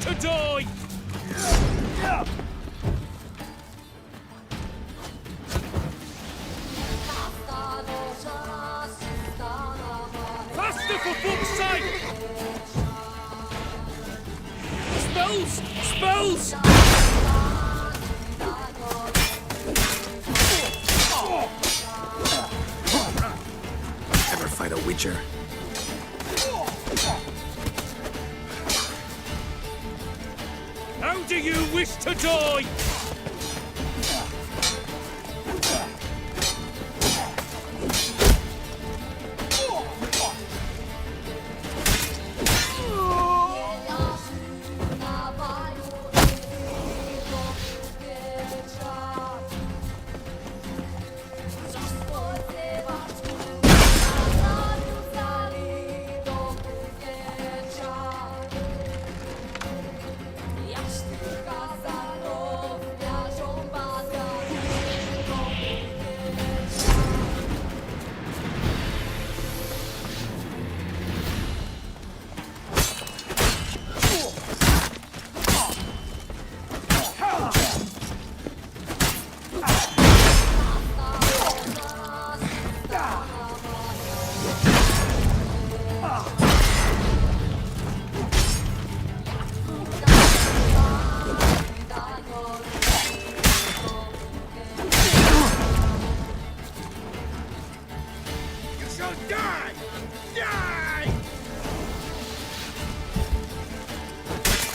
to die! Faster, for fuck's sake! Spells! Spells! Witcher. How do you wish to die?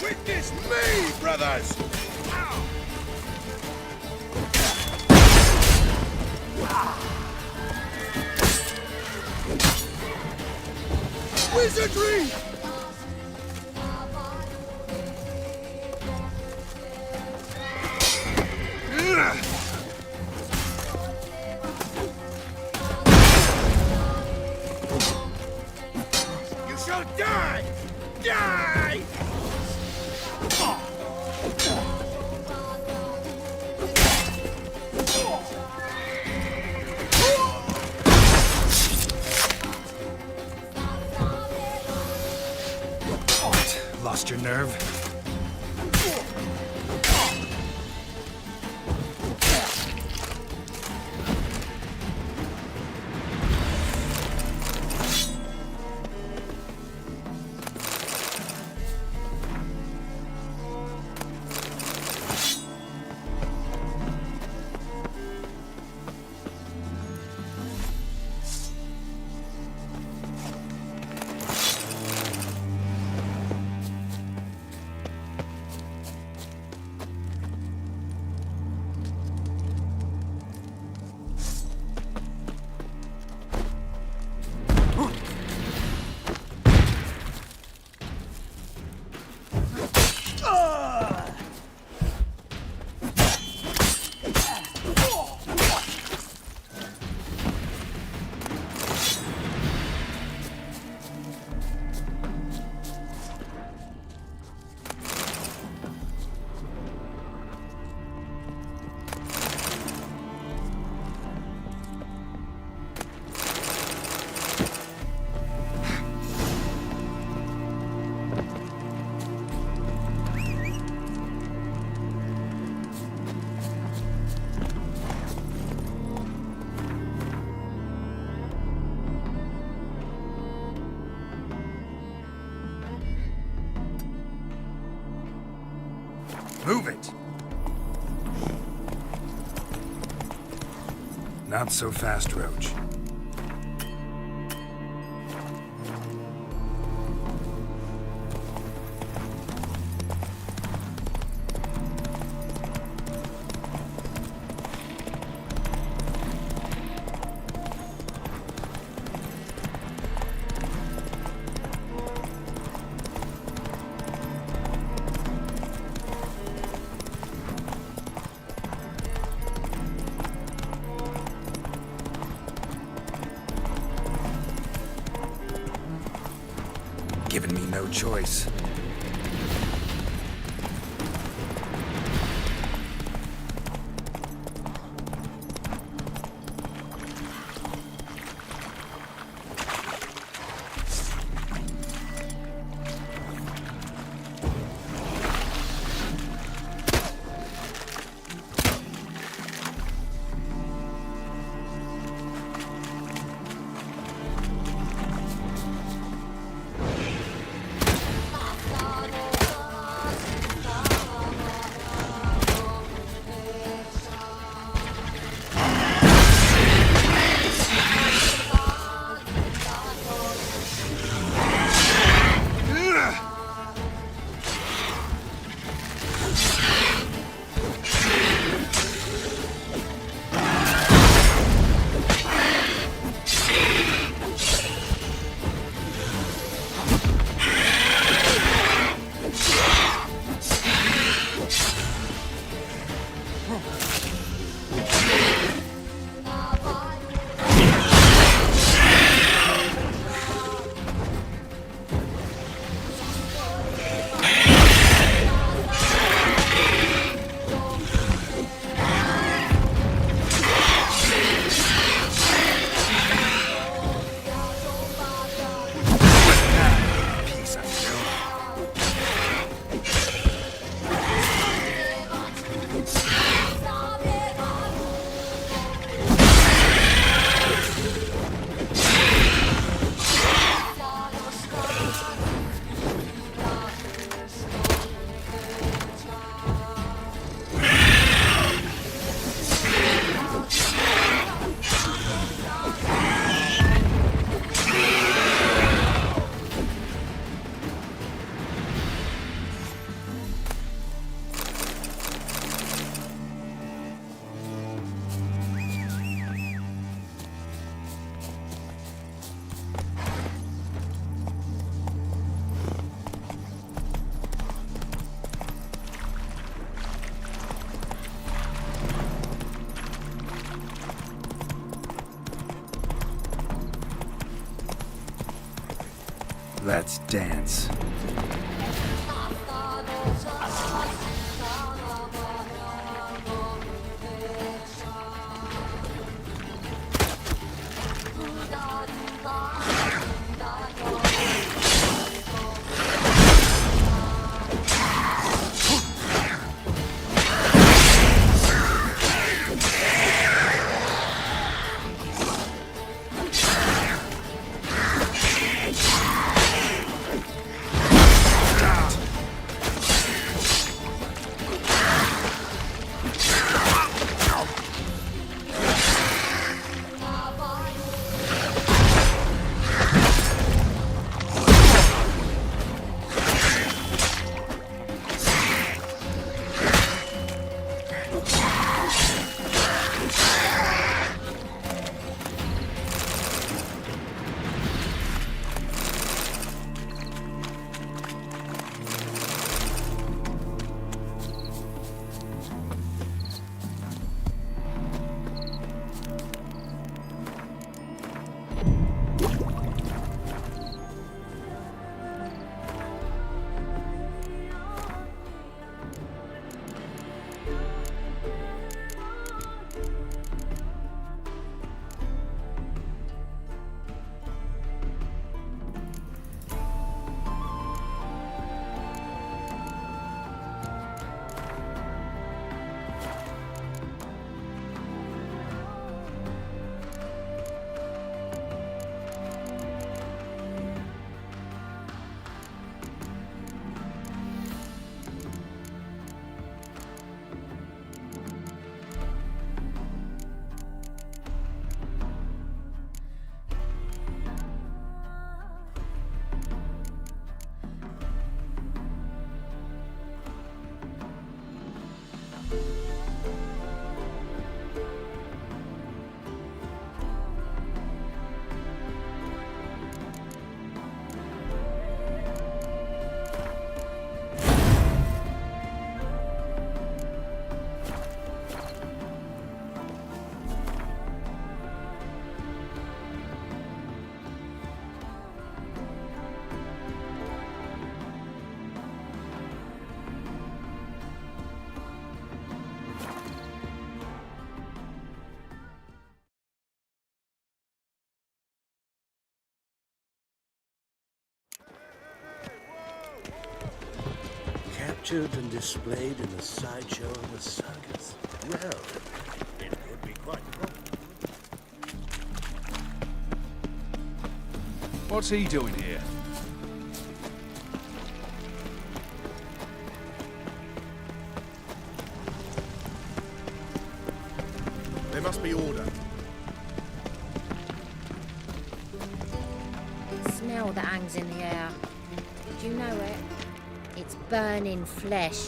Witness me, brothers! Wizardry! You shall die! Die! Lost your nerve? Move it! Not so fast, Roach. Given me no choice. Let's dance. Captured and displayed in the sideshow of the circus. Well, it could be quite a problem. What's he doing here? There must be order. Smell that hangs in the air. Do you know it? It's burning flesh.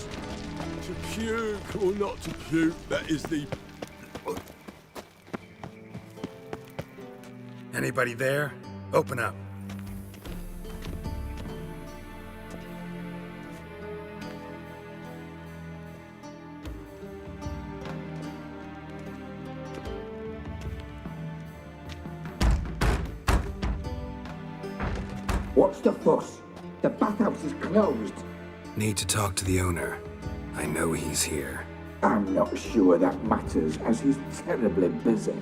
To puke or not to puke, that is the... Anybody there? Open up. What's the fuss? The bathhouse is closed. Need to talk to the owner. I know he's here. I'm not sure that matters, as he's terribly busy.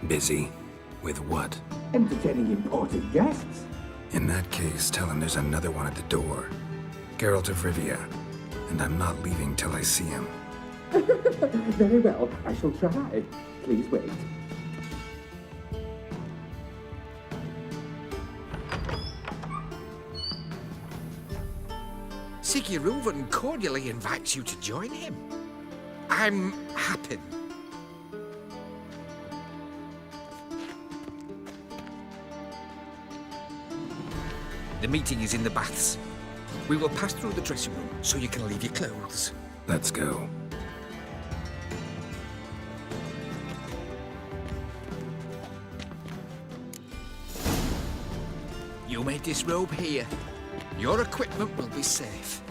Busy? With what? Entertaining important guests. In that case, tell him there's another one at the door. Geralt of Rivia. And I'm not leaving till I see him. Very well, I shall try. Please wait. Siguruvin cordially invites you to join him. I'm happy. The meeting is in the baths. We will pass through the dressing room so you can leave your clothes. Let's go. You may disrobe here. Your equipment will be safe.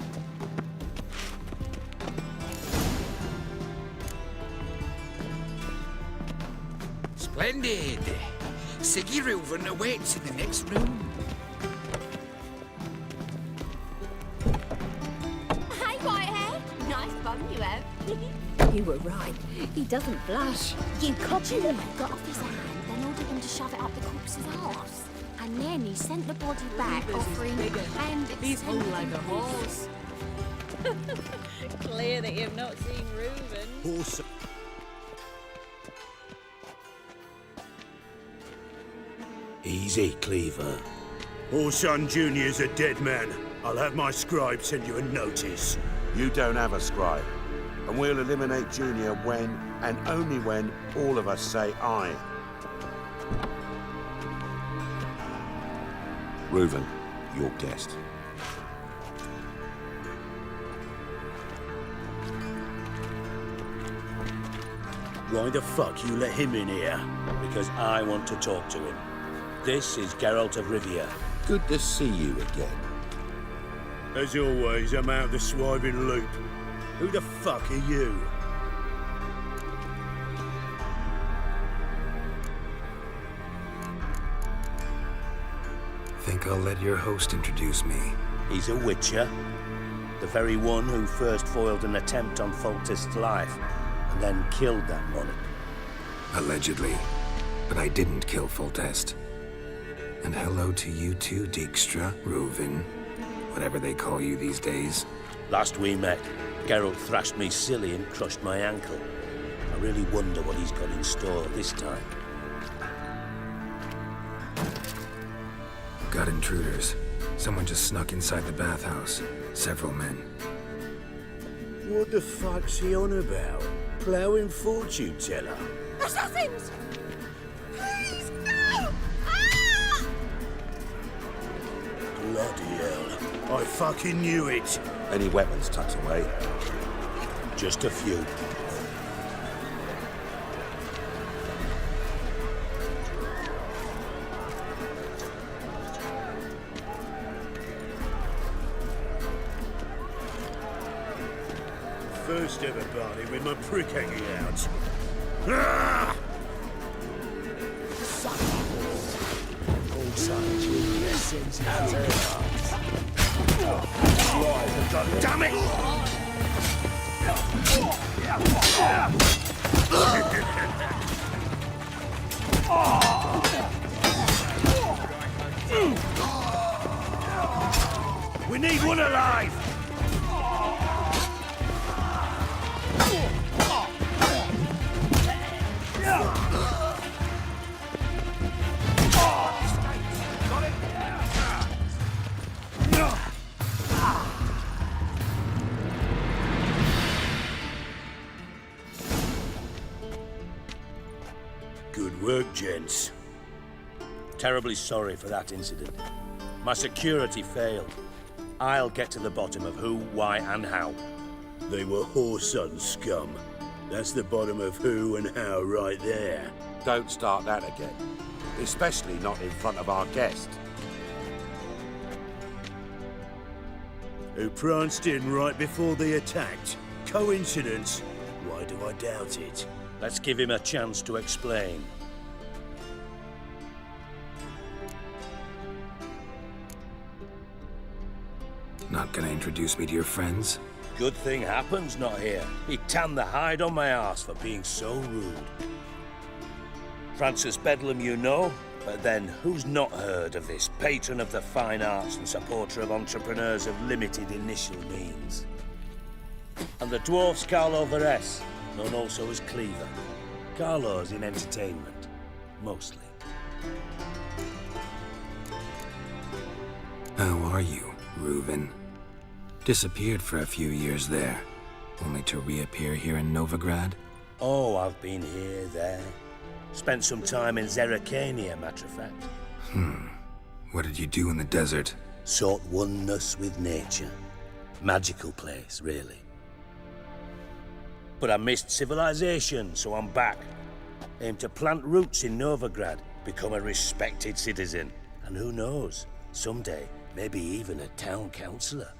Splendid! Siggy Reuven awaits in the next room. Hey, Whitehair. Nice bum you have. You were right. He doesn't blush. You copied him. Got off his hand, then ordered him to shove it up the corpse's arse. And then he sent the body back, offering hand. He's whole like a horse. Clear that you've not seen Reuven. Horse. Easy, Cleaver. Orson Jr.'s a dead man. I'll have my scribe send you a notice. You don't have a scribe. And we'll eliminate Junior when, and only when, all of us say aye. Reuven, your guest. Why the fuck you let him in here? Because I want to talk to him. This is Geralt of Rivia. Good to see you again. As always, I'm out the swiving loop. Who the fuck are you? Think I'll let your host introduce me. He's a witcher. The very one who first foiled an attempt on Foltest's life, and then killed that monarch. Allegedly. But I didn't kill Foltest. And hello to you too, Dijkstra, Reuven, whatever they call you these days. Last we met, Geralt thrashed me silly and crushed my ankle. I really wonder what he's got in store this time. Got intruders. Someone just snuck inside the bathhouse. Several men. What the fuck's he on about? Ploughing fortune teller? Assassins! Please, no! Ah! Bloody hell. I fucking knew it. Any weapons tucked away? Just a few. First ever party with my prick hanging out. Ah! Damn it! We need one alive! Good work, gents. Terribly sorry for that incident. My security failed. I'll get to the bottom of who, why, and how. They were whoreson scum. That's the bottom of who and how right there. Don't start that again. Especially not in front of our guest. Who pranced in right before they attacked. Coincidence? Why do I doubt it? Let's give him a chance to explain. Not gonna introduce me to your friends? Good thing Happen's not here. He tanned the hide on my arse for being so rude. Francis Bedlam you know, but then who's not heard of this patron of the fine arts and supporter of entrepreneurs of limited initial means? And the dwarf's Carlo Veres, known also as Cleaver. Carlo's in entertainment, mostly. How are you, Reuven? Disappeared for a few years there, only to reappear here in Novigrad? Oh, I've been here, there. Spent some time in Zerrikania, matter of fact. What did you do in the desert? Sought oneness with nature. Magical place, really. But I missed civilization, so I'm back. Aim to plant roots in Novigrad, become a respected citizen. And who knows, someday, maybe even a town councillor.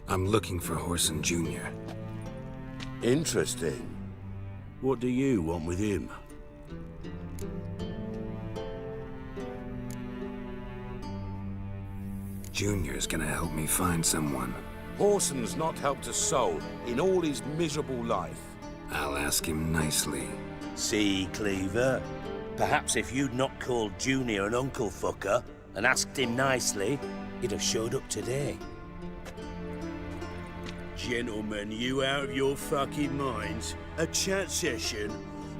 I'm looking for Whoreson Jr. Interesting. What do you want with him? Junior's gonna help me find someone. Horson's not helped a soul in all his miserable life. I'll ask him nicely. See, Cleaver? Perhaps if you'd not called Junior an uncle fucker and asked him nicely, he'd have showed up today. Gentlemen, you out of your fucking minds? A chat session?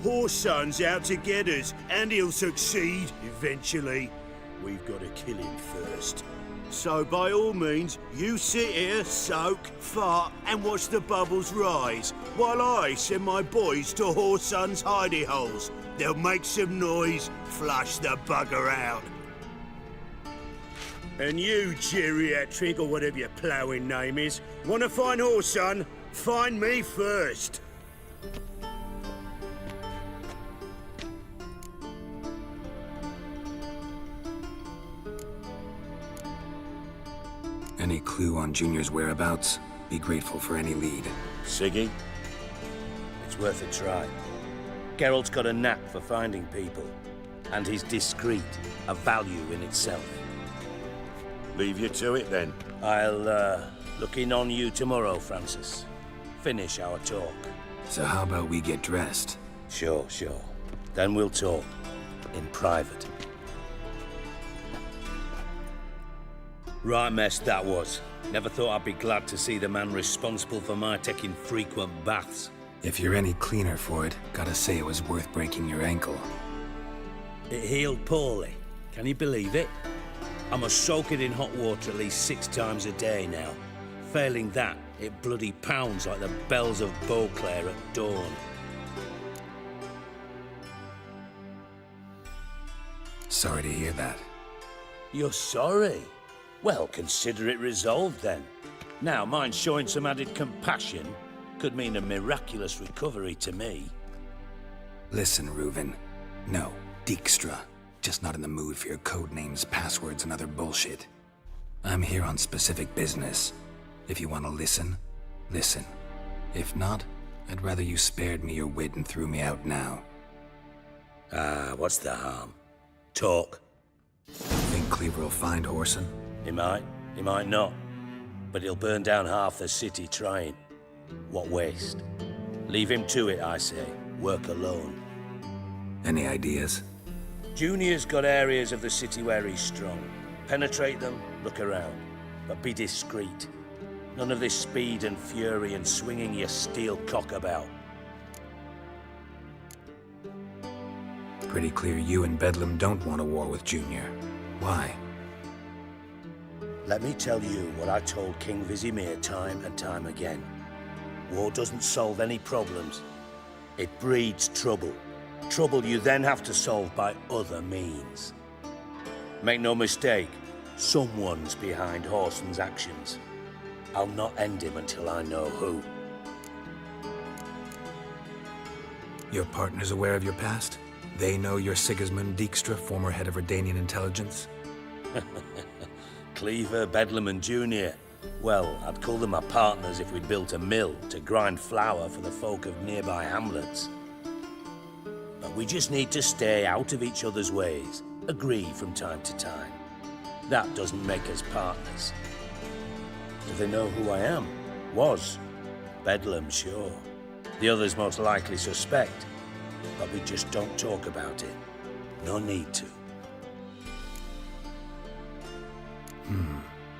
Horson's out to get us, and he'll succeed eventually. We've got to kill him first. So by all means, you sit here, soak, fart, and watch the bubbles rise, while I send my boys to Horson's hidey holes. They'll make some noise, flush the bugger out. And you, geriatric, or whatever your ploughing name is, want to find Horson? Find me first. Any clue on Junior's whereabouts? Be grateful for any lead. Siggy? It's worth a try. Geralt's got a knack for finding people, and he's discreet, a value in itself. Leave you to it, then. I'll, look in on you tomorrow, Francis. Finish our talk. So how about we get dressed? Sure. Then we'll talk. In private. Right mess that was. Never thought I'd be glad to see the man responsible for my taking frequent baths. If you're any cleaner for it, gotta say it was worth breaking your ankle. It healed poorly. Can you believe it? I must soak it in hot water at least 6 times a day now. Failing that, it bloody pounds like the bells of Beauclair at dawn. Sorry to hear that. You're sorry? Well, consider it resolved then. Now, mind showing some added compassion could mean a miraculous recovery to me. Listen, Reuven. No, Dijkstra. Just not in the mood for your code names, passwords, and other bullshit. I'm here on specific business. If you want to listen, listen. If not, I'd rather you spared me your wit and threw me out now. What's the harm? Talk. Think Cleaver will find Horson? He might not. But he'll burn down half the city trying. What waste? Leave him to it, I say. Work alone. Any ideas? Junior's got areas of the city where he's strong. Penetrate them, look around. But be discreet. None of this speed and fury and swinging your steel cock about. Pretty clear you and Bedlam don't want a war with Junior. Why? Let me tell you what I told King Vizimir time and time again. War doesn't solve any problems. It breeds trouble. Trouble you then have to solve by other means. Make no mistake, someone's behind Horson's actions. I'll not end him until I know who. Your partner's aware of your past? They know you're Sigismund Dijkstra, former head of Redanian intelligence? Cleaver, Bedlam and Junior. Well, I'd call them my partners if we'd built a mill to grind flour for the folk of nearby hamlets. But we just need to stay out of each other's ways, agree from time to time. That doesn't make us partners. Do they know who I am? Was. Bedlam, sure. The others most likely suspect, but we just don't talk about it. No need to.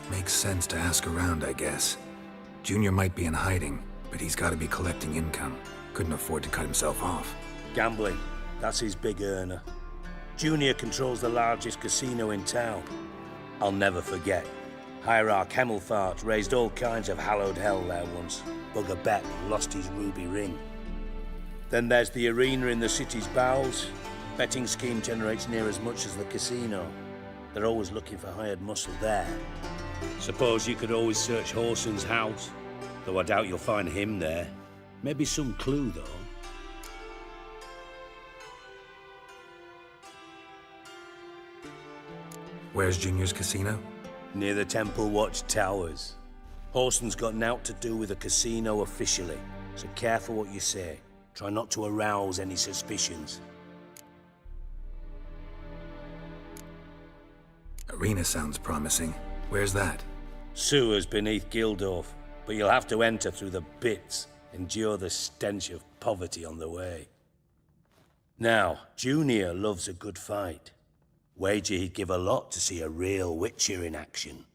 Makes sense to ask around, I guess. Junior might be in hiding, but he's got to be collecting income. Couldn't afford to cut himself off. Gambling. That's his big earner. Junior controls the largest casino in town. I'll never forget. Hierarch Hemmelfart raised all kinds of hallowed hell there once. Bugger bet lost his ruby ring. Then there's the arena in the city's bowels. Betting scheme generates near as much as the casino. They're always looking for hired muscle there. Suppose you could always search Horson's house, though I doubt you'll find him there. Maybe some clue, though. Where's Junior's casino? Near the Temple Watch Towers. Horson's got naught to do with the casino officially, so careful what you say. Try not to arouse any suspicions. Arena sounds promising. Where's that? Sewers beneath Gildorf, but you'll have to enter through the bits, endure the stench of poverty on the way. Now, Junior loves a good fight. Wager he'd give a lot to see a real Witcher in action.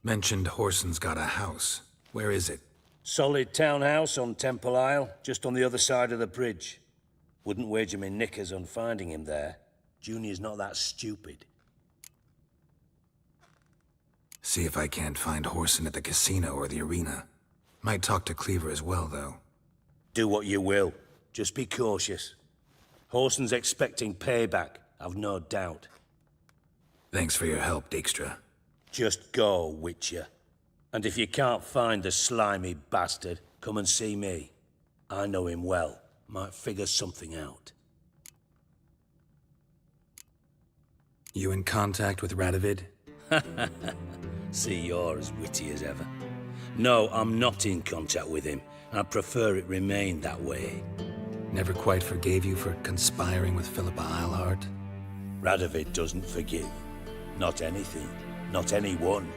Mentioned Horson's got a house. Where is it? Solid townhouse on Temple Isle, just on the other side of the bridge. Wouldn't wager me knickers on finding him there. Junior's not that stupid. See if I can't find Horson at the casino or the arena. Might talk to Cleaver as well, though. Do what you will. Just be cautious. Horson's expecting payback, I've no doubt. Thanks for your help, Dijkstra. Just go, Witcher. And if you can't find the slimy bastard, come and see me. I know him well. Might figure something out. You in contact with Radovid? See, you're as witty as ever. No, I'm not in contact with him. I'd prefer it remained that way. Never quite forgave you for conspiring with Philippa Eilhart? Radovid doesn't forgive. Not anything. Not anyone.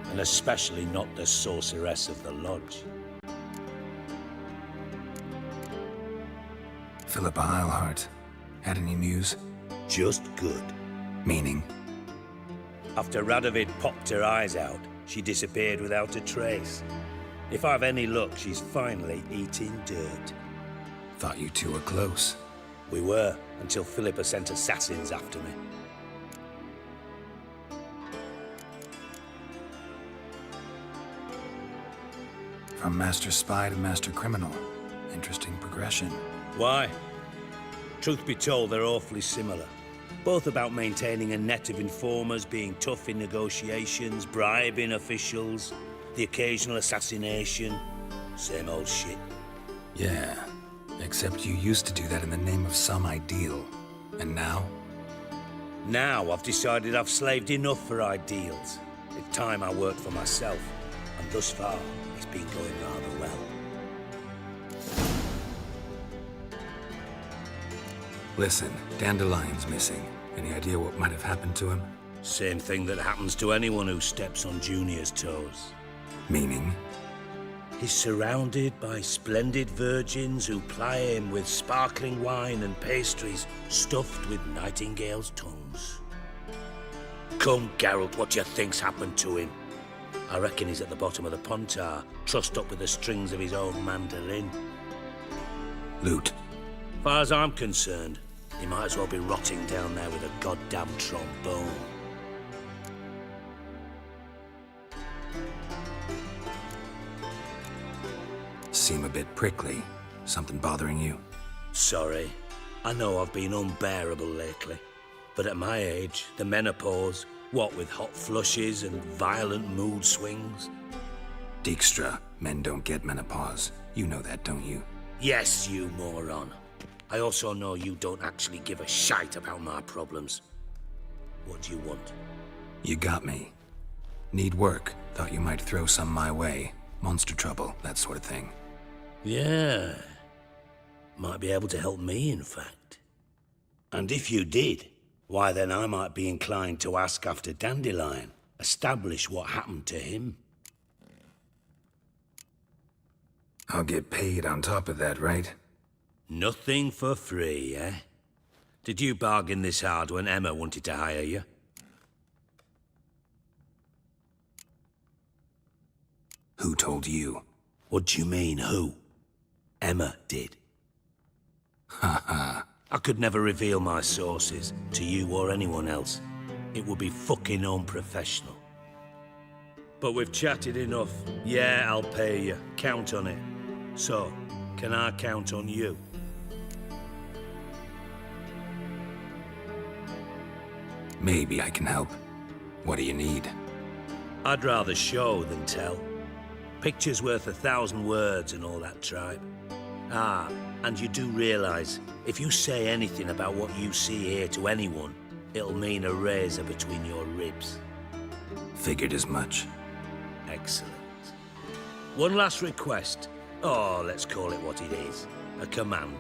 And especially not the sorceress of the Lodge. Philippa Eilhart. Had any news? Just good. Meaning? After Radovid popped her eyes out, she disappeared without a trace. If I've any luck, she's finally eating dirt. Thought you two were close. We were, until Philippa sent assassins after me. From Master Spy to Master Criminal. Interesting progression. Why? Truth be told, they're awfully similar. Both about maintaining a net of informers, being tough in negotiations, bribing officials, the occasional assassination. Same old shit. Yeah, except you used to do that in the name of some ideal. And now? Now I've decided I've slaved enough for ideals. It's time I worked for myself. And thus far, it's been going rather well. Listen, Dandelion's missing. Any idea what might have happened to him? Same thing that happens to anyone who steps on Junior's toes. Meaning? He's surrounded by splendid virgins who ply him with sparkling wine and pastries stuffed with nightingales' tongues. Come, Geralt, what do you think's happened to him? I reckon he's at the bottom of the Pontar, trussed up with the strings of his own mandolin. Loot. Far as I'm concerned, he might as well be rotting down there with a goddamn trombone. Seem a bit prickly. Something bothering you? Sorry. I know I've been unbearable lately. But at my age, the menopause, what with hot flushes and violent mood swings? Dijkstra, men don't get menopause. You know that, don't you? Yes, you moron. I also know you don't actually give a shite about my problems. What do you want? You got me. Need work. Thought you might throw some my way. Monster trouble, that sort of thing. Yeah. Might be able to help me, in fact. And if you did, why then I might be inclined to ask after Dandelion. Establish what happened to him. I'll get paid on top of that, right? Nothing for free, eh? Did you bargain this hard when Emma wanted to hire you? Who told you? What do you mean, who? Emma did. Ha ha. I could never reveal my sources to you or anyone else. It would be fucking unprofessional. But we've chatted enough. Yeah, I'll pay you. Count on it. So, can I count on you? Maybe I can help. What do you need? I'd rather show than tell. Picture's worth 1,000 words and all that tripe. Ah, and you do realize, if you say anything about what you see here to anyone, it'll mean a razor between your ribs. Figured as much. Excellent. One last request. Oh, let's call it what it is. A command.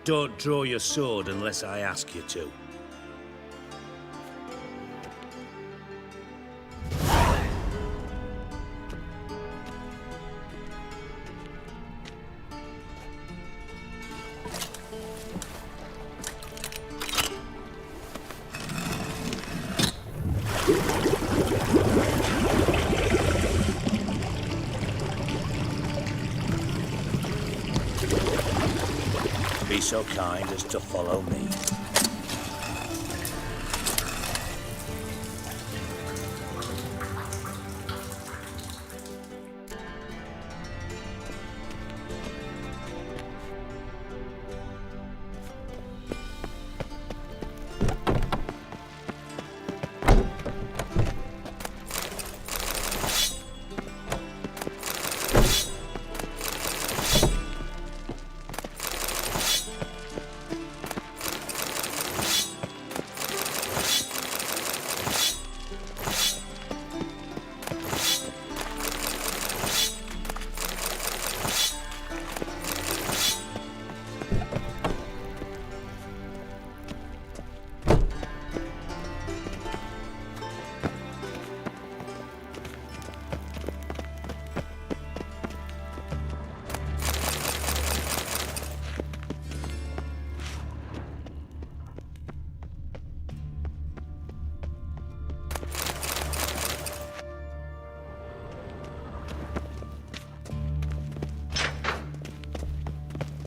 Don't draw your sword unless I ask you to. Be so kind as to follow me.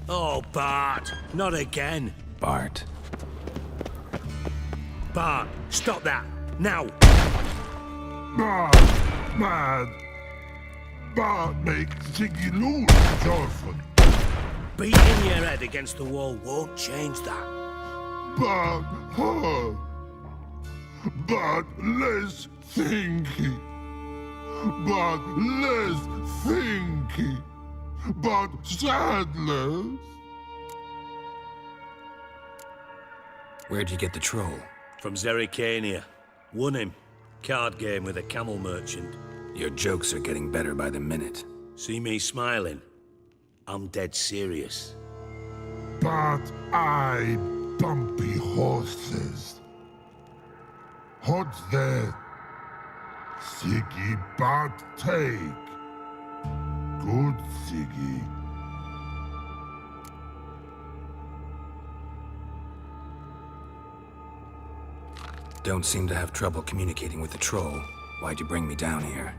Oh, Bart, not again. Bart. Bart, stop that, now. Bart, man. Bart makes Ziggy lose, Jorfan. Beating your head against the wall won't change that. Bart, hard. Bart, less thinky. Bart, less thinky. But sadness. Where'd you get the troll? From Zerrikania. Won him. Card game with a camel merchant. Your jokes are getting better by the minute. See me smiling? I'm dead serious. But I bumpy horses. What's that? Siggy but take. Good, Siggy. Don't seem to have trouble communicating with the troll. Why'd you bring me down here?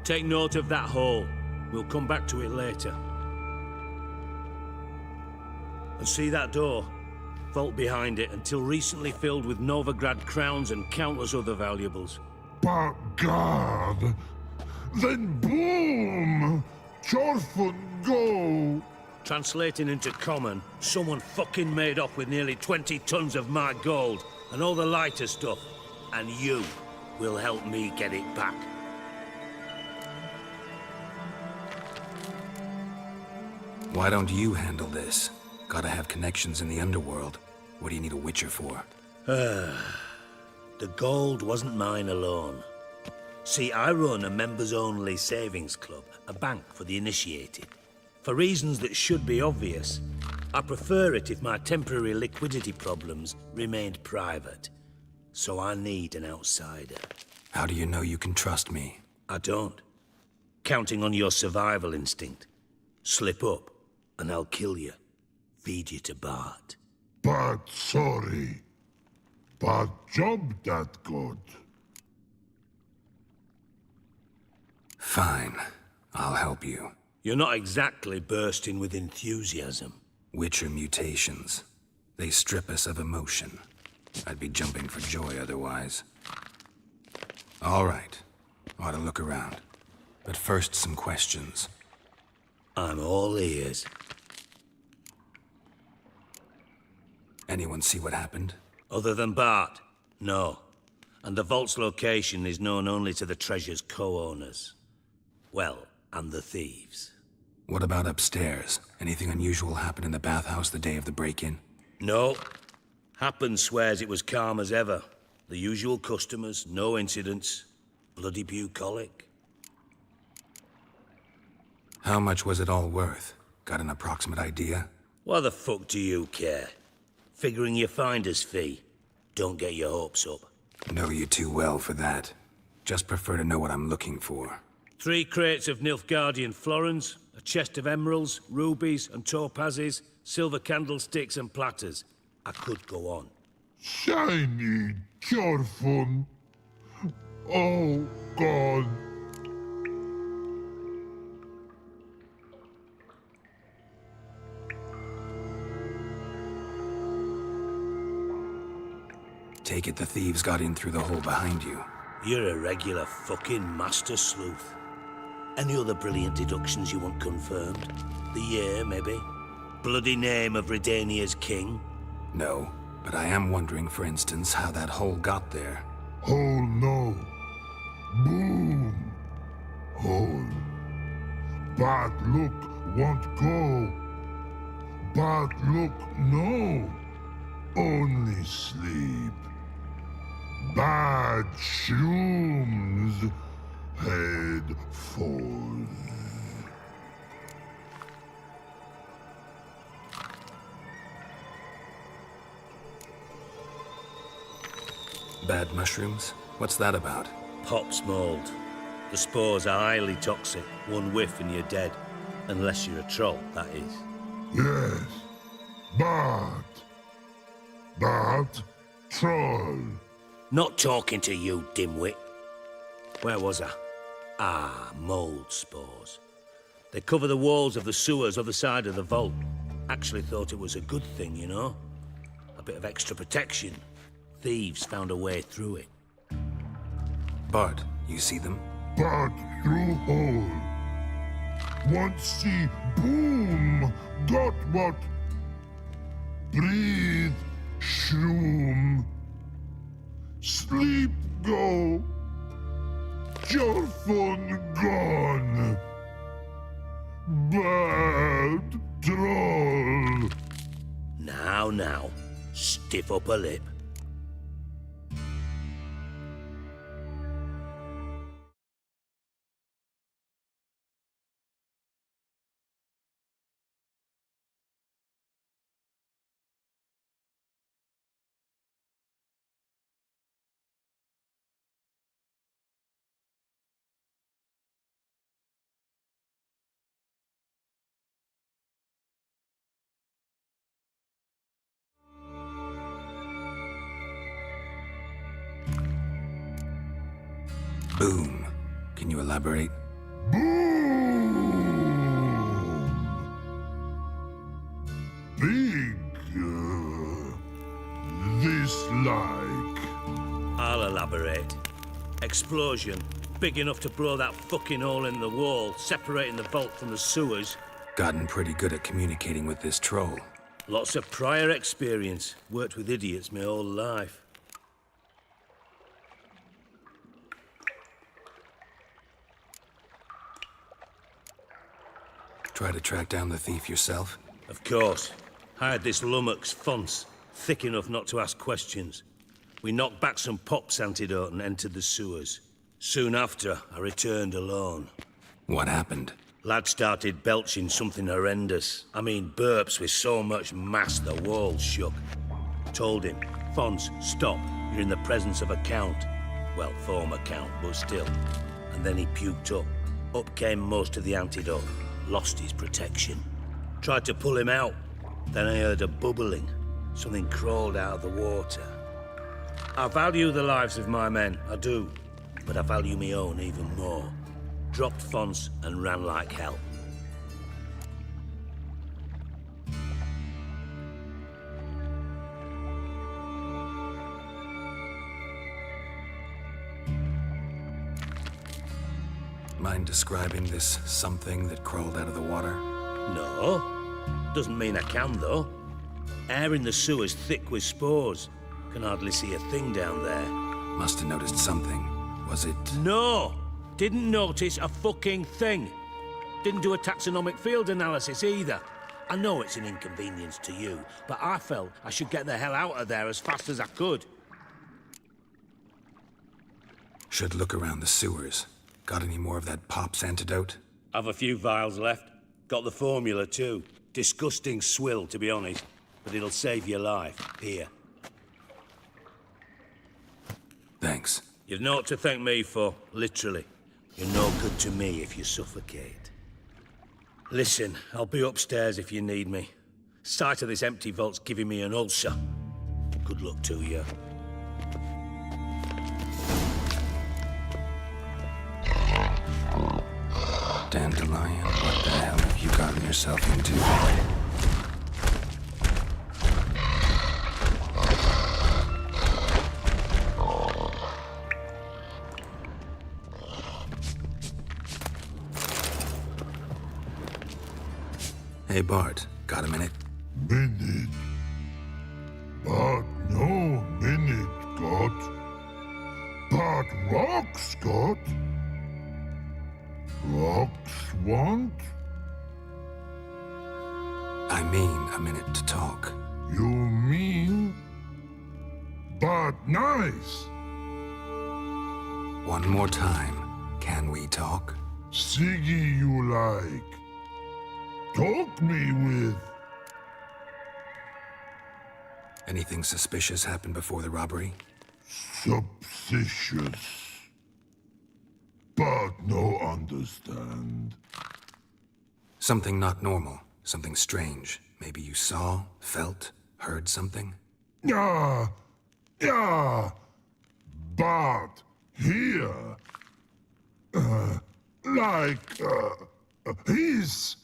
Take note of that hole. We'll come back to it later. And see that door? Vault behind it, until recently filled with Novigrad crowns and countless other valuables. But God! Then boom! Jorfun go! Translating into common, someone fucking made off with nearly 20 tons of my gold, and all the lighter stuff. And you will help me get it back. Why don't you handle this? Gotta have connections in the underworld. What do you need a Witcher for? The gold wasn't mine alone. See, I run a members-only savings club, a bank for the initiated. For reasons that should be obvious, I prefer it if my temporary liquidity problems remained private. So I need an outsider. How do you know you can trust me? I don't. Counting on your survival instinct. Slip up, and I'll kill you. Feed you to Bart. But sorry. But job that good. Fine. I'll help you. You're not exactly bursting with enthusiasm. Witcher mutations. They strip us of emotion. I'd be jumping for joy otherwise. All right. Ought to look around. But first, some questions. I'm all ears. Anyone see what happened? Other than Bart? No. And the vault's location is known only to the treasure's co-owners. Well, and the thieves. What about upstairs? Anything unusual happen in the bathhouse the day of the break-in? No. Happen swears it was calm as ever. The usual customers, no incidents. Bloody bucolic. How much was it all worth? Got an approximate idea? Why the fuck do you care? Figuring your finder's fee. Don't get your hopes up. Know you too well for that. Just prefer to know what I'm looking for. 3 crates of Nilfgaardian florins, a chest of emeralds, rubies and topazes, silver candlesticks and platters. I could go on. Shiny, careful. Oh, God. Take it the thieves got in through the hole behind you. You're a regular fucking master sleuth. Any other brilliant deductions you want confirmed? The year, maybe? Bloody name of Redania's king? No, but I am wondering, for instance, how that hole got there. Hole no. Boom. Hole. Bad look won't go. Bad look no. Only sleep. Bad shrooms. Head falls. Bad mushrooms? What's that about? Pops mold. The spores are highly toxic. One whiff and you're dead. Unless you're a troll, that is. Yes. Bad. Bad troll. Not talking to you, dimwit. Where was I? Ah, mold spores. They cover the walls of the sewers other side of the vault. Actually thought it was a good thing, you know? A bit of extra protection. Thieves found a way through it. Bart, you see them? Bad through hole. Want see boom. Got what? Breathe. Shroom. Sleep go. Your phone gone. Bad troll. Now, stiff upper lip. Boom. Can you elaborate? Big. This like. I'll elaborate. Explosion. Big enough to blow that fucking hole in the wall, separating the vault from the sewers. Gotten pretty good at communicating with this troll. Lots of prior experience. Worked with idiots my whole life. Try to track down the thief yourself? Of course. Hired this lummox, Fons, thick enough not to ask questions. We knocked back some Pop's antidote and entered the sewers. Soon after, I returned alone. What happened? Lad started belching something horrendous. I mean, burps with so much mass the walls shook. Told him, Fons, stop. You're in the presence of a count. Well, former count, but still. And then he puked up. Up came most of the antidote. Lost his protection. Tried to pull him out. Then I heard a bubbling. Something crawled out of the water. I value the lives of my men, I do. But I value my own even more. Dropped Fons and ran like hell. Mind describing this something that crawled out of the water? No. Doesn't mean I can, though. Air in the sewer's thick with spores. Can hardly see a thing down there. Must have noticed something. Was it... No! Didn't notice a fucking thing. Didn't do a taxonomic field analysis either. I know it's an inconvenience to you, but I felt I should get the hell out of there as fast as I could. Should look around the sewers. Got any more of that Pop's antidote? Have a few vials left. Got the formula too. Disgusting swill, to be honest. But it'll save your life. Here. Thanks. You've naught to thank me for, literally. You're no good to me if you suffocate. Listen, I'll be upstairs if you need me. Sight of this empty vault's giving me an ulcer. Good luck to you. Dandelion, what the hell have you gotten yourself into? Hey, Bart, got a minute? Minute. But no minute got. But rocks got. Rocks want? I mean a minute to talk. You mean? But nice. One more time. Can we talk? Siggy you like. Talk me with. Anything suspicious happened before the robbery? Suspicious. But no understand. Something not normal. Something strange. Maybe you saw, felt, heard something? Yeah. But here. His.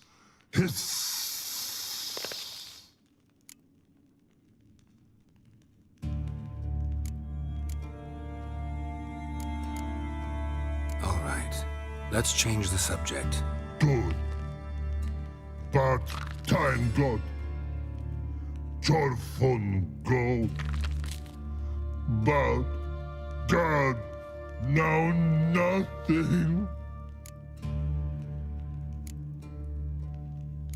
All right. Let's change the subject. Good. But time God. Jorfon go. But God. Now nothing.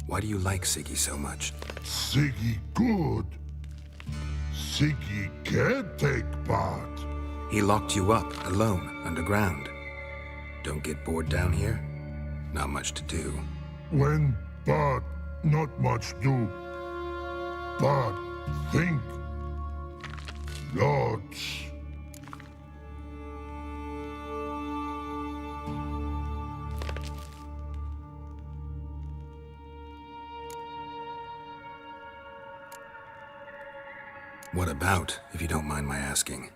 Why do you like Siggy so much? Siggy good. Siggy can't take part. He locked you up, alone, underground. Don't get bored down here? Not much to do. When, but not much do. But think. Lots. What about, if you don't mind my asking?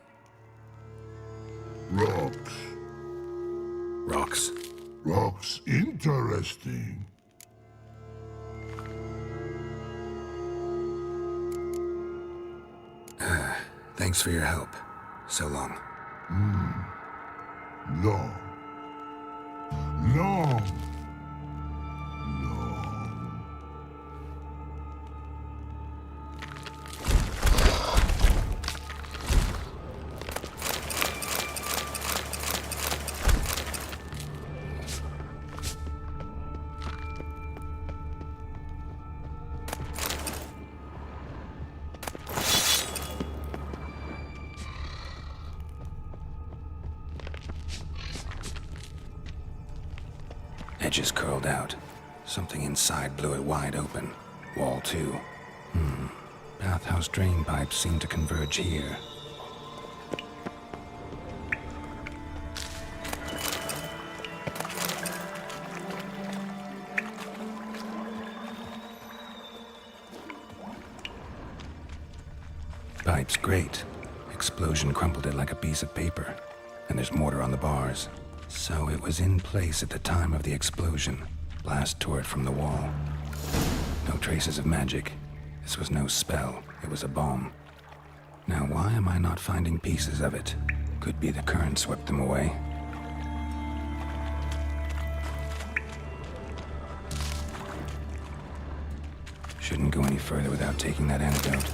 Rocks. Rocks? Rocks interesting. Thanks for your help. So long. Long. Long. Edges curled out. Something inside blew it wide open. Wall too. Bathhouse drain pipes seem to converge here. Pipe's great. Explosion crumpled it like a piece of paper. And there's mortar on the bars. So it was in place at the time of the explosion. Blast tore it from the wall. No traces of magic. This was no spell. It was a bomb. Now why am I not finding pieces of it? Could be the current swept them away. Shouldn't go any further without taking that antidote.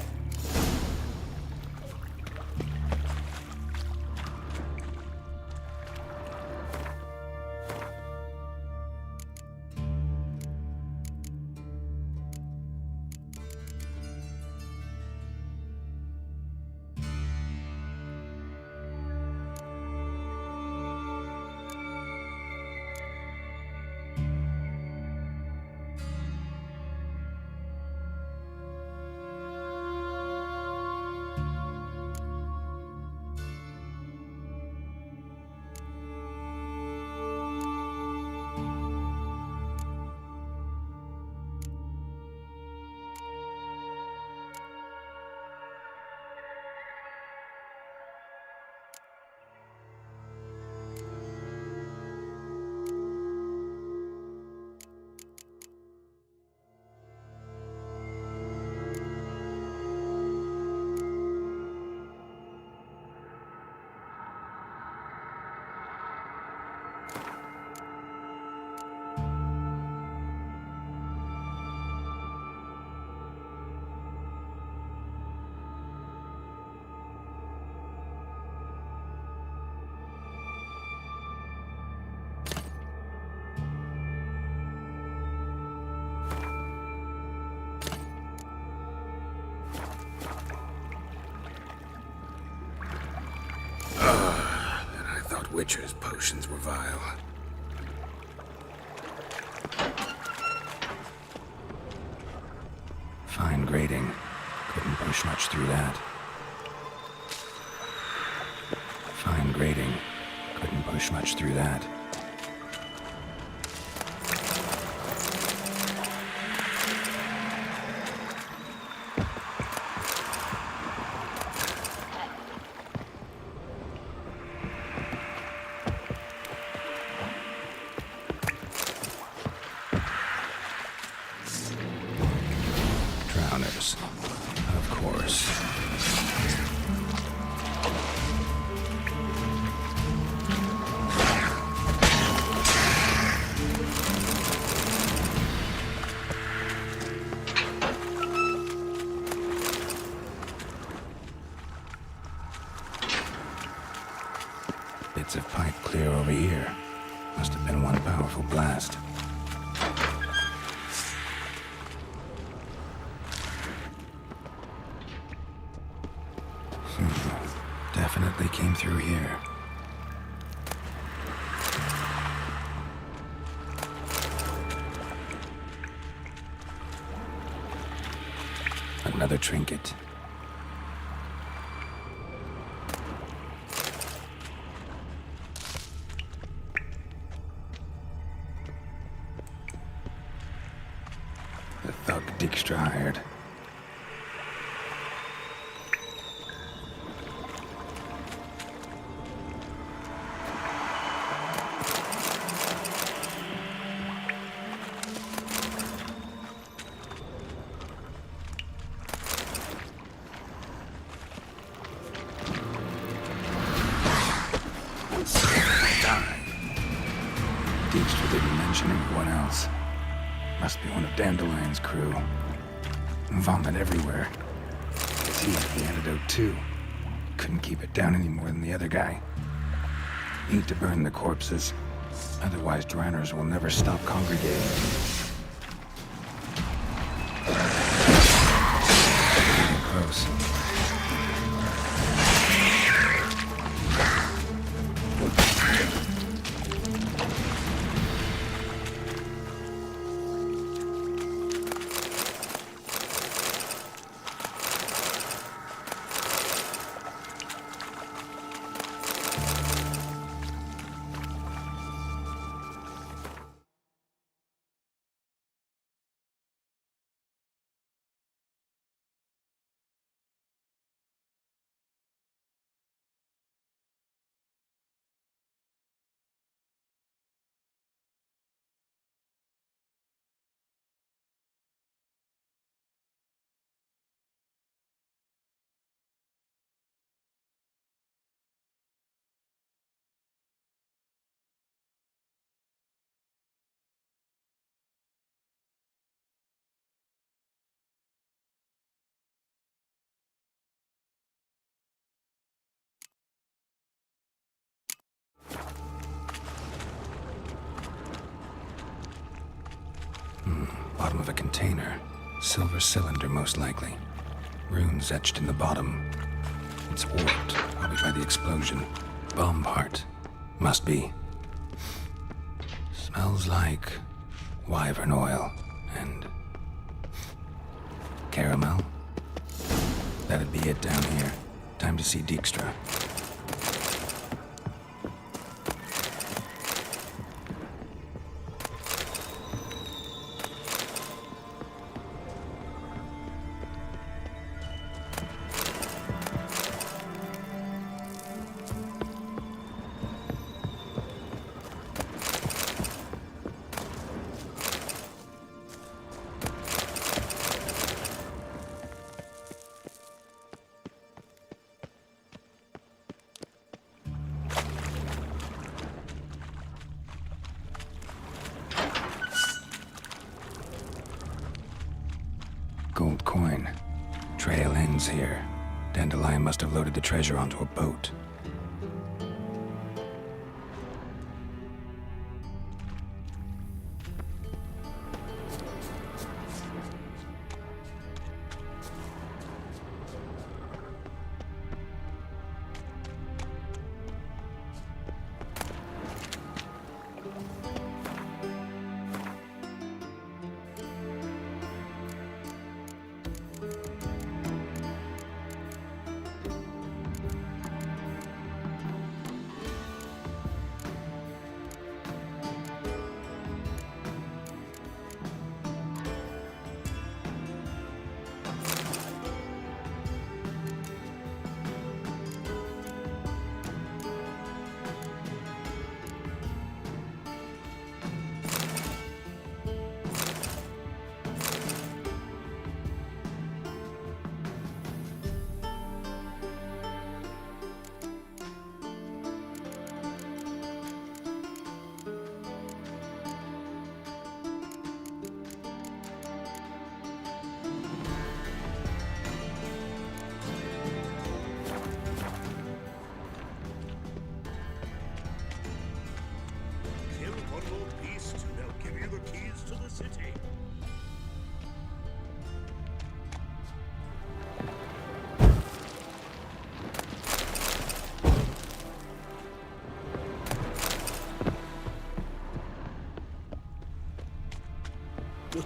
Witcher's potions were vile. Fine grading. Couldn't push much through that. Fine grading. Couldn't push much through that. Drowners. Of course. Bits of pipe clear over here. Must have been one powerful blast. Definitely came through here. Another trinket. The thug Dijkstra hired. Dijkstra didn't mention anyone else. Must be one of Dandelion's crew. Vomit everywhere. Guess he had the antidote too. Couldn't keep it down any more than the other guy. Need to burn the corpses. Otherwise, drowners will never stop congregating. Getting close. Bottom of a container. Silver cylinder, most likely. Runes etched in the bottom. It's warped, probably by the explosion. Bomb part. Must be. Smells like wyvern oil and caramel. That'd be it down here. Time to see Dijkstra. Gold coin. Trail ends here. Dandelion must have loaded the treasure onto a boat.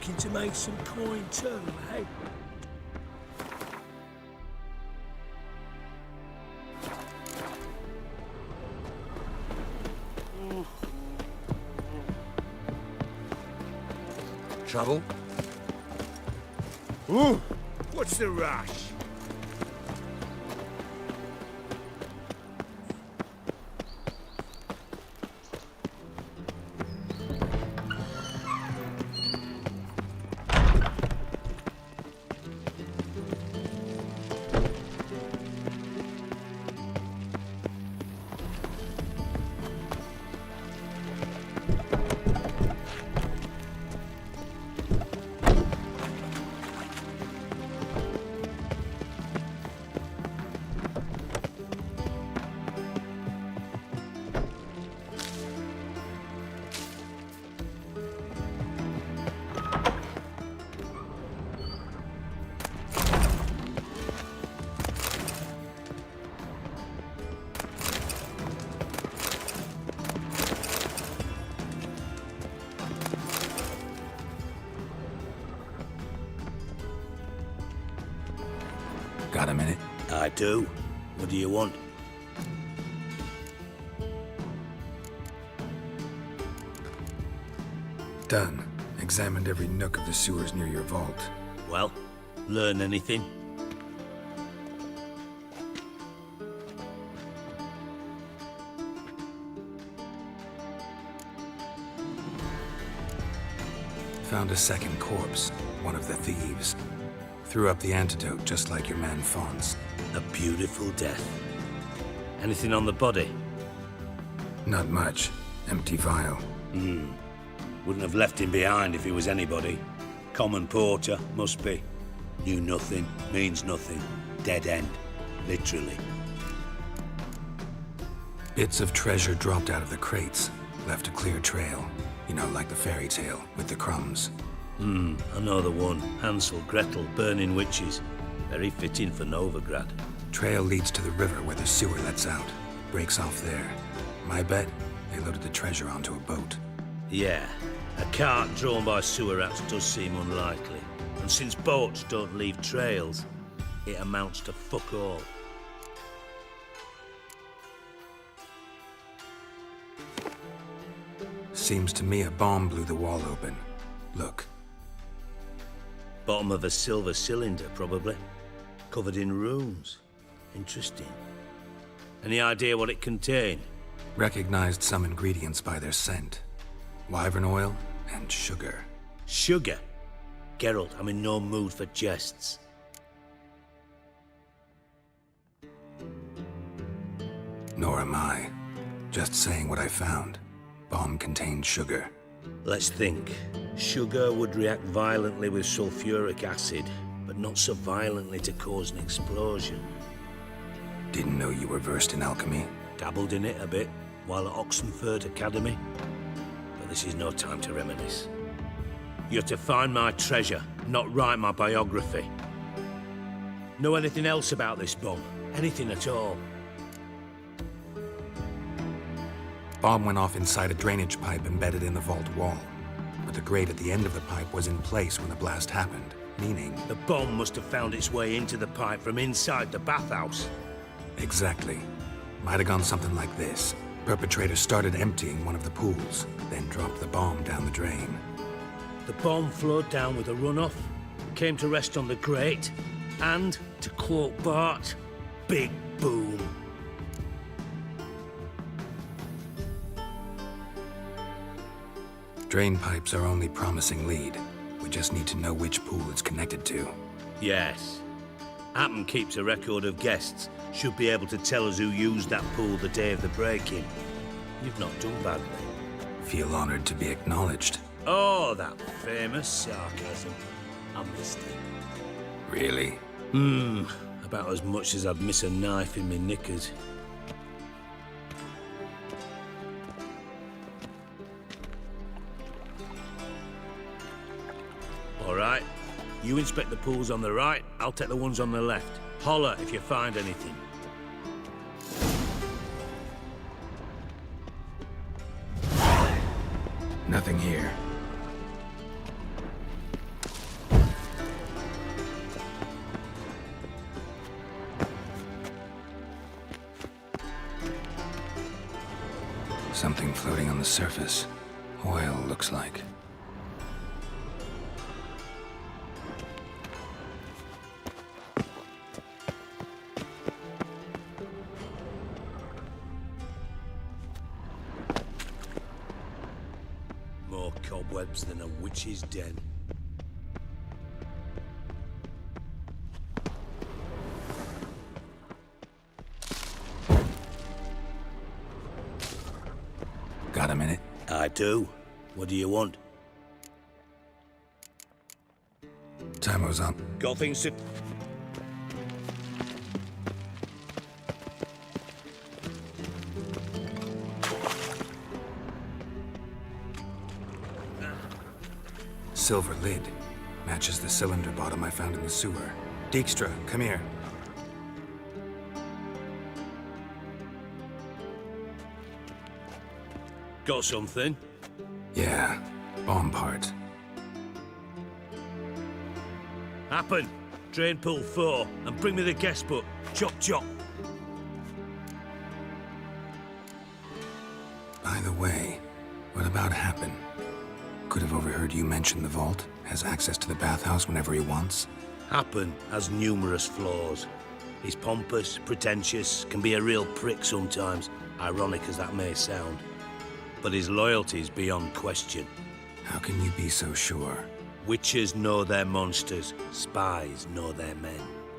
looking to make some coin too, eh? Trouble? Ooh, what's the rush? Got a minute? I do. What do you want? Done. Examined every nook of the sewers near your vault. Well, learn anything? Found a second corpse, one of the thieves. Threw up the antidote just like your man Fawn's. A beautiful death. Anything on the body? Not much. Empty vial. Wouldn't have left him behind if he was anybody. Common porter, must be. Knew nothing, means nothing. Dead end. Literally. Bits of treasure dropped out of the crates. Left a clear trail. You know, like the fairy tale, with the crumbs. I know the one. Hansel, Gretel, burning witches. Very fitting for Novigrad. Trail leads to the river where the sewer lets out. Breaks off there. My bet, they loaded the treasure onto a boat. Yeah. A cart drawn by sewer rats does seem unlikely. And since boats don't leave trails, it amounts to fuck all. Seems to me a bomb blew the wall open. Look. Bottom of a silver cylinder, probably. Covered in runes. Interesting. Any idea what it contained? Recognized some ingredients by their scent. Wyvern oil and sugar. Sugar? Geralt, I'm in no mood for jests. Nor am I. Just saying what I found. Bomb contained sugar. Let's think. Sugar would react violently with sulfuric acid, but not so violently to cause an explosion. Didn't know you were versed in alchemy. Dabbled in it a bit while at Oxenford Academy. But this is no time to reminisce. You're to find my treasure, not write my biography. Know anything else about this bomb? Anything at all? Bomb went off inside a drainage pipe embedded in the vault wall. But the grate at the end of the pipe was in place when the blast happened, meaning... The bomb must have found its way into the pipe from inside the bathhouse. Exactly. Might have gone something like this. Perpetrator started emptying one of the pools, then dropped the bomb down the drain. The bomb flowed down with a runoff, came to rest on the grate, and, to quote Bart, big boom. Drain pipes are only promising lead. We just need to know which pool it's connected to. Yes. Appen keeps a record of guests. Should be able to tell us who used that pool the day of the break-in. You've not done badly. Feel honored to be acknowledged. Oh, that famous sarcasm. I missed it. Really? About as much as I'd miss a knife in me knickers. All right. You inspect the pools on the right, I'll take the ones on the left. Holler if you find anything. Nothing here. Something floating on the surface. Oil, looks like. More cobwebs than a witch's den. Got a minute? I do. What do you want? Timer's up. Got things to... Silver lid. Matches the cylinder bottom I found in the sewer. Dijkstra, come here. Got something? Yeah, bomb parts. Happen. Drain pool 4 and bring me the guest book. Chop chop. By the way, what about Happen? Could have overheard you mention the vault. Has access to the bathhouse whenever he wants. Happen has numerous flaws. He's pompous, pretentious, can be a real prick sometimes, ironic as that may sound. But his loyalty's beyond question. How can you be so sure? Witches know their monsters, spies know their men.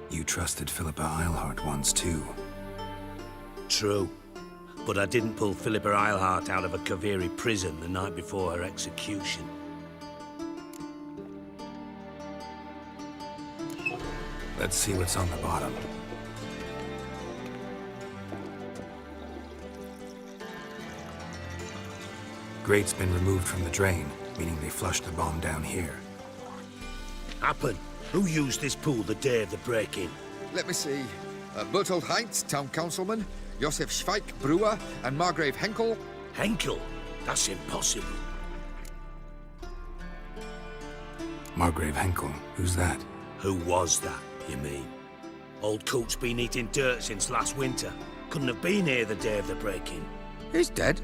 You trusted Philippa Eilhart once too. True. But I didn't pull Philippa Eilhart out of a Kaviri prison the night before her execution. Let's see what's on the bottom. Grate's been removed from the drain, meaning they flushed the bomb down here. Happen. Who used this pool the day of the break-in? Let me see. Bertold Heinz, town councilman, Josef Schweik, brewer, and Margrave Henkel. Henkel? That's impossible. Margrave Henkel? Who's that? Who was that, you mean? Old Coot's been eating dirt since last winter. Couldn't have been here the day of the break-in. He's dead?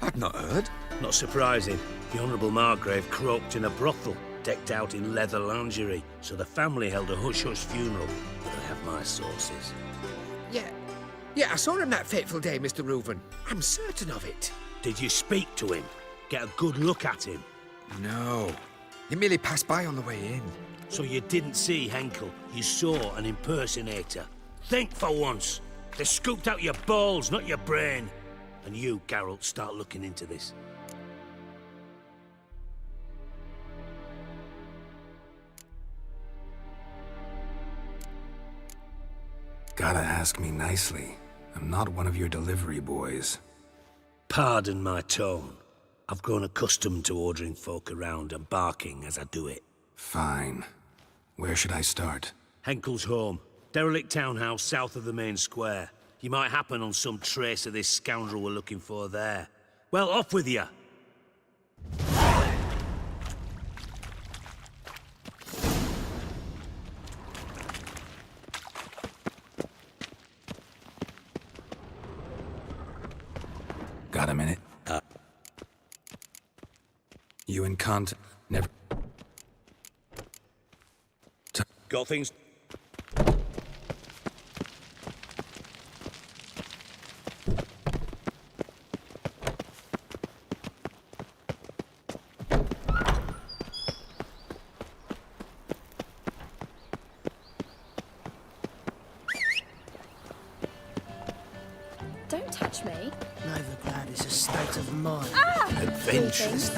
I'd not heard. Not surprising. The Honourable Margrave croaked in a brothel, decked out in leather lingerie, so the family held a hush-hush funeral. But I have my sources. Yeah, I saw him that fateful day, Mr. Reuven. I'm certain of it. Did you speak to him? Get a good look at him? No. He merely passed by on the way in. So you didn't see Henkel, you saw an impersonator. Think for once. They scooped out your balls, not your brain. And you, Geralt, start looking into this. Gotta ask me nicely. I'm not one of your delivery boys. Pardon my tone. I've grown accustomed to ordering folk around and barking as I do it. Fine. Where should I start? Henkel's home. Derelict townhouse south of the main square. You might happen on some trace of this scoundrel we're looking for there. Well, off with you! Got a minute? You and Kant never... Got things... Don't touch me. Neither glad is a state of mind. Ah! Adventures,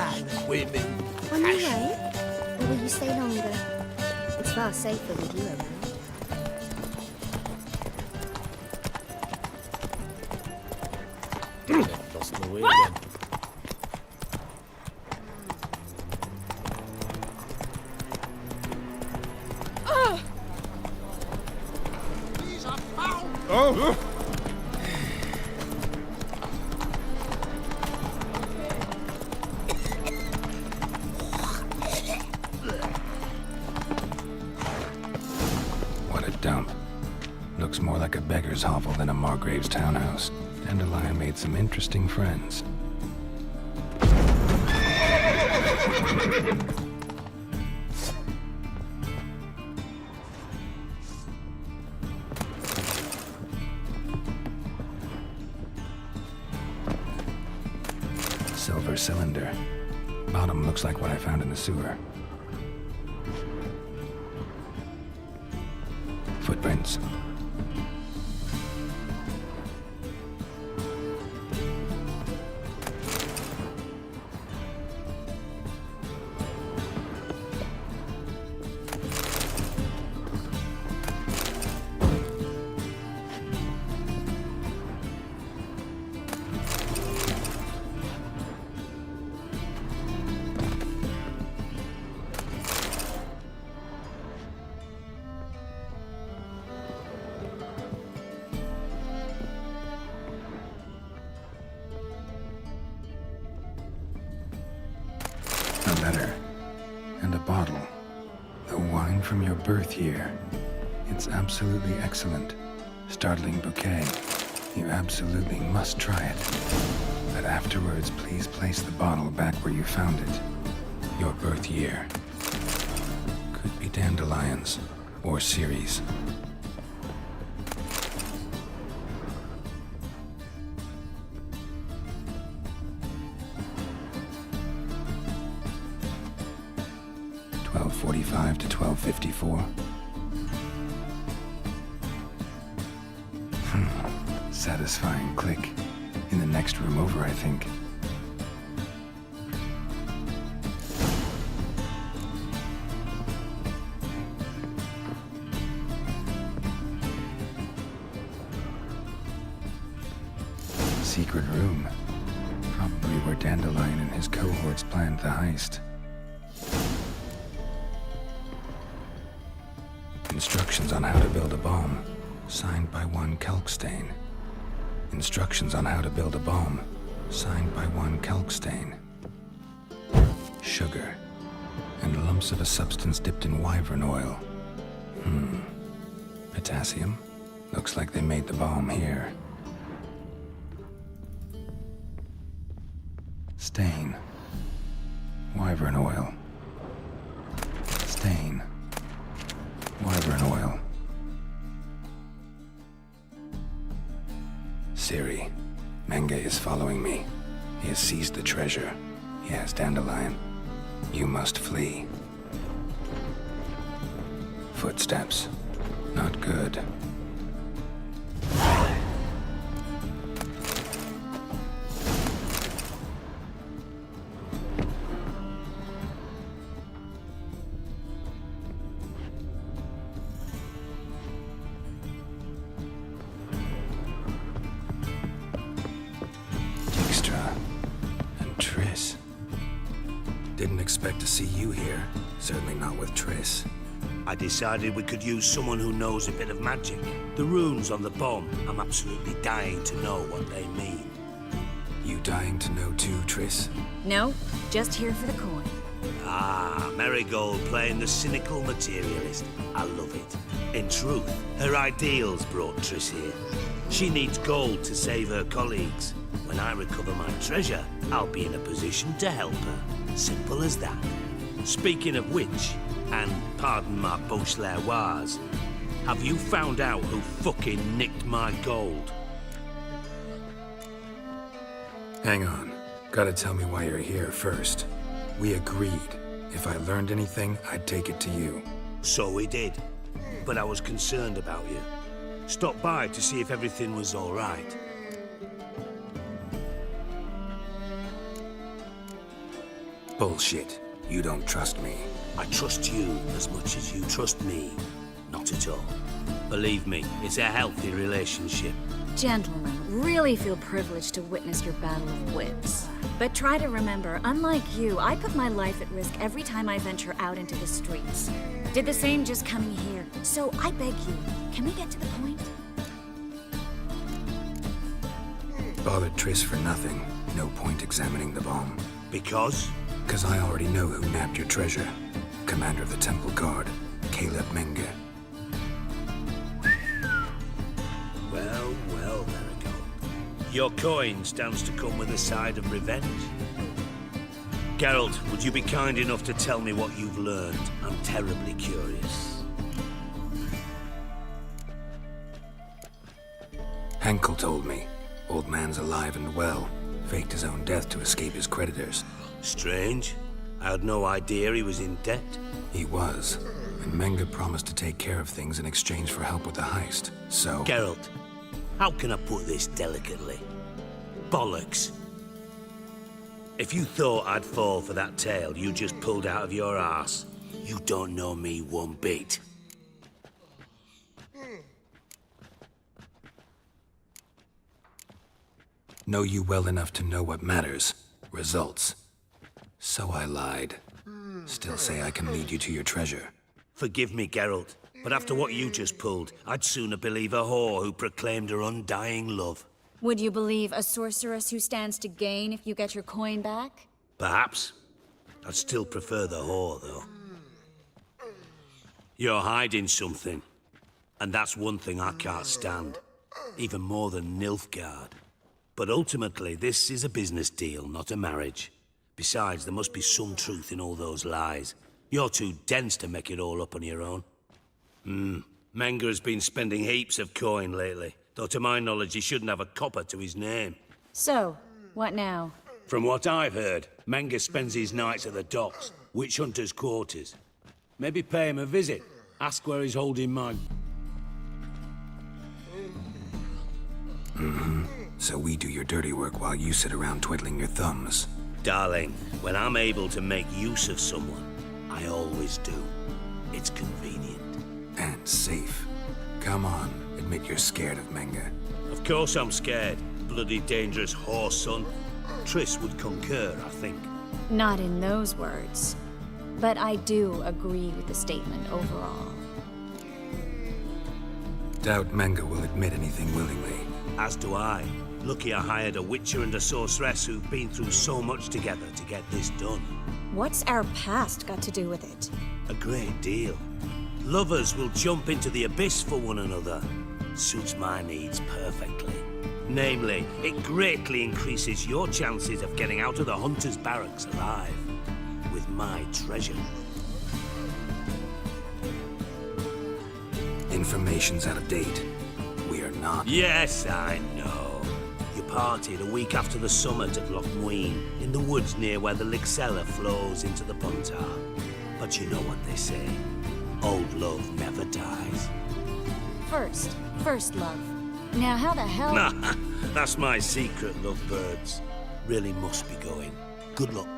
women, On your way? Or will you stay longer? It's far safer with you around. Lost my way again. Oh! What a dump. Looks more like a beggar's hovel than a Margrave's townhouse. Dandelion made some interesting friends. Silver cylinder. Bottom looks like what I found in the sewer. Footprints. A letter. And a bottle. The wine from your birth year. It's absolutely excellent. Startling bouquet. You absolutely must try it. But afterwards, please place the bottle back where you found it. Your birth year. Could be dandelions. Or Ceres. .45 to 12:54. Satisfying click. In the next room over, I think. Secret room. Probably where Dandelion and his cohorts planned the heist. Instructions on how to build a bomb, signed by one Kalkstain. Instructions on how to build a bomb, signed by one Kalkstain. Sugar, and lumps of a substance dipped in wyvern oil. Potassium? Looks like they made the bomb here. Stain. Wyvern oil. Stain. Wyvern oil. Siri, Menge is following me. He has seized the treasure. He has Dandelion. You must flee. Footsteps. Not good. Didn't expect to see you here. Certainly not with Triss. I decided we could use someone who knows a bit of magic. The runes on the bomb, I'm absolutely dying to know what they mean. You dying to know too, Triss? No, just here for the coin. Ah, Marigold playing the cynical materialist. I love it. In truth, her ideals brought Triss here. She needs gold to save her colleagues. When I recover my treasure, I'll be in a position to help her. Simple as that. Speaking of which, and pardon my Beauclervoise, have you found out who fucking nicked my gold? Hang on. Gotta tell me why you're here first. We agreed. If I learned anything, I'd take it to you. So we did. But I was concerned about you. Stopped by to see if everything was all right. Bullshit. You don't trust me. I trust you as much as you trust me. Not at all. Believe me, it's a healthy relationship. Gentlemen, really feel privileged to witness your battle of wits. But try to remember, unlike you, I put my life at risk every time I venture out into the streets. Did the same just coming here. So I beg you, can we get to the point? Bothered Triss for nothing. No point examining the bomb. Because? Because I already know who nabbed your treasure. Commander of the Temple Guard, Caleb Menge. Well, Marigold. Your coin stands to come with a side of revenge. Geralt, would you be kind enough to tell me what you've learned? I'm terribly curious. Henkel told me. Old man's alive and well. Faked his own death to escape his creditors. Strange. I had no idea he was in debt. He was. And Menge promised to take care of things in exchange for help with the heist. So... Geralt, how can I put this delicately? Bollocks. If you thought I'd fall for that tale you just pulled out of your arse, you don't know me one bit. Know you well enough to know what matters. Results. So I lied. Still say I can lead you to your treasure. Forgive me, Geralt, but after what you just pulled, I'd sooner believe a whore who proclaimed her undying love. Would you believe a sorceress who stands to gain if you get your coin back? Perhaps. I'd still prefer the whore, though. You're hiding something. And that's one thing I can't stand. Even more than Nilfgaard. But ultimately, this is a business deal, not a marriage. Besides, there must be some truth in all those lies. You're too dense to make it all up on your own. Menge has been spending heaps of coin lately. Though to my knowledge, he shouldn't have a copper to his name. So, what now? From what I've heard, Menge spends his nights at the docks, witch hunters' quarters. Maybe pay him a visit. Ask where he's holding my... So we do your dirty work while you sit around twiddling your thumbs. Darling, when I'm able to make use of someone, I always do. It's convenient. And safe. Come on, admit you're scared of Menge. Of course I'm scared. Bloody dangerous whore son. Triss would concur, I think. Not in those words. But I do agree with the statement overall. Doubt Menge will admit anything willingly. As do I. Lucky I hired a witcher and a sorceress who've been through so much together to get this done. What's our past got to do with it? A great deal. Lovers will jump into the abyss for one another. Suits my needs perfectly. Namely, it greatly increases your chances of getting out of the hunter's barracks alive. With my treasure. Information's out of date. We are not... Yes, I know. You partied a week after the summit at Loch Muin, in the woods near where the Lixella flows into the Pontar. But you know what they say. Old love never dies. First love. Now how the hell... Nah, that's my secret, lovebirds. Really must be going. Good luck.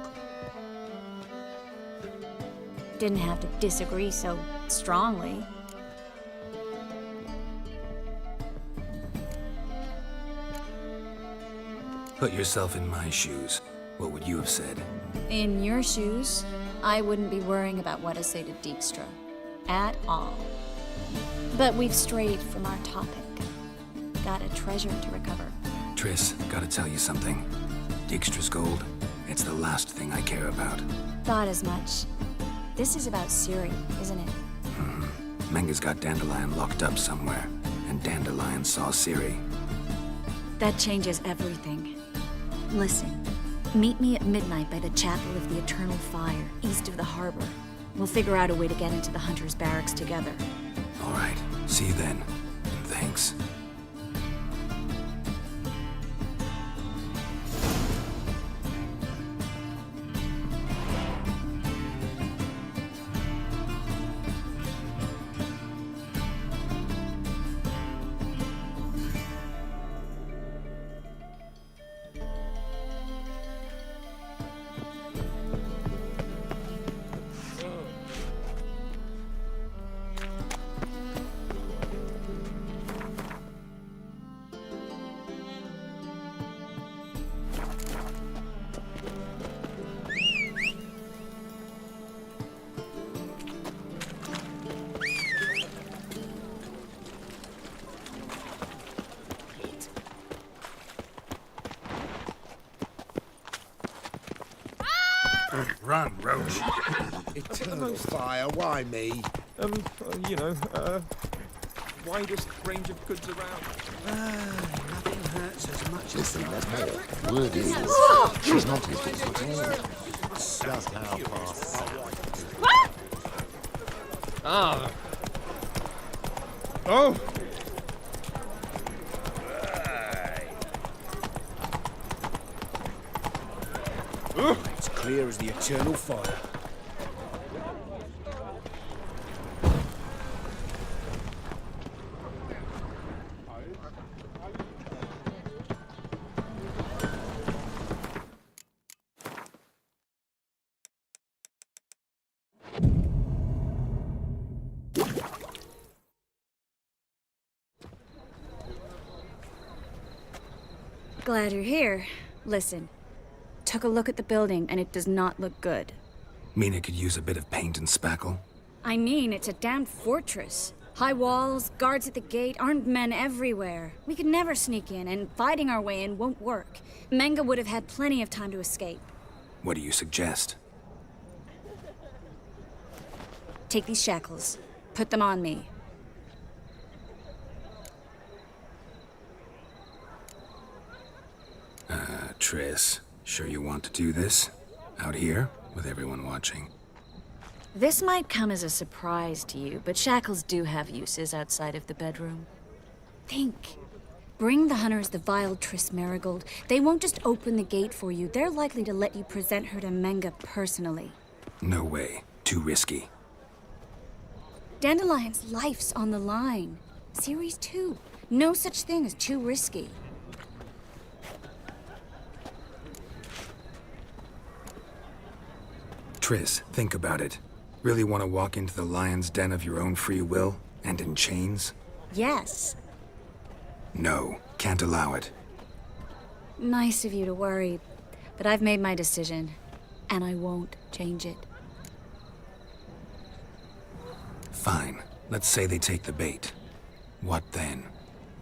Didn't have to disagree so strongly. Put yourself in my shoes. What would you have said? In your shoes, I wouldn't be worrying about what to say to Dijkstra. At all. But we've strayed from our topic. Got a treasure to recover. Triss, gotta tell you something. Dijkstra's gold, it's the last thing I care about. Thought as much. This is about Ciri, isn't it? Menge's got Dandelion locked up somewhere, and Dandelion saw Ciri. That changes everything. Listen, meet me at midnight by the Chapel of the Eternal Fire, east of the harbor. We'll figure out a way to get into the Hunter's Barracks together. All right, see you then. And thanks. Run, Roach. Eternal fire, why me? Widest range of goods around. Nothing hurts as much as... Listen, there's more. Word is, she's not his daughter at all. Just how far. Ah. Oh. It's clear as the eternal fire. Glad you're here. Listen, took a look at the building and it does not look good. Mean it could use a bit of paint and spackle? I mean, it's a damn fortress. High walls, guards at the gate, armed men everywhere. We could never sneak in, and fighting our way in won't work. Menga would have had plenty of time to escape. What do you suggest? Take these shackles. Put them on me. Triss, sure you want to do this? Out here, with everyone watching? This might come as a surprise to you, but shackles do have uses outside of the bedroom. Think. Bring the hunters the vile Triss Marigold. They won't just open the gate for you. They're likely to let you present her to Menga personally. No way. Too risky. Dandelion's life's on the line. Series 2. No such thing as too risky. Triss, think about it. Really want to walk into the lion's den of your own free will, and in chains? Yes. No, can't allow it. Nice of you to worry, but I've made my decision, and I won't change it. Fine. Let's say they take the bait. What then?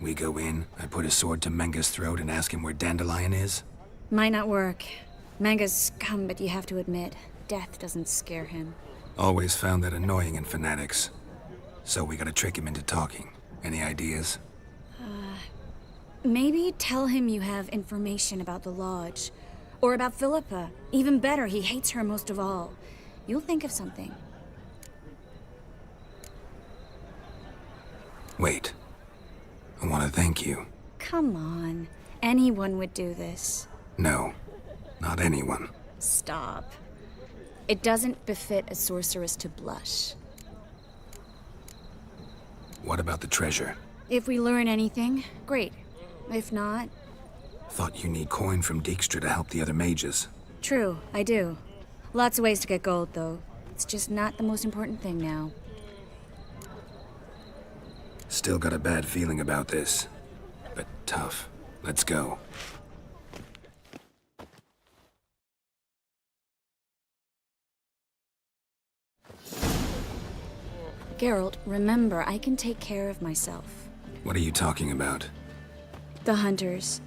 We go in, I put a sword to Menga's throat and ask him where Dandelion is? Might not work. Menga's scum, but you have to admit, death doesn't scare him. Always found that annoying in fanatics. So we gotta trick him into talking. Any ideas? Maybe tell him you have information about the Lodge. Or about Philippa. Even better, he hates her most of all. You'll think of something. Wait. I want to thank you. Come on. Anyone would do this. No. Not anyone. Stop. It doesn't befit a sorceress to blush. What about the treasure? If we learn anything, great. If not... Thought you need coin from Dijkstra to help the other mages. True, I do. Lots of ways to get gold, though. It's just not the most important thing now. Still got a bad feeling about this. But tough. Let's go. Geralt, remember, I can take care of myself. What are you talking about? The hunters.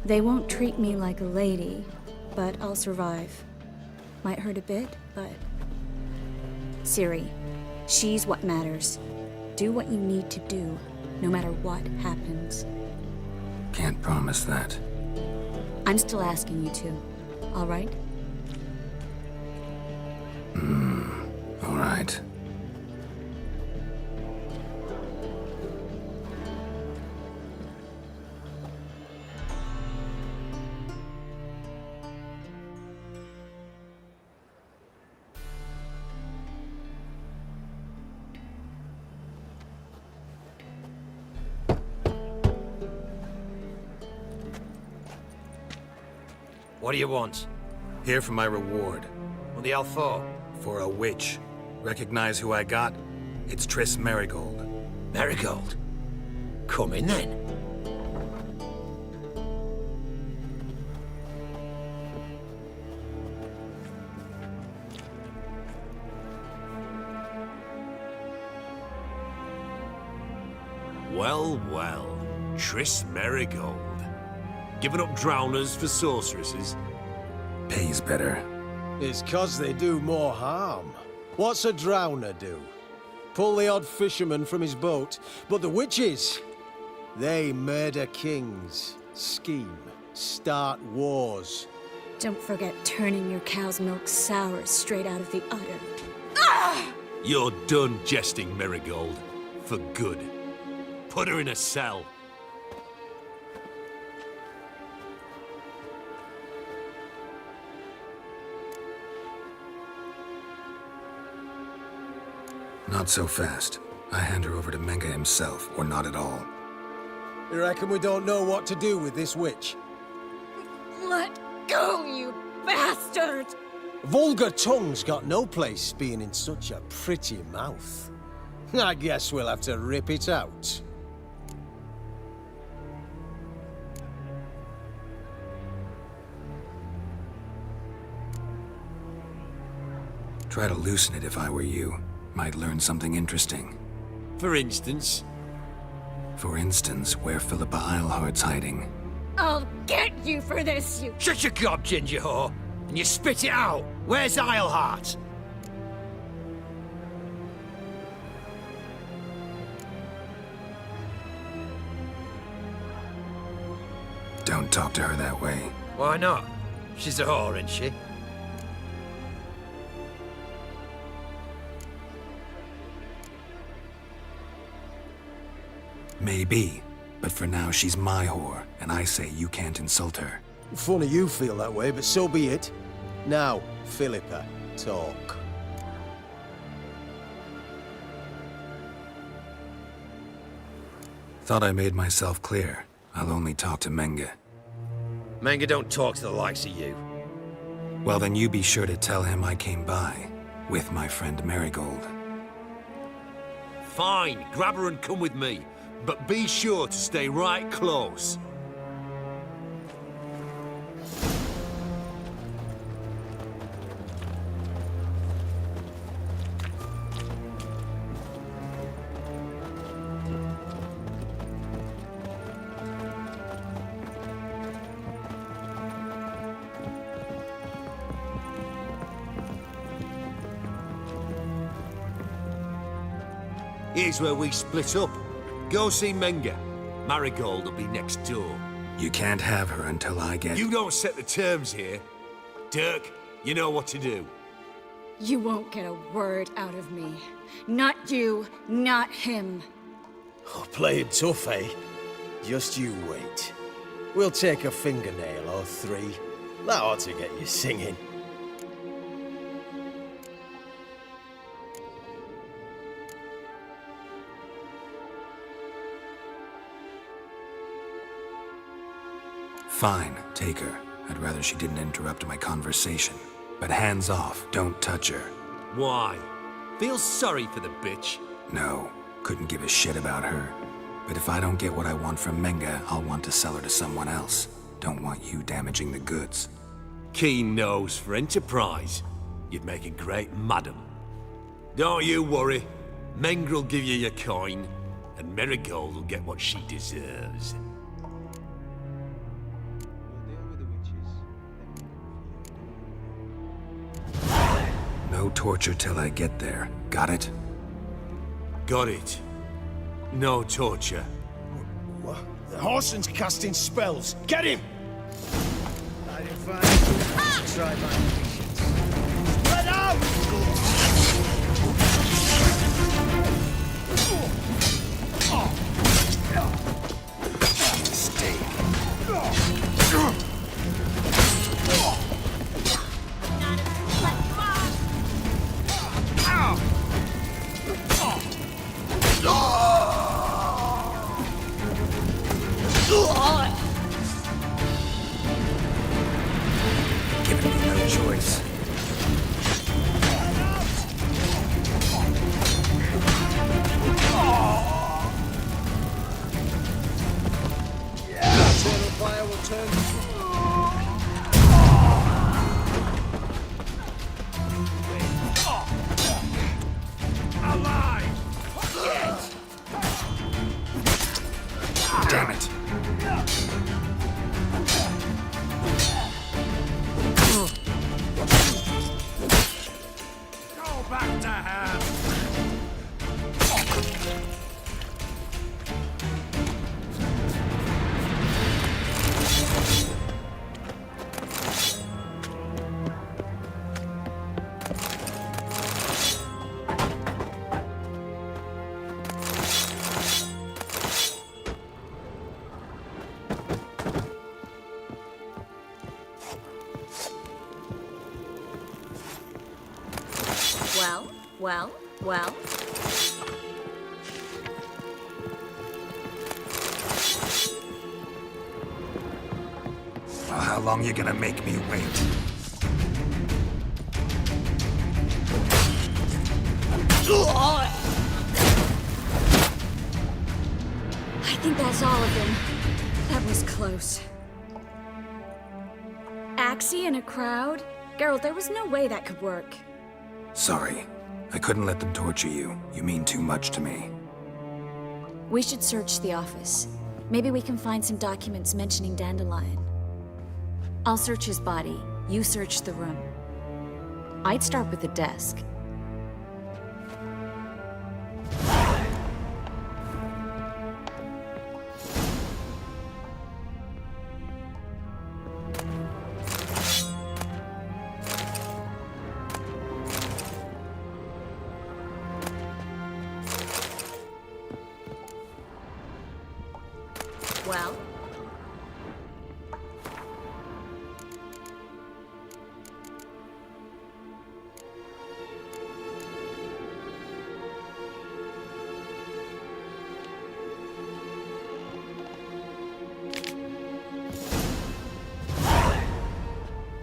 They won't treat me like a lady, but I'll survive. Might hurt a bit, but... Ciri, she's what matters. Do what you need to do, no matter what happens. Can't promise that. I'm still asking you to, all right? All right. What do you want? Here for my reward. What the hell for? For a witch. Recognize who I got? It's Triss Marigold. Marigold? Come in then. Well, well. Triss Marigold. Giving up drowners for sorceresses? Pays better. It's 'cause they do more harm. What's a drowner do? Pull the odd fisherman from his boat. But the witches, they murder kings. Scheme. Start wars. Don't forget turning your cow's milk sour straight out of the udder. You're done jesting, Marigold. For good. Put her in a cell. Not so fast. I hand her over to Menga himself, or not at all. You reckon we don't know what to do with this witch? Let go, you bastard! Vulgar tongue's got no place being in such a pretty mouth. I guess we'll have to rip it out. Try to loosen it if I were you. Might learn something interesting. For instance? For instance, where Philippa Eilhart's hiding. I'll get you for this, you... Shut your gob, ginger whore, and you spit it out. Where's Eilhart? Don't talk to her that way. Why not? She's a whore, isn't she? Maybe, but for now she's my whore, and I say you can't insult her. Funny you feel that way, but so be it. Now, Philippa, talk. Thought I made myself clear. I'll only talk to Menga. Menga don't talk to the likes of you. Well, then you be sure to tell him I came by, with my friend Marigold. Fine, grab her and come with me. But be sure to stay right close. Here's where we split up. Go see Menga. Marigold will be next door. You can't have her until I get... You don't set the terms here. Dirk, you know what to do. You won't get a word out of me. Not you, not him. Oh, playing tough, eh? Just you wait. We'll take a fingernail or three. That ought to get you singing. Fine, take her. I'd rather she didn't interrupt my conversation. But hands off, don't touch her. Why? Feel sorry for the bitch? No, couldn't give a shit about her. But if I don't get what I want from Menga, I'll want to sell her to someone else. Don't want you damaging the goods. Keen nose for enterprise. You'd make a great madam. Don't you worry. Mengr'll give you your coin, and Marigold will get what she deserves. No torture till I get there. Got it? Got it. No torture. What? The Horson's casting spells. Get him! I didn't find it. Try my patience. Let out! Giving me no choice. Eternal fire will turn. Alive! Damn it. Go back to her! Well, well. Well, how long you gonna make me wait? I think that's all of them. That was close. Axie in a crowd? Geralt, there was no way that could work. Sorry. I couldn't let them torture you. You mean too much to me. We should search the office. Maybe we can find some documents mentioning Dandelion. I'll search his body. You search the room. I'd start with the desk. Well?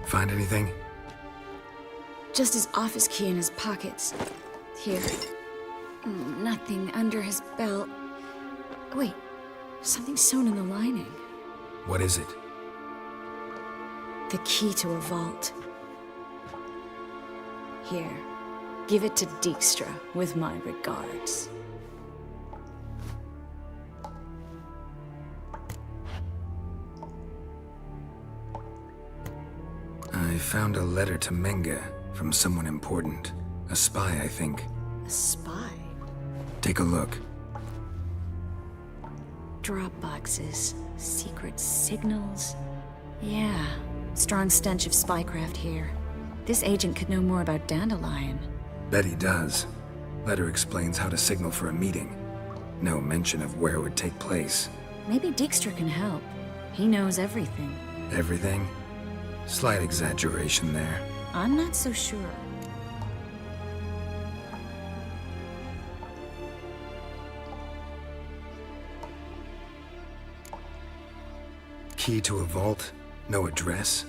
Find anything? Just his office key in his pockets. Here. Nothing under his belt. Wait, something sewn in the lining. What is it? The key to a vault. Here. Give it to Dijkstra with my regards. I found a letter to Menga from someone important. A spy, I think. A spy? Take a look. Drop boxes, secret signals. Yeah, strong stench of spycraft here. This agent could know more about Dandelion. Bet he does. Letter explains how to signal for a meeting. No mention of where it would take place. Maybe Dijkstra can help. He knows everything. Everything? Slight exaggeration there. I'm not so sure. Key to a vault? No address?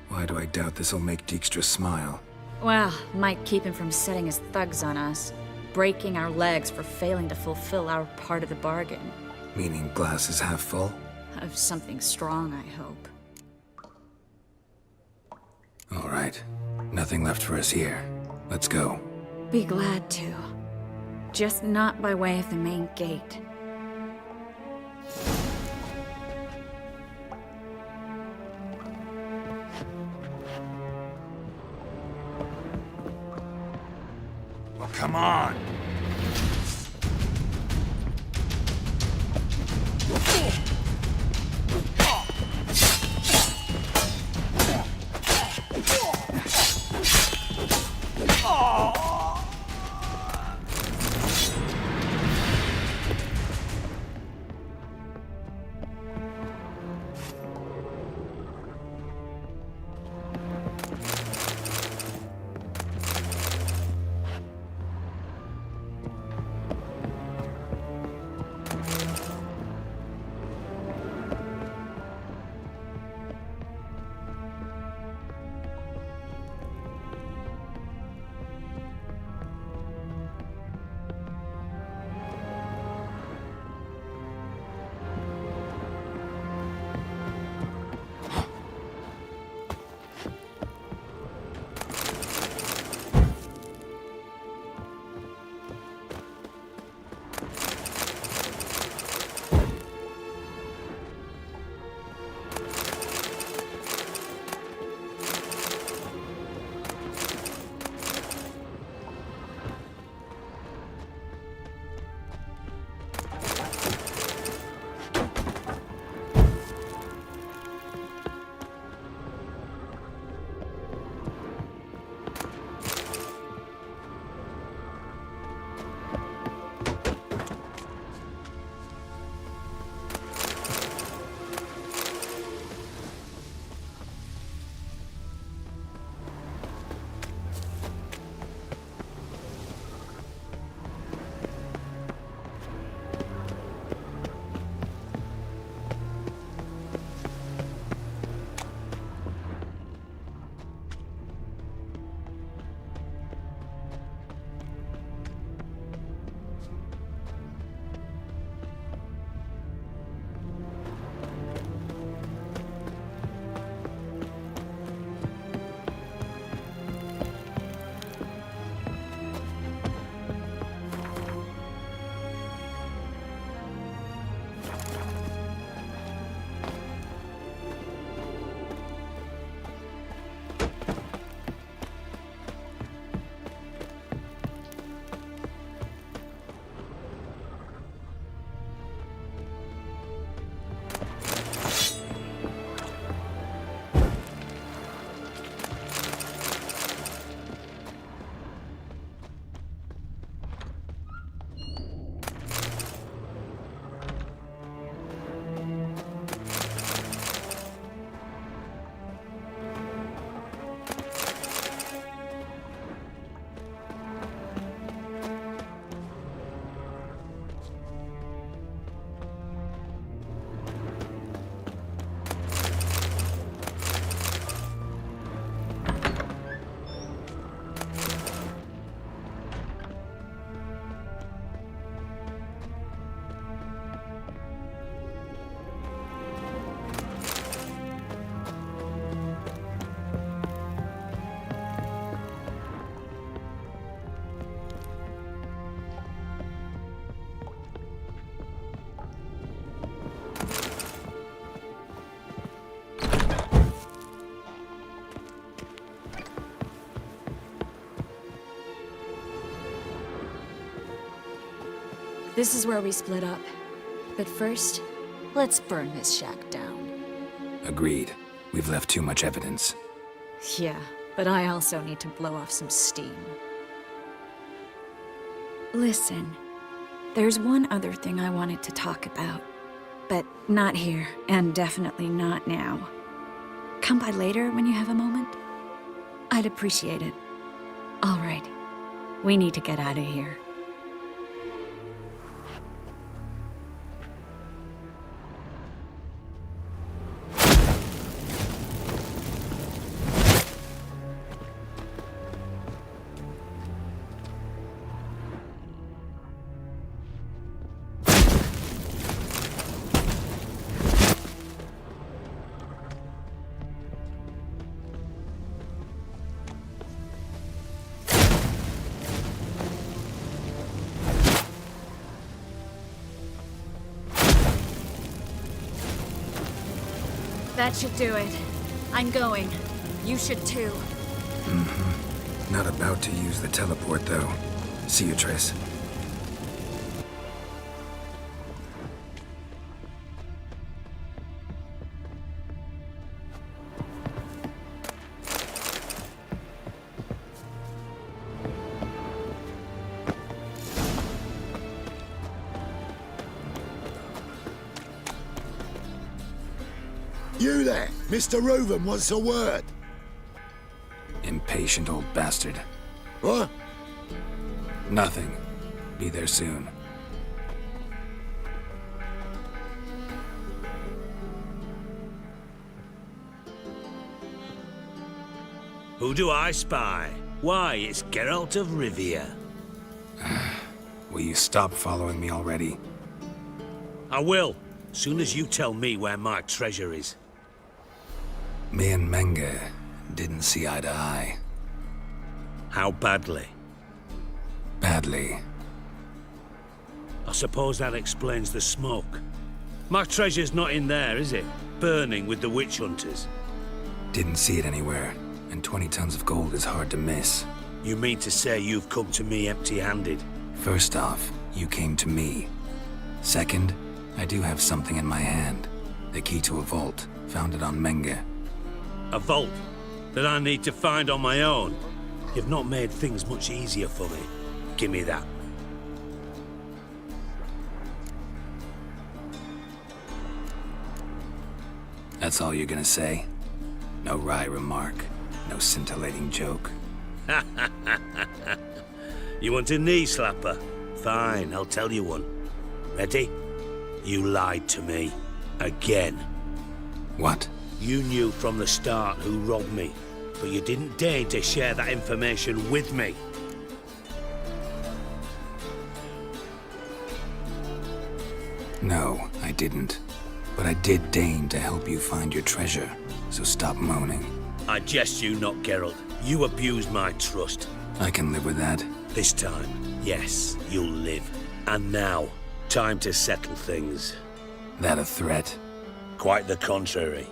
Why do I doubt this'll make Dijkstra smile? Well, might keep him from setting his thugs on us. Breaking our legs for failing to fulfill our part of the bargain. Meaning glass is half full? Of something strong, I hope. All right. Nothing left for us here. Let's go. Be glad to. Just not by way of the main gate. Well, come on! This is where we split up. But first, let's burn this shack down. Agreed. We've left too much evidence. Yeah, but I also need to blow off some steam. Listen, there's one other thing I wanted to talk about. But not here, and definitely not now. Come by later when you have a moment? I'd appreciate it. All right. We need to get out of here. That should do it. I'm going. You should too. Not about to use the teleport, though. See you, Triss. You there! Mr. Reuven wants a word. Impatient old bastard. What? Nothing. Be there soon. Who do I spy? Why, it's Geralt of Rivia. Will you stop following me already? I will, soon as you tell me where my treasure is. Me and Menge didn't see eye to eye. How badly? Badly. I suppose that explains the smoke. My treasure's not in there, is it? Burning with the witch hunters. Didn't see it anywhere, and 20 tons of gold is hard to miss. You mean to say you've come to me empty-handed? First off, you came to me. Second, I do have something in my hand. The key to a vault, found it on Menge. A vault that I need to find on my own? You've not made things much easier for me. Give me that. That's all you're gonna say? No wry remark, no scintillating joke. You want a knee slapper? Fine, I'll tell you one. Ready? You lied to me. Again. What? You knew from the start who robbed me, but you didn't deign to share that information with me. No, I didn't. But I did deign to help you find your treasure, so stop moaning. I jest you not, Geralt. You abused my trust. I can live with that. This time, yes, you'll live. And now, time to settle things. That a threat? Quite the contrary.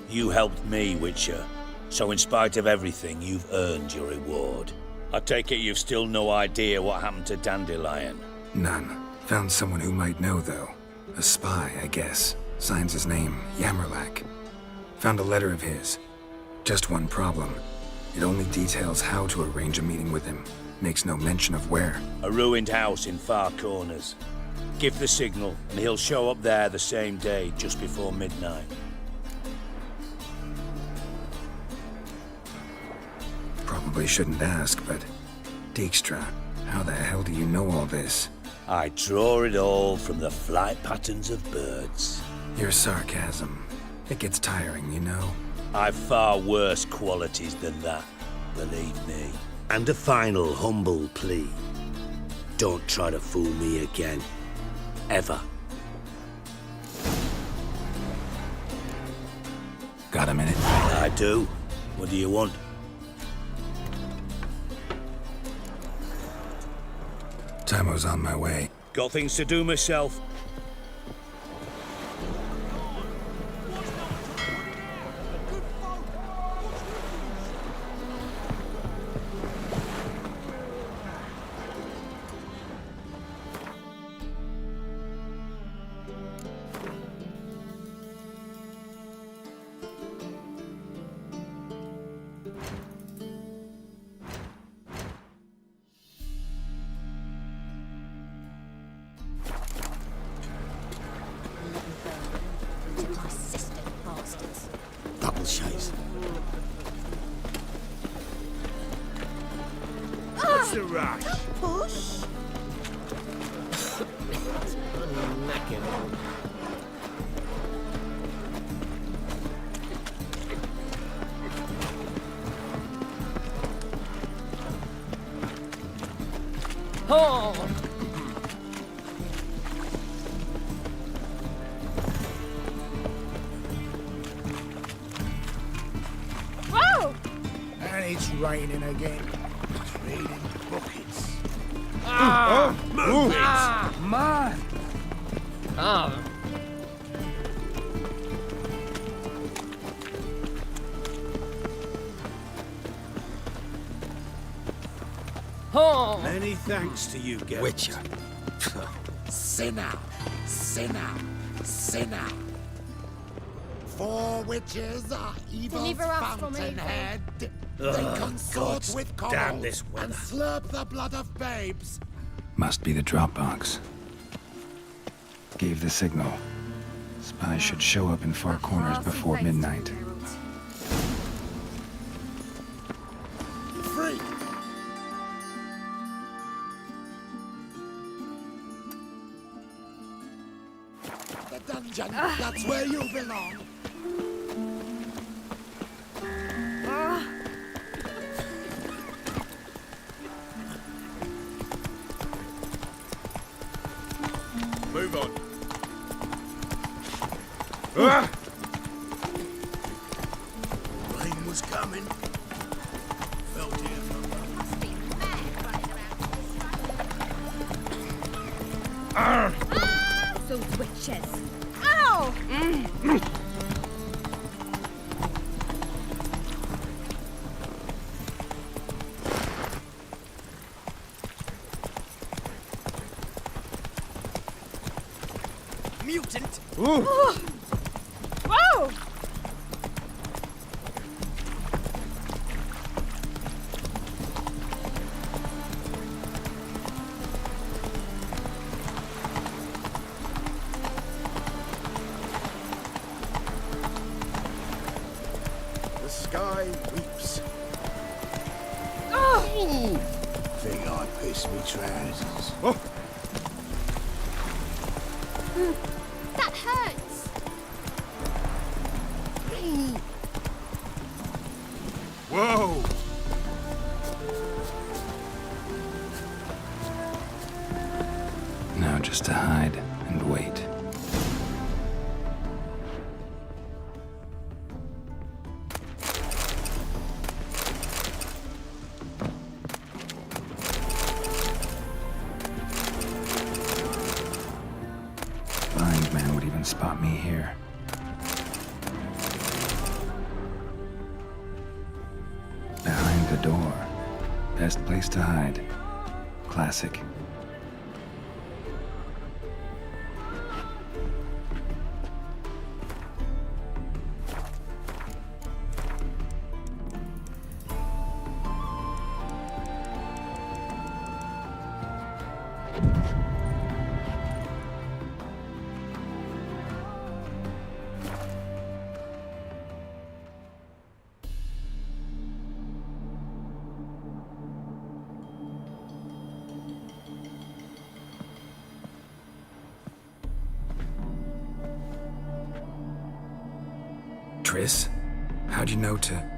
You helped me, Witcher. So in spite of everything, you've earned your reward. I take it you've still no idea what happened to Dandelion? None. Found someone who might know, though. A spy, I guess. Signs his name, Yammerlak. Found a letter of his. Just one problem. It only details how to arrange a meeting with him. Makes no mention of where. A ruined house in Far Corners. Give the signal, and he'll show up there the same day, just before midnight. Probably shouldn't ask, but... Dijkstra, how the hell do you know all this? I draw it all from the flight patterns of birds. Your sarcasm. It gets tiring, you know? I've far worse qualities than that, believe me. And a final humble plea. Don't try to fool me again. Ever. Got a minute? I do. What do you want? Timo's on my way. Got things to do myself. What's the rush? Push. Oh! Whoa! And it's raining again. Trading buckets. Move it! Man! Ah. Oh! Many thanks to you, Geralt. Witcher. Sinner, sinner, sinner. 4 witches are evil's Deliver us from fountainhead. They Oh, consort God, with damn kobolds this weather. and slurp the blood of babes. Must be the Dropbox. Gave the signal. Spies should show up in far corners before midnight. Free. The dungeon, that's where you belong. Move on. Rain was coming. Felt it. Those witches. Ow! Mutant. Whoa! The sky weeps. Think I pissed me trousers. That hurts. Whoa! Now just to hide and wait. Blind man would even spot me here. Behind the door. Best place to hide. Classic. Triss? How'd you know to...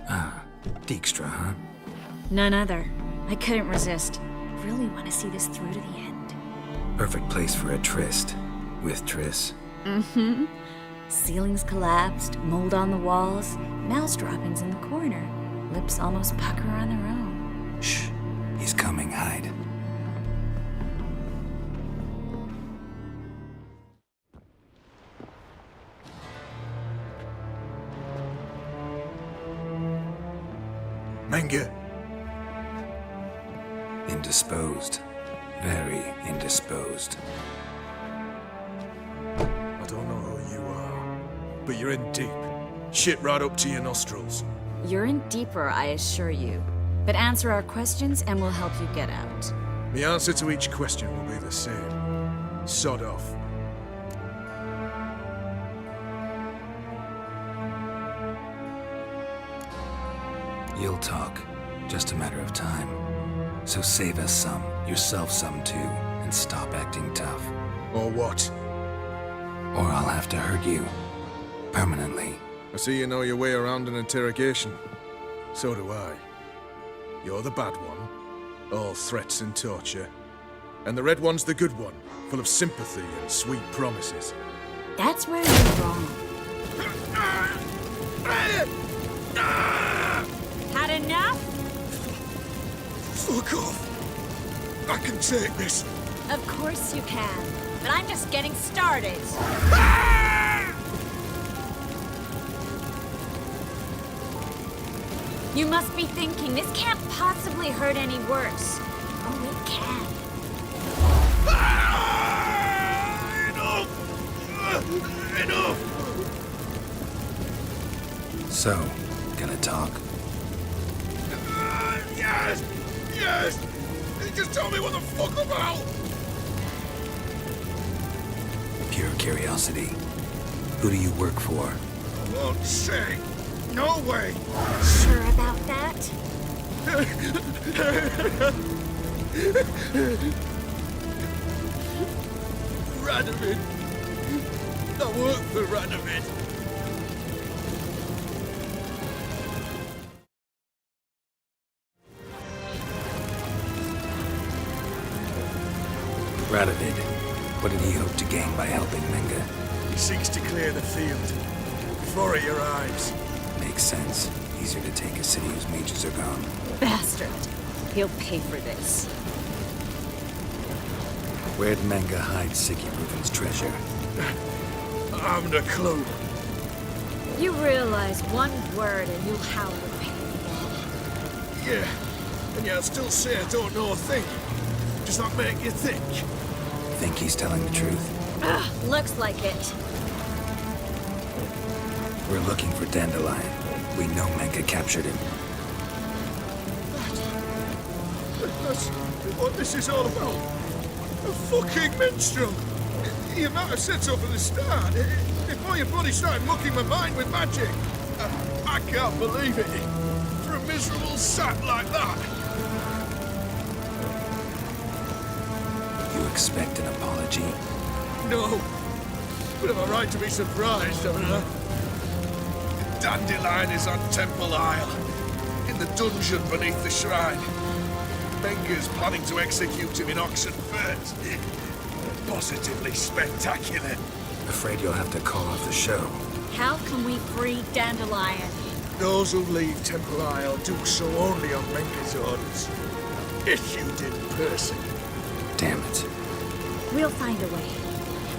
Ah, Dijkstra, huh? None other. I couldn't resist. Really want to see this through to the end. Perfect place for a tryst. With Triss. Mm-hmm. Ceilings collapsed, mold on the walls, mouse droppings in the corner. Lips almost pucker on their own. Shh. He's coming, hide. Menge. Indisposed. Very indisposed. I don't know who you are, but you're in deep. Shit right up to your nostrils. You're in deeper, I assure you. But answer our questions and we'll help you get out. The answer to each question will be the same. Sod off. You'll talk. Just a matter of time. So save us some, yourself some too, and stop acting tough. Or what? Or I'll have to hurt you. Permanently. I see you know your way around an interrogation. So do I. You're the bad one, all threats and torture. And the red one's the good one, full of sympathy and sweet promises. That's where you're wrong. Had enough? Fuck off! I can take this. Of course you can, but I'm just getting started. You must be thinking, this can't possibly hurt any worse. Oh, it can. Enough! So, gonna talk? Yes! Yes! Just tell me what the fuck about! Pure curiosity. Who do you work for? I won't say. No way! Sure about that? Radovid. I work for Radovid. Radovid. What did he hope to gain by helping Menga? He seeks to clear the field before he arrives. Makes sense. Easier to take a city whose mages are gone. Bastard. He'll pay for this. Where'd Menga hide Siki Ruben's treasure? I haven't a clue. You realize one word and you'll howl with pain. Yeah, and yet I still say I don't know a thing. Does that make you think? Think he's telling the truth? Ugh, looks like it. We're looking for Dandelion. We know Menga captured him. That's what this is all about. A fucking minstrel. You might have said so from the start. Before you bloody started mucking my mind with magic. I can't believe it. For a miserable sap like that. You expect an apology? No. But I've a right to be surprised, haven't I? Dandelion is on Temple Isle, in the dungeon beneath the shrine. Menga's planning to execute him in Oxenfurt. Positively spectacular. Afraid you'll have to call off the show. How can we free Dandelion? Those who leave Temple Isle do so only on Menga's orders. Issued in person. Damn it. We'll find a way.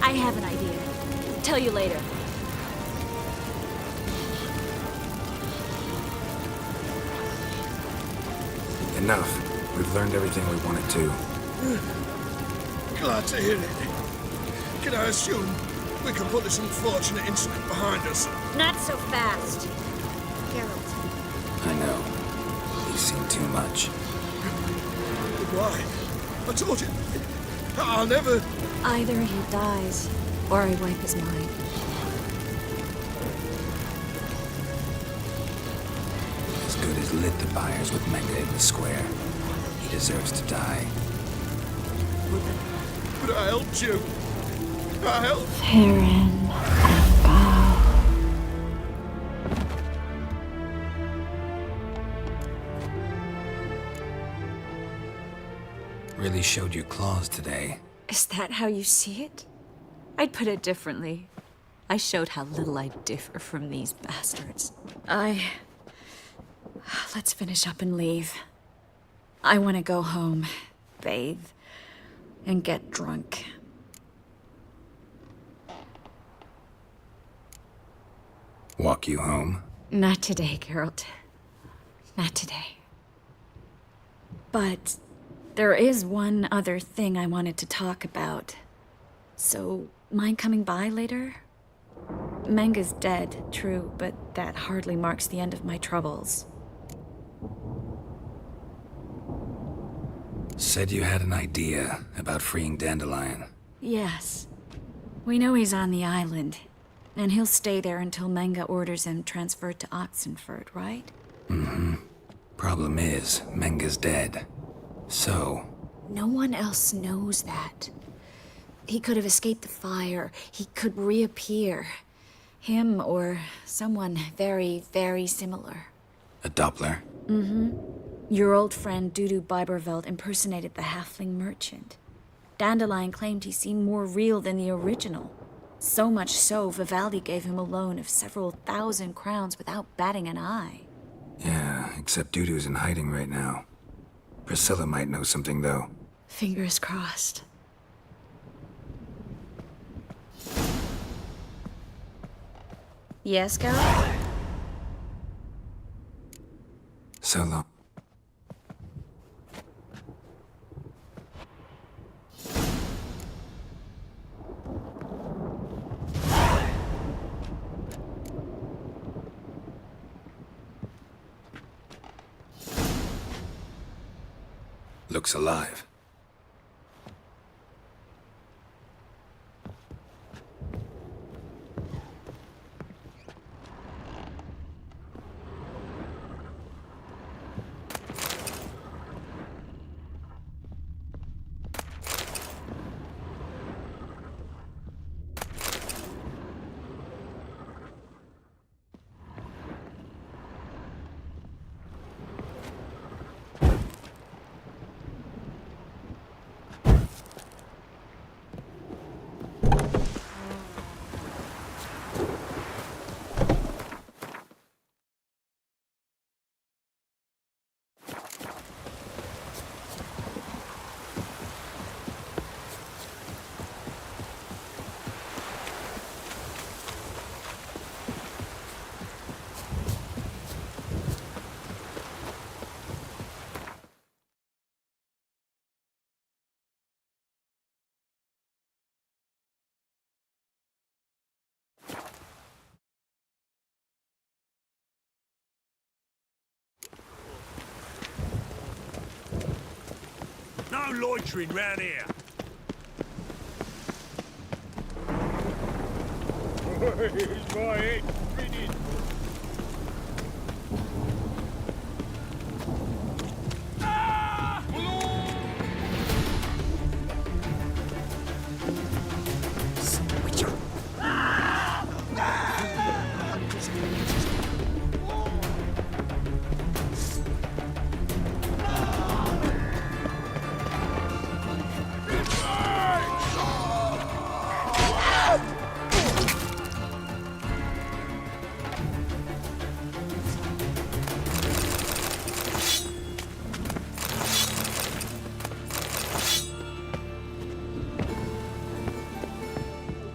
I have an idea. Tell you later. Enough. We've learned everything we wanted to. Glad to hear it. Can I assume we can put this unfortunate incident behind us? Not so fast. Geralt. I know. You've seen too much. Why? I told you. I'll never... Either he dies, or I wipe his mind. As good as lit the fires with Menga in the square. He deserves to die. But I helped you. I helped... Farron and Bow. Really showed your claws today. Is that how you see it? I'd put it differently. I showed how little I differ from these bastards. Let's finish up and leave. I want to go home, bathe, and get drunk. Walk you home? Not today, Geralt. Not today. But there is one other thing I wanted to talk about. So, mind coming by later? Menga's dead, true, but that hardly marks the end of my troubles. Said you had an idea about freeing Dandelion. Yes. We know he's on the island, and he'll stay there until Menga orders him transferred to Oxenfurt, right? Mm-hmm. Problem is, Menga's dead. So? No one else knows that. He could have escaped the fire. He could reappear. Him or someone very, very similar. A Doppler? Mm-hmm. Your old friend Dudu Biberveld impersonated the halfling merchant. Dandelion claimed he seemed more real than the original. So much so, Vivaldi gave him a loan of several thousand crowns without batting an eye. Yeah, except Dudu's in hiding right now. Priscilla might know something, though. Fingers crossed. Yes, Garrett? So long. Looks alive. No loitering round here. He's my head spinning.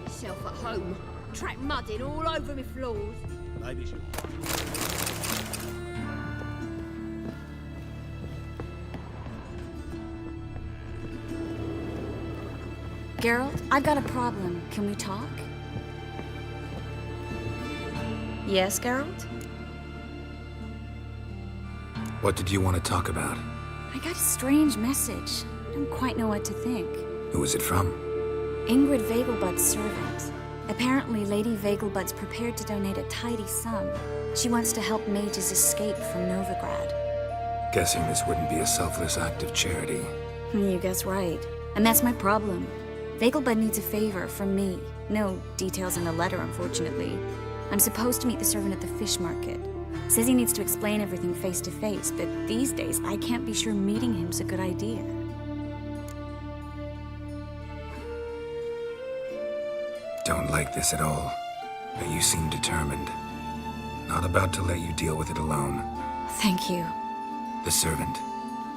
Self at home. Track mudding all over my floors. Maybe she... Geralt, I've got a problem. Can we talk? Yes, Geralt? What did you want to talk about? I got a strange message. I don't quite know what to think. Who was it from? Ingrid Vegelbud's servant. Apparently, Lady Vegelbud's prepared to donate a tidy sum. She wants to help mages escape from Novigrad. Guessing this wouldn't be a selfless act of charity. You guess right. And that's my problem. Vegelbud needs a favor from me. No details in the letter, unfortunately. I'm supposed to meet the servant at the fish market. Says he needs to explain everything face to face, but these days I can't be sure meeting him's a good idea. Don't like this at all, but you seem determined. Not about to let you deal with it alone. Thank you. The servant.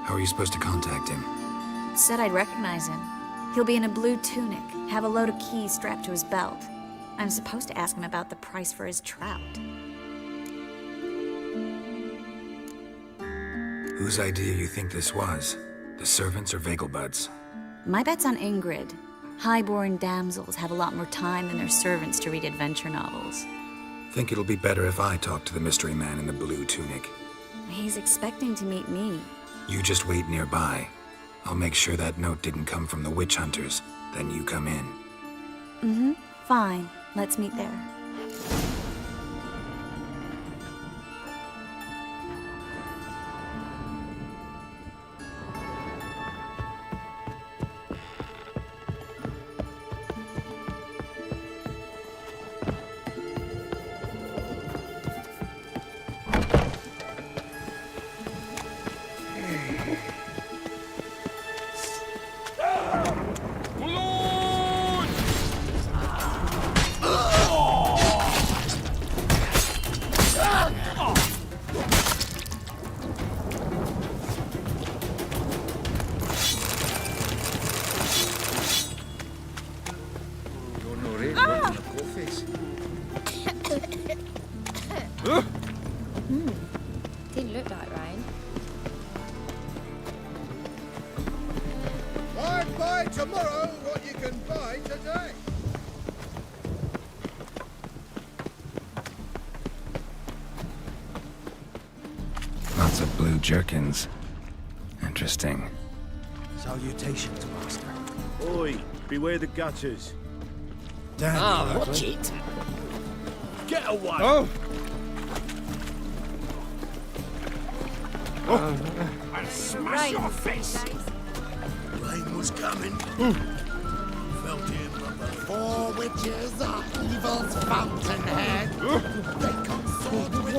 How are you supposed to contact him? Said I'd recognize him. He'll be in a blue tunic, have a load of keys strapped to his belt. I'm supposed to ask him about the price for his trout. Whose idea you think this was? The servants or Vegelbud's? My bet's on Ingrid. High-born damsels have a lot more time than their servants to read adventure novels. Think it'll be better if I talk to the mystery man in the blue tunic. He's expecting to meet me. You just wait nearby. I'll make sure that note didn't come from the witch hunters. Then you come in. Mm-hmm. Fine. Let's meet there. Thanks. Didn't look like rain. Buy tomorrow what you can buy today. Lots of blue jerkins. Interesting. Salutations, Master. Oi, beware the gutters. Damn, watch it. Get away! Oh! I'll smash your face! Rain was coming. Felt it, brother. Four witches are evil's fountainhead. They consort with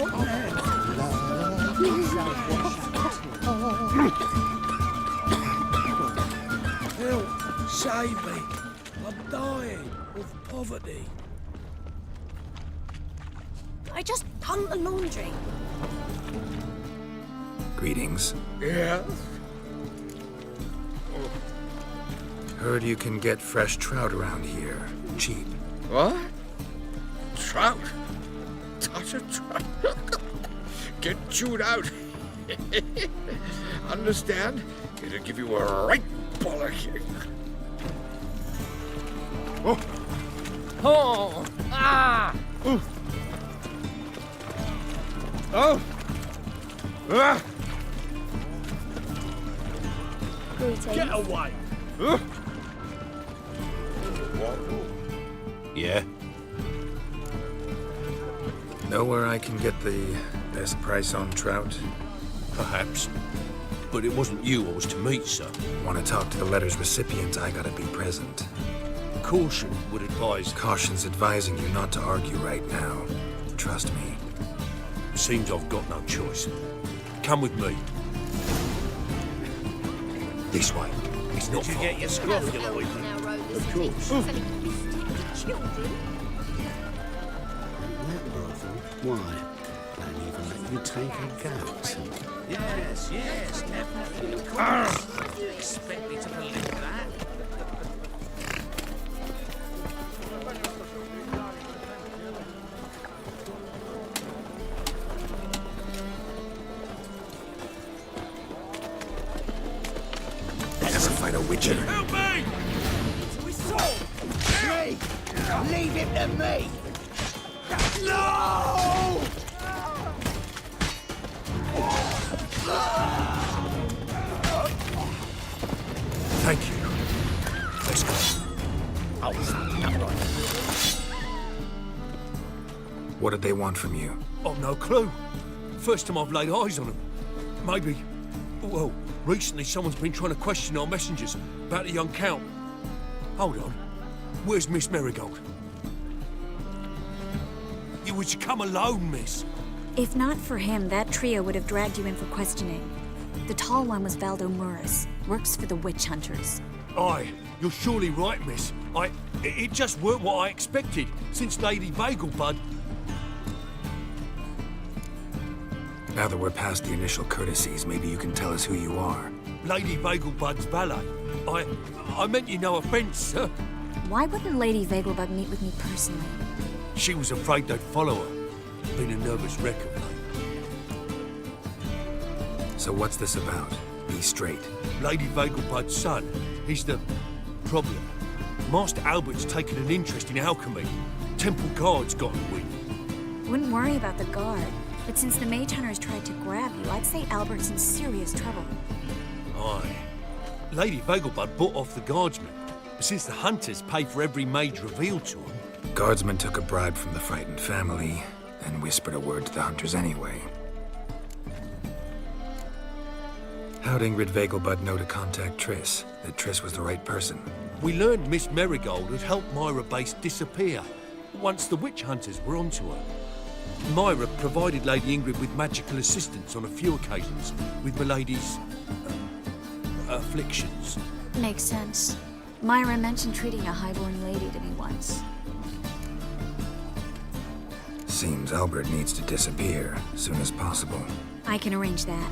Help! Save me! I'm dying of poverty. I just hung the laundry. Greetings. Yes? Heard you can get fresh trout around here. Cheap. What? Trout? Touch a trout? Get chewed out. Understand? It'll give you a right bollocking. Oh! Oh! Ah! Oh! Ah! Greetings. Get away! Yeah? Know where I can get the best price on trout? Perhaps. But it wasn't you I was to meet, sir. Want to talk to the letter's recipient, I gotta be present. Caution would advise... Caution's advising you not to argue right now. Trust me. Seems I've got no choice. Come with me. This way. It's not Did you far. get your scrofula with you? Of course. Children. Why? Don't even let you take a goat. Yes, yes, definitely. Of course. You expect me to believe that? Let's fight a witcher. Help me! Me! Leave it to me! No! Thank you. Let's go. What did they want from you? I've no clue. First time I've laid eyes on them. Maybe... Well, recently someone's been trying to question our messengers about the young Count. Hold on. Where's Miss Marigold? You would you come alone, miss? If not for him, that trio would have dragged you in for questioning. The tall one was Valdo Murris, works for the witch hunters. Aye, you're surely right, miss. It just weren't what I expected, since Lady Vagelbud... Now that we're past the initial courtesies, maybe you can tell us who you are. Lady Vagelbud's valet. I meant you no offence, sir. Why wouldn't Lady Vagelbud meet with me personally? She was afraid they'd follow her. Been a nervous wreck of late. So what's this about? Be straight. Lady Vagelbud's son, he's the problem. Master Albert's taken an interest in alchemy. Temple Guard's got a win. Wouldn't worry about the guard, but since the mage hunters tried to grab you, I'd say Albert's in serious trouble. Aye. Lady Vagelbud bought off the guardsmen, but since the hunters pay for every mage revealed to them... Guardsmen took a bribe from the frightened family and whispered a word to the hunters anyway. How'd Ingrid Vagelbud know to contact Triss? That Triss was the right person? We learned Miss Marigold had helped Myra Base disappear once the witch hunters were onto her. Myra provided Lady Ingrid with magical assistance on a few occasions with Milady's... afflictions. Makes sense. Myra mentioned treating a highborn lady to me once. Seems Albert needs to disappear as soon as possible. I can arrange that.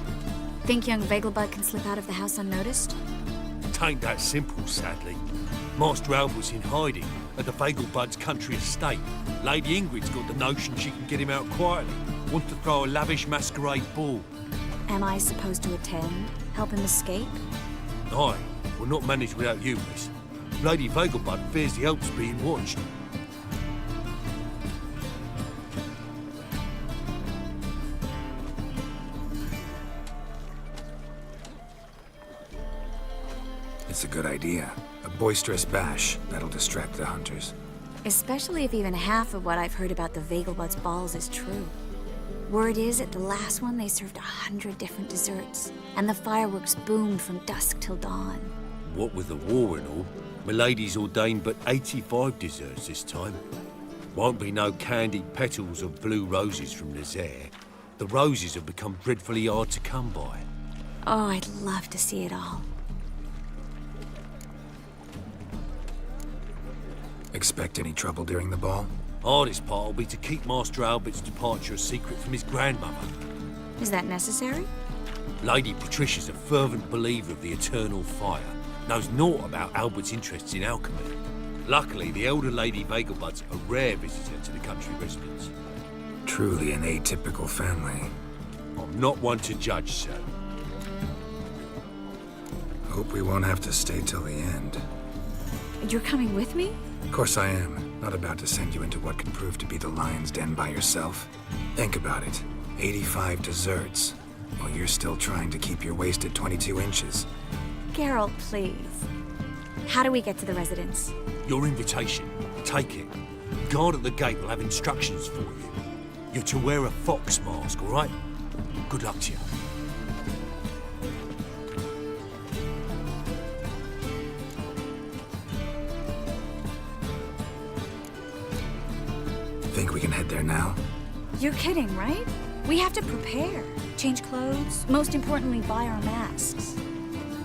Think young Vagelbud can slip out of the house unnoticed? Tain't that simple, sadly. Master Albert's in hiding, at the Vegelbud's country estate. Lady Ingrid's got the notion she can get him out quietly. Wants to throw a lavish masquerade ball. Am I supposed to attend? Help him escape? Aye, we'll not manage without you, miss. Lady Vegelbud fears the help's being watched. It's a good idea. A boisterous bash that'll distract the hunters. Especially if even half of what I've heard about the Vegelbud's balls is true. Word is, at the last one, they served 100 different desserts, and the fireworks boomed from dusk till dawn. What with the war and all, Milady's ordained but 85 desserts this time. Won't be no candied petals of blue roses from Nazaire. The roses have become dreadfully hard to come by. Oh, I'd love to see it all. Expect any trouble during the ball? Hardest part will be to keep Master Albert's departure a secret from his grandmother. Is that necessary? Lady Patricia's a fervent believer of the eternal fire. Knows naught about Albert's interests in alchemy. Luckily, the elder Lady Vegelbud's a rare visitor to the country residence. Truly an atypical family. I'm not one to judge, sir. Hope we won't have to stay till the end. You're coming with me? Of course I am. Not about to send you into what could prove to be the lion's den by yourself. Think about it. 85 desserts, while you're still trying to keep your waist at 22 inches. Geralt, please. How do we get to the residence? Your invitation. Take it. Guard at the gate will have instructions for you. You're to wear a fox mask, all right? Good luck to you. Think we can head there now? You're kidding, right? We have to prepare. Change clothes. Most importantly, buy our masks.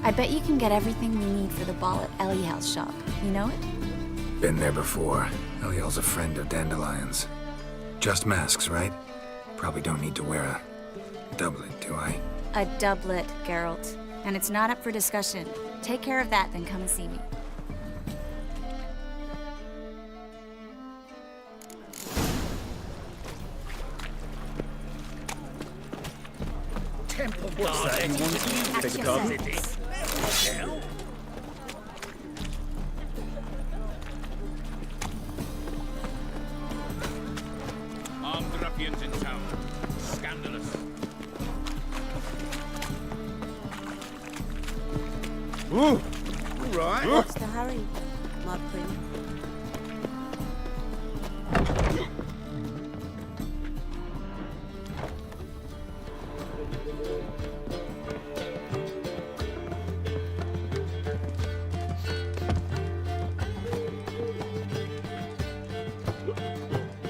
I bet you can get everything we need for the ball at Eliel's shop. You know it? Been there before. Eliel's a friend of Dandelion's. Just masks, right? Probably don't need to wear a doublet, do I? A doublet, Geralt. And it's not up for discussion. Take care of that, then come and see me. Temple Guard. Armed ruffians in town. Scandalous. Ooh, all right. What's the hurry?